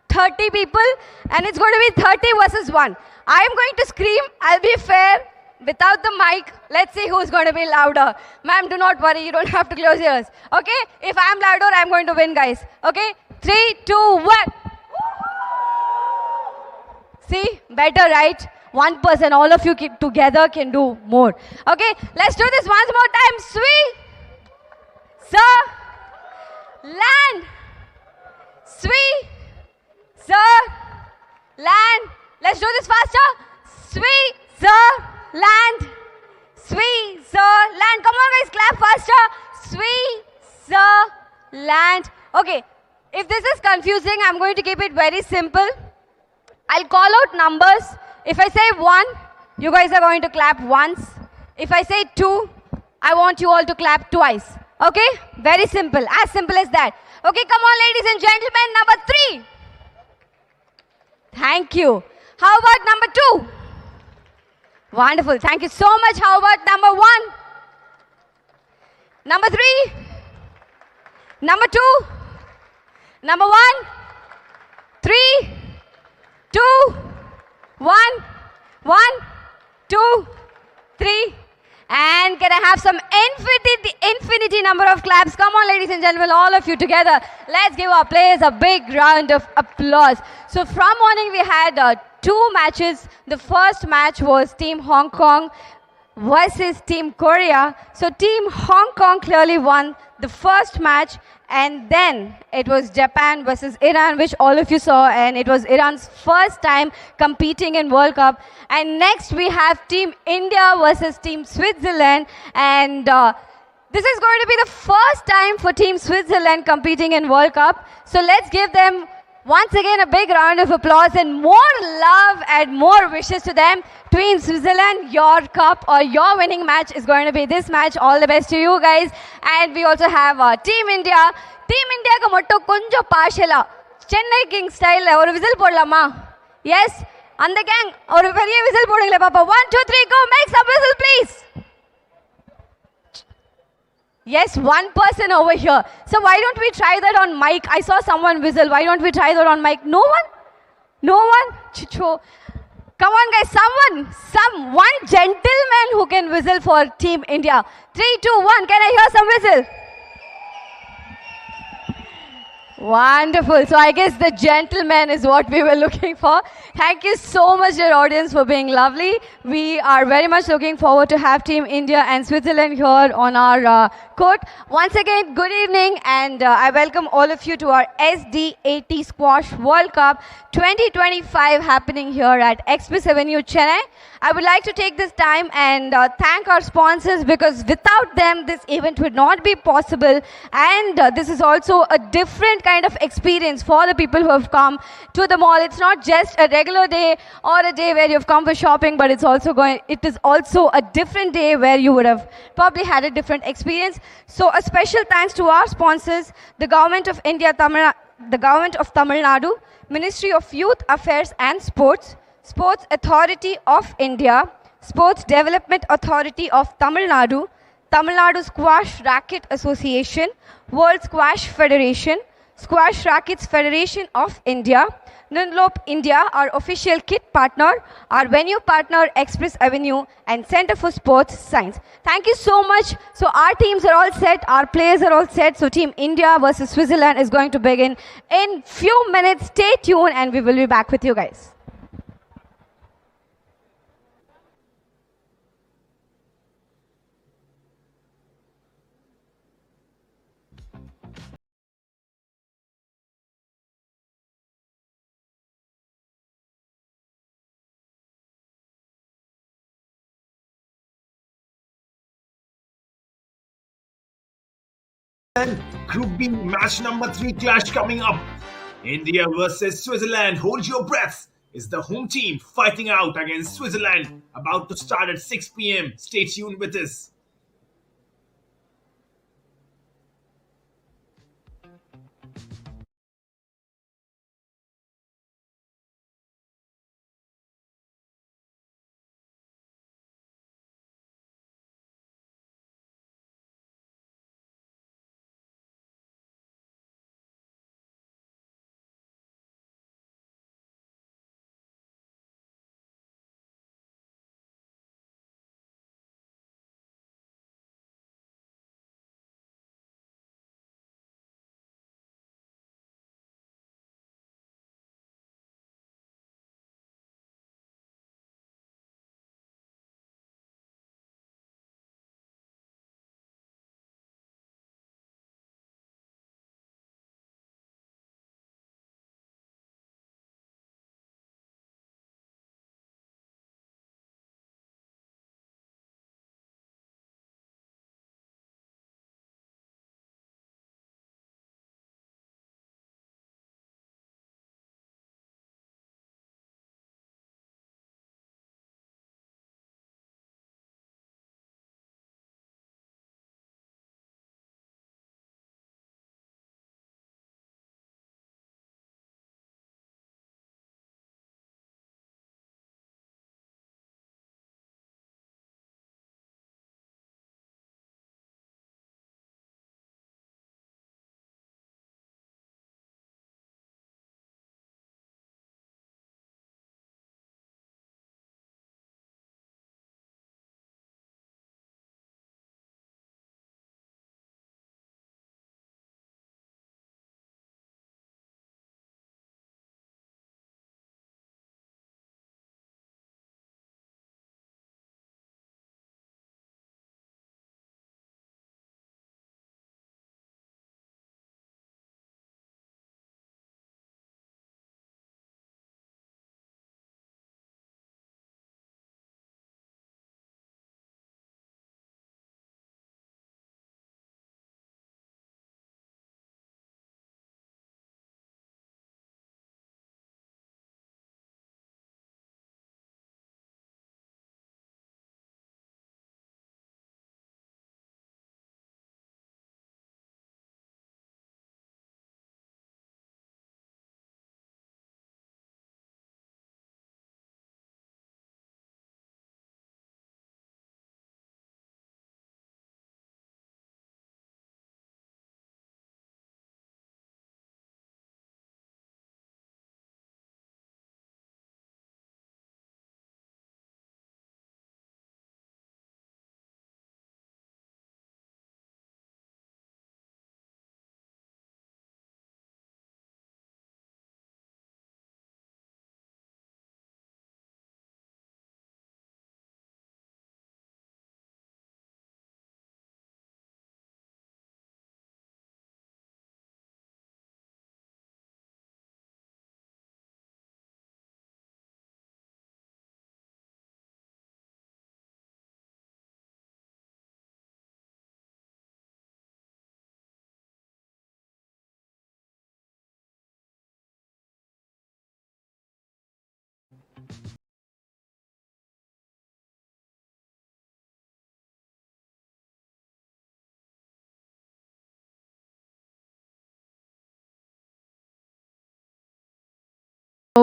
30 people, and it's going to be 30 versus 1. I'm going to scream. I'll be fair. Without the mic, let's see who's going to be louder. Ma'am, do not worry. You don't have to close your ears. Okay? If I'm louder, I'm going to win, guys. Okay? 3, 2, 1. See? Better, right? One person, all of you together can do more. Okay? Let's do this once more time. Swi. Sir. Land. Swi. Sir. Land. Let's do this faster. Swi. Sir. Land. Swi, sir, land. Come on guys, clap faster. Swi, sir, land. Okay, if this is confusing, I'm going to keep it very simple. I'll call out numbers. If I say 1, you guys are going to clap once. If I say 2, I want you all to clap twice. Okay, very simple, as simple as that. Okay, come on ladies and gentlemen, number 3. Thank you. How about number 2? Wonderful. Thank you so much. How about number 1? Number 3? Number 2? Number 1? 3? 2? 1? 1? 2? 3? And can I have some infinity number of claps? Come on, ladies and gentlemen, all of you together. Let's give our players a big round of applause. So from morning we had 2 matches. The first match was Team Hong Kong versus Team Korea. So Team Hong Kong clearly won the first match, and then it was Japan versus Iran, which all of you saw, and it was Iran's first time competing in World Cup. And next we have Team India versus Team Switzerland, and this is going to be the first time for Team Switzerland competing in World Cup. So let's give them once again a big round of applause and more love and more wishes to them. Team Switzerland, your cup or your winning match is going to be this match. All the best to you guys. And we also have Team India. Team India ku motto konjo partiala. Chennai King style or whistle podalama. Yes, and the gang or periya whistle podungle papa. 1 2 3 go, make some whistle please. Yes, one person over here. So why don't we try that on mic? I saw someone whistle. Why don't we try that on mic? No one? No one? Chicho. Come on guys, one gentleman who can whistle for Team India. 3 2 1, can I hear some whistle? Wonderful. So I guess the gentleman is what we were looking for. Thank you so much, dear audience, for being lovely. We are very much looking forward to have Team India and Switzerland here on our court. Once again, good evening, and I welcome all of you to our SDAT Squash World Cup 2025 happening here at Express Avenue, Chennai. I would like to take this time and thank our sponsors, because without them, this event would not be possible. And this is also a different kind of experience for the people who have come to the mall. It's not just a regular day or a day where you've come for shopping, but it is also a different day where you would have probably had a different experience. So a special thanks to our sponsors, the Government of India, the Government of Tamil Nadu, Ministry of Youth Affairs and Sports, Sports Authority of India, Sports Development Authority of Tamil Nadu Squash Racket Association, World Squash Federation, Squash Rackets Federation of India, Dunlop India, our official kit partner, our venue partner Express Avenue, and Center for Sports Science. Thank you so much. So our teams are all set, our players are all set. So Team India versus Switzerland is going to begin in few minutes. Stay tuned and we will be back with you guys. Group B match number 3 clash coming up. India versus Switzerland. Hold your breath. Is the home team fighting out against Switzerland? About to start at 6 p.m. Stay tuned with us.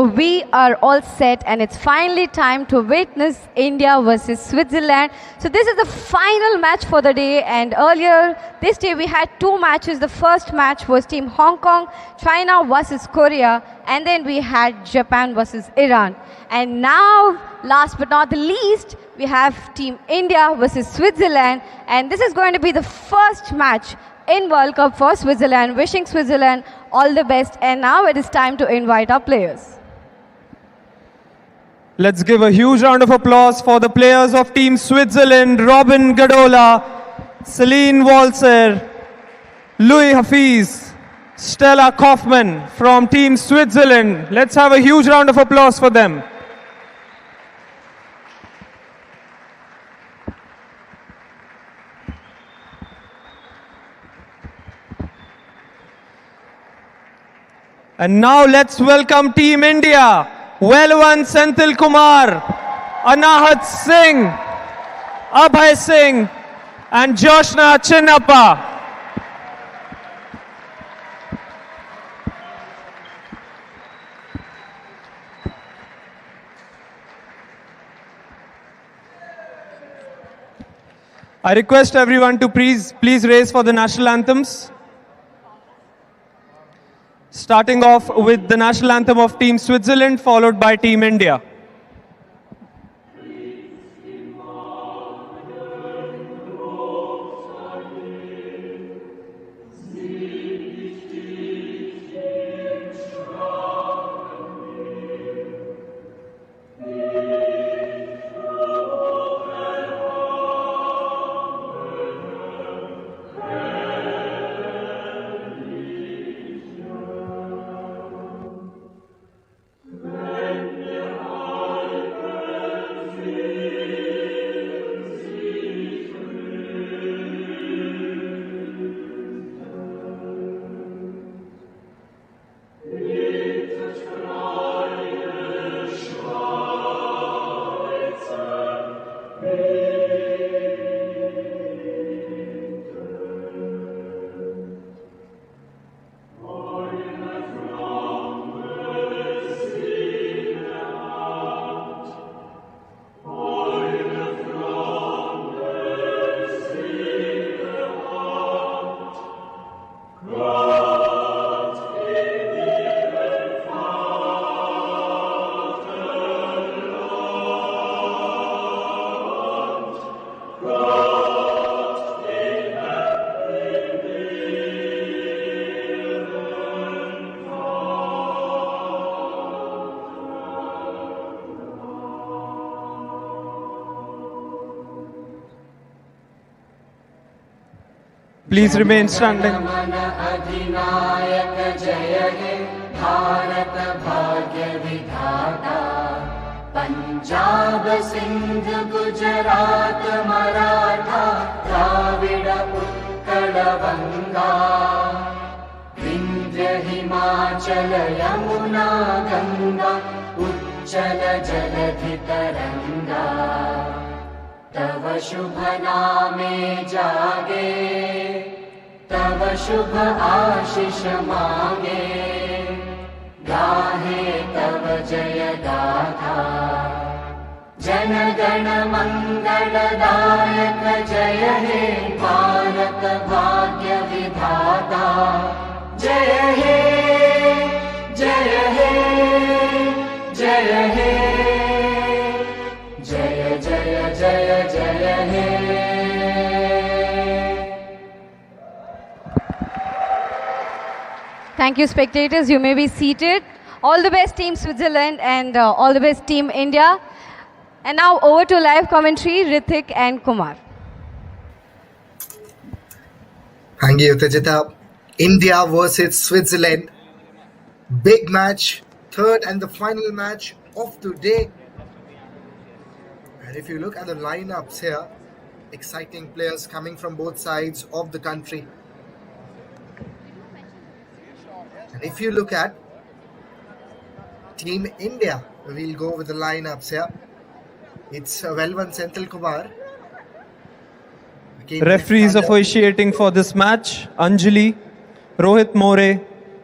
So we are all set, and it's finally time to witness India versus Switzerland. So this is the final match for the day, and earlier this day we had two matches. The first match was Team Hong Kong, China versus Korea, and then we had Japan versus Iran. And now, last but not the least, we have Team India versus Switzerland, and this is going to be the first match in World Cup for Switzerland. Wishing Switzerland all the best, and now it is time to invite our players. Let's give a huge round of applause for the players of Team Switzerland: Robin Gadola, Celine Walser, Louis Hafiz, Stella Kaufmann from Team Switzerland. Let's have a huge round of applause for them. And now let's welcome Team India. Welwan Senthil Kumar, Anahat Singh, Abhay Singh, and Joshna Chinnappa. I request everyone to please raise for the national anthems. Starting off with the national anthem of Team Switzerland, followed by Team India. Please remain standing. Punjab Sindh Gujarat Maratha Dravid Utkal बंगा विंध्य हिमाचल यमुना गंगा उच्चल जलधि तरंगा तव शुभ नामे जागे तव शुभ आशीष मांगे गाहे तव जय गाथा जन गण मंगलदायक जय हे भारत भाग्य विधाता जय हे जय हे जय हे जय जय जय जय हे. Thank you, spectators. You may be seated. All the best, Team Switzerland, and all the best, Team India. And now over to live commentary, Rithik and Kumar. Thank you, Tejita. India versus Switzerland. Big match, third and the final match of today. And if you look at the lineups here, exciting players coming from both sides of the country. And if you look at Team India, we'll go with the lineups here. It's Welwan Senthil Kumar. Referees officiating for this match: Anjali, Rohit More,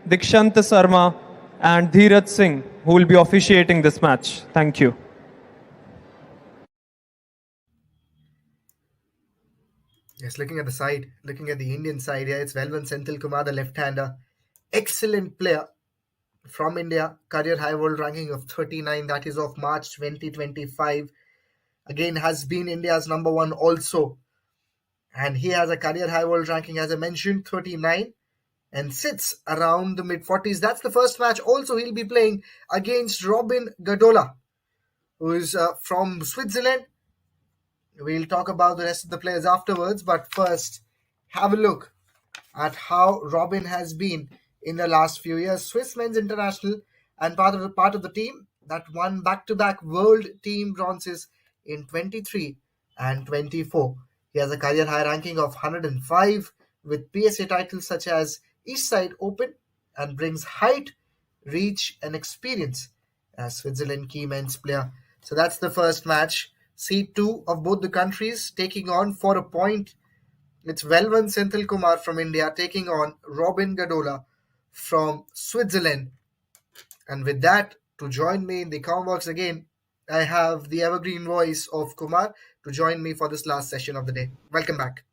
Dikshant Sarma, and Dheeraj Singh, who will be officiating this match. Thank you. Yes, looking at the side, looking at the Indian side here, it's Velvan Senthil Kumar, the left-hander. Excellent player from India, career high world ranking of 39, that is of March 2025. Again, has been India's number one also. And he has a career high world ranking, as I mentioned, 39, and sits around the mid 40s. That's the first match. Also, he'll be playing against Robin Gadola, who is from Switzerland. We'll talk about the rest of the players afterwards, but first, have a look at how Robin has been in the last few years. Swiss men's international and part of the team that won back-to-back world team bronzes in 23 and 24. He has a career high ranking of 105 with PSA titles such as East Side Open, and brings height, reach, and experience as Switzerland key men's player. So that's the first match. C2 of both the countries taking on for a point. It's Velvan Senthil Kumar from India taking on Robin Gadola from Switzerland. And with that, to join me in the Combox again, I have the evergreen voice of Kumar to join me for this last session of the day. Welcome back.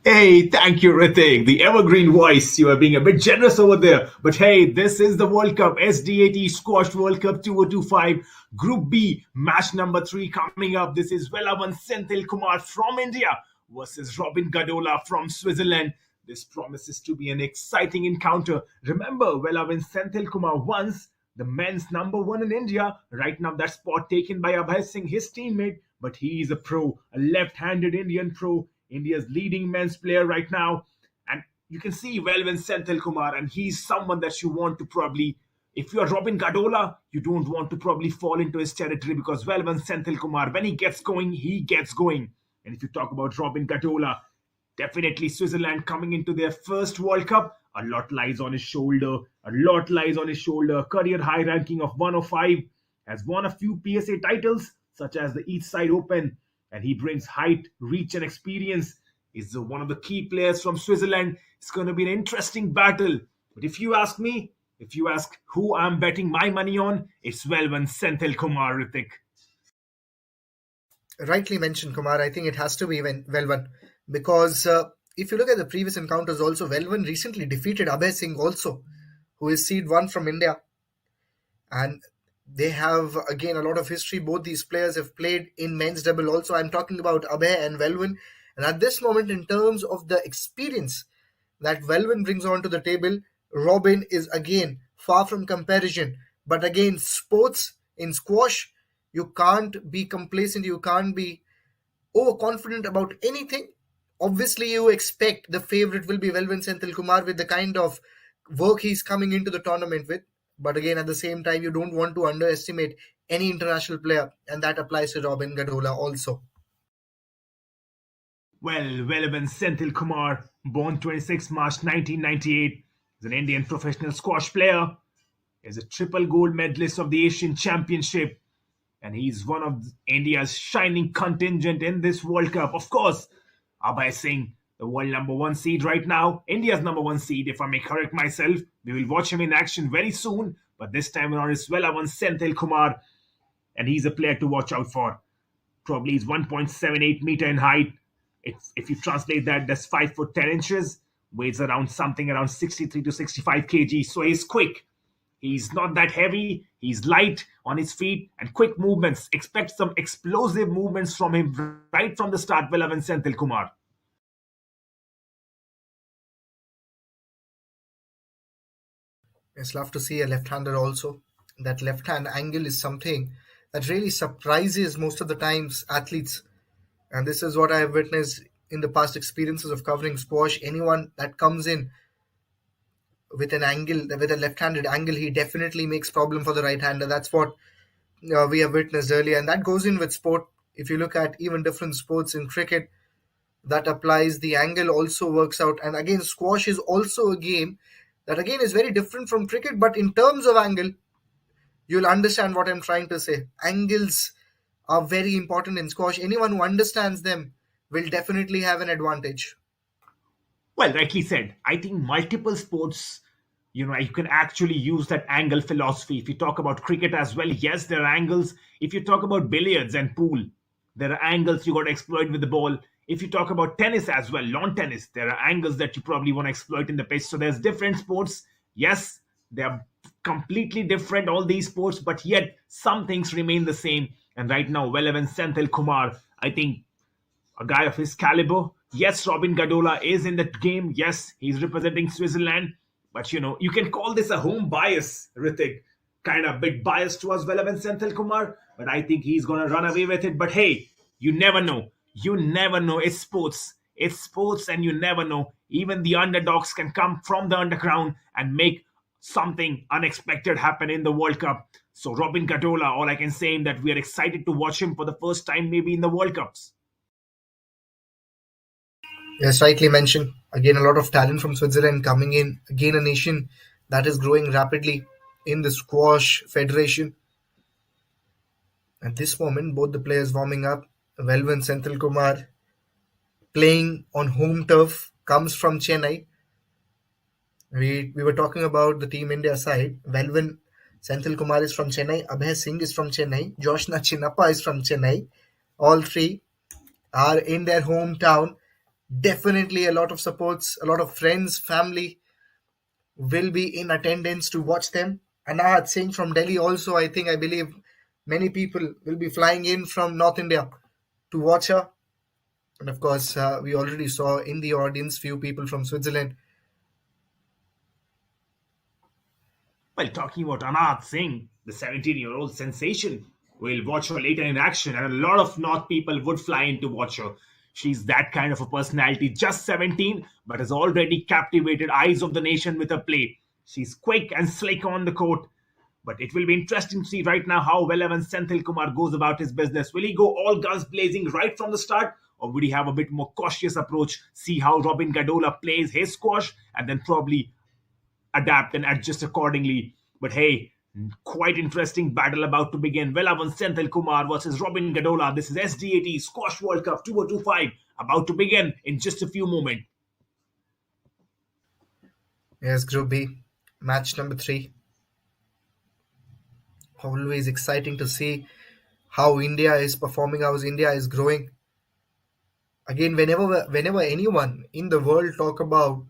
Hey, thank you, Ritik. The evergreen voice. You are being a bit generous over there. But hey, this is the World Cup, SDAT Squash World Cup 2025, Group B, match number 3 coming up. This is Velvan Senthil Kumar from India versus Robin Gadola from Switzerland. This promises to be an exciting encounter. Remember, Velvan Senthil Kumar once the men's number 1 in India. Right now, that spot taken by Abhay Singh, his teammate. But he is a pro, a left-handed Indian pro. India's leading men's player right now. And you can see Velvan Senthil Kumar, and he's someone that you want to probably, if you're Robin Gadola, you don't want to probably fall into his territory, because Velvan Senthil Kumar, when he gets going, he gets going. And if you talk about Robin Gadola, definitely Switzerland coming into their first World Cup, a lot lies on his shoulder. Career high ranking of 105, has won a few PSA titles, such as the East Side Open, and he brings height, reach, and experience. He's one of the key players from Switzerland. It's going to be an interesting battle. But if you ask me, if you ask who I'm betting my money on, it's Velvan Senthil Kumar, Ritik. Rightly mentioned, Kumar. I think it has to be Velvan, because if you look at the previous encounters also, Velvan recently defeated Abhay Singh also, who is seed 1 from India. And they have, again, a lot of history. Both these players have played in men's double also. I'm talking about Abhay and Velvan. And at this moment, in terms of the experience that Velvan brings onto the table, Robin is, again, far from comparison. But again, sports in squash, you can't be complacent. You can't be overconfident about anything. Obviously, you expect the favorite will be Velvan Senthil Kumar with the kind of work he's coming into the tournament with. But again, at the same time, you don't want to underestimate any international player, and that applies to Robin Gadola also. Well, Velvan Senthil Kumar, born 26 March 1998, is an Indian professional squash player. Is a triple gold medalist of the Asian Championship, and he's one of India's shining contingent in this World Cup. Of course, Abhay Singh, the world number 1 seed right now, India's number 1 seed, if I may correct myself. We will watch him in action very soon, but this time around it's Velvan Senthil Kumar, and he's a player to watch out for. Probably he's 1.78 meter in height. If you translate that, that's 5 foot 10 inches, weighs around 63 to 65 kg, so he's quick. He's not that heavy. He's light on his feet and quick movements. Expect some explosive movements from him right from the start, Velvan Senthil Kumar. It's love to see a left-hander also. That left-hand angle is something that really surprises most of the times athletes. And this is what I have witnessed in the past experiences of covering squash. Anyone that comes in with an angle, with a left-handed angle, he definitely makes problem for the right-hander. That's what we have witnessed earlier. And that goes in with sport. If you look at even different sports in cricket, that applies. The angle also works out. And again, squash is also a game that again is very different from cricket, but in terms of angle, you'll understand what I'm trying to say. Angles are very important in squash. Anyone who understands them will definitely have an advantage. Well, rightly said. I think multiple sports, You can actually use that angle philosophy. If you talk about cricket as well, yes, there are angles. If you talk about billiards and pool, there are angles you got to exploit with the ball. If you talk about tennis as well, lawn tennis, there are angles that you probably want to exploit in the pitch. So there's different sports. Yes, they are completely different, all these sports, but yet some things remain the same. And right now, Velavan Senthil Kumar, I think a guy of his caliber. Yes, Robin Gadola is in the game. Yes, he's representing Switzerland. But you can call this a home bias, Ritik. Kind of bit biased towards Velavan Senthil Kumar, but I think he's gonna run away with it. But hey, you never know. You never know. It's sports. It's sports, and you never know. Even the underdogs can come from the underground and make something unexpected happen in the World Cup. So Robin Gadola, all I can say is that we are excited to watch him for the first time, maybe in the World Cups. Yes, rightly mentioned. Again, a lot of talent from Switzerland coming in. Again, a nation that is growing rapidly in the squash federation. At this moment, both the players warming up. Velvan Senthil Kumar playing on home turf, comes from Chennai. We were talking about the Team India side. Velvan Senthil Kumar is from Chennai. Abhay Singh is from Chennai. Joshna Chinnappa is from Chennai. All three are in their hometown. Definitely a lot of supports, a lot of friends, family will be in attendance to watch them. Anahat Singh from Delhi also, I believe many people will be flying in from North India to watch her. And of course, we already saw in the audience few people from Switzerland. Well, talking about Anahat Singh, the 17-year-old sensation, we'll watch her later in action, and a lot of North people would fly in to watch her. She's that kind of a personality, just 17, but has already captivated eyes of the nation with her play. She's quick and slick on the court. But it will be interesting to see right now how Velavan Senthil Kumar goes about his business. Will he go all guns blazing right from the start? Or would he have a bit more cautious approach, see how Robin Gadola plays his squash, and then probably adapt and adjust accordingly? But hey, quite interesting battle about to begin. Velavan Senthil Kumar versus Robin Gadola. This is SDAT Squash World Cup 2025 about to begin in just a few moments. Yes, Group B, match number 3. Always exciting to see how India is performing, how India is growing. Again, whenever anyone in the world talk about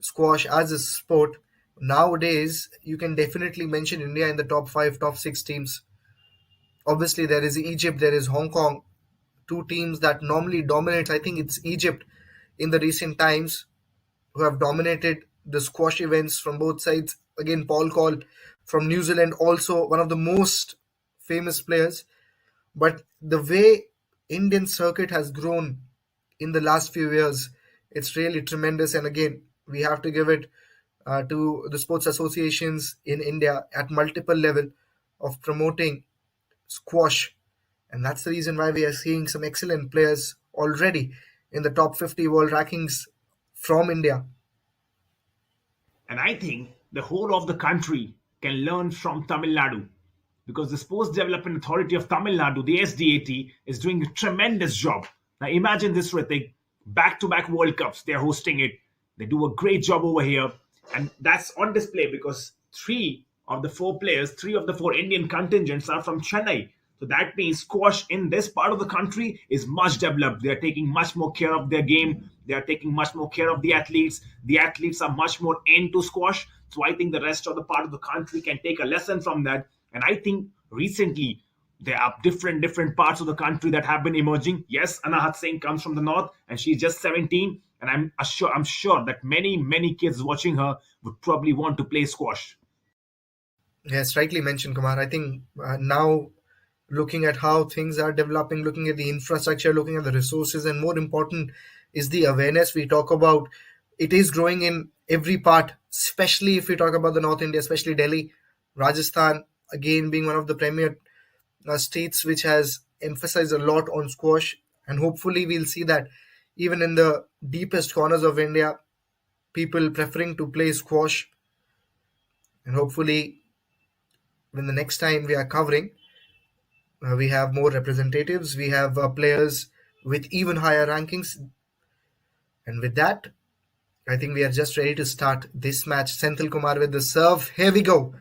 squash as a sport, nowadays you can definitely mention India in the top 5, top 6 teams. Obviously, there is Egypt, there is Hong Kong, two teams that normally dominate. I think it's Egypt in the recent times who have dominated the squash events from both sides. Again, Paul Call from New Zealand, also one of the most famous players. But the way Indian circuit has grown in the last few years, it's really tremendous. And again, we have to give it to the sports associations in India at multiple level of promoting squash. And that's the reason why we are seeing some excellent players already in the top 50 world rankings from India. And I think the whole of the country can learn from Tamil Nadu, because the Sports Development Authority of Tamil Nadu, the SDAT, is doing a tremendous job. Now imagine this, Ritik, back-to-back World Cups, they're hosting it. They do a great job over here, and that's on display because 3 of the 4 players, 3 of the 4 Indian contingents are from Chennai. So that means squash in this part of the country is much developed. They are taking much more care of their game. They are taking much more care of the athletes. The athletes are much more into squash. So I think the rest of the part of the country can take a lesson from that. And I think recently there are different parts of the country that have been emerging. Yes, Anahat Singh comes from the north, and she's just 17. And I'm sure that many kids watching her would probably want to play squash. Yes, rightly mentioned, Kumar. I think now looking at how things are developing, looking at the infrastructure, looking at the resources, and more important is the awareness we talk about. It is growing in every part, especially if we talk about the North India, especially Delhi, Rajasthan, again being one of the premier states which has emphasized a lot on squash. And hopefully we'll see that even in the deepest corners of India, people preferring to play squash. And hopefully when the next time we are covering, we have more representatives, we have players with even higher rankings. And with that, I think we are just ready to start this match. Senthil Kumar with the serve. Here we go.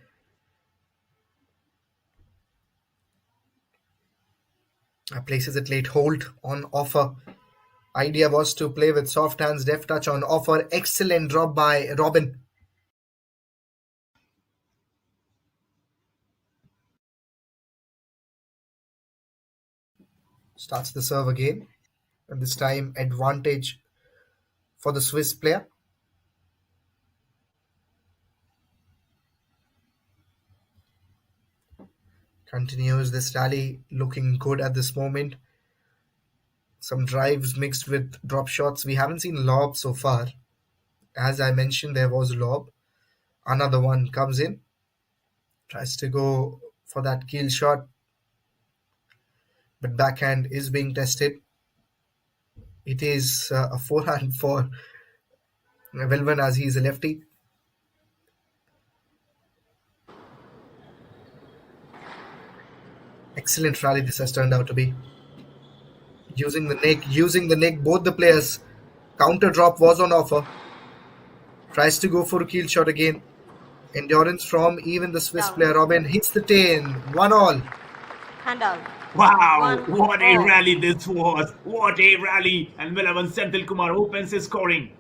Places it late, hold on offer. Idea was to play with soft hands, deft touch on offer. Excellent drop by Robin. Starts the serve again. And this time advantage for the Swiss player. Continues this rally, looking good at this moment. Some drives mixed with drop shots. We haven't seen lob so far. As I mentioned, there was lob. Another one comes in. Tries to go for that keel shot. But backhand is being tested. It is a forehand for Velvan as he is a lefty. Excellent rally this has turned out to be. Using the neck, both the players. Counter drop was on offer. Tries to go for a keel shot again. Endurance from even the Swiss player. Robin hits the 10. 1-1. Hand out. Wow, One what a all. rally this was. What a rally. And Velavan Senthil Kumar opens his scoring.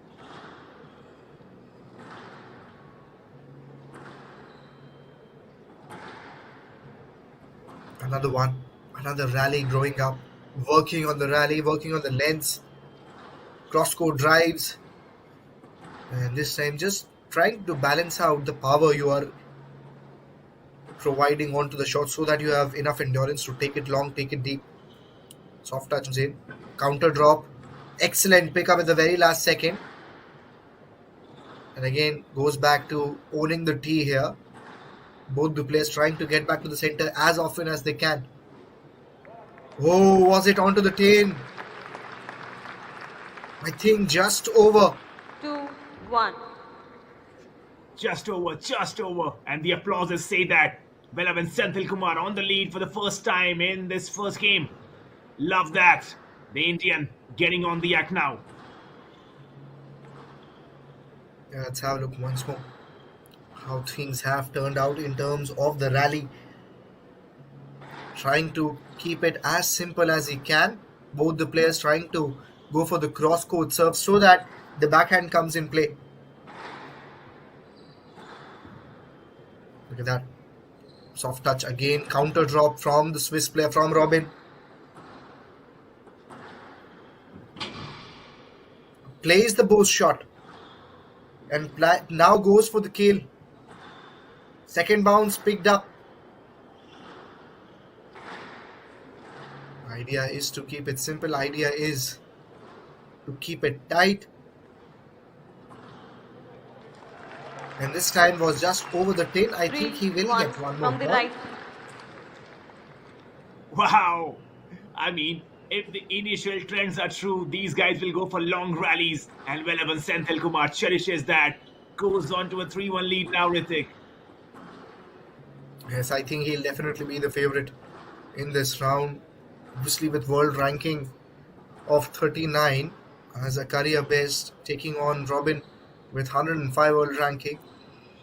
Another one. Another rally growing up. Working on the rally, working on the lengths. Cross-court drives. And this time just trying to balance out the power you are providing onto the shot so that you have enough endurance to take it long, take it deep. Soft touch in. Counter drop. Excellent pick up at the very last second. And again goes back to owning the tee here. Both the players trying to get back to the center as often as they can. Oh, was it onto the 10? I think just over. 2-1. Just over. And the applauses say that Velavan Senthil Kumar on the lead for the first time in this first game. Love that. The Indian getting on the act now. Yeah, let's have a look once more. How things have turned out in terms of the rally. Trying to keep it as simple as he can. Both the players trying to go for the cross-court serve so that the backhand comes in play. Look at that. Soft touch again. Counter drop from the Swiss player, from Robin. Plays the both shot. And now goes for the kill. Second bounce picked up. Idea is to keep it simple. Idea is to keep it tight. And this time was just over the 10. I think he will 3-1 get one more from the ball. right. Wow. I mean, if the initial trends are true, these guys will go for long rallies. And Velavan Senthil Kumar cherishes that. Goes on to a 3-1 lead now, Ritik. Yes, I think he'll definitely be the favorite in this round. Obviously with world ranking of 39 as a career best, taking on Robin with 105 world ranking.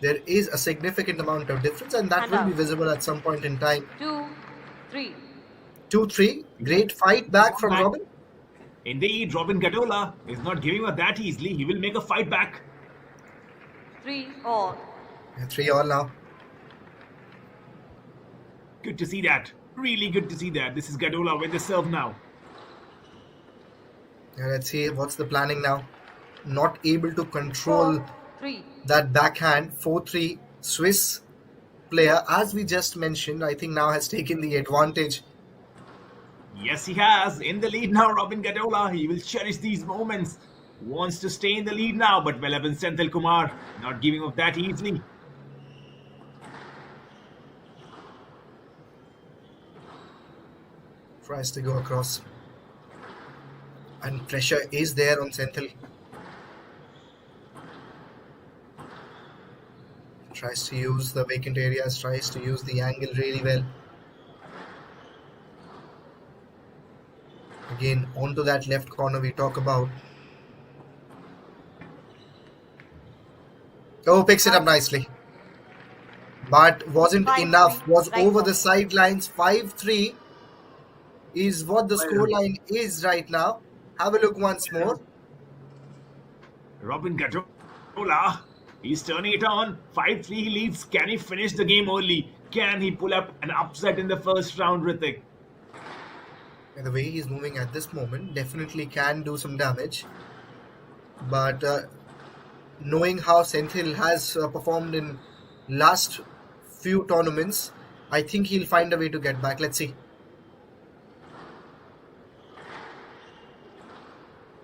There is a significant amount of difference and that Hand will be out. visible at some point in time. 2-3. 2-3. Great fight back from Robin. Indeed, Robin Gadola is not giving up that easily. He will make a fight back. 3-all. 3-all now. Good to see that. Really good to see that. This is Gadola with the serve now. Yeah, let's see what's the planning now. Not able to control 4-3. that backhand. 4-3 Swiss player, as we just mentioned, I think now has taken the advantage. Yes, he has. In the lead now, Robin Gadola. He will cherish these moments. Wants to stay in the lead now, but Velavan Senthil Kumar not giving up that easily. Tries to go across. And pressure is there on Senthil. Tries to use the vacant areas, tries to use the angle really well. Again, onto that left corner we talk about. Oh, picks it up nicely. But wasn't 5-3, enough. Was right over ball. the sidelines. 5-3 is what the Well, scoreline is right now. Have a look once more. Robin Gadola, he's turning it on. 5-3 he leads. Can he finish the game early? Can he pull up an upset in the first round, Ritik? And the way he's moving at this moment definitely can do some damage. But knowing how Senthil has performed in last few tournaments, I think he'll find a way to get back. Let's see.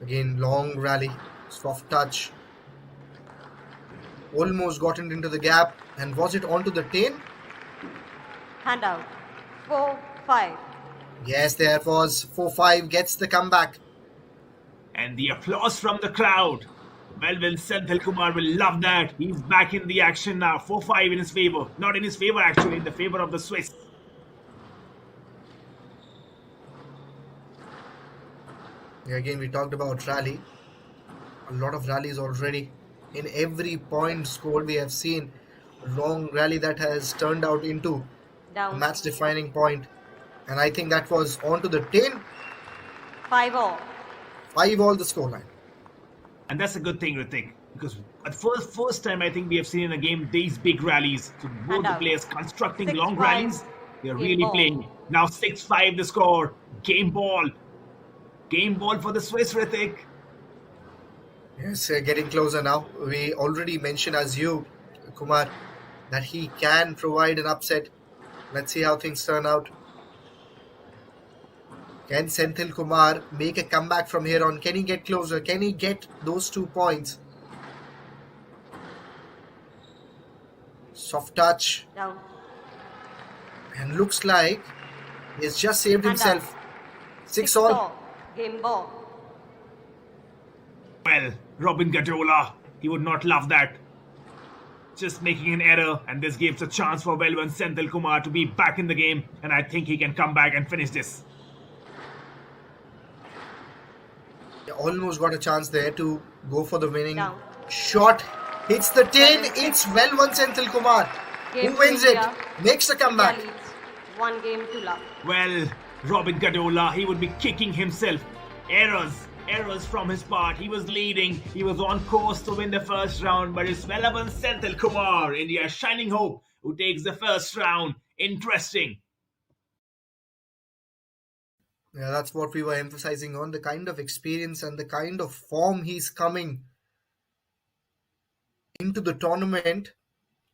Again, long rally, soft touch. Almost gotten into the gap. And was it onto the tin? Hand out. 4-5. Yes, there was 4-5. Gets the comeback. And the applause from the crowd. Well, Senthil Kumar will love that. He's back in the action now. 4-5 in his favor. Not in his favor, actually, in the favor of the Swiss. Yeah, again, we talked about rally. A lot of rallies already. In every point scored, we have seen a long rally that has turned out into a Down. match defining point. And I think that was onto the tin. 5-all. 5-all the scoreline. And that's a good thing, Ritik, because at first time I think we have seen in a game these big rallies. So both And the out. players constructing 6-5. long rallies, they're Game really ball. playing. Now 6-5 the score. Game ball. Game ball for the Swiss, Ritik. Yes, getting closer now. We already mentioned as you, Kumar, that he can provide an upset. Let's see how things turn out. Can Senthil Kumar make a comeback from here on? Can he get closer? Can he get those 2 points? Soft touch. Down. And looks like he has just saved Hand himself. out. 6-all. Game ball. Well, Robin Gadola, he would not love that. Just making an error, and this gives a chance for Velvan Senthil Kumar to be back in the game, and I think he can come back and finish this. Almost got a chance there to go for the winning Down. shot. Hits the tin. It's Velvan Senthil Kumar. Game Who wins to it? India. Makes the India comeback. leads 1 game to love. Well, Robin Gadola, he would be kicking himself. Errors from his part. He was leading. He was on course to win the first round, but it's Velvan Senthil Kumar, India's shining hope, who takes the first round. Interesting. Yeah, that's what we were emphasizing on, the kind of experience and the kind of form he's coming into the tournament.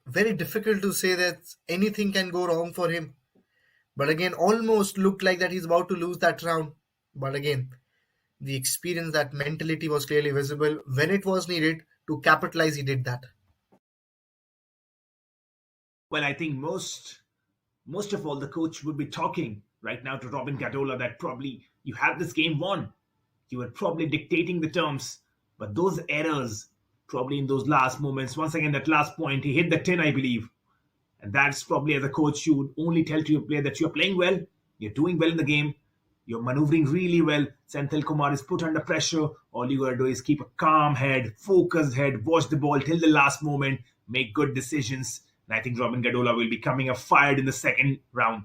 Very difficult to say that anything can go wrong for him. But again, almost looked like that he's about to lose that round. But again, the experience, that mentality was clearly visible. When it was needed to capitalize, he did that. Well, I think most of all the coach would be talking right now to Robin Gadola that probably you had this game won. You were probably dictating the terms, but those errors, probably in those last moments, once again, that last point, he hit the tin, I believe. And that's probably as a coach, you would only tell to your player that you're playing well, you're doing well in the game, you're maneuvering really well. Senthil Kumar is put under pressure. All you gotta do is keep a calm head, focused head, watch the ball till the last moment, make good decisions. And I think Robin Gadola will be coming up fired in the second round.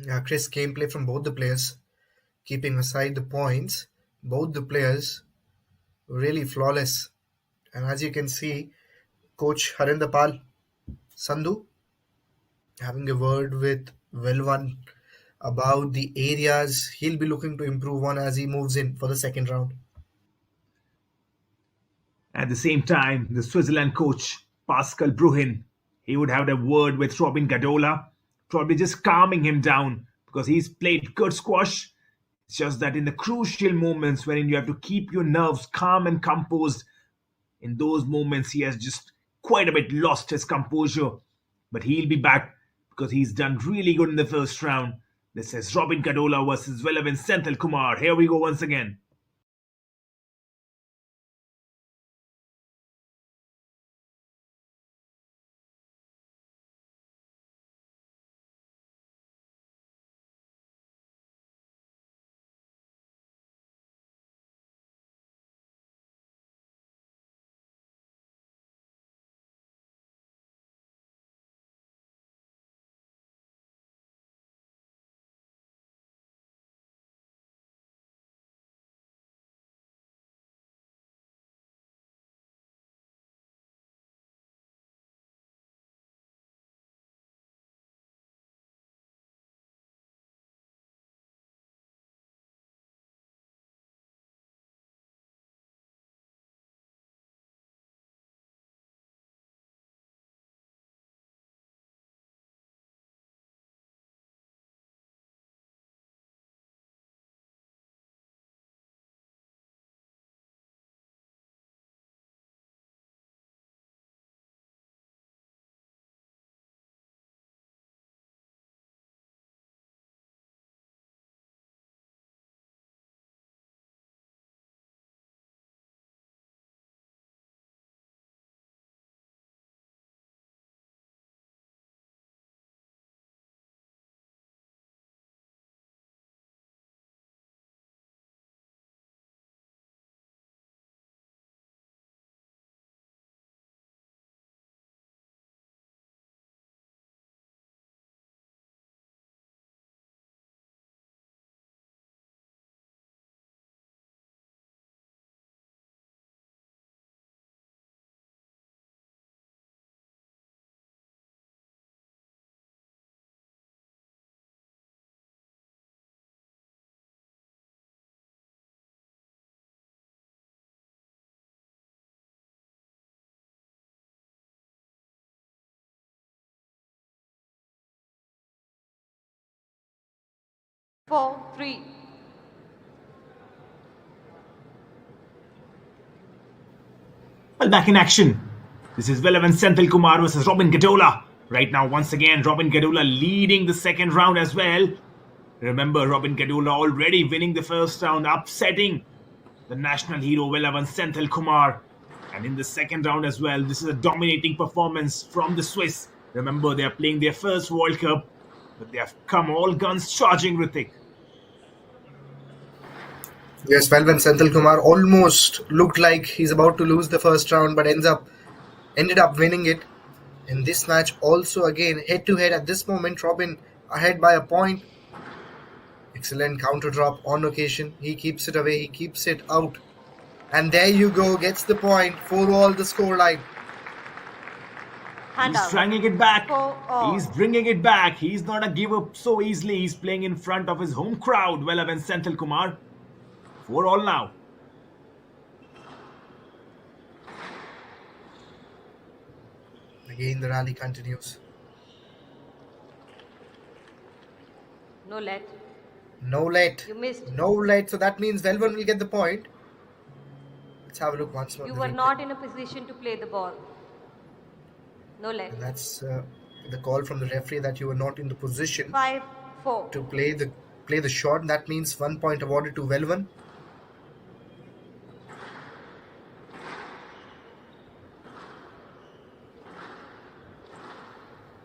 Yeah, Chris, gameplay from both the players, keeping aside the points, both the players really flawless. And as you can see, Coach Harinder Pal, Sandhu, having a word with Velvan about the areas he'll be looking to improve on as he moves in for the second round. At the same time, the Switzerland coach, Pascal Bruhin, he would have a word with Robin Gadola, probably just calming him down because he's played good squash. It's just that in the crucial moments wherein you have to keep your nerves calm and composed, in those moments he has just quite a bit lost his composure. But he'll be back because he's done really good in the first round. This is Robin Gadola versus Velvan Senthil Kumar. Here we go once again. 4-3. Well, back in action. This is Velavan Senthil Kumar versus Robin Gadola. Right now, once again, Robin Gadola leading the second round as well. Remember, Robin Gadola already winning the first round, upsetting the national hero Velavan Senthil Kumar. And in the second round as well, this is a dominating performance from the Swiss. Remember, they are playing their first World Cup, but they have come all guns charging, Ritik. Yes, well, when Senthil Kumar almost looked like he's about to lose the first round, but ended up winning it. In this match, also again head to head at this moment, Robin ahead by a point. Excellent counter drop on occasion. He keeps it away, he keeps it out. And there you go, gets the point for all the scoreline. He's trying it back. He's bringing it back. He's not a give up so easily. He's playing in front of his home crowd, Velavan Senthil Kumar. 4-all now. Again, the rally continues. No let. No let. You missed. No let. So that means Velvan will get the point. Let's have a look once more. You were not in a position to play the ball. No let. And that's the call from the referee that you were not in the position 5-4 to play the shot. That means 1 point awarded to Velvan.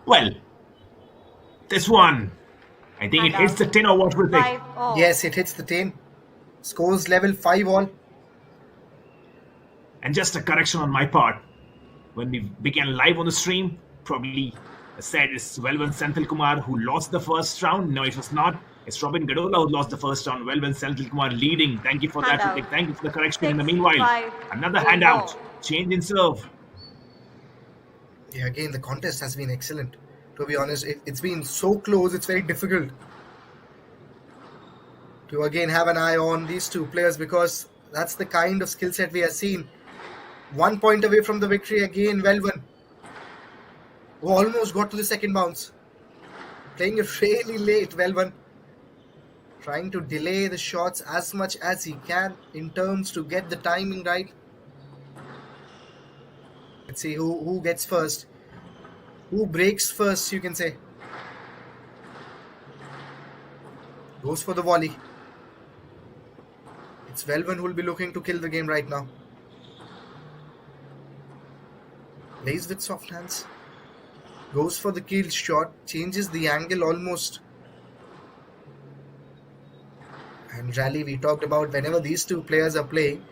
Well, this one, I think it hits the 10 or what, Ritik? 5-all. Yes, it hits the 10. Scores level 5-all. And just a correction on my part. When we began live on the stream, probably said it's Velavan Senthil Kumar who lost the first round. No, it was not. It's Robin Gadola who lost the first round. Velavan Senthil Kumar leading. Thank you for that, Handout. Ritik. Thank you for the correction. In the 6, meanwhile, 5, another 4 handout. ball. Change in serve. Yeah, again, the contest has been excellent. To be honest, it's been so close, it's very difficult to again have an eye on these two players because that's the kind of skill set we have seen. 1 point away from the victory again, Velvan, who almost got to the second bounce. Playing it really late, Velvan. Trying to delay the shots as much as he can in terms to get the timing right. Let's see who gets first. Who breaks first, you can say. Goes for the volley. It's Velvan who will be looking to kill the game right now. Plays with soft hands. Goes for the kill shot. Changes the angle almost. And rally, we talked about whenever these two players are playing,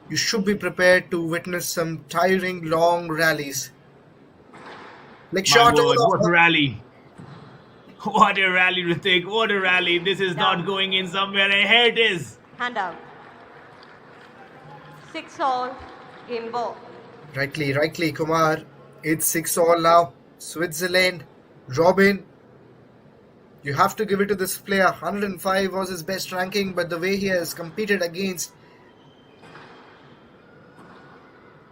you should be prepared to witness some tiring, long rallies. Like My shot word, over. what a rally. What a rally, Ritik. What a rally. This is not going in somewhere. Here it is. Handout. 6-all. Game ball. Rightly, Kumar. It's 6-all now. Switzerland. Robin. You have to give it to this player. 105 was his best ranking, but the way he has competed against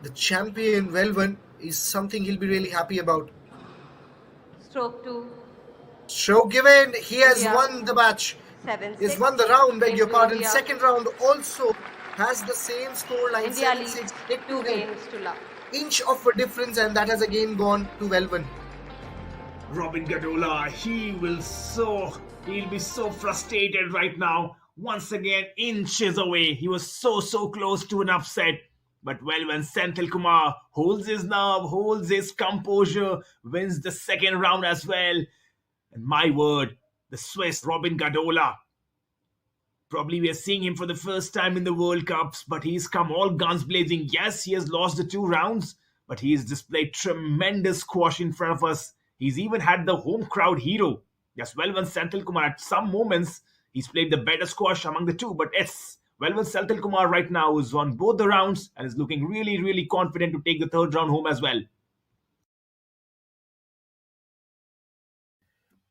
the champion Velvan is something he'll be really happy about. Stroke 2. So given he has Yeah. won the match. 7-6. He's won the round, beg your Into pardon. India. Second round also has the same score line. India 7-6. leads Head to 2 head. games to love. Inch of a difference, and that has again gone to Velvan. Robin Gadola, he'll be so frustrated right now. Once again, inches away. He was so close to an upset. But well, when Senthil Kumar holds his nerve, holds his composure, wins the second round as well. And my word, the Swiss Robin Gadola. Probably we are seeing him for the first time in the World Cups, but he's come all guns blazing. Yes, he has lost the 2 rounds, but he's displayed tremendous squash in front of us. He's even had the home crowd hero. Yes, Velvan Senthil Kumar at some moments, he's played the better squash among the two, but yes, Velvan Senthil Kumar right now has won both the rounds and is looking really confident to take the third round home as well.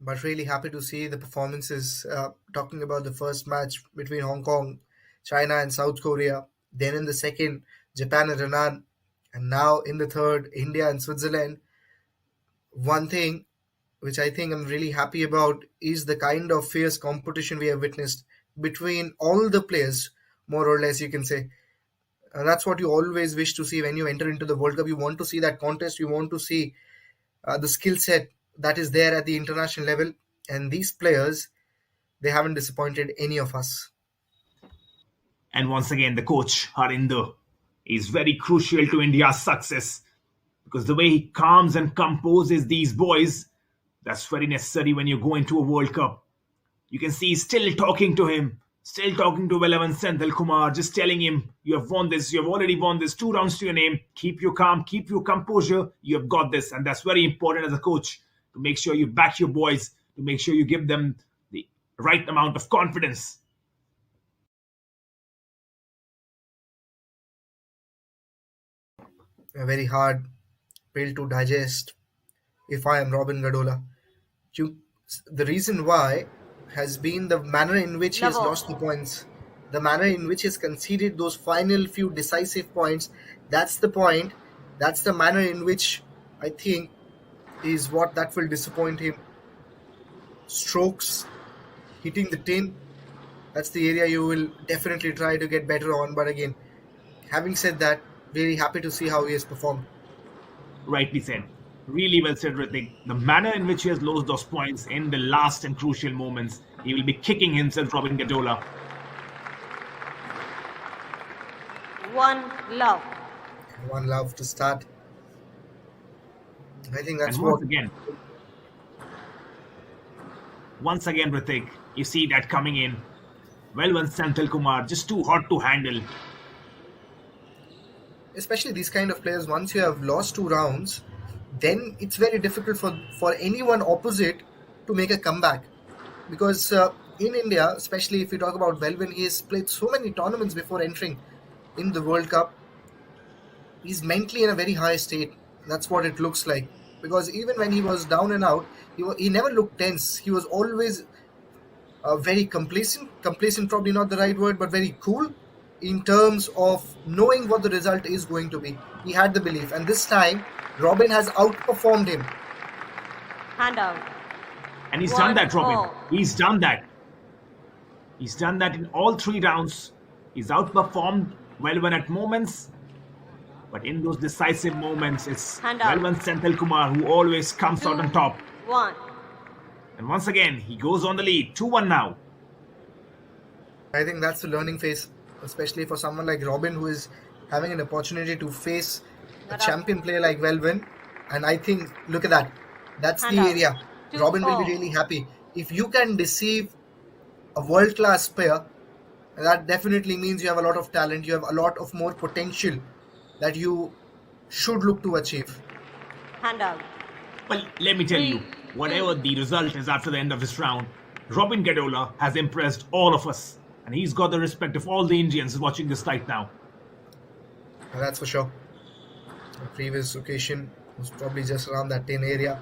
But really happy to see the performances. Talking about the first match between Hong Kong, China, and South Korea. Then in the second, Japan and Iran. And now in the third, India and Switzerland. One thing which I think I'm really happy about, is the kind of fierce competition we have witnessed between all the players, more or less, you can say. That's what you always wish to see when you enter into the World Cup. You want to see that contest, you want to see the skill set that is there at the international level. And these players, they haven't disappointed any of us. And once again, the coach, Harinder, is very crucial to India's success because the way he calms and composes these boys, that's very necessary when you go into a World Cup. You can see he's still talking to him, still talking to Velavan Senthil Kumar, just telling him, you have won this, you have already won this, 2 rounds to your name, keep your calm, keep your composure, you have got this. And that's very important as a coach, to make sure you back your boys, to make sure you give them the right amount of confidence. A very hard pill to digest if I am Robin Gadola. The reason why has been the manner in which he has lost the points, the manner in which he has conceded those final few decisive points. That's the point. That's the manner in which I think is what that will disappoint him. Strokes, hitting the tin, that's the area you will definitely try to get better on. But again, having said that, very happy to see how he has performed. Rightly said. Really well said, Ritik. The manner in which he has lost those points in the last and crucial moments, he will be kicking himself, Robin Gadola. One love. One love to start. I think that's and once again, Ritik, you see that coming in. Velvan Senthil Kumar, just too hot to handle. Especially these kind of players, once you have lost 2 rounds, then it's very difficult for anyone opposite to make a comeback. Because in India, especially if you talk about Velvan, he has played so many tournaments before entering in the World Cup. He's mentally in a very high state. That's what it looks like. Because even when he was down and out, he never looked tense. He was always very complacent. Complacent, probably not the right word, but very cool in terms of knowing what the result is going to be. He had the belief. And this time, Robin has outperformed him. Hand out. And he's done that, Robin. He's done that. He's done that in all 3 rounds. He's outperformed Velvan at moments. But in those decisive moments, it's Velvan Senthil Kumar who always comes out on top. 1. And once again, he goes on the lead. 2-1 now. I think that's the learning phase, especially for someone like Robin who is having an opportunity to face a champion player like Velvan. And I think, look at that. That's the area. Robin will be really happy. If you can deceive a world-class player, that definitely means you have a lot of talent. You have a lot of more potential that you should look to achieve. Hand out. Well, let me tell you, whatever the result is after the end of this round, Robin Gadola has impressed all of us. And he's got the respect of all the Indians watching this fight now. That's for sure. The previous occasion was probably just around that 10 area.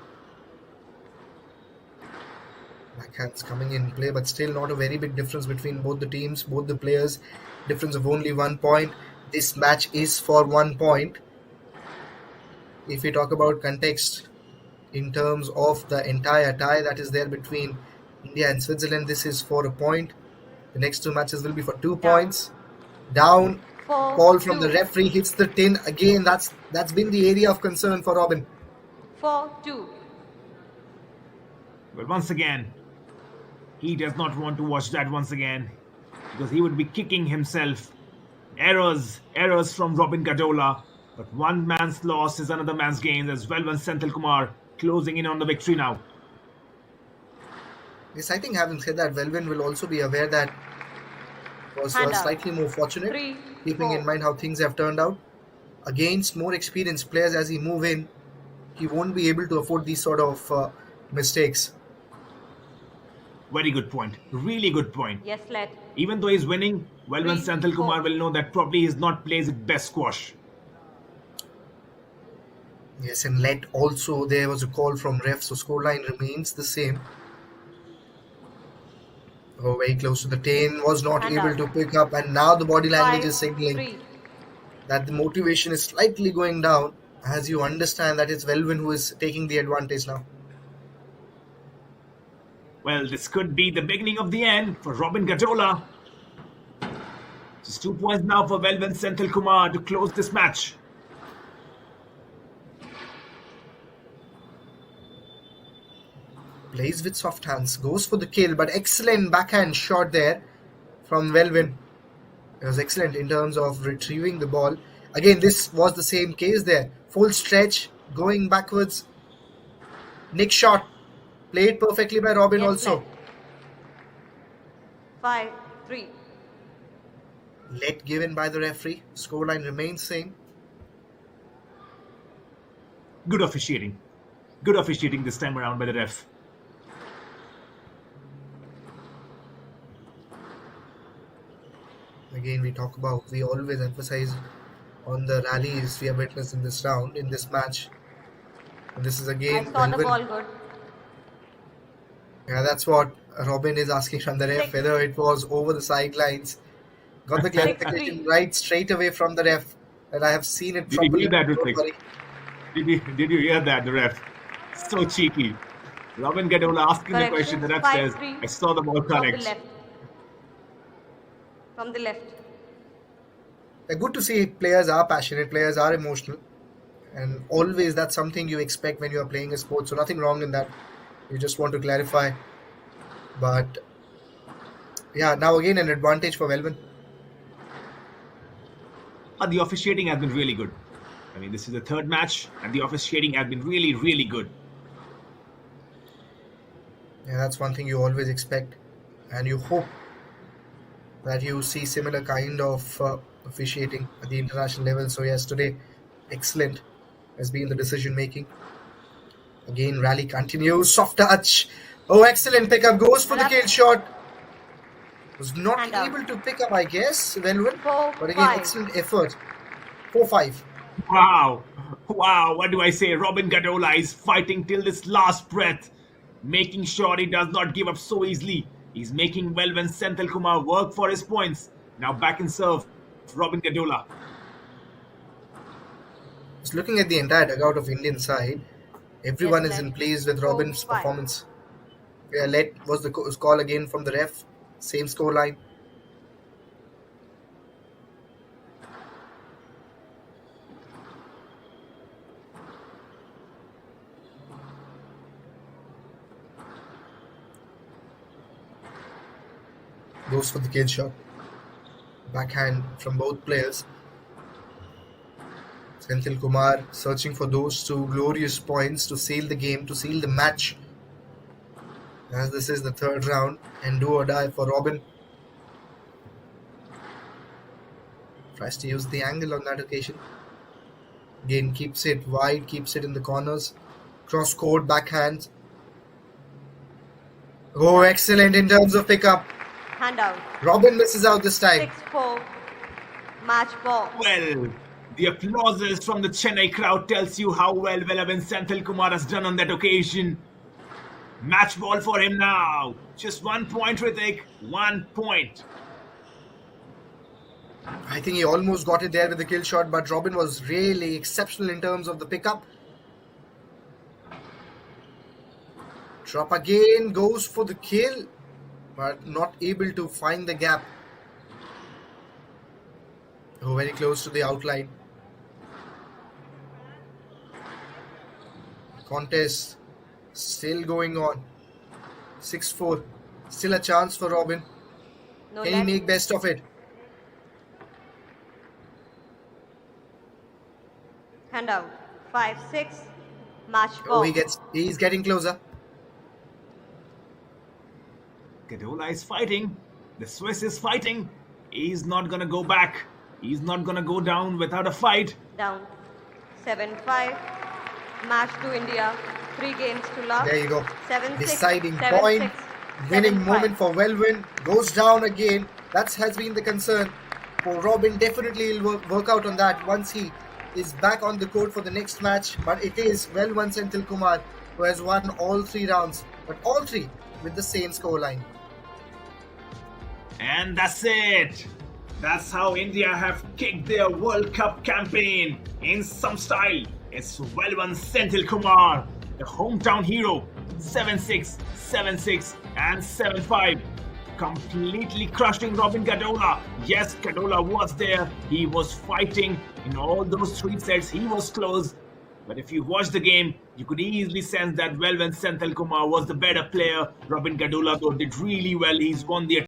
Backhands coming in play, but still not a very big difference between both the teams, both the players. Difference of only 1 point. This match is for 1 point. If we talk about context in terms of the entire tie that is there between India and Switzerland, this is for a point. The next 2 matches will be for 2 points. Down. Call from the referee, hits the tin again. That's been the area of concern for Robin. 4-2. But once again, he does not want to watch that once again because he would be kicking himself. Errors from Robin Gadola. But one man's loss is another man's gain as Velvan Senthil Kumar closing in on the victory now. Yes, I think having said that, Velvan will also be aware that was slightly more fortunate, keeping in mind how things have turned out. Against more experienced players as he move in, he won't be able to afford these sort of mistakes. Very good point. Really good point. Yes, let. Even though he's winning, Velvan Senthil Kumar will know that probably he's not plays his best squash. Yes, and let also there was a call from ref, so scoreline remains the same. Oh, very close to the 10, was not able to pick up, and now the body language is signaling that the motivation is slightly going down as you understand that it's Velvan who is taking the advantage now. Well, this could be the beginning of the end for Robin Gadola. Just 2 points now for Velvan Senthil Kumar to close this match. Plays with soft hands, goes for the kill, but excellent backhand shot there from Velvan. It was excellent in terms of retrieving the ball. Again, this was the same case there. Full stretch, going backwards. Nick shot, played perfectly by Robin also. 5-3. Let given by the referee. Scoreline remains same. Good officiating. Good officiating this time around by the ref. Again, we always emphasize on the rallies we have witnessed in this round, in this match. And this is I again saw the Velvan. ball good. Yeah, that's what Robin is asking from the ref, 6. whether it was over the sidelines. Got the clarification 6-3. right straight away from the ref, and I have seen it Did you properly. hear that, Don't Ritik? worry. Did you hear that, the ref? So cheeky. Robin Gadola asking the question, the ref says, 5-3. I saw the ball From the correct. left. From the left. Good to see players are passionate, players are emotional, and always that's something you expect when you are playing a sport. So nothing wrong in that. You just want to clarify. But yeah, now again an advantage for Velvan. The officiating has been really good. I mean, this is the third match, and the officiating has been really, really good. Yeah, that's one thing you always expect, and you hope that you see similar kind of officiating at the international level. So yes, today, excellent has been the decision making. Again, rally continues, soft touch. Oh, excellent pickup, goes for the kill shot. Was not Hand out. able to pick up, I guess, Velvan. 4-5. But again, excellent effort. 4-5. Wow. Wow. What do I say? Robin Gadola is fighting till this last breath, making sure he does not give up so easily. He's making Velvan Senthil Kumar work for his points. Now back in serve, Robin Gadola. Just looking at the entire dugout of Indian side, everyone Yes, is in left. pleased with Robin's 4-5. performance. Yeah, let was the call again from the ref. Same score line. Goes for the kill shot. Backhand from both players. Senthil Kumar searching for those two glorious points to seal the game, to seal the match. As this is the third round, and do or die for Robin. Tries to use the angle on that occasion. Again, keeps it wide, keeps it in the corners. Cross court, backhand. Oh, excellent in terms of pickup. Hand out. Robin misses out this time. 6-4. Match ball. Well, the applauses from the Chennai crowd tells you how well Velvan Senthil Kumar has done on that occasion. Match ball for him now. Just 1 point, Ritik. 1 point. I think he almost got it there with the kill shot, but Robin was really exceptional in terms of the pickup. Drop again, goes for the kill, but not able to find the gap. Oh, very close to the outline. Contest still going on. 6-4. Still a chance for Robin. No Can he left. make best of it? Hand out. 5-6. Match ball. Oh, he's getting closer. Gadola is fighting. The Swiss is fighting. He's not gonna go back. He's not gonna go down without a fight. Down. 7-5. Match to India. 3 games to love. There you go. 7-6. Deciding 7-6, point. Winning 7-5. moment for Velvan. Goes down again. That has been the concern for Robin. Definitely he'll work out on that once he is back on the court for the next match. But it is Velvan Senthil Kumar who has won all 3 rounds. But all 3 with the same scoreline. And that's it. That's how India have kicked their World Cup campaign in some style. It's Velvan Senthil Kumar, the hometown hero, 7-6, 7-6, and 7-5. Completely crushing Robin Gadola. Yes, Gadola was there. He was fighting in all those 3 sets. He was close. But if you watch the game, you could easily sense that when Senthil Kumar was the better player, Robin Gadola though did really well. He's won the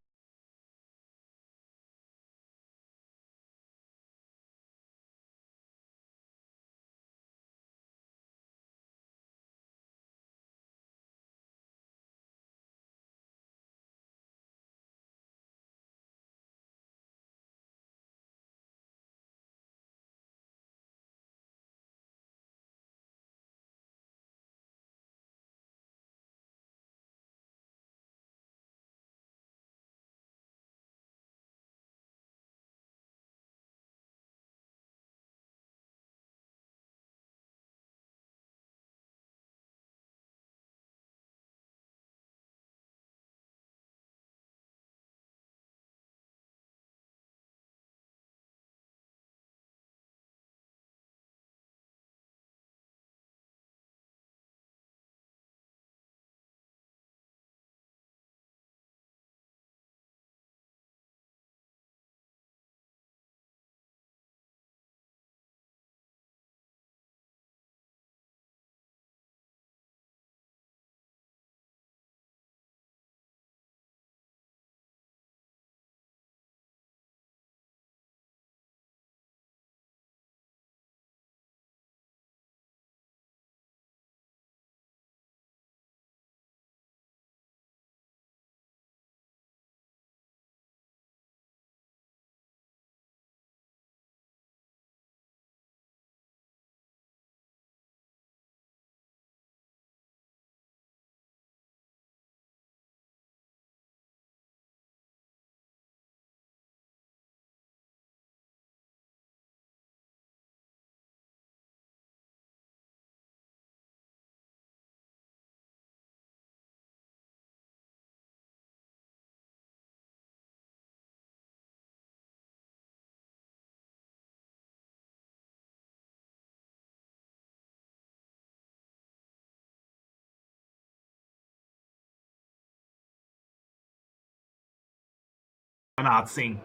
Anat Singh.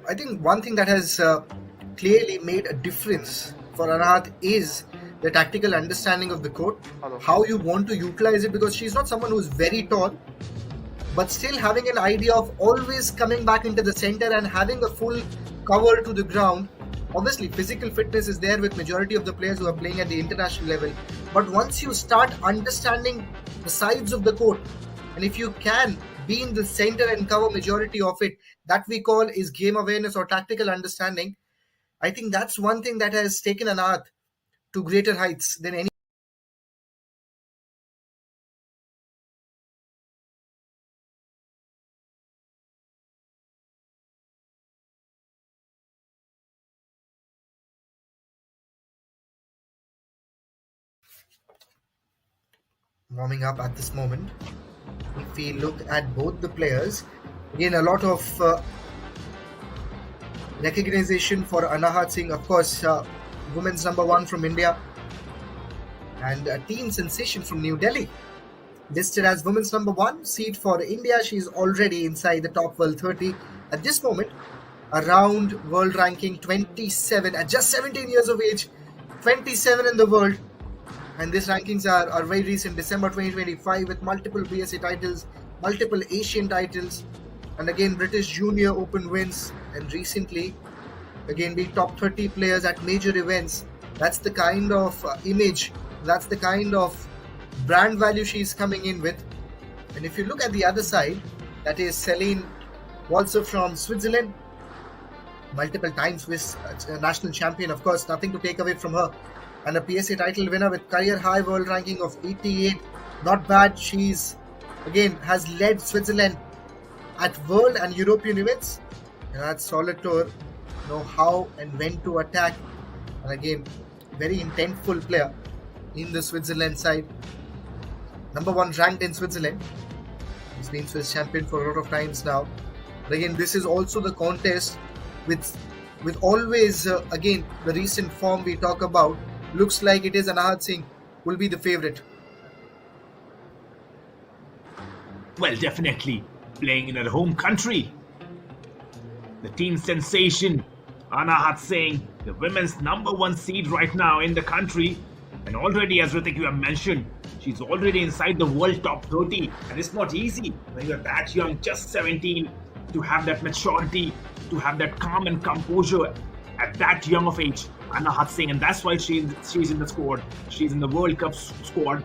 I think one thing that has clearly made a difference for Anat is the tactical understanding of the court, how you want to utilize it, because she's not someone who's very tall, but still having an idea of always coming back into the center and having a full cover to the ground. Obviously, physical fitness is there with majority of the players who are playing at the international level. But once you start understanding the sides of the court, and if you can be in the center and cover majority of it, that we call is game awareness or tactical understanding. I think that's one thing that has taken Anat to greater heights than any. Warming up at this moment. If we look at both the players, again a lot of recognition for Anahat Singh, of course, women's number 1 from India, and a team sensation from New Delhi. Listed as women's number 1 seed for India, she's already inside the top world 30 at this moment. Around world ranking 27 at just 17 years of age, 27 in the world. And these rankings are very recent, December 2025, with multiple BSA titles, multiple Asian titles, and again British Junior Open wins, and recently again being top 30 players at major events. That's the kind of image, that's the kind of brand value she's coming in with. And if you look at the other side, that is Celine Walser from Switzerland, multiple times Swiss national champion, of course, nothing to take away from her, and a PSA title winner with career high world ranking of 88. Not bad. She's again has led Switzerland at world and European events, and that's solid to her. Know how and when to attack, and again very intentful player in the Switzerland side. Number 1 ranked in Switzerland. He's been Swiss champion for a lot of times now. But again, this is also the contest with always again the recent form we talk about. Looks like it is Anahat Singh will be the favorite. Well, definitely playing in her home country. The team sensation, Anahat Singh, the women's #1 seed right now in the country. And already, as Ritik, you have mentioned, she's already inside the world top 30. And it's not easy when you're that young, just 17, to have that maturity, to have that calm and composure at that young of age. Anahat Singh, and that's why she's in the squad. She's in the World Cup squad.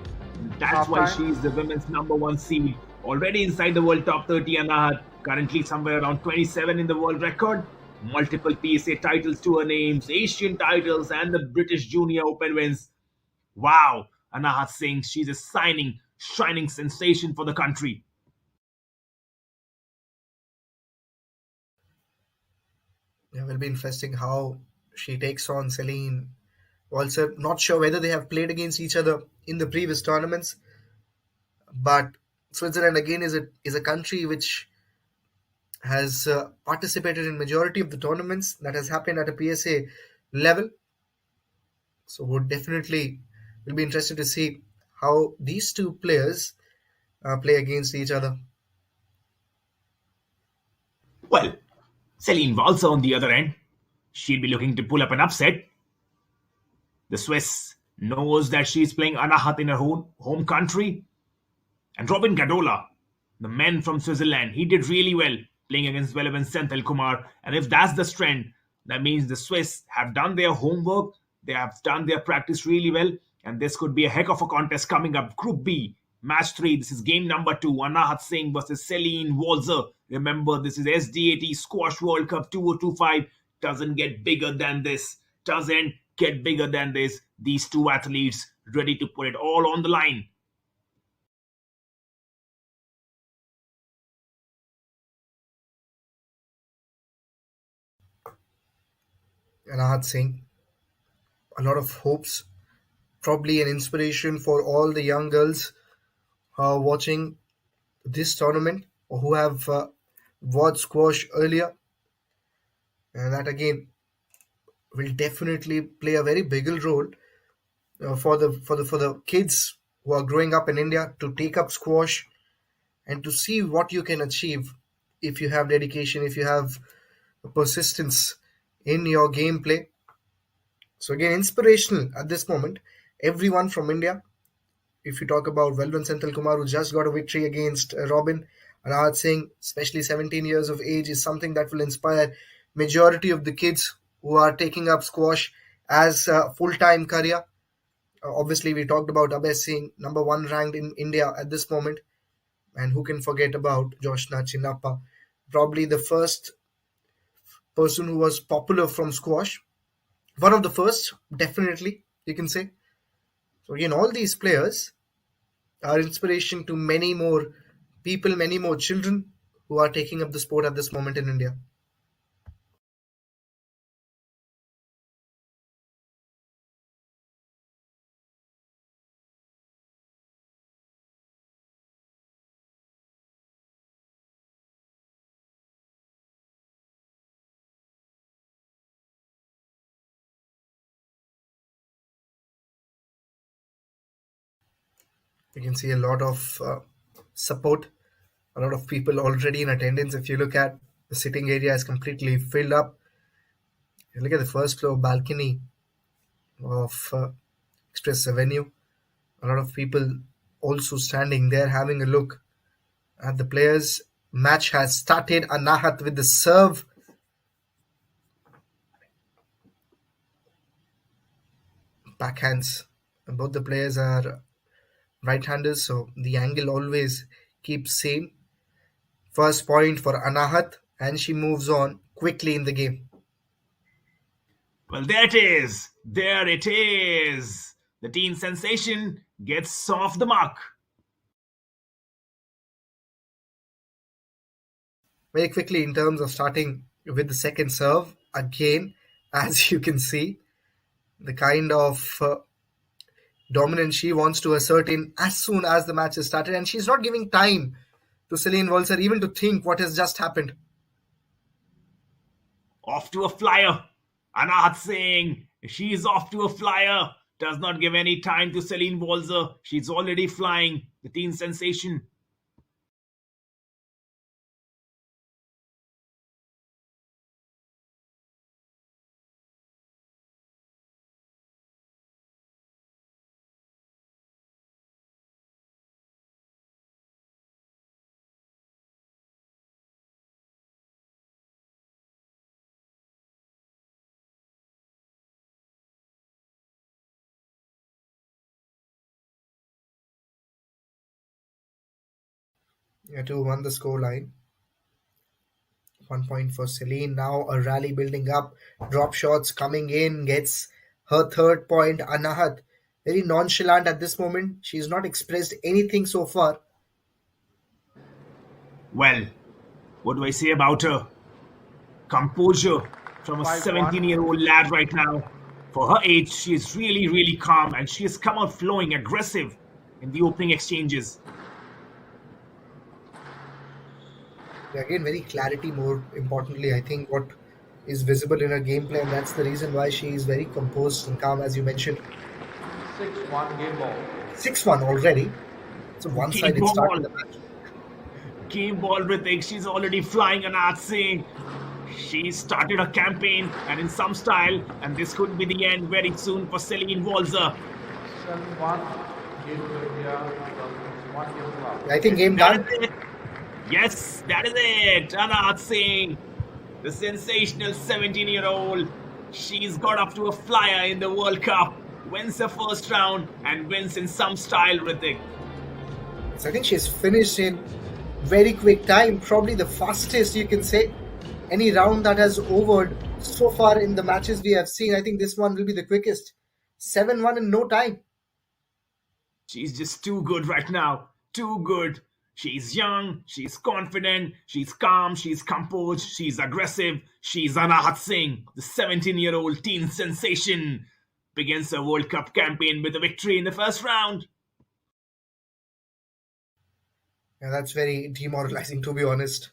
That's why she's the women's #1 seed. Already inside the world top 30, Anahat. Currently somewhere around 27 in the world record. Multiple PSA titles to her names, Asian titles, and the British Junior Open wins. Wow, Anahat Singh, she's a shining sensation for the country. It will be interesting how she takes on Celine. Also, not sure whether they have played against each other in the previous tournaments, but Switzerland again is a country which has participated in majority of the tournaments that has happened at a PSA level. So would definitely will be interested to see how these two players play against each other. Well, Celine Walser on the other end, she'll be looking to pull up an upset. The Swiss knows that she's playing Anahat in her home country. And Robin Gadola, the man from Switzerland, he did really well playing against Belavan Senthil Kumar. And if that's the strength, that means the Swiss have done their homework, they have done their practice really well, and this could be a heck of a contest coming up. Group B, match 3. This is game number 2. Anahat Singh versus Celine Walser. Remember, this is SDAT Squash World Cup 2025. Doesn't get bigger than this. Doesn't get bigger than this. These two athletes ready to put it all on the line. Anahat Singh, a lot of hopes, probably an inspiration for all the young girls watching this tournament or who have watched squash earlier. And that again will definitely play a very big role for the kids who are growing up in India to take up squash and to see what you can achieve if you have dedication, if you have persistence in your gameplay. So again, inspirational at this moment. Everyone from India. If you talk about Velvan Senthil Kumar, who just got a victory against Robin, Anahat Singh, especially 17 years of age, is something that will inspire majority of the kids who are taking up squash as a full-time career. Obviously, we talked about Abhay Singh, #1 ranked in India at this moment. And who can forget about Joshna Chinnappa, probably the first person who was popular from squash. One of the first, definitely, you can say. So again, all these players are inspiration to many more people, many more children who are taking up the sport at this moment in India. You can see a lot of support, a lot of people already in attendance. If you look at the sitting area is completely filled up. You look at the first floor balcony of Express Avenue. A lot of people also standing there having a look at the players. Match has started. Anahat with the serve. Backhands. Both the players are right-handers, so the angle always keeps same. First point for Anahat, and she moves on quickly in the game. Well, there it is. There it is. The teen sensation gets off the mark. Very quickly in terms of starting with the second serve, again, as you can see, the kind of dominance she wants to assert in as soon as the match is started, and she's not giving time to Celine Walser even to think what has just happened. Off to a flyer. Anahat Singh, she's off to a flyer. Does not give any time to Celine Walser. She's already flying. The teen sensation. Yeah, 2-1 the score line. 1 point for Celine. Now a rally building up. Drop shots coming in. Gets her third point. Anahat very nonchalant at this moment. She's not expressed anything so far. Well, what do I say about her? Composure from a 5-1. 17-year-old lad right now. For her age, she is really, really calm and she has come out flowing aggressive in the opening exchanges. Again, very clarity, more importantly, I think what is visible in her gameplay, and that's the reason why she is very composed and calm, as you mentioned. 6-1 game ball. 6-1 already. It's a one-sided Game start ball. to the match. Game ball, Ritik. She's already flying Anat Singh. She started her campaign and in some style, and this could be the end very soon for Celine Walzer. 7-1 game to India. 1 game to love. I think game That done. is it. Yes, that is it. Anat Singh, the sensational 17-year-old. She's got up to a flyer in the World Cup, wins the first round, and wins in some style, Ritik. So I think she's finished in very quick time, probably the fastest you can say. Any round that has overed so far in the matches we have seen, I think this one will be the quickest. 7-1 in no time. She's just too good right now. Too good. She's young, she's confident, she's calm, she's composed, she's aggressive. She's Anahat Singh, the 17-year-old teen sensation. Begins her World Cup campaign with a victory in the first round. Yeah, that's very demoralizing, to be honest.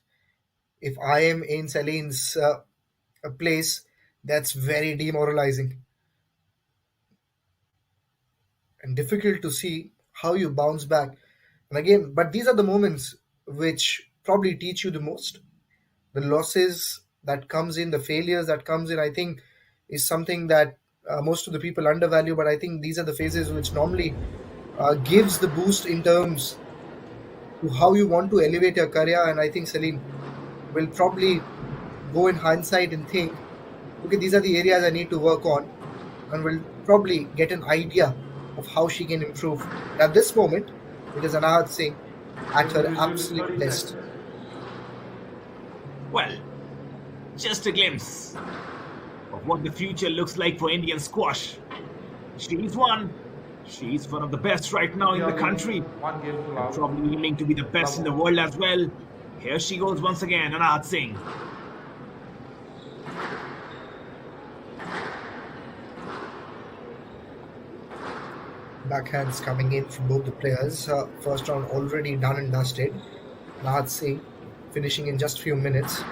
If I am in Celine's place, that's very demoralizing and difficult to see how you bounce back. And again, but these are the moments which probably teach you the most. The losses that comes in, the failures that comes in, I think is something that most of the people undervalue. But I think these are the phases which normally gives the boost in terms to how you want to elevate your career. And I think Celine will probably go in hindsight and think, okay, these are the areas I need to work on, and will probably get an idea of how she can improve. And at this moment, it is Anahat Singh at her absolute best. Well, just a glimpse of what the future looks like for Indian squash. She's one. She's one of the best right now in the country. 1 game to love. Probably aiming to be the best in the world as well. Here she goes once again, Anahat Singh. Backhands coming in from both the players. First round already done and dusted. Anahat Singh finishing in just few minutes.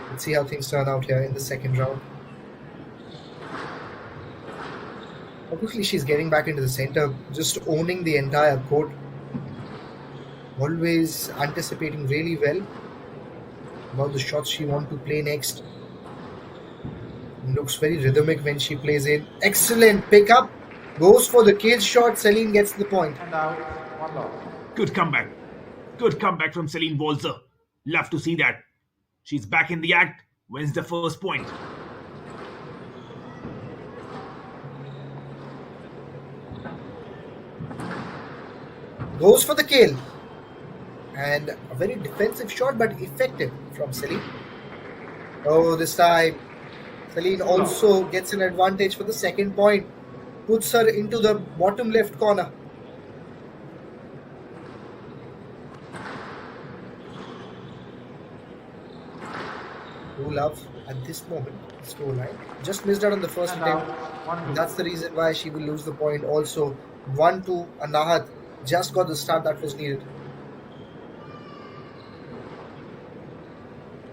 Let's see how things turn out here in the second round. Obviously, she's getting back into the center, just owning the entire court. Always anticipating really well about the shots she wants to play next. Looks very rhythmic when she plays in. Excellent pickup. Goes for the cage shot. Celine gets the point. And out. 1 loss. Good comeback. Good comeback from Celine Walzer. Love to see that. She's back in the act, wins the first point. Goes for the kill. And a very defensive shot, but effective from Celine. Oh, this time Celine also gets an advantage for the second point. Puts her into the bottom left corner. Love at this moment, scoreline. Just missed out on the first And attempt. out. 1-2. That's the reason why she will lose the point. Also, 1-2. Anahat just got the start that was needed.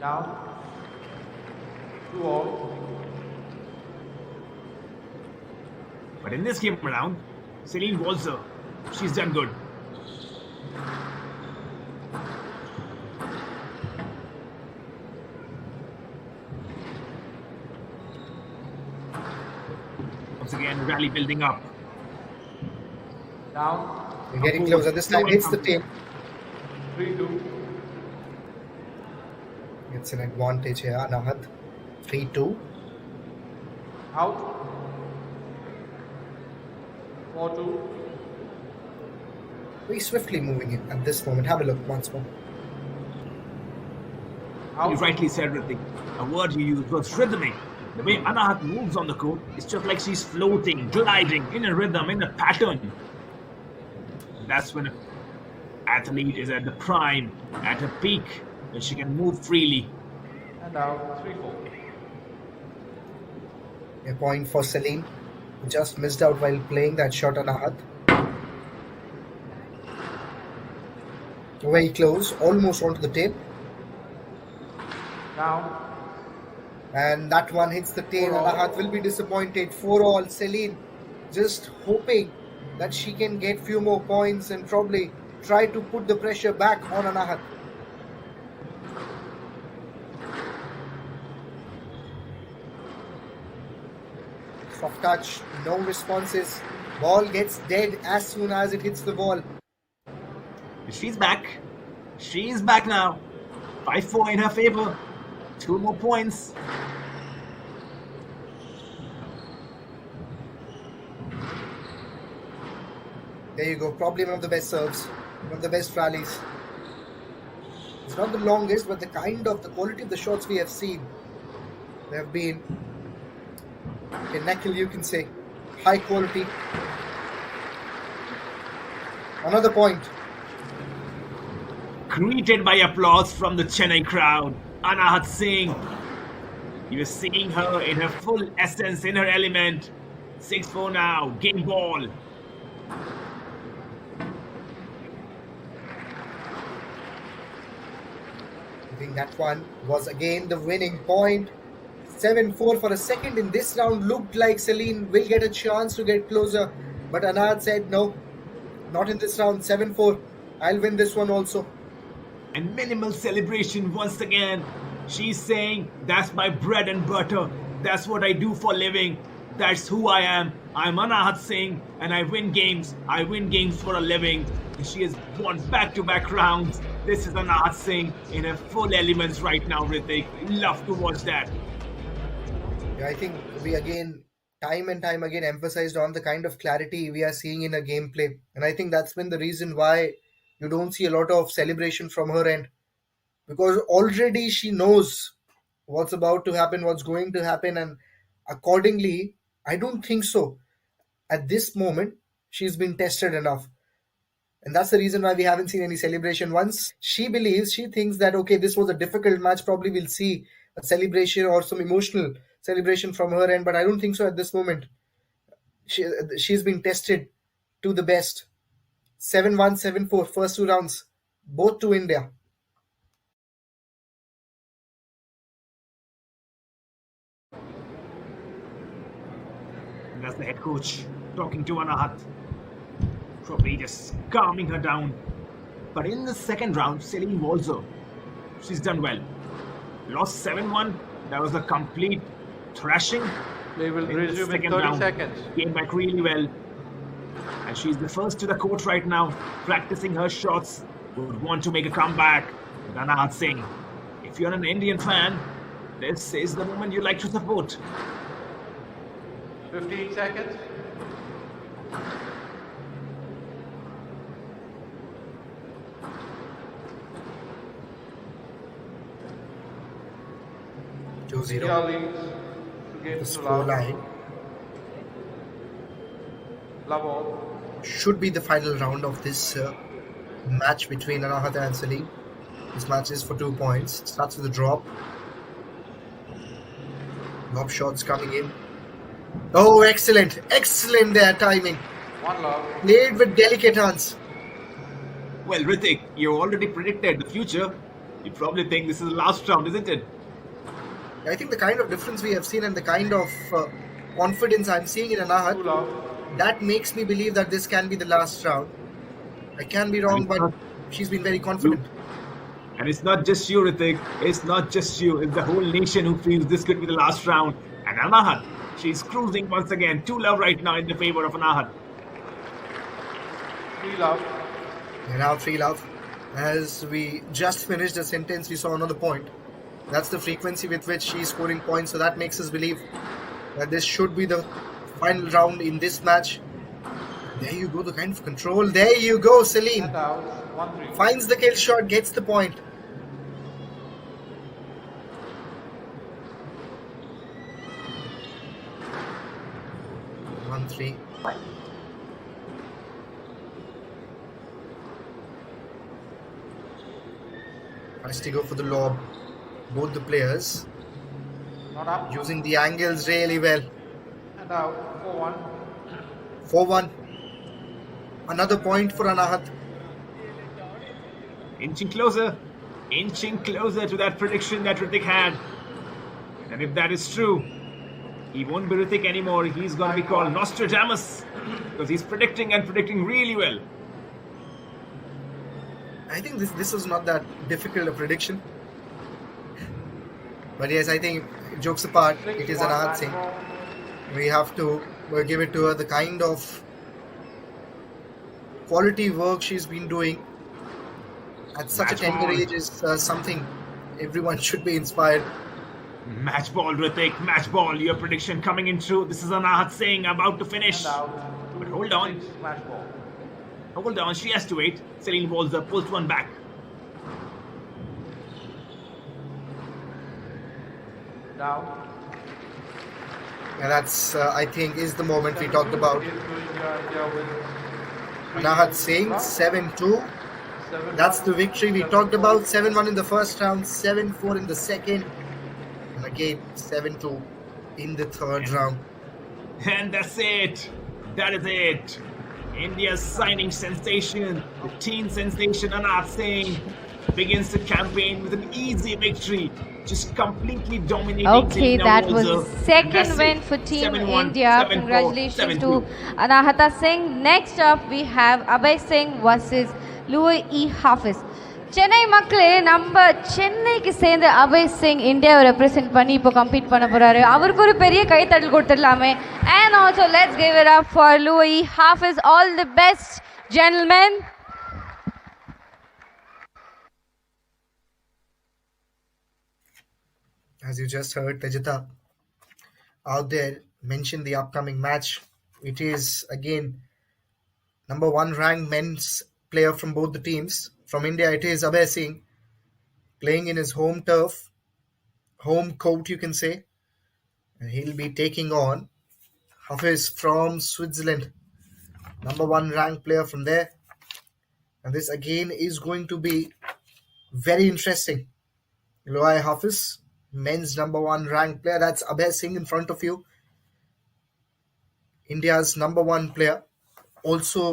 Down. 2-all. But in this game round, Celine Walzer, she's done good. Once again, rally building up. Down. We're getting closer. This time hits the tail. 3-2. It's an advantage here. Anahat. 3-2. Out. 4-2. very swiftly moving in at this moment. Have a look once more. You rightly said, Ritik. A word you used was rhythmic. The way Anahat moves on the court, it's just like she's floating, gliding in a rhythm, in a pattern. That's when an athlete is at the prime, at her peak, when she can move freely. And out 3-4. A point for Celine, who just missed out while playing that shot on Anahat. Very close, almost onto the tape. Down. And that one hits the tail. Anahat will be disappointed. 4-all. Celine just hoping that she can get few more points and probably try to put the pressure back on Anahat. Soft touch, no responses. Ball gets dead as soon as it hits the wall. She's back. She's back now. 5-4 in her favor. 2 more points. There you go. Probably one of the best serves. One of the best rallies. It's not the longest, but the quality of the shots we have seen, they have been pinnacle, you can say. High quality. Another point. Greeted by applause from the Chennai crowd. Anahat Singh. You're seeing her in her full essence, in her element. 6-4 now. Game ball. I think that one was again the winning point. 7-4 for a second in this round. Looked like Celine will get a chance to get closer. But Anahat said no. Not in this round. 7-4. I'll win this one also. And minimal celebration once again. She's saying, that's my bread and butter. That's what I do for living. That's who I am. I'm Anahat Singh and I win games. I win games for a living. And she has won back-to-back rounds. This is Anahat Singh in her full elements right now, Ritik. Love to watch that. Yeah, I think we again, time and time again, emphasized on the kind of clarity we are seeing in her gameplay. And I think that's been the reason why you don't see a lot of celebration from her end. Because already she knows what's about to happen, what's going to happen. And accordingly, I don't think so. At this moment, she's been tested enough. And that's the reason why we haven't seen any celebration. Once she thinks that, okay, this was a difficult match, probably we'll see a celebration or some emotional celebration from her end. But I don't think so at this moment. She's been tested to the best. 7-1, 7-4, first 2 rounds, both to India. And that's the head coach talking to Anahat. Probably just calming her down. But in the second round, Celine Walzer, she's done well. Lost 7-1. That was a complete thrashing. They will In the resume in second 30 round. seconds. Came back really well. And she's the first to the court right now, practicing her shots. Would want to make a comeback with Anahat Singh. If you're an Indian fan, this is the moment you like to support. 15 seconds. India leads 2 games to Score love. line Love all. should be the final round of this match between Anahat and Celine. This match is for 2 points. It starts with a drop. Lob shots coming in. Oh, excellent. Excellent there timing. 1 love. Played with delicate hands. Well, Ritik, you already predicted the future. You probably think this is the last round, isn't it? I think the kind of difference we have seen and the kind of confidence I'm seeing in 2 Anahat, love. that makes me believe that this can be the last round. I can be wrong, but she's been very confident. And it's not just you, Ritik. It's not just you. It's the whole nation who feels this could be the last round. And Anahat, she's cruising once again. 2 love right now in the favor of Anahat. 3 love. And now 3 love. As we just finished the sentence, we saw another point. That's the frequency with which she's scoring points. So that makes us believe that this should be the final round in this match. There you go, the kind of control. There you go, Salim. And out. 1-3. Finds the kill shot, gets the point. One, three. Has to go for the lob. Both the players Not up. using the angles really well. And out. 4-1. 4-1. Another point for Anahat. Inching closer to that prediction that Ritik had. And if that is true, he won't be Ritik anymore. He's going to be called Nostradamus because he's predicting and predicting really well. I think this is not that difficult a prediction. But yes, I think, jokes apart, it is Anahat Singh. We have to give it to her. The kind of quality work she's been doing at such a tender age is something everyone should be inspired. Match ball, Ritik. Match ball. Your prediction coming in true. This is Anahat Singh about to finish. And out. But hold on. Smash ball. Hold on. She has to wait. Celine balls up. Pulls one back. Down. And that's, I think, is the moment we talked about. India with Anahat Singh, 7-2. 7-1. That's the victory we talked about. 7-1 in the first round, 7-4 in the second. And again, 7-2 in the third round. And that's it. That is it. India's signing sensation, the teen sensation Anahat Singh, begins the campaign with an easy victory, just completely dominating. Okay, Selena that was Walser. the second That's win it. for Team 7-1, India. 7-4, Congratulations 7-2. to Anahata Singh. Next up, we have Abhay Singh versus Louis E. Hafiz. Chennai மக்களே நம்ம சென்னைக்கு சேர்ந்த அபய் சிங் இந்தியாவை represent பண்ணி இப்போ compete பண்ண போறாரு. அவருக்கு ஒரு பெரிய கைத்தட்டல் கொடுத்துடலாமே. And also let's give it up for Louis Hafiz. All the best, gentlemen. As you just heard, Tejita out there mentioned the upcoming match. It is again number 1 ranked men's player from both the teams. From India, it is Abhay Singh playing in his home turf, home court, you can say. And he'll be taking on Hafiz from Switzerland, number 1 ranked player from there. And this again is going to be very interesting. Louis Hafiz, men's number 1 ranked player. That's Abhay Singh in front of you. India's number 1 player. Also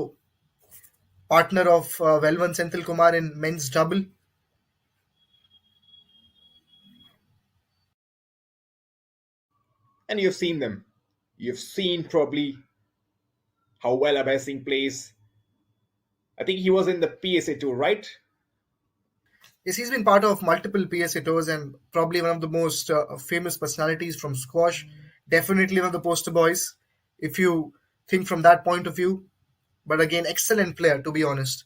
partner of Velvan Senthil Kumar in men's double. And you've seen them. You've seen probably how well Abhay Singh plays. I think he was in the PSA too, right? Yes, he's been part of multiple PSA tours and probably one of the most famous personalities from squash. Definitely one of the poster boys, if you think from that point of view. But again, excellent player, to be honest.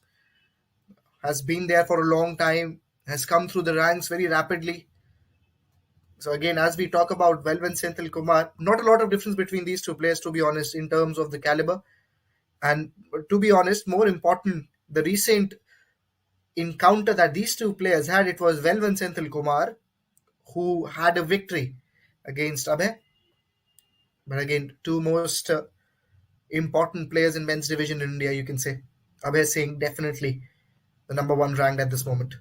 Has been there for a long time, has come through the ranks very rapidly. So again, as we talk about Velvan Senthil Kumar, not a lot of difference between these two players, to be honest, in terms of the caliber. And to be honest, more important, the recent encounter that these two players had, it was Velvan Senthil Kumar who had a victory against Abhay. But again, two most important players in men's division in India, you can say. Abhay Singh, definitely the number 1 ranked at this moment.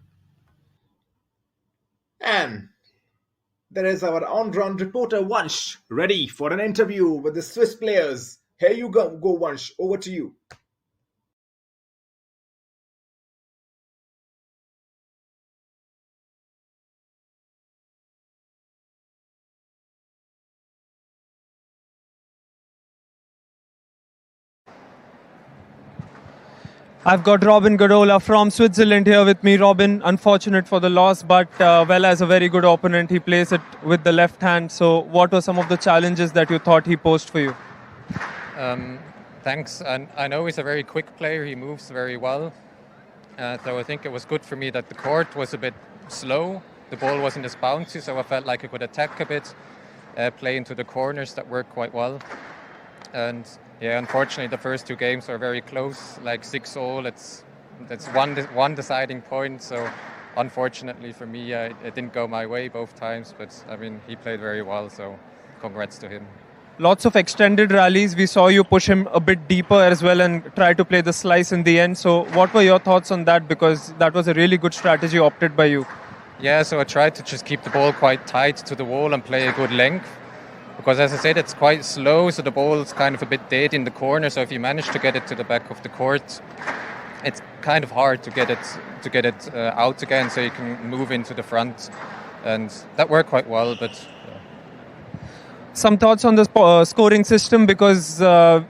And there is our on-ground reporter Vansh, ready for an interview with the Swiss players. Here you go Vansh, over to you. I've got Robin Gadola from Switzerland here with me. Robin, unfortunate for the loss, but well, as a very good opponent, he plays it with the left hand. So what were some of the challenges that you thought he posed for you? Thanks. And I know he's a very quick player. He moves very well. So I think it was good for me that the court was a bit slow. The ball wasn't as bouncy, so I felt like I could attack a bit, play into the corners that worked quite well. And Yeah, unfortunately, the first two games were very close, like 6-all. That's one deciding point. So, unfortunately for me, it didn't go my way both times. But I mean, he played very well. So, congrats to him. Lots of extended rallies. We saw you push him a bit deeper as well and try to play the slice in the end. So, what were your thoughts on that? Because that was a really good strategy opted by you. Yeah, so I tried to just keep the ball quite tight to the wall and play a good length. Because as I said, it's quite slow, so the ball's kind of a bit dead in the corner. So if you manage to get it to the back of the court, it's kind of hard to get it out again, so you can move into the front, and that worked quite well. But some thoughts on the scoring system, because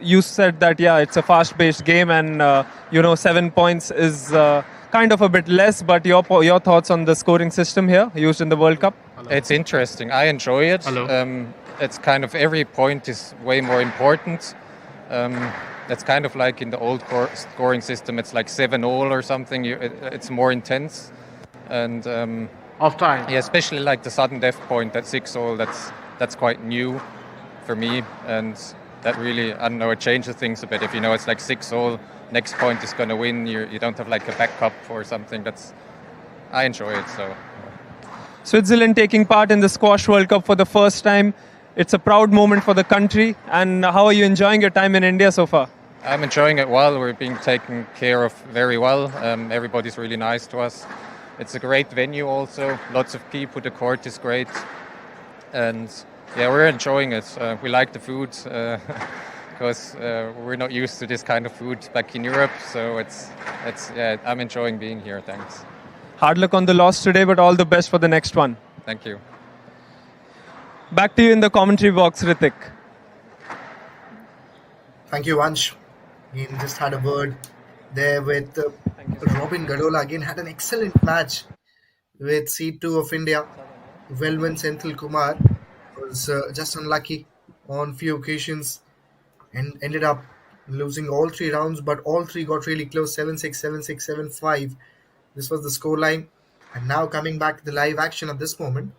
you said that it's a fast-paced game, and 7 points is kind of a bit less. But your thoughts on the scoring system here used in the World Cup? It's interesting. I enjoy it. It's kind of every point is way more important. It's kind of like in the old scoring system. It's like 7-all or something. It's more intense, and Off time. yeah, especially like the sudden death point, that 6-all. That's quite new for me, and that really, I don't know, it changes things a bit. If you know it's like 6-all, next point is going to win. You don't have like a backup or something. I enjoy it. So Switzerland taking part in the Squash World Cup for the first time. It's a proud moment for the country. And how are you enjoying your time in India so far? I'm enjoying it well. We're being taken care of very well. Everybody's really nice to us. It's a great venue also. Lots of people. The court is great. And yeah, we're enjoying it. We like the food because we're not used to this kind of food back in Europe. So I'm enjoying being here. Thanks. Hard luck on the loss today, but all the best for the next one. Thank you. Back to you in the commentary box, Ritik. Thank you, Vansh. Again, just had a word there with Robin Gadola. Again, had an excellent match with seed 2 of India. Velvan Senthil Kumar was just unlucky on few occasions and ended up losing all 3 rounds, but all 3 got really close, 7-6, 7-6, 7-5. This was the scoreline. And now coming back to the live action at this moment,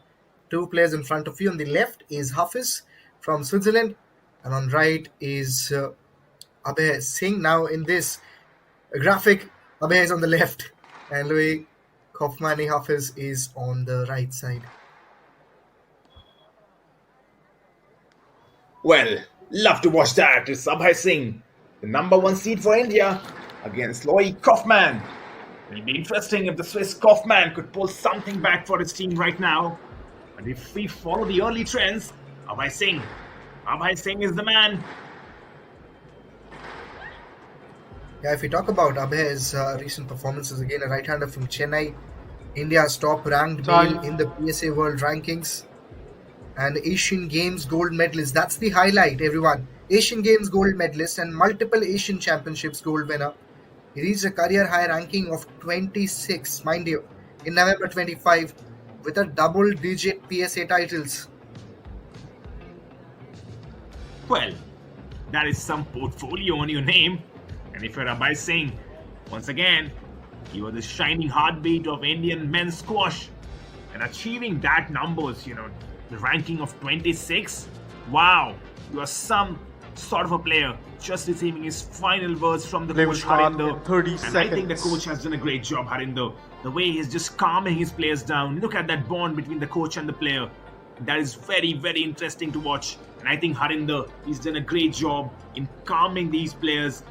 2 players in front of you. On the left is Hafiz from Switzerland, and on right is Abhay Singh. Now in this graphic, Abhay is on the left and Louis Kaufmani Hafiz is on the right side. Well, love to watch that. It's Abhay Singh, the number 1 seed for India, against Loic Kaufman. It'll be interesting if the Swiss Kaufman could pull something back for his team right now. But if we follow the early trends, Abhay Singh is the man. Yeah, if we talk about Abhay's recent performances, again, a right-hander from Chennai, India's top-ranked male in the PSA World Rankings, and Asian Games gold medalist. That's the highlight, everyone. Asian Games gold medalist and multiple Asian Championships gold winner. He reached a career-high ranking of 26, mind you, in November 25, with a double-digit PSA titles. Well, that is some portfolio on your name. And if you're Abhay Singh, once again, you are the shining heartbeat of Indian men's squash. And achieving that numbers, the ranking of 26, wow, you are some sort of a player. Just receiving his final words from the coach Harinder. 30 and seconds. I think the coach has done a great job, Harinder. The way he's just calming his players down. Look at that bond between the coach and the player. That is very, very interesting to watch. And I think Harinder, he's done a great job in calming these players.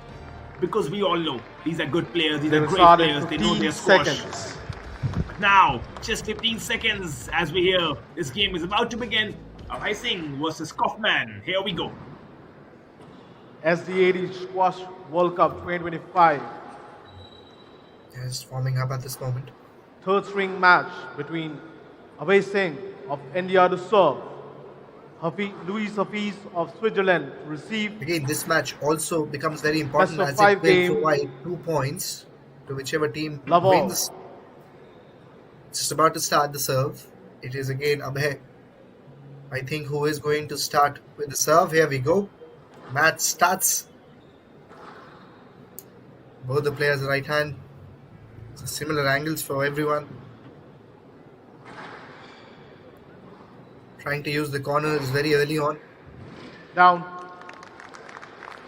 Because we all know these are good players, these are great players, they know their squash. But now, just 15 seconds as we hear this game is about to begin. Abhay Singh versus Kaufman. Here we go. SDAT Squash World Cup 2025. Just forming up at this moment. Third string match between Abhay Singh of India to serve, Luis Hafiz of Switzerland to receive. Again, this match also becomes very important Best of as 5 it will provide 2 points to whichever team wins. It's just about to start the serve. It is again Abhay, I think, who is going to start with the serve. Here we go. Match starts. Both the players right hand. So similar angles for everyone. Trying to use the corners very early on. Down.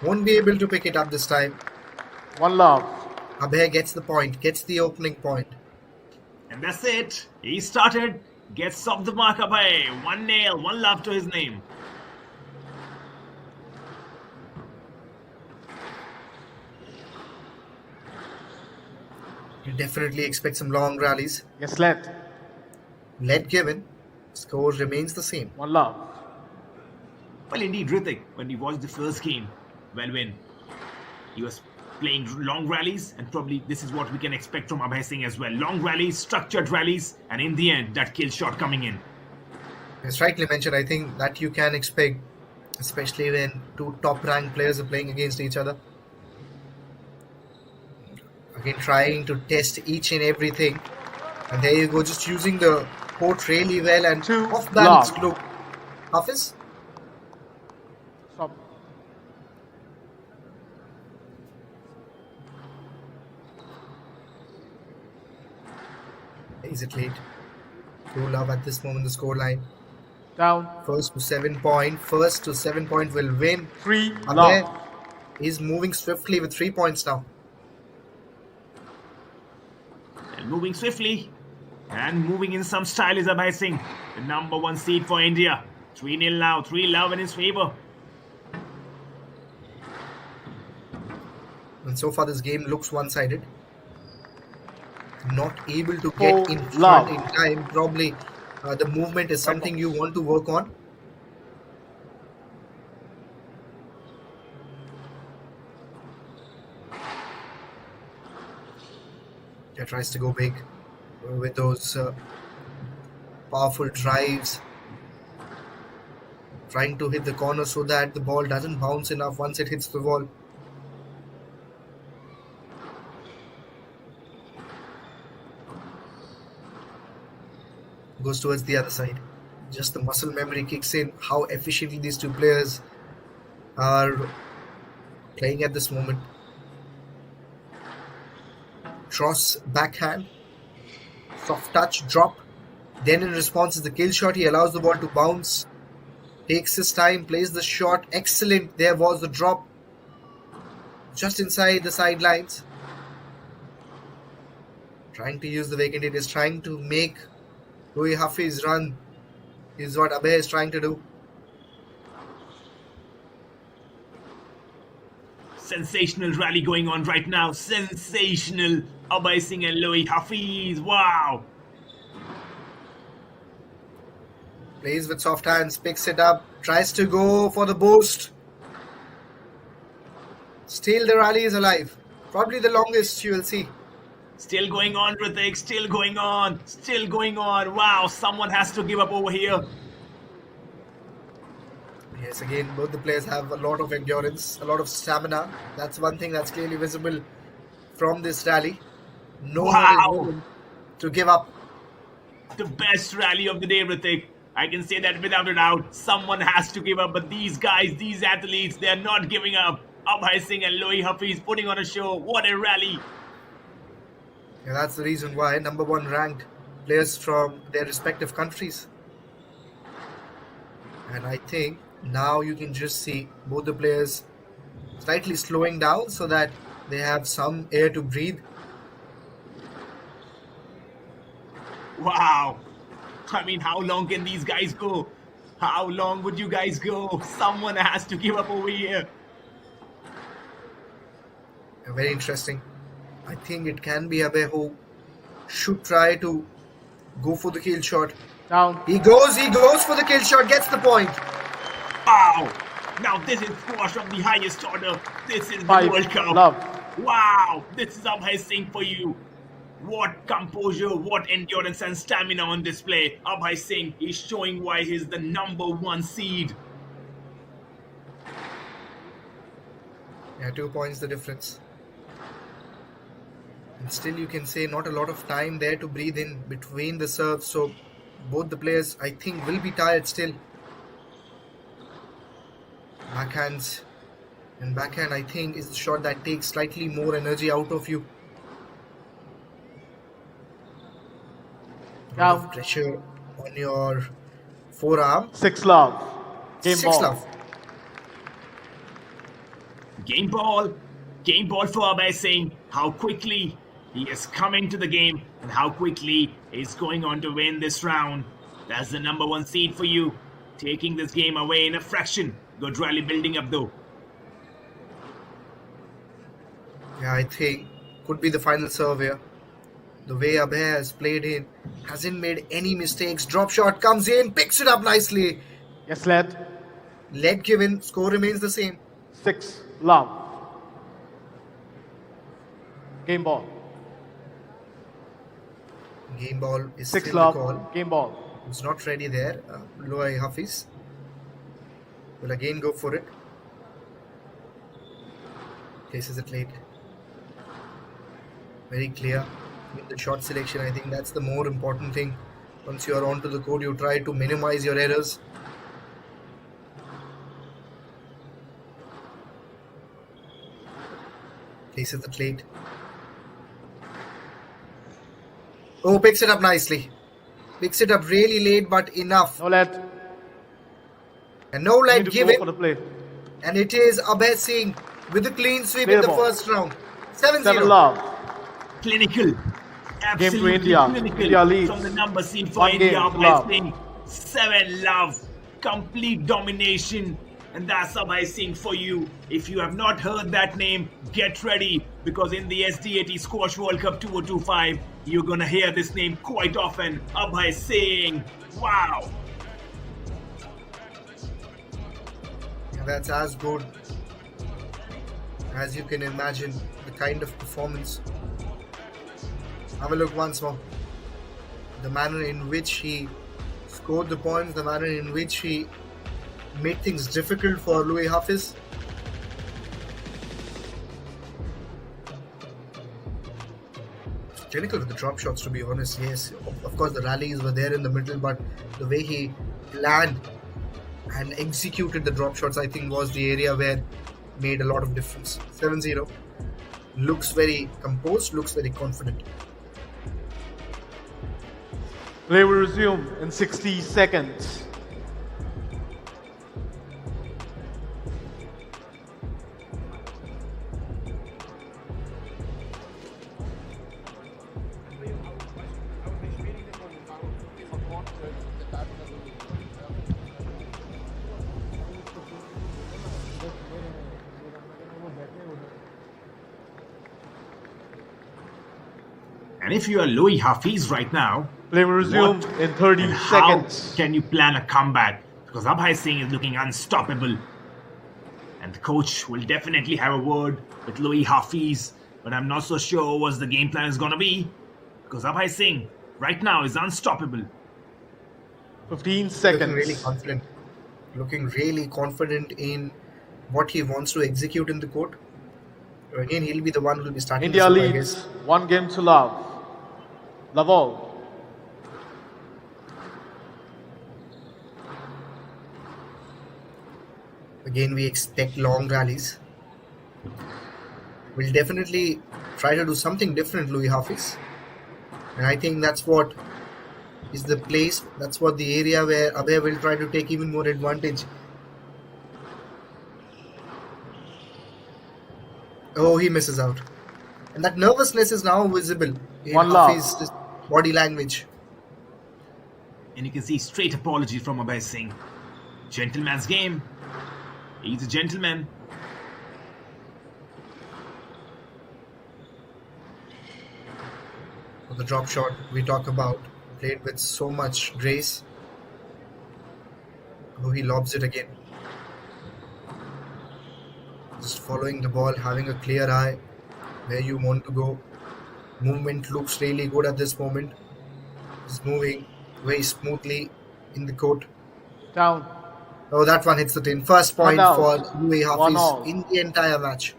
Won't be able to pick it up this time. One love. Abhay gets the point, gets the opening point. And that's it. He started, gets off the mark away. 1-0, 1 love to his name. You definitely expect some long rallies. Yes, let. Lead given, score remains the same. One love. Well, indeed, Ritik, when we watched the first game, well, when he was playing long rallies, and probably this is what we can expect from Abhay Singh as well. Long rallies, structured rallies, and in the end, that kill shot coming in. As rightly mentioned, I think that you can expect, especially when two top-ranked players are playing against each other. Again, trying to test each and everything. And there you go, just using the port really well and off-balance look. Hafiz? Stop. Is it late? 2 love at this moment, the scoreline. Down. First to 7 point. First to 7 point will win. 3 Abhay love. is moving swiftly with 3 points now. And moving swiftly and moving in some style is Abhay Singh, the number 1 seed for India. 3-0 now, 3 love in his favor. And so far this game looks one-sided. Not able to get in front love. in time. Probably the movement is something you want to work on. Yeah, tries to go big with those powerful drives. Trying to hit the corner so that the ball doesn't bounce enough once it hits the wall. Goes towards the other side. Just the muscle memory kicks in. How efficiently these two players are playing at this moment. Cross backhand. Soft touch, drop. Then in response is the kill shot. He allows the ball to bounce. Takes his time, plays the shot. Excellent. There was the drop. Just inside the sidelines. Trying to use the vacant. It is trying to make Louis Hafiz run. Is what Abhay is trying to do. Sensational rally going on right now. Sensational. Abhay Singh and Louis Hafiz. Wow. Plays with soft hands, picks it up, tries to go for the boost. Still the rally is alive. Probably the longest you will see. Still going on, Ritik. Still going on. Still going on. Wow, someone has to give up over here. Yes, again, both the players have a lot of endurance, a lot of stamina. That's one thing that's clearly visible from this rally. No one is willing to give up. The best rally of the day, Ritik. I can say that without a doubt. Someone has to give up, but these guys, these athletes, they're not giving up. Abhay Singh and Louis Hafiz putting on a show. What a rally. And that's the reason why number 1 ranked players from their respective countries. And I think now you can just see both the players slightly slowing down so that they have some air to breathe. Wow. I mean, how long can these guys go? How long would you guys go? Someone has to give up over here. Very interesting. I think it can be Abhay who should try to go for the kill shot. Down. He goes for the kill shot, gets the point. Wow. Now this is squash of the highest order. This is the 5 World Cup. love. Wow. This is Abhay Singh for you. What composure, what endurance and stamina on display. Abhay Singh is showing why he's the number 1 seed. Yeah, 2 points the difference. And still you can say not a lot of time there to breathe in between the serves. So both the players, I think, will be tired still. Backhands. And backhand, I think, is the shot that takes slightly more energy out of you. A lot of pressure on your forearm. 6 love. Game 6 ball. love. Game ball for Abhay Singh. How quickly he has come into the game and how quickly he's going on to win this round. That's the number 1 seed for you. Taking this game away in a fraction. Good rally building up though. Yeah, I think could be the final serve here. The way Abhay has played in, hasn't made any mistakes. Drop shot comes in, picks it up nicely. Yes, led. Leg given, score remains the same. 6 love. Game ball. Game ball is 6 still the love. call. Game ball. It's not ready there. Louis Hafiz will again go for it. Places it late. Very clear in the shot selection. I think that's the more important thing. Once you are onto the court, you try to minimize your errors. Places it late. Oh, picks it up nicely. Picks it up really late, but enough. No let. And no let given. For the play. And it is Abhay Singh with a clean sweep Play in the ball. first round. 7-0. 7 love. Clinical. Absolutely India. clinical. India leads. From the number seed for 1 India, game to Abhay love. Singh. 7 love. Complete domination. And that's Abhay Singh for you. If you have not heard that name, get ready. Because in the SDAT Squash World Cup 2025, you're going to hear this name quite often. Abhay Singh. Wow. That's as good as you can imagine, the kind of performance. Have a look once more. The manner in which he scored the points, the manner in which he made things difficult for Louis Hafiz. Clinical with the drop shots, to be honest. Yes, of course the rallies were there in the middle, but the way he planned and executed the drop shots, I think, was the area where made a lot of difference. 7-0. Looks very composed, looks very confident. Play will resume in 60 seconds. And if you are Louis Hafiz right now, play will resume in 30 seconds. How can you plan a comeback? Because Abhay Singh is looking unstoppable. And the coach will definitely have a word with Louis Hafiz. But I'm not so sure what the game plan is going to be. Because Abhay Singh right now is unstoppable. 15 seconds. Looking really confident. Looking really confident in what he wants to execute in the court. Again, he'll be the one who will be starting. India leads 1 game to love. Love all. Again, we expect long rallies. We'll definitely try to do something different, Louis Hafiz. And I think that's what is the place, that's what the area where Abhay will try to take even more advantage. Oh, he misses out. And that nervousness is now visible in Hafiz's body language. And you can see straight apology from Abhay Singh. Gentleman's game. He's a gentleman. The drop shot we talk about, played with so much grace. Oh, he lobs it again. Just following the ball, having a clear eye where you want to go. Movement looks really good at this moment. He's moving very smoothly in the court. Down. Oh, that one hits the tin. First point for Louis Hafiz in the entire match.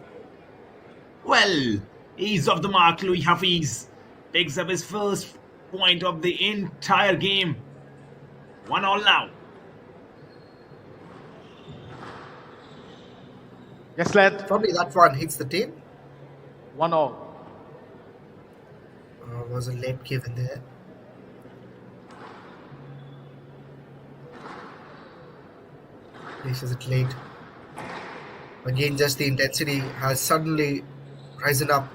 Well, he's off the mark, Louis Hafiz. Picks up his first point of the entire game. 1-1 now. Yes, lad. Probably that one hits the tin. 1-0. Was a late given there. Places it late. Again, just the intensity has suddenly risen up.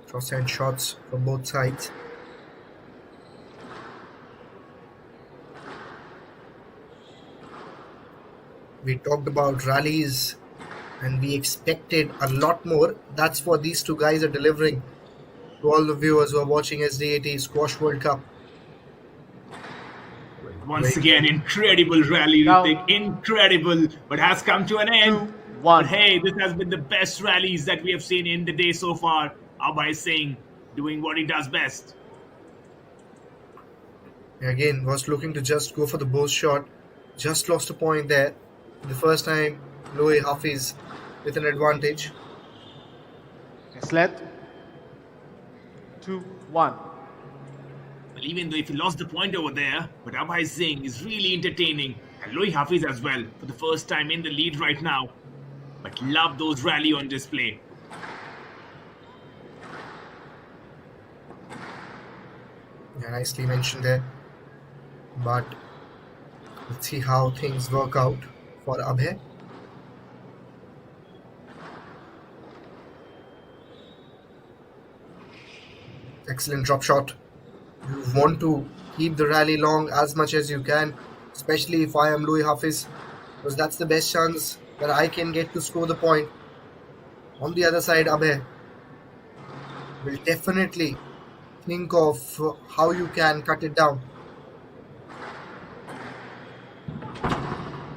Toss and shots from both sides. We talked about rallies and we expected a lot more. That's what these two guys are delivering to all the viewers who are watching SDAT Squash World Cup. Once again, incredible rally, Ritik. Incredible, but has come to an end. But hey, this has been the best rallies that we have seen in the day so far. Abhay Singh doing what he does best. Again, was looking to just go for the bow shot. Just lost a point there. The first time, Louis Hafiz with an advantage. SDAT 2-1. Well, even though if he lost the point over there, but Abhay Singh is really entertaining. And Louis Hafiz as well, for the first time in the lead right now. But love those rally on display. Yeah, nicely mentioned there. But let's see how things work out for Abhay. Excellent drop shot. You want to keep the rally long as much as you can, especially if I am Louis Hafiz, because that's the best chance that I can get to score the point. On the other side, Abhay will definitely think of how you can cut it down.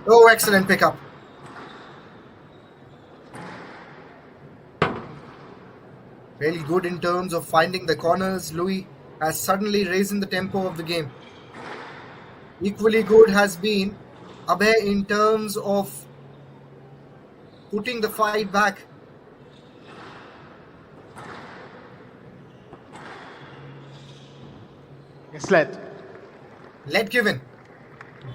Oh, excellent pickup. Really good in terms of finding the corners. Louis has suddenly raised the tempo of the game. Equally good has been Abhay in terms of putting the fight back. SDAT. Let given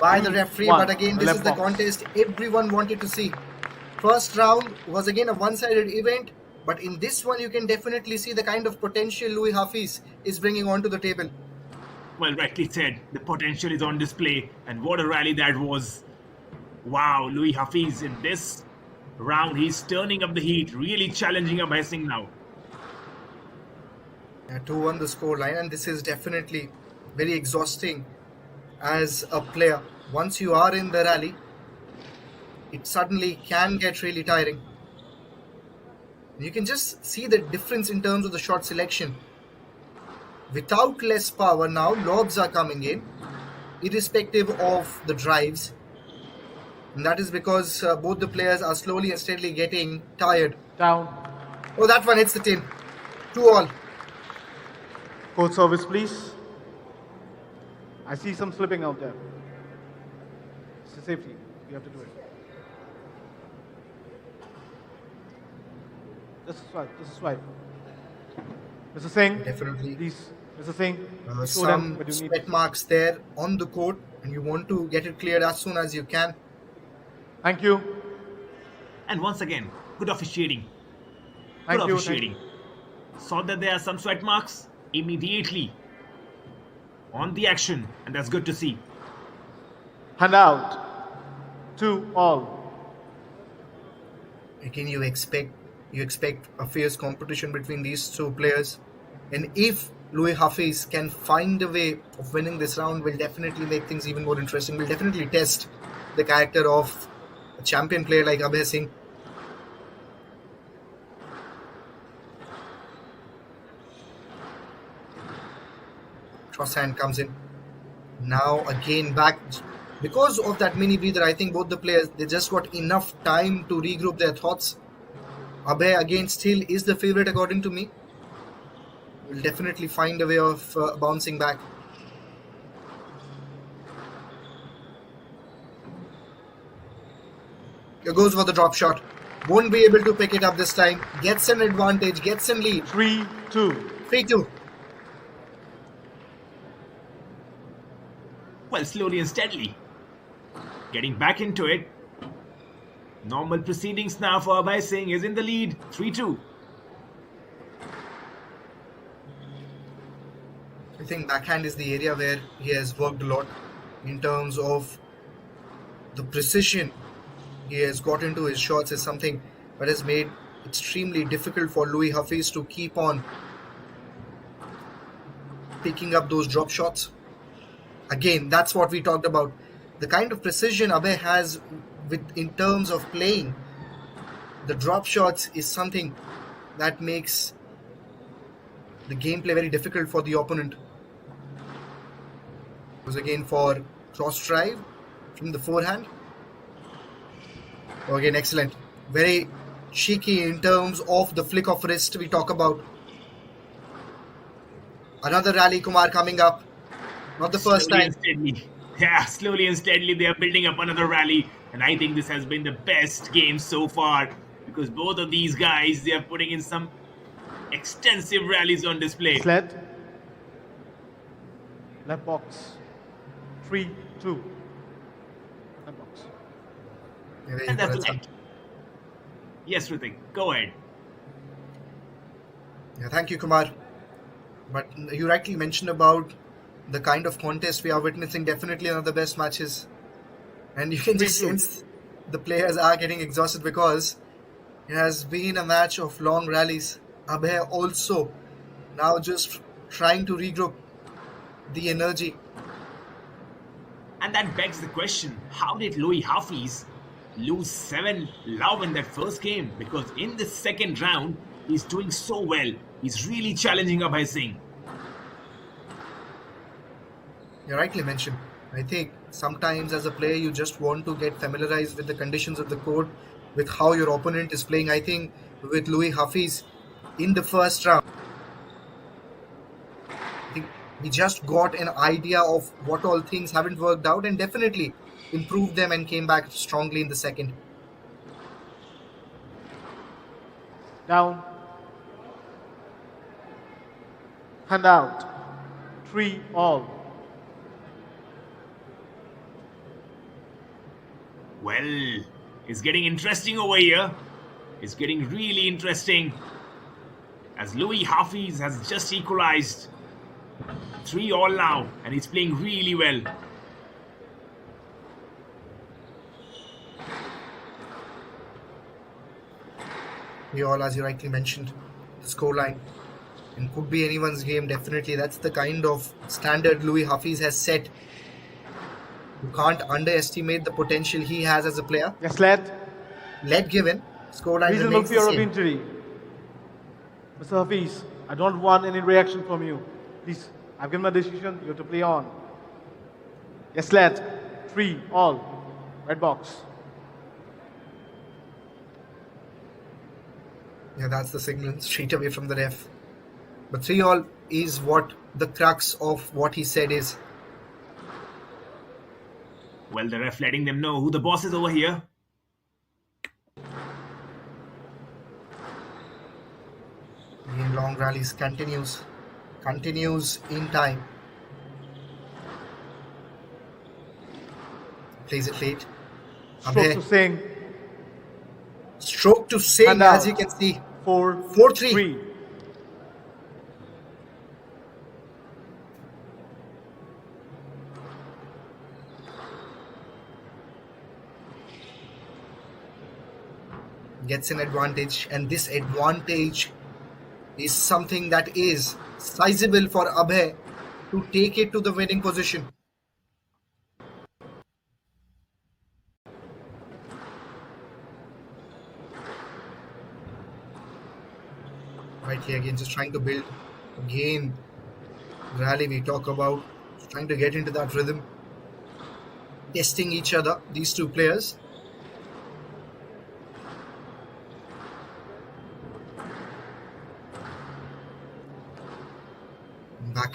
by the referee, but again, this is the contest everyone wanted to see. First round was again a one-sided event, but in this one you can definitely see the kind of potential Louis Hafiz is bringing onto the table. Well, rightly said, the potential is on display, and what a rally that was. Wow, Louis Hafiz in this round, he's turning up the heat, really challenging Abhay Singh now. 2-1 the scoreline, and this is definitely very exhausting as a player. Once you are in the rally, it suddenly can get really tiring. You can just see the difference in terms of the shot selection. Without less power now, lobs are coming in, irrespective of the drives. And that is because both the players are slowly and steadily getting tired. Down. Oh, that one hits the tin. 2-all. Court service, please. I see some slipping out there. It's a safety. You have to do it. Just swipe. Mr. Singh. Definitely. Please, Mr. Singh. Some sweat marks there on the court, and you want to get it cleared as soon as you can. Thank you. And once again, good officiating. Thank Good you. officiating. Saw that there are some sweat marks immediately on the action, and that's good to see. Hand out. 2-all. Again, you expect a fierce competition between these two players, and if Louis Hafiz can find a way of winning this round, will definitely make things even more interesting. Will definitely test the character of a champion player like Abhay Singh. Cross hand comes in. Now again back. Because of that mini breather, I think both the players, they just got enough time to regroup their thoughts. Abhay again still is the favorite according to me. Will definitely find a way of bouncing back. Here goes for the drop shot. Won't be able to pick it up this time. Gets an advantage, gets in lead. 3-2. 3-2. Well, slowly and steadily. Getting back into it. Normal proceedings now for Abhay Singh is in the lead. 3-2. think backhand is the area where he has worked a lot in terms of the precision he has got into his shots is something that has made extremely difficult for Louis Hafiz to keep on picking up those drop shots. Again, that's what we talked about. The kind of precision Abhay has in terms of playing the drop shots is something that makes the gameplay very difficult for the opponent. It was again for cross drive from the forehand. Again, excellent. Very cheeky in terms of the flick of wrist we talk about. Another rally, Kumar, coming up. Not the first Slowly time. and steadily. Yeah, slowly and steadily they are building up another rally. And I think this has been the best game so far because both of these guys, they are putting in some extensive rallies on display. Sled. Left box. 3-2. Left box. And that's it. Yes, Ritik, go ahead. Yeah, thank you, Kumar. But you rightly mentioned about the kind of contest we are witnessing. Definitely one of the best matches. And you can just sense the players are getting exhausted because it has been a match of long rallies. Abhay also now just trying to regroup the energy. And that begs the question, how did Louis Hafiz lose 7-love in that first game? Because in the second round, he's doing so well. He's really challenging Abhay Singh. You rightly mentioned. I think sometimes as a player, you just want to get familiarized with the conditions of the court, with how your opponent is playing. I think with Louis Hafiz in the first round, I think he just got an idea of what all things haven't worked out and definitely improved them and came back strongly in the second. Down. Hand out. 3-all. Well, it's getting interesting over here. It's getting really interesting. As Louis Hafiz has just equalized 3-all now, and he's playing really well. We all, as you rightly mentioned, the scoreline. And could be anyone's game, definitely. That's the kind of standard Louis Hafiz has set. You can't underestimate the potential he has as a player. Yes, led. Let given. Scoreline Reasonable remains the fear of same. injury. Mr. Hafiz, I don't want any reaction from you. Please, I've given my decision. You have to play on. Yes, led. 3-all. Red box. Yeah, that's the signal straight away from the ref. But 3-all is what the crux of what he said is. Well, the ref letting them know who the boss is over here. The long rallies continues in time. Plays it late. Stroke to Singh. Stroke to Singh, Hand as out. you can see. 4-3. Gets an advantage, and this advantage is something that is sizable for Abhay to take it to the winning position. Right here again, just trying to build again rally we talk about, just trying to get into that rhythm, testing each other, these two players.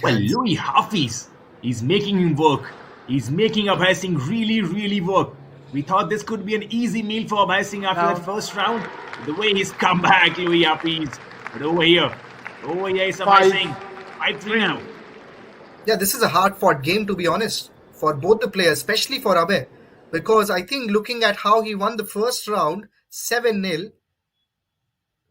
Well, Louis Hafiz, he's making him work. He's making Abhay Singh really work. We thought this could be an easy meal for Abhay Singh after that first round. The way he's come back, Louis Hafiz. But over here is Abhay Singh. 5-3 now. Yeah, this is a hard-fought game, to be honest, for both the players, especially for Abhay. Because I think looking at how he won the first round, 7-0,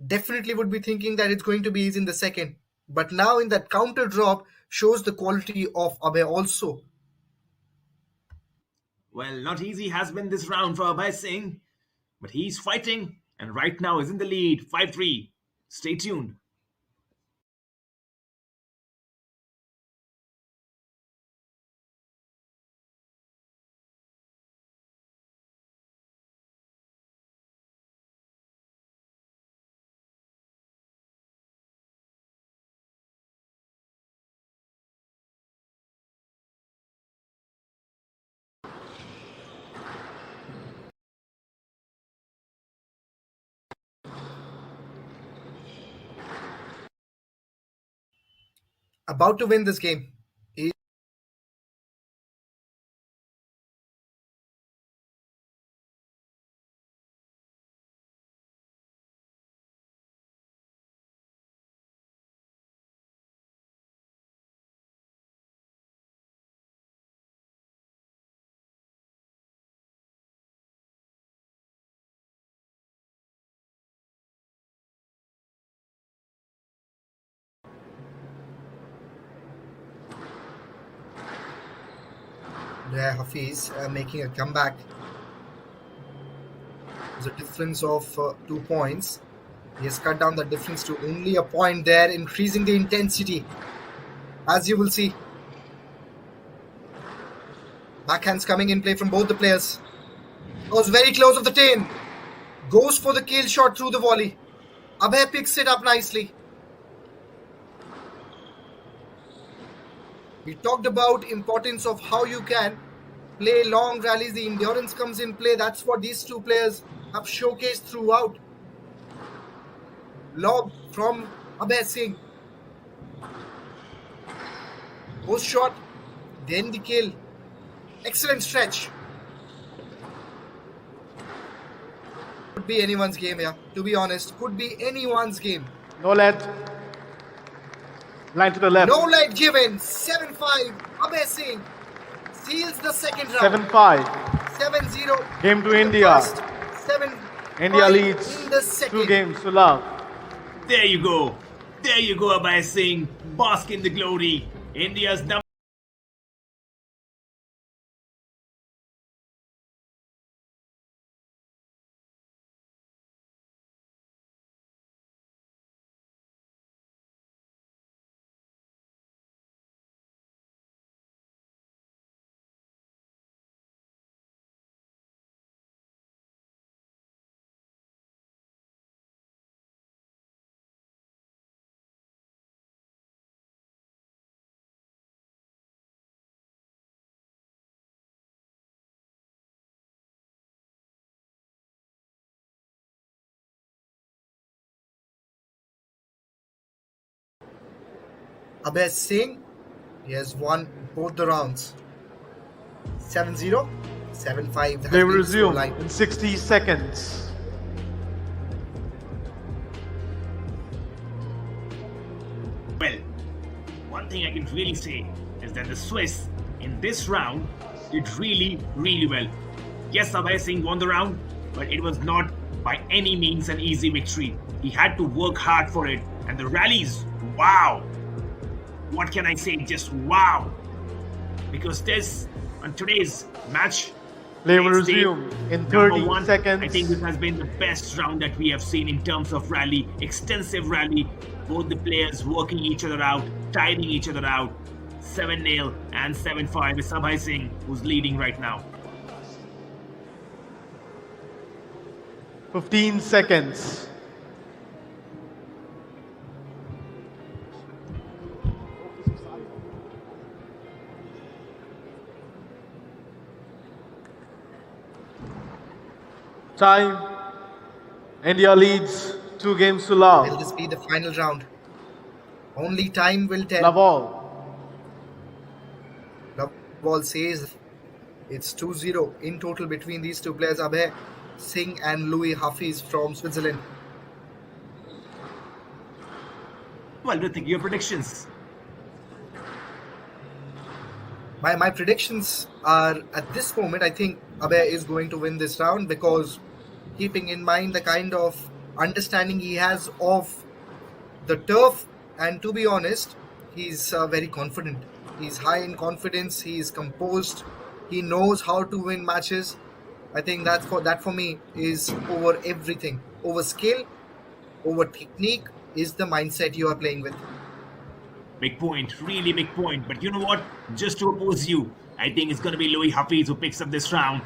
definitely would be thinking that it's going to be easy in the second. But now in that counter drop, shows the quality of Abhay also. Well, not easy has been this round for Abhay Singh, but he's fighting and right now is in the lead 5-3. Stay tuned. About to win this game. Yeah, Hafiz making a comeback. There's a difference of 2 points. He has cut down the difference to only a point there, increasing the intensity. As you will see. Backhands coming in play from both the players. Was very close of the 10. Goes for the kill shot through the volley. Abhay picks it up nicely. We talked about importance of how you can play long rallies. The endurance comes in play. That's what these two players have showcased throughout. Lob from Abhay Singh. Post shot. Then the kill. Excellent stretch. Could be anyone's game here. To be honest, could be anyone's game. No lead. Line to the left. No lead given. 7-5. Abhay Singh seals the second round. 7-5. 7-0. Game to India. 7. India leads in the second. 2 games to love. There you go. There you go, Abhay Singh. Bask in the glory. India's number. Abhay Singh, he has won both the rounds. 7-0, 7-5. They will resume in 60 seconds. Well, one thing I can really say is that the Swiss in this round did really, really well. Yes, Abhay Singh won the round, but it was not by any means an easy victory. He had to work hard for it, and the rallies, wow! What can I say? Just wow! Because this, on today's match, Play will resume in 30 seconds. I think this has been the best round that we have seen in terms of rally, extensive rally, both the players working each other out, tiring each other out. 7-0 and 7-5 is Abhay Singh, who's leading right now. 15 seconds. Time. India leads 2 games to love. Will this be the final round? Only time will tell. Love all. Love all says it's 2-0 in total between these two players, Abhay Singh and Louis Hafiz from Switzerland. Well, Ritik, your predictions? My predictions are, at this moment, I think Abhay is going to win this round because keeping in mind the kind of understanding he has of the turf, and to be honest, he's very confident. He's high in confidence. He's composed. He knows how to win matches. I think that for me is over everything. Over skill, over technique is the mindset you are playing with. Big point, really big point. But you know what? Just to oppose you, I think it's going to be Louis Hafiz who picks up this round.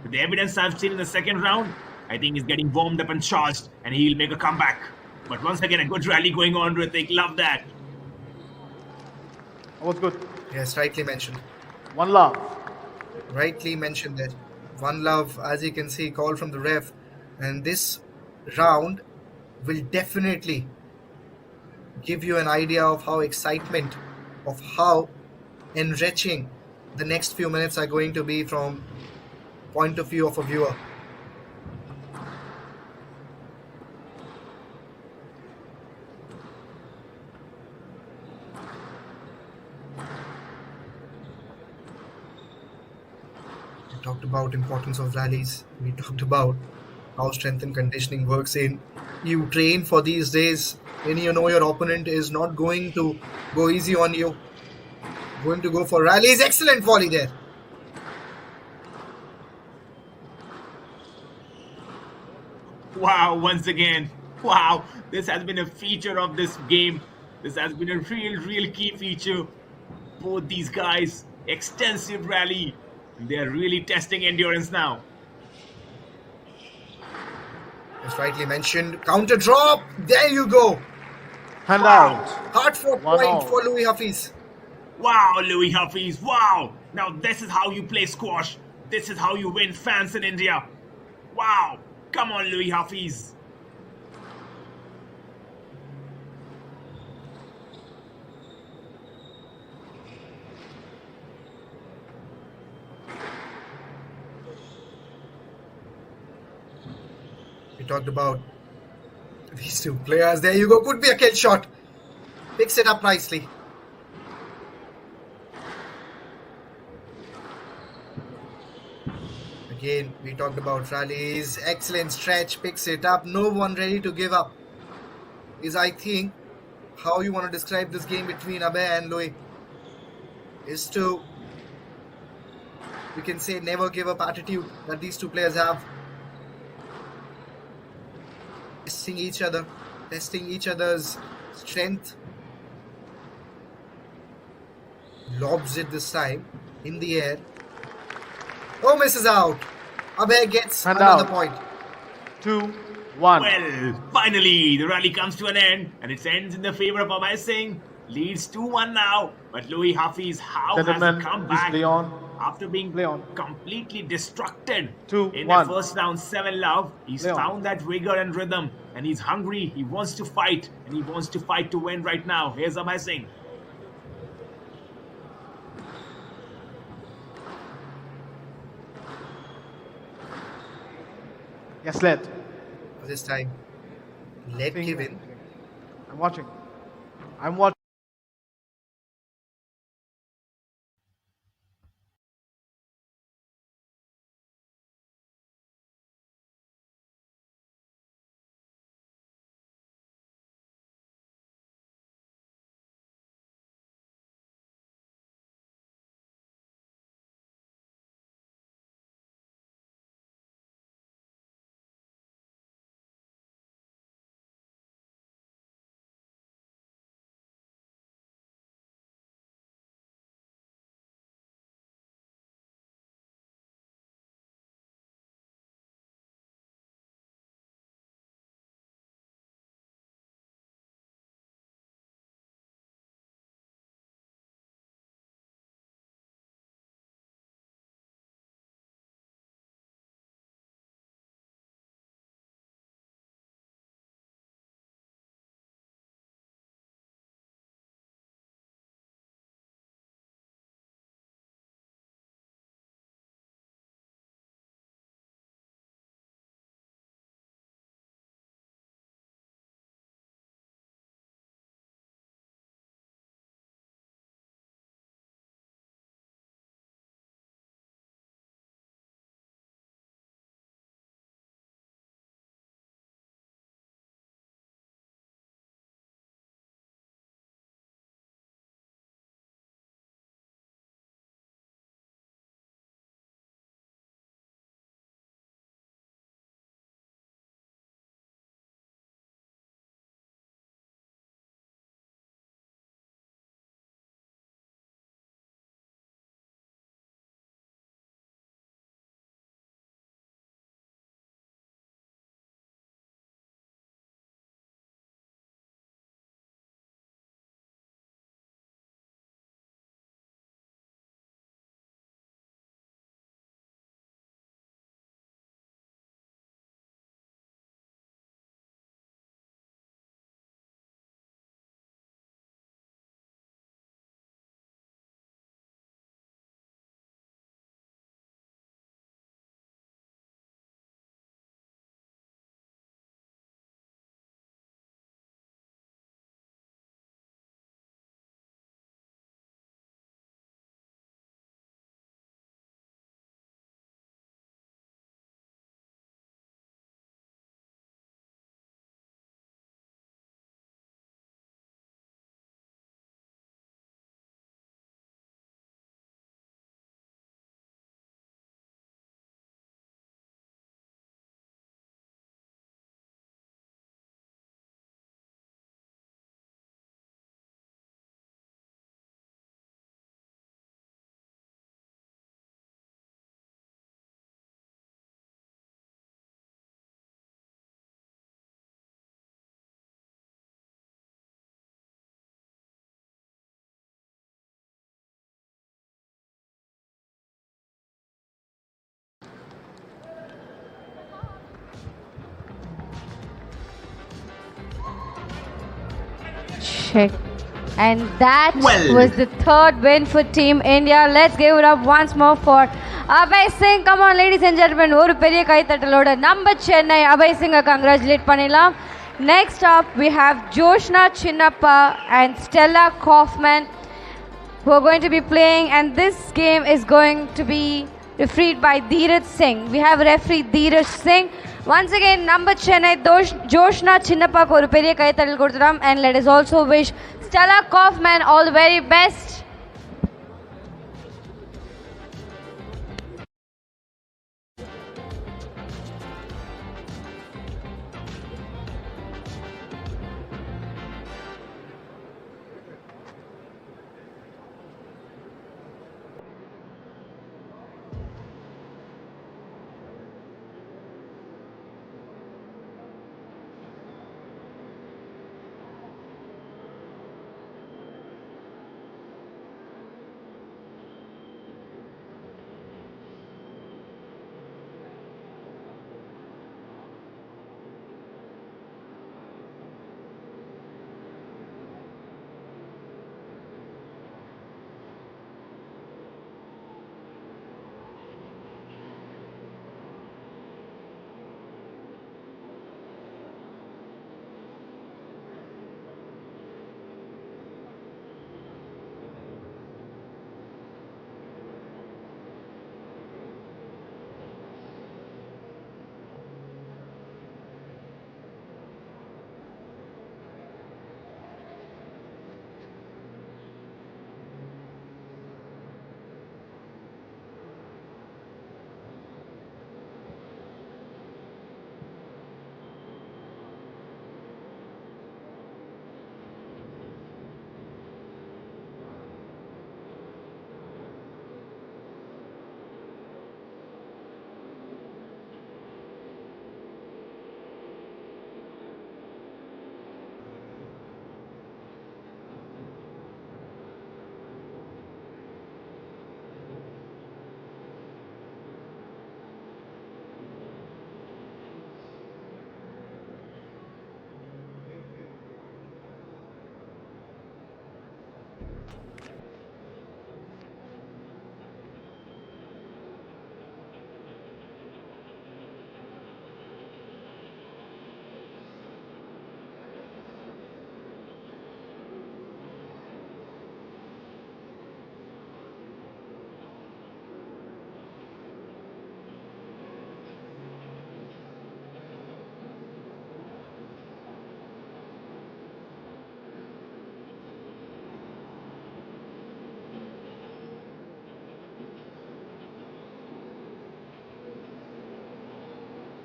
With the evidence I've seen in the second round, I think he's getting warmed up and charged, and he'll make a comeback. But once again, a good rally going on, Ritik. Love that. That was good. Yes, rightly mentioned. One love. Rightly mentioned that. One love, as you can see, call from the ref. And this round will definitely give you an idea of how excitement, of how enriching the next few minutes are going to be from point of view of a viewer. We talked about importance of rallies. We talked about how strength and conditioning works in. You train for these days when you know your opponent is not going to go easy on you. Going to go for rallies. Excellent volley there. Wow, once again. Wow, this has been a feature of this game. This has been a real key feature. Both these guys, extensive rally. They're really testing endurance now. As rightly mentioned, counter drop. There you go. Hand out. Hard fought One point all. for Louis Hafiz. Wow, Louis Hafiz, wow. Now this is how you play squash. This is how you win fans in India. Wow, come on, Louis Hafiz. We talked about these two players. There you go. Could be a kill shot. Picks it up nicely. Again, we talked about rallies. Excellent stretch. Picks it up. No one ready to give up. Is, I think, how you want to describe this game between Abhay and Louis. Is to, we can say, never give up attitude that these two players have. Testing each other, testing each other's strength. Lobs it this time in the air. Oh, misses out. Abhay gets Hand another out. point. 2-1. Well, finally, the rally comes to an end, and it ends in the favor of Abhay Singh. Leads 2-1 now, but Louis Hafiz, how has Gentlemen, he come please back play on. after being Play on. completely destructed 2-1. in the first round? 7-love. He's Play on. found that vigor and rhythm, and he's hungry. He wants to fight, and he wants to fight to win right now. Here's Abhay Singh. Yes, let. This time, let give in. I'm watching. I'm watching. check. And that Well. was the third win for Team India. Let's give it up once more for Abhay Singh. Come on, ladies and gentlemen. ஒரு பெரிய கைத்தட்டலோட நம்ம சென்னை அபய் சிங்கை congratulate பண்ணிடலாம். Next up, we have Joshna Chinnappa and Stella Kaufman who are going to be playing, and this game is going to be refereed by Dheeraj Singh. We have referee Dheeraj Singh. Once again, number Chennai, Joshna Chinnappa ko oru periya kaitadal koduthram, and let us also wish Stella Kaufman all the very best.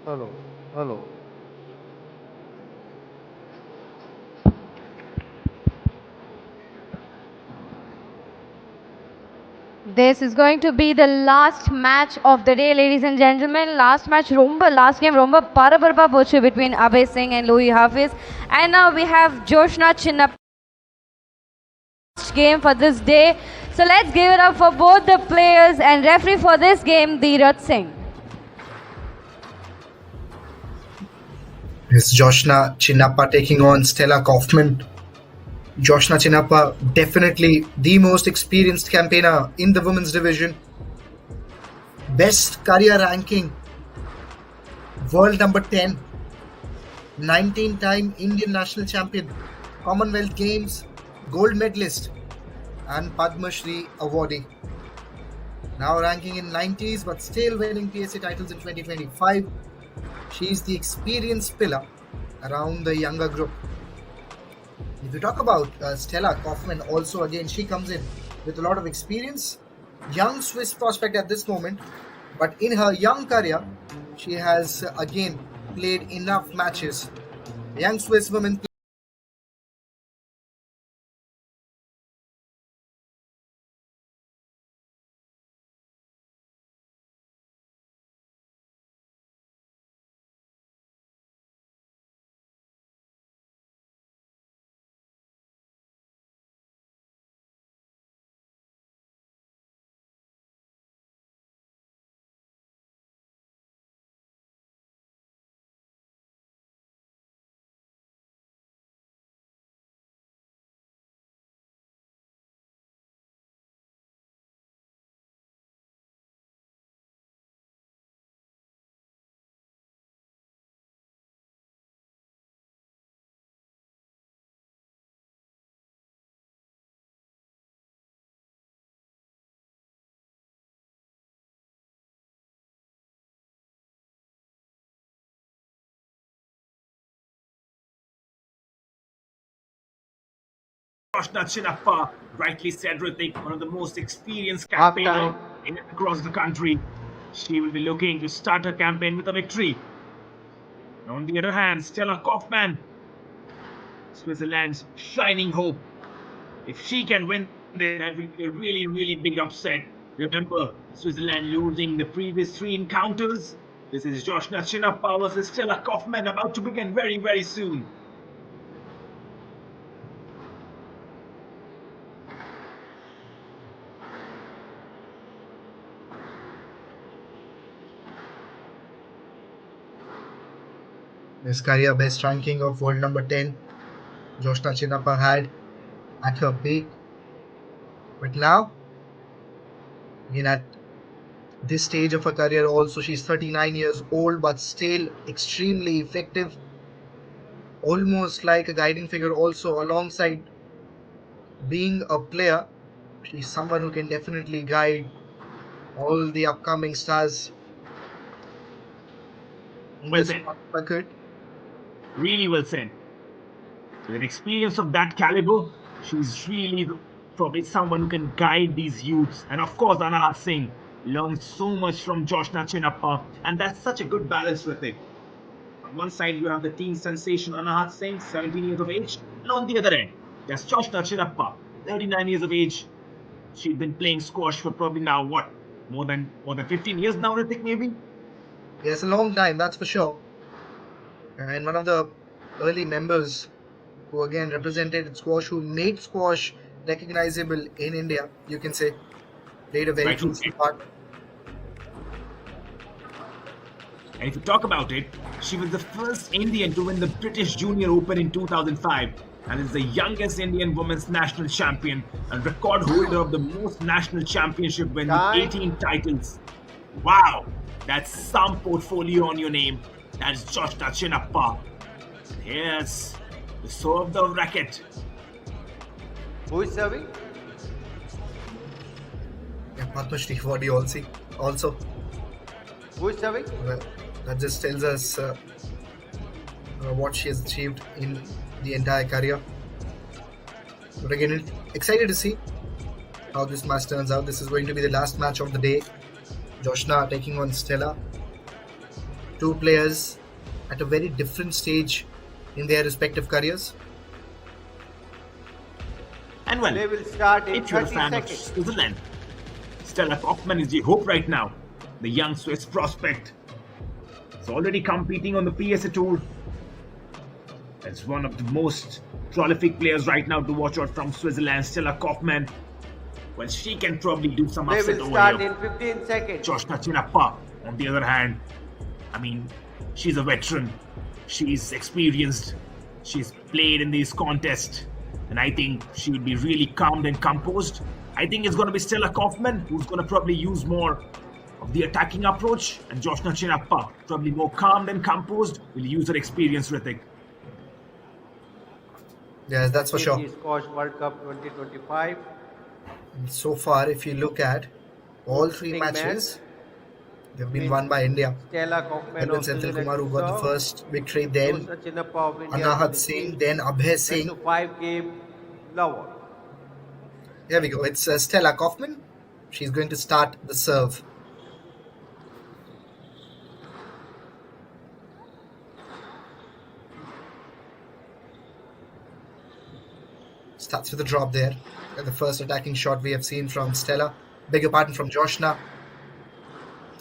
Hello, hello. This is going to be the last match of the day, ladies and gentlemen. Last game romba parabarba pochu between Abhay Singh and Louis Hafiz. And now we have Joshna Chinnappa game for this day. So let's give it up for both the players and referee for this game, Dheeraj Singh. It's Joshna Chinnappa taking on Stella Kaufman. Joshna Chinnappa, definitely the most experienced campaigner in the women's division. Best career ranking, world number 10, 19-time Indian national champion, Commonwealth Games gold medalist, and Padma Shri awardee. Now ranking in 90s but still winning PSA titles in 2025. She's the experienced pillar around the younger group. If you talk about Stella Kaufman, also again, she comes in with a lot of experience. Young Swiss prospect at this moment, but in her young career, she has again played enough matches. Young Swiss women Joshna Chinnappa, rightly said Ritik, one of the most experienced Half campaigners time. across the country. She will be looking to start her campaign with a victory. On the other hand, Stella Kaufmann, Switzerland's shining hope. If she can win this, that will be a really, really big upset. Remember, Switzerland losing the previous 3 encounters. This is Joshna Chinnappa versus Stella Kaufmann about to begin very, very soon. This career best ranking of world number 10, Joshna Chinnappa had at her peak. But now, again at this stage of her career also, she's 39 years old but still extremely effective. Almost like a guiding figure also alongside being a player. She's someone who can definitely guide all the upcoming stars in Well this said. circuit. Really well said. With an experience of that caliber, she's really probably someone who can guide these youths. And of course, Anahad Singh learned so much from Joshna Chinnappa, and that's such a good balance with it. On one side, you have the teen sensation Anahad Singh, 17 years of age, and on the other end, there's Joshna Chinnappa, 39 years of age. She's been playing squash for probably now what, more than 15 years now, Ritik, maybe. Yes, a long time, that's for sure. And one of the early members who again represented squash, who made squash recognizable in India, you can say, played a very Right. crucial part. And if you talk about it, she was the first Indian to win the British Junior Open in 2005 and is the youngest Indian women's national champion and record holder of the most national championship win with 18 titles. Wow, that's some portfolio on your name. That's Joshna Chinnappa. Here's the serve the racket. Who is serving? Yeah, Padma Shri, what do you all see? Also, Who is serving? well, that just tells us what she has achieved in the entire career. But again, excited to see how this match turns out. This is going to be the last match of the day. Joshna taking on Stella. 2 players at a very different stage in their respective careers. And well, They will start in if you're a 30 fan of seconds. Switzerland, Stella Kaufmann is the hope right now. The young Swiss prospect is already competing on the PSA Tour. As one of the most prolific players right now to watch out from Switzerland, Stella Kaufmann. Well, she can probably do some They upset will over start here. in 15 seconds. Joshna Chinnappa, on the other hand, I mean, she's a veteran. She's experienced. She's played in these contests. And I think she will be really calm and composed. I think it's going to be Stella Kaufmann who's going to probably use more of the attacking approach. And Joshna Chinnappa, probably more calm and composed, will use her experience, Ritik. Yes, that's for sure. Squash World Cup 2025. So far, if you look at all 3 Big matches, they've been won by India. Stella Kaufmann Edwin of Senthil Switzerland Kumar, who got the first victory, then Joshna Chinnappa of India. Anahad Singh, then Abhay Singh. 5 game lower. Here we go. It's Stella Kaufmann. She's going to start the serve. Starts with a drop there. And the first attacking shot we have seen from Stella. Bigger pardon, from Joshna.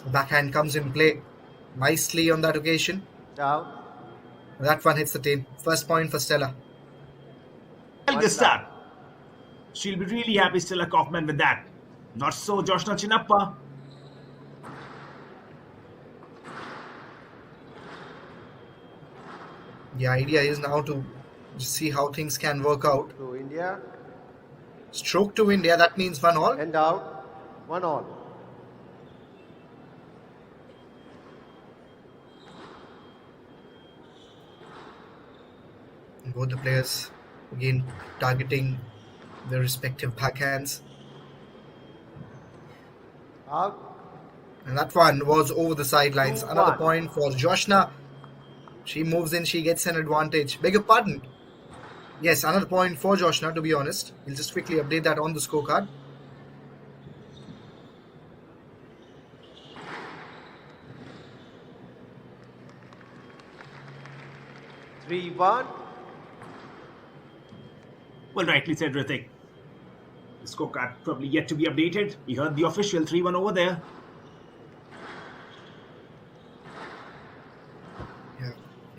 The backhand comes in play nicely on that occasion. Down. That one hits the team. First point for Stella. Well, good start. She'll be really happy, Stella Kaufmann, with that. Not so Joshna Chinnappa. The idea is now to see how things can work out. To India. Stroke to India, that means 1-all. And out. 1-all. Both the players again targeting their respective backhands. Out. And that one was over the sidelines. 2-1. Another point for Joshna. She moves in, she gets an advantage. Beg your pardon. Yes, another point for Joshna, to be honest. We'll just quickly update that on the scorecard. Three, 1. Well, rightly said, Ritik. The scorecard probably yet to be updated. We heard the official 3-1 over there. Yeah,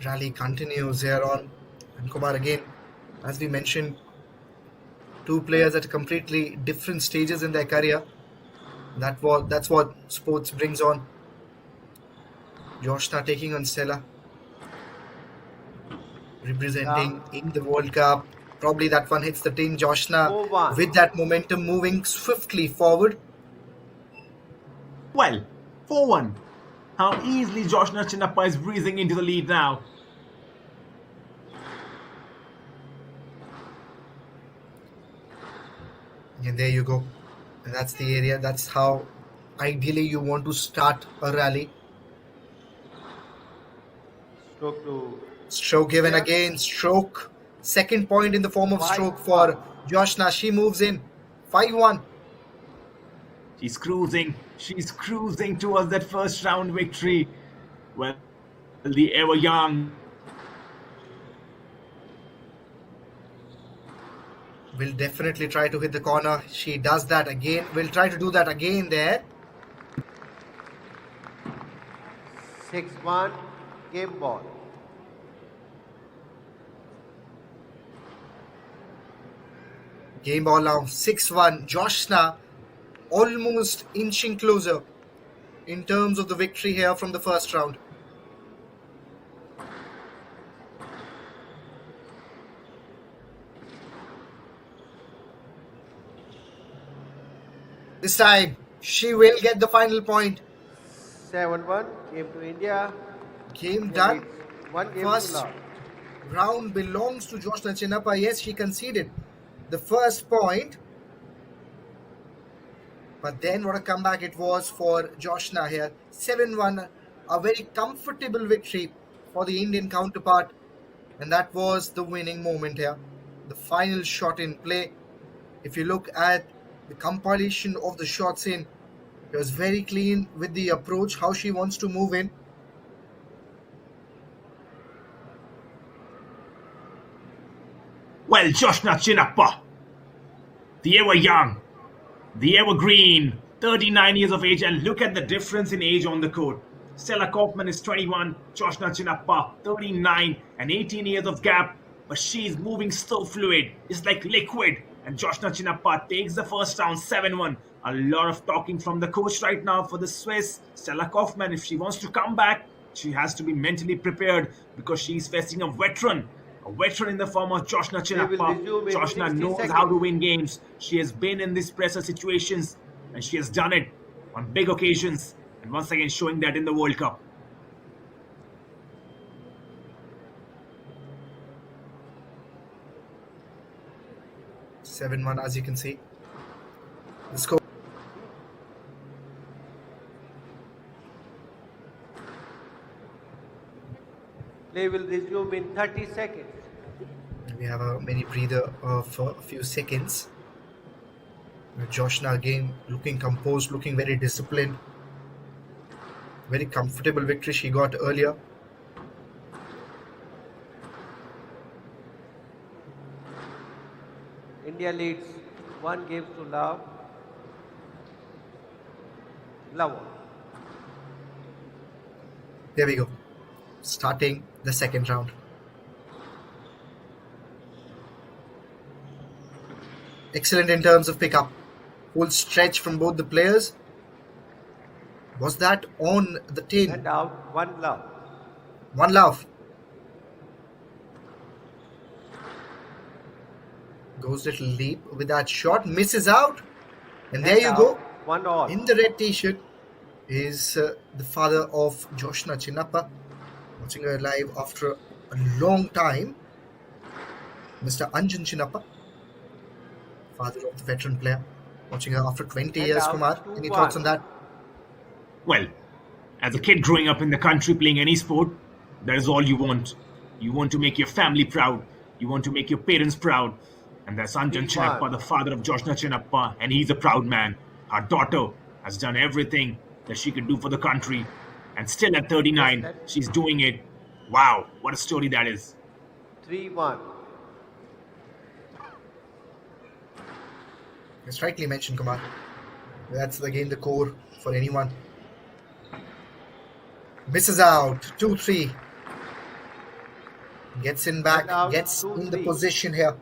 rally continues here on. And Kumar, again, as we mentioned, two players at completely different stages in their career. That's what sports brings on. Joshna taking on Stella, representing in the World Cup. Probably that one hits the tin. Joshna 4-1. with that momentum moving swiftly forward. Well, 4-1. How easily Joshna Chinnappa is breezing into the lead now. And there you go. And that's the area. That's how ideally you want to start a rally. Stroke to Stroke given again. Stroke. Second point in the form of stroke for Joshna. She moves in. 5-1. She's cruising. She's cruising towards that first round victory. Well, the ever young will definitely try to hit the corner. She does that again. Will try to do that again there. 6-1. Game ball. Game ball now 6-1. Joshna almost inching closer in terms of the victory here from the first round. This time she will get the final point. 7-1. Game to India. Game done. One game First to love. round belongs to Joshna Chinnappa. Yes, she conceded the first point. But then what a comeback it was for Joshna here. 7-1. A very comfortable victory for the Indian counterpart. And that was the winning moment here. The final shot in play. If you look at the compilation of the shots in, it was very clean with the approach, how she wants to move in. Well, Joshna Chinnappa, the ever young, the evergreen, 39 years of age, and look at the difference in age on the court. Stella Kaufman is 21, Joshna Chinnappa 39, and 18 years of gap, but she's moving so fluid. It's like liquid, and Joshna Chinnappa takes the first round 7-1. A lot of talking from the coach right now for the Swiss. Stella Kaufman, if she wants to come back, she has to be mentally prepared because she's facing a veteran in the form of Joshna Chinnappa. Joshna knows how to win games. She has been in these pressure situations and she has done it on big occasions, and once again showing that in the World Cup. 7-1, as you can see. The score. Play will resume in 30 seconds. We have a mini breather of a few seconds. Joshna again looking composed, looking very disciplined. Very comfortable victory she got earlier. India leads 1 game to love. Love. There we go. Starting the second round. Excellent in terms of pickup. Full stretch from both the players. Was that on the tin? And out. 1 love. 1 love. Goes little leap with that shot. Misses out. And there you go. 1 all. In the red t-shirt is the father of Joshna Chinnappa. Watching her live after a long time. Mr. Anjan Chinnappa, father of the veteran player. Watching her after 20 years, Kumar. Any thoughts on that? Well, as a kid growing up in the country playing any sport, that is all you want. You want to make your family proud. You want to make your parents proud. And there's Anjan 3-1. Chinnappa, the father of Joshna Chinnappa, and he's a proud man. Our daughter has done everything that she could do for the country. And still at 39, Yes, she's doing it. Wow, what a story that is. 3-1. It's rightly mentioned, Kumar. That's again the core for anyone. Misses out. 2-3. Gets in back. Out, Gets in the 2-3. position here.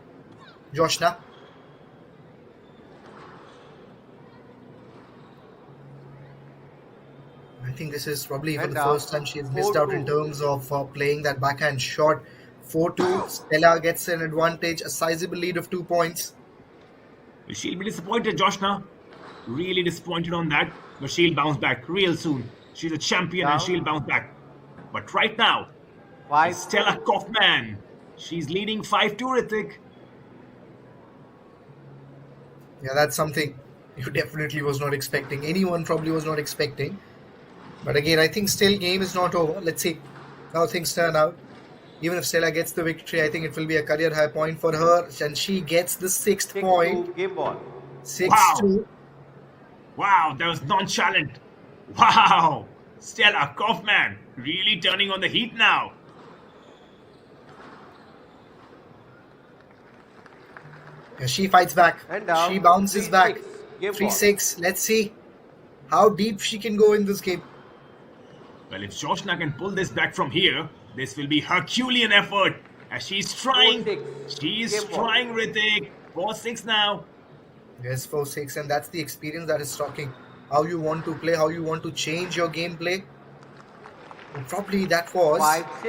Joshna. I think this is probably for And the out. first time she has missed out in 4-2. terms of playing that backhand shot. 4-2. Stella gets an advantage, a sizable lead of 2 points. She'll be disappointed, Joshna. Really disappointed on that. But she'll bounce back real soon. She's a champion and Down. she'll bounce back. But right now, 5-2. Stella Kaufman. She's leading 5-2, Ritik. Yeah, that's something you definitely was not expecting. Anyone probably was not expecting. But again, I think still game is not over. Let's see how things turn out. Even if Stella gets the victory, I think it will be a career high point for her. And she gets the 6th 6-2 point. game ball. 6-2. Wow, that was nonchalant. Wow, Stella Kaufman really turning on the heat now. Yeah, she fights back. And down. She bounces back. 3-6 game ball. 3-6. Let's see how deep she can go in this game. Well, if Joshna can pull this back from here, this will be Herculean effort. As she's trying. 4-6 She's game ball. trying, Ritik. 4-6 now. Yes, 4-6, and that's the experience that is talking. How you want to play, how you want to change your gameplay. And probably that was 5-6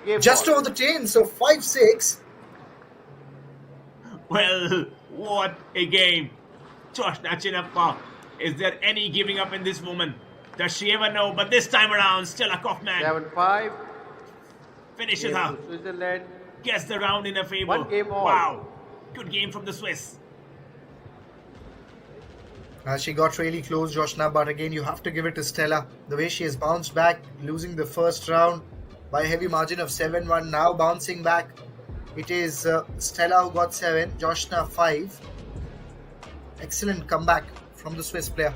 game just ball. over the 10, so 5-6. Well, what a game. Joshna Chinnappa. Is there any giving up in this woman? Does she ever know? But this time around, Stella Kaufman 7-5. finishes Game her. to Switzerland. Gets the round in her favor. 1 game all. Wow. Good game from the Swiss. She got really close, Joshna, but again, you have to give it to Stella. The way she has bounced back, losing the first round by a heavy margin of 7-1, now bouncing back. It is Stella who got 7, Joshna 5. Excellent comeback from the Swiss player.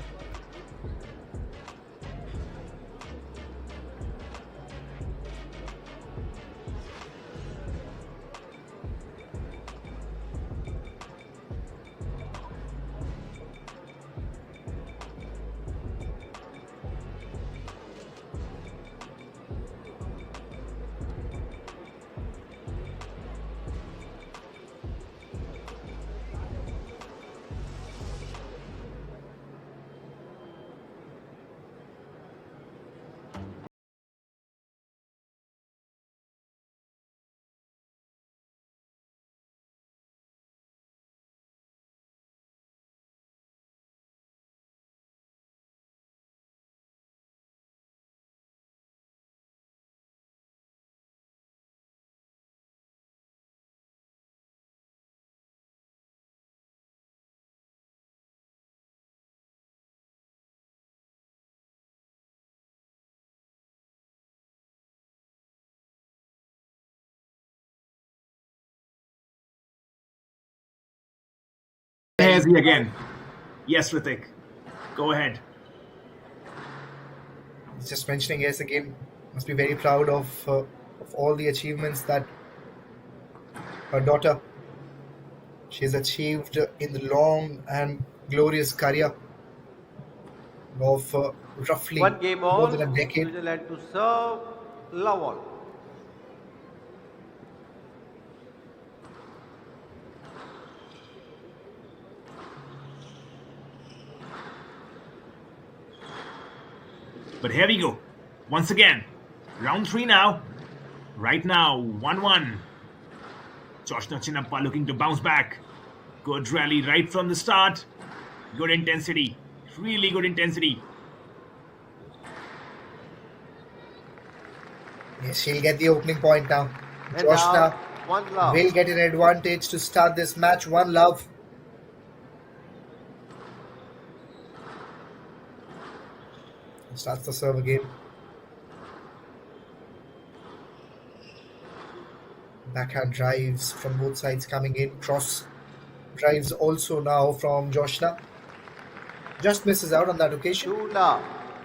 Here's he again. Yes, Ritik. Go ahead. Just mentioning, yes, again, must be very proud of all the achievements that her daughter she has achieved in the long and glorious career of roughly 1 game more all. than a decade. Switzerland to serve. Love all. But here we go. Once again. Round 3 now. Right now, 1-1. Joshna Chinnappa looking to bounce back. Good rally right from the start. Good intensity. Really good intensity. Yes, she'll get the opening point now. And Joshna now, 1 love. will get an advantage to start this match. 1 love. Starts the serve again. Backhand drives from both sides coming in. Cross drives also now from Joshna. Just misses out on that occasion. 2-love.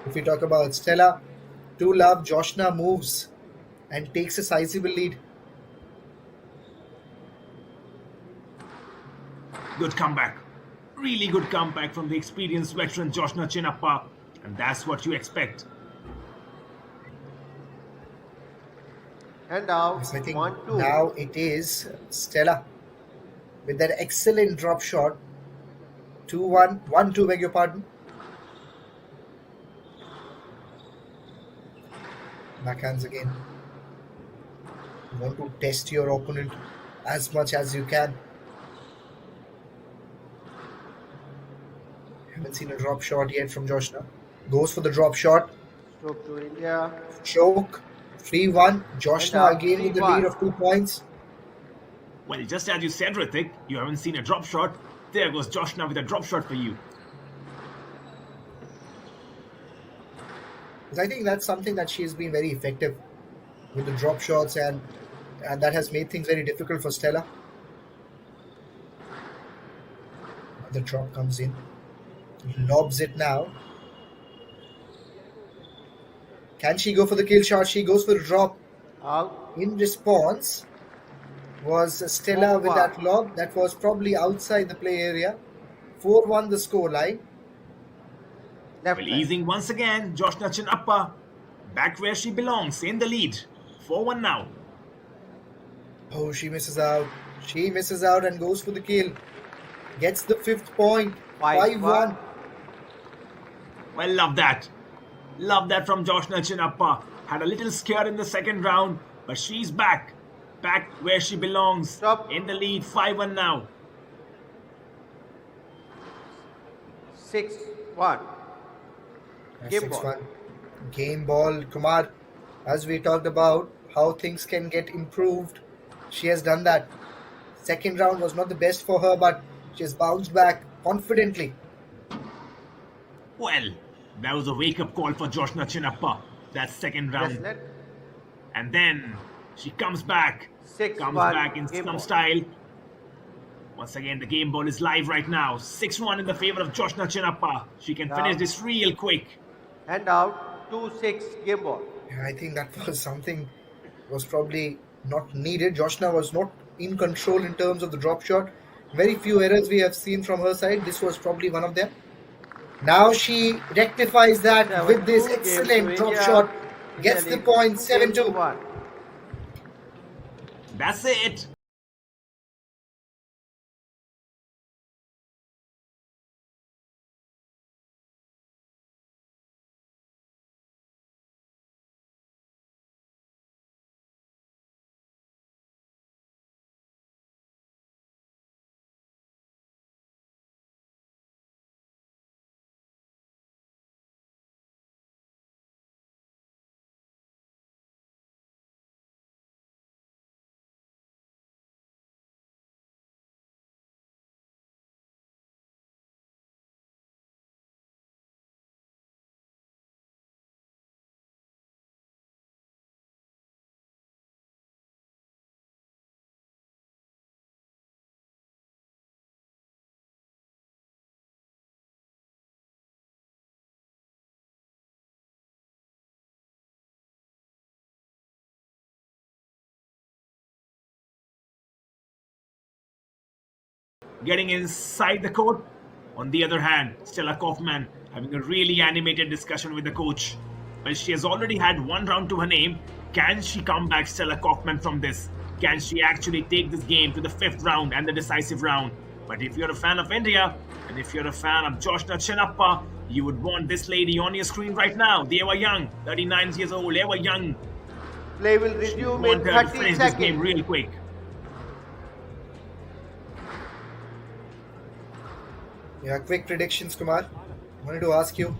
If we talk about Stella, 2-love, Joshna moves and takes a sizable lead. Good comeback. Really good comeback from the experienced veteran Joshna Chinnappa. And that's what you expect. And out. Yes, I think 1-2. now it is Stella with that excellent drop shot. 2-1, 1-2, beg your pardon. Backhands again. You want to test your opponent as much as you can. Haven't seen a drop shot yet from Joshna. Goes for the drop shot. Stroke to India. Choke. 3-1. Joshna And again with the 3-1. lead of 2 points. Well, just as you said, Ritik, you haven't seen a drop shot. There goes Joshna with a drop shot for you. I think that's something that she has been very effective with the drop shots, and that has made things very difficult for Stella. The drop comes in. Lobs it now. Can she go for the kill shot? She goes for the drop. Out. In response was Stella with that lob that was probably outside the play area. 4-1 the score line. Left Well, hand. easing once again, Joshna Chinnappa. Back where she belongs, in the lead. 4-1 now. Oh, she misses out. She misses out and goes for the kill. Gets the 5th point. 5-1. Well, love that. Love that from Joshna Chinnappa. Had a little scare in the second round, but she's back. Back where she belongs. Stop. In the lead, 5-1 now. 6-1. Game ball. 6-1. Game ball. Kumar, as we talked about how things can get improved, she has done that. Second round was not the best for her, but she has bounced back confidently. Well, that was a wake-up call for Joshna Chinnappa. That second round. Yes, And then she comes back. 6-1. Comes back in Game some ball. style. Once again, the game ball is live right now. 6-1 in the favor of Joshna Chinnappa. She can finish this real quick. And out. 2-6. Game ball. Yeah, I think that was something was probably not needed. Joshna was not in control in terms of the drop shot. Very few errors we have seen from her side. This was probably one of them. Now she rectifies that with this 7-2, game excellent to drop India. shot. Gets India the point. leads 7-2. 2-1. That's it. Getting inside the court. On the other hand, Stella Kaufman having a really animated discussion with the coach. Well, she has already had one round to her name. Can she come back, Stella Kaufman, from this? Can she actually take this game to the 5th round and the decisive round? But if you're a fan of India, and if you're a fan of Joshna Chinnappa, you would want this lady on your screen right now. They were young, 39 years old, they were young. Play will resume Want in her to 30 finish this game seconds. real quick. Yeah, quick predictions, Kumar. I wanted to ask you,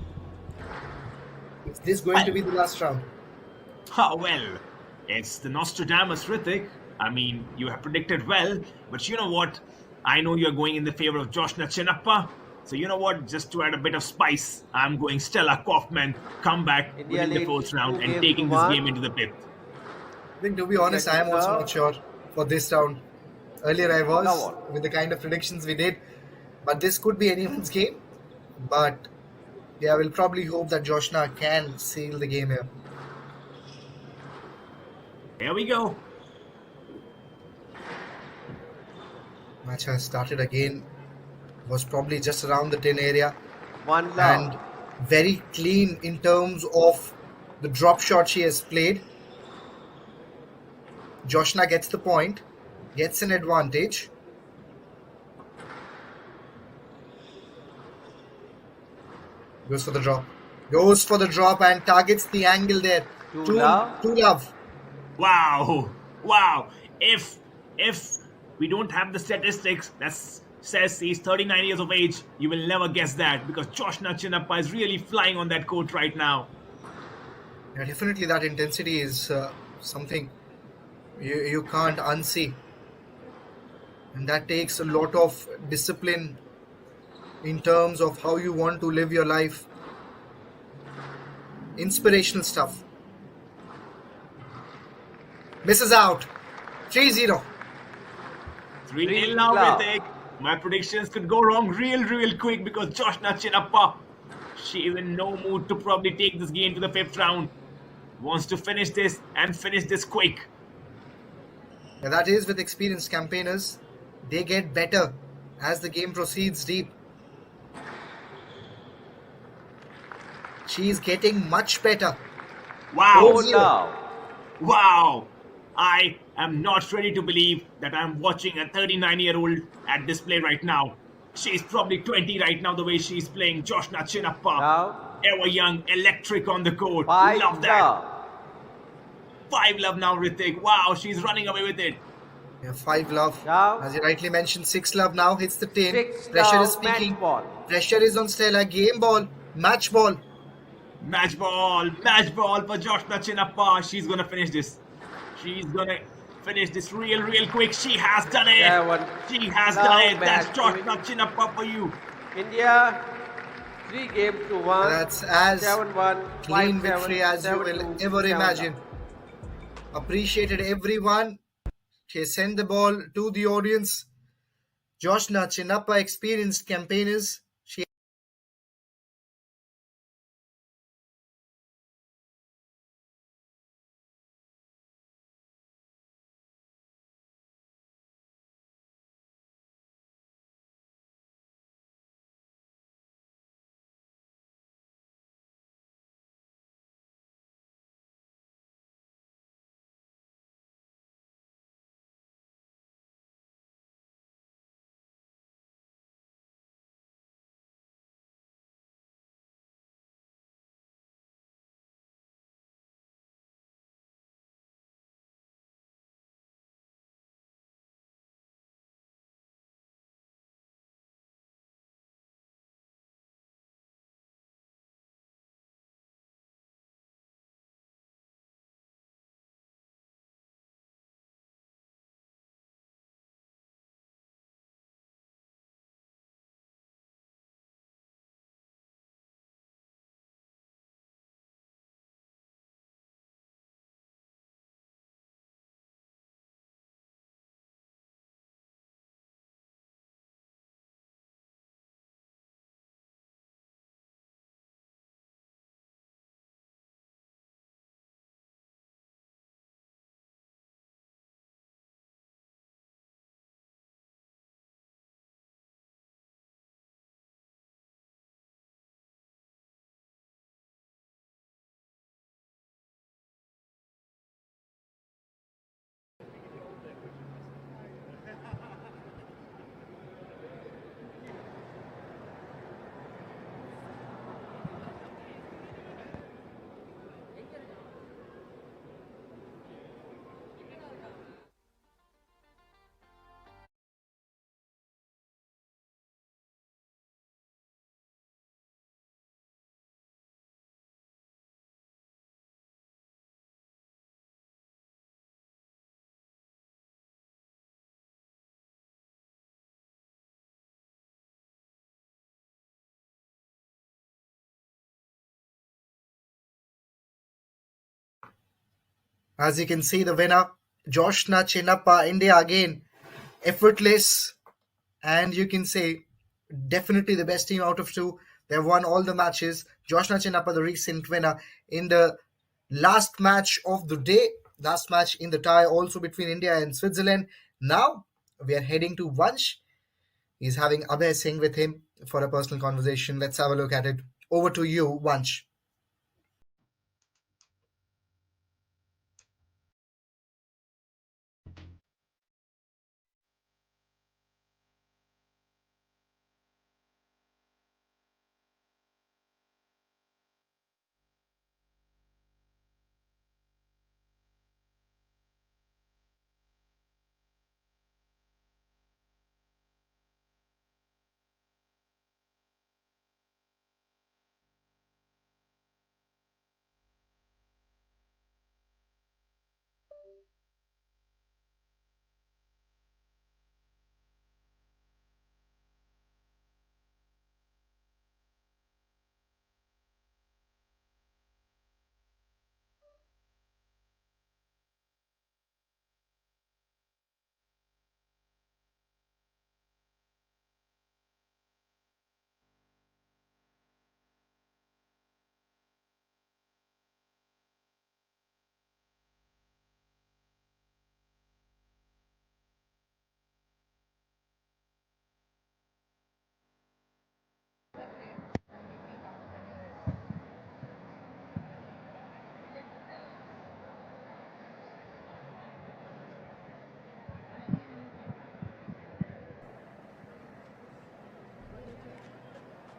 is this going to be the last round? Ah, well, it's the Nostradamus, Ritik. I mean, you have predicted well, but you know what? I know you're going in the favor of Joshna Chinnappa. So you know what? Just to add a bit of spice, I'm going Stella Kaufman, comeback India within the leads 4th round 2 and games taking to this 1. game into the 5th. I think, to be honest, I am also not sure for this round. Earlier I was Now all. with the kind of predictions we did, but this could be anyone's game. But yeah, we'll probably hope that Joshna can seal the game here. Here we go. Match has started again. Was probably just around the 10 area. One love. And very clean in terms of the drop shot she has played. Joshna gets the point, gets an advantage. Goes for the drop. Goes for the drop and targets the angle there. Two love. Two love. Wow. Wow. If we don't have the statistics that says he's 39 years of age, you will never guess that, because Joshna Chinnappa is really flying on that court right now. Yeah, definitely that intensity is something you can't unsee. And that takes a lot of discipline in terms of how you want to live your life. Inspirational stuff. Misses out. 3-0. 3-0 now, love. Ritik. My predictions could go wrong real quick, because Joshna Chinnappa, she is in no mood to probably take this game to the 5th round. Wants to finish this and finish this quick. Yeah, that is with experienced campaigners. They get better as the game proceeds deep. She is getting much better. Wow. 4-0. Love. Wow. I am not ready to believe that I'm watching a 39-year-old at display right now. She's probably 20 right now, the way she's playing. Joshna Chinnappa. Now. Ever young, electric on the court. 5 Love that. love. 5 love now, Ritik. Wow, she's running away with it. Yeah, 5 love. Now. As you rightly mentioned, 6 love now hits the 10. 6 Pressure love. is speaking. Match ball. Pressure is on Stella. Game ball. Match ball. Match ball for Joshna Chinnappa. She's gonna finish this. She's gonna finish this real quick. She has done it. 7 She has love done it. That's match Joshna Chinnappa for you. India 3 games to 1. That's as 7-1. clean 5-7, victory as you will 7-2, ever 7-1. imagine. Appreciated everyone. She sent the ball to the audience. Joshna Chinnappa, experienced campaigners. She As you can see, the winner Joshna Chinappa, India again, effortless, and you can say definitely the best team out of two. They've won all the matches. Joshna Chinappa, the recent winner in the last match of the day, last match in the tie also between India and Switzerland. Now we are heading to Vansh. He's having Abhay Singh with him for a personal conversation. Let's have a look at it. Over to you, Vansh.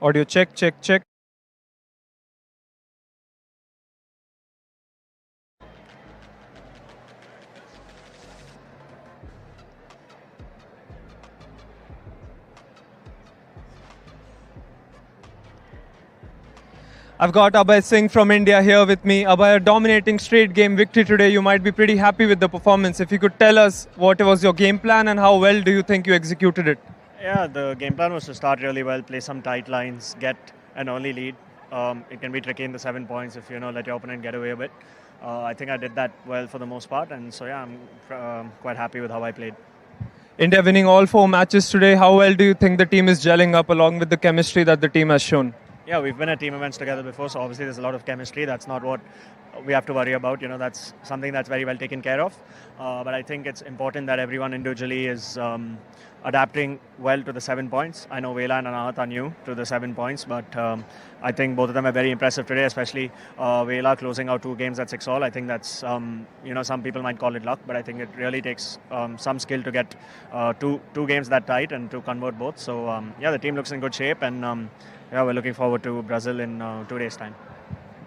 Audio check, check, check. I've got Abhay Singh from India here with me. Abhay, a dominating straight game victory today. You might be pretty happy with the performance. If you could tell us what was your game plan and how well do you think you executed it? Yeah, the game plan was to start really well, play some tight lines, get an early lead. It can be tricky in the 7 points if let your opponent get away a bit. I think I did that well for the most part, and so yeah, I'm quite happy with how I played. India winning all 4 matches today. How well do you think the team is gelling up along with the chemistry that the team has shown? Yeah, we've been at team events together before, so obviously there's a lot of chemistry. That's not what we have to worry about. That's something that's very well taken care of. But I think it's important that everyone individually is adapting well to the 7 points. I know Vela and Anahat are new to the 7 points, but I think both of them are very impressive today, especially Vela closing out 2 games at 6-all. I think that's, some people might call it luck, but I think it really takes some skill to get two games that tight and to convert both. So, the team looks in good shape, and we're looking forward to Brazil in 2 days' time.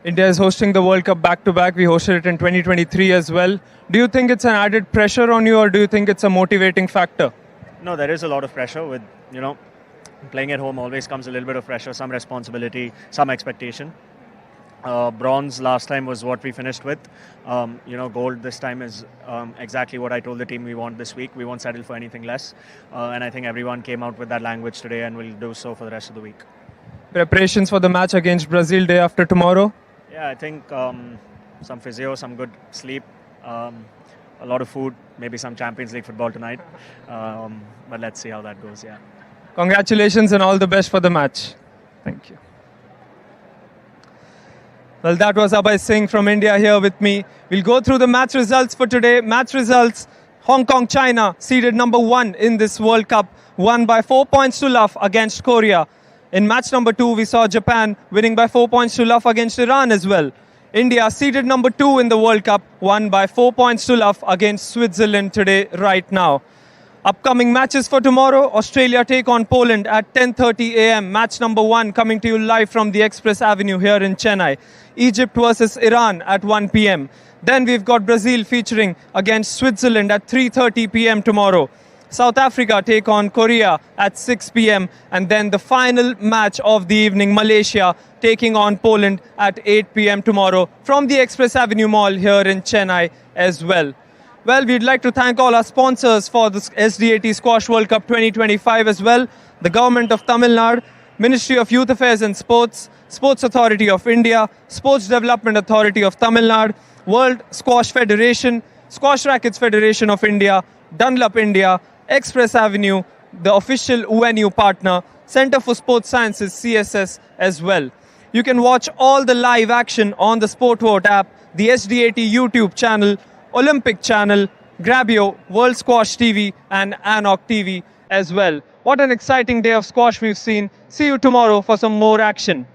India is hosting the World Cup back-to-back. We hosted it in 2023 as well. Do you think it's an added pressure on you, or do you think it's a motivating factor? No, there is a lot of pressure with, playing at home always comes a little bit of pressure, some responsibility, some expectation. Bronze last time was what we finished with. Gold this time is exactly what I told the team we want this week. We won't settle for anything less. And I think everyone came out with that language today and will do so for the rest of the week. Preparations for the match against Brazil day after tomorrow? Yeah, I think some physio, some good sleep, a lot of food, maybe some Champions League football tonight. But let's see how that goes, yeah. Congratulations and all the best for the match. Thank you. Well, that was Abhay Singh from India here with me. We'll go through the match results for today. Match results, Hong Kong, China, seeded number 1 in this World Cup, won by 4 points to love against Korea. In match number 2, we saw Japan winning by 4 points to love against Iran as well. India, seeded number 2 in the World Cup, won by 4 points to love against Switzerland today, right now. Upcoming matches for tomorrow, Australia take on Poland at 10:30 a.m. Match number 1 coming to you live from the Express Avenue here in Chennai. Egypt versus Iran at 1 p.m. Then we've got Brazil featuring against Switzerland at 3:30 p.m. tomorrow. South Africa take on Korea at 6 p.m. And then the final match of the evening, Malaysia taking on Poland at 8 p.m. tomorrow from the Express Avenue Mall here in Chennai as well. Well, we'd like to thank all our sponsors for the SDAT Squash World Cup 2025 as well. The Government of Tamil Nadu, Ministry of Youth Affairs and Sports, Sports Authority of India, Sports Development Authority of Tamil Nadu, World Squash Federation, Squash Rackets Federation of India, Dunlop India, Express Avenue, the official UNU partner, Center for Sports Sciences, CSS as well. You can watch all the live action on the SportVote app, the SDAT YouTube channel, Olympic channel, Grabio, World Squash TV and Anok TV as well. What an exciting day of squash we've seen. See you tomorrow for some more action.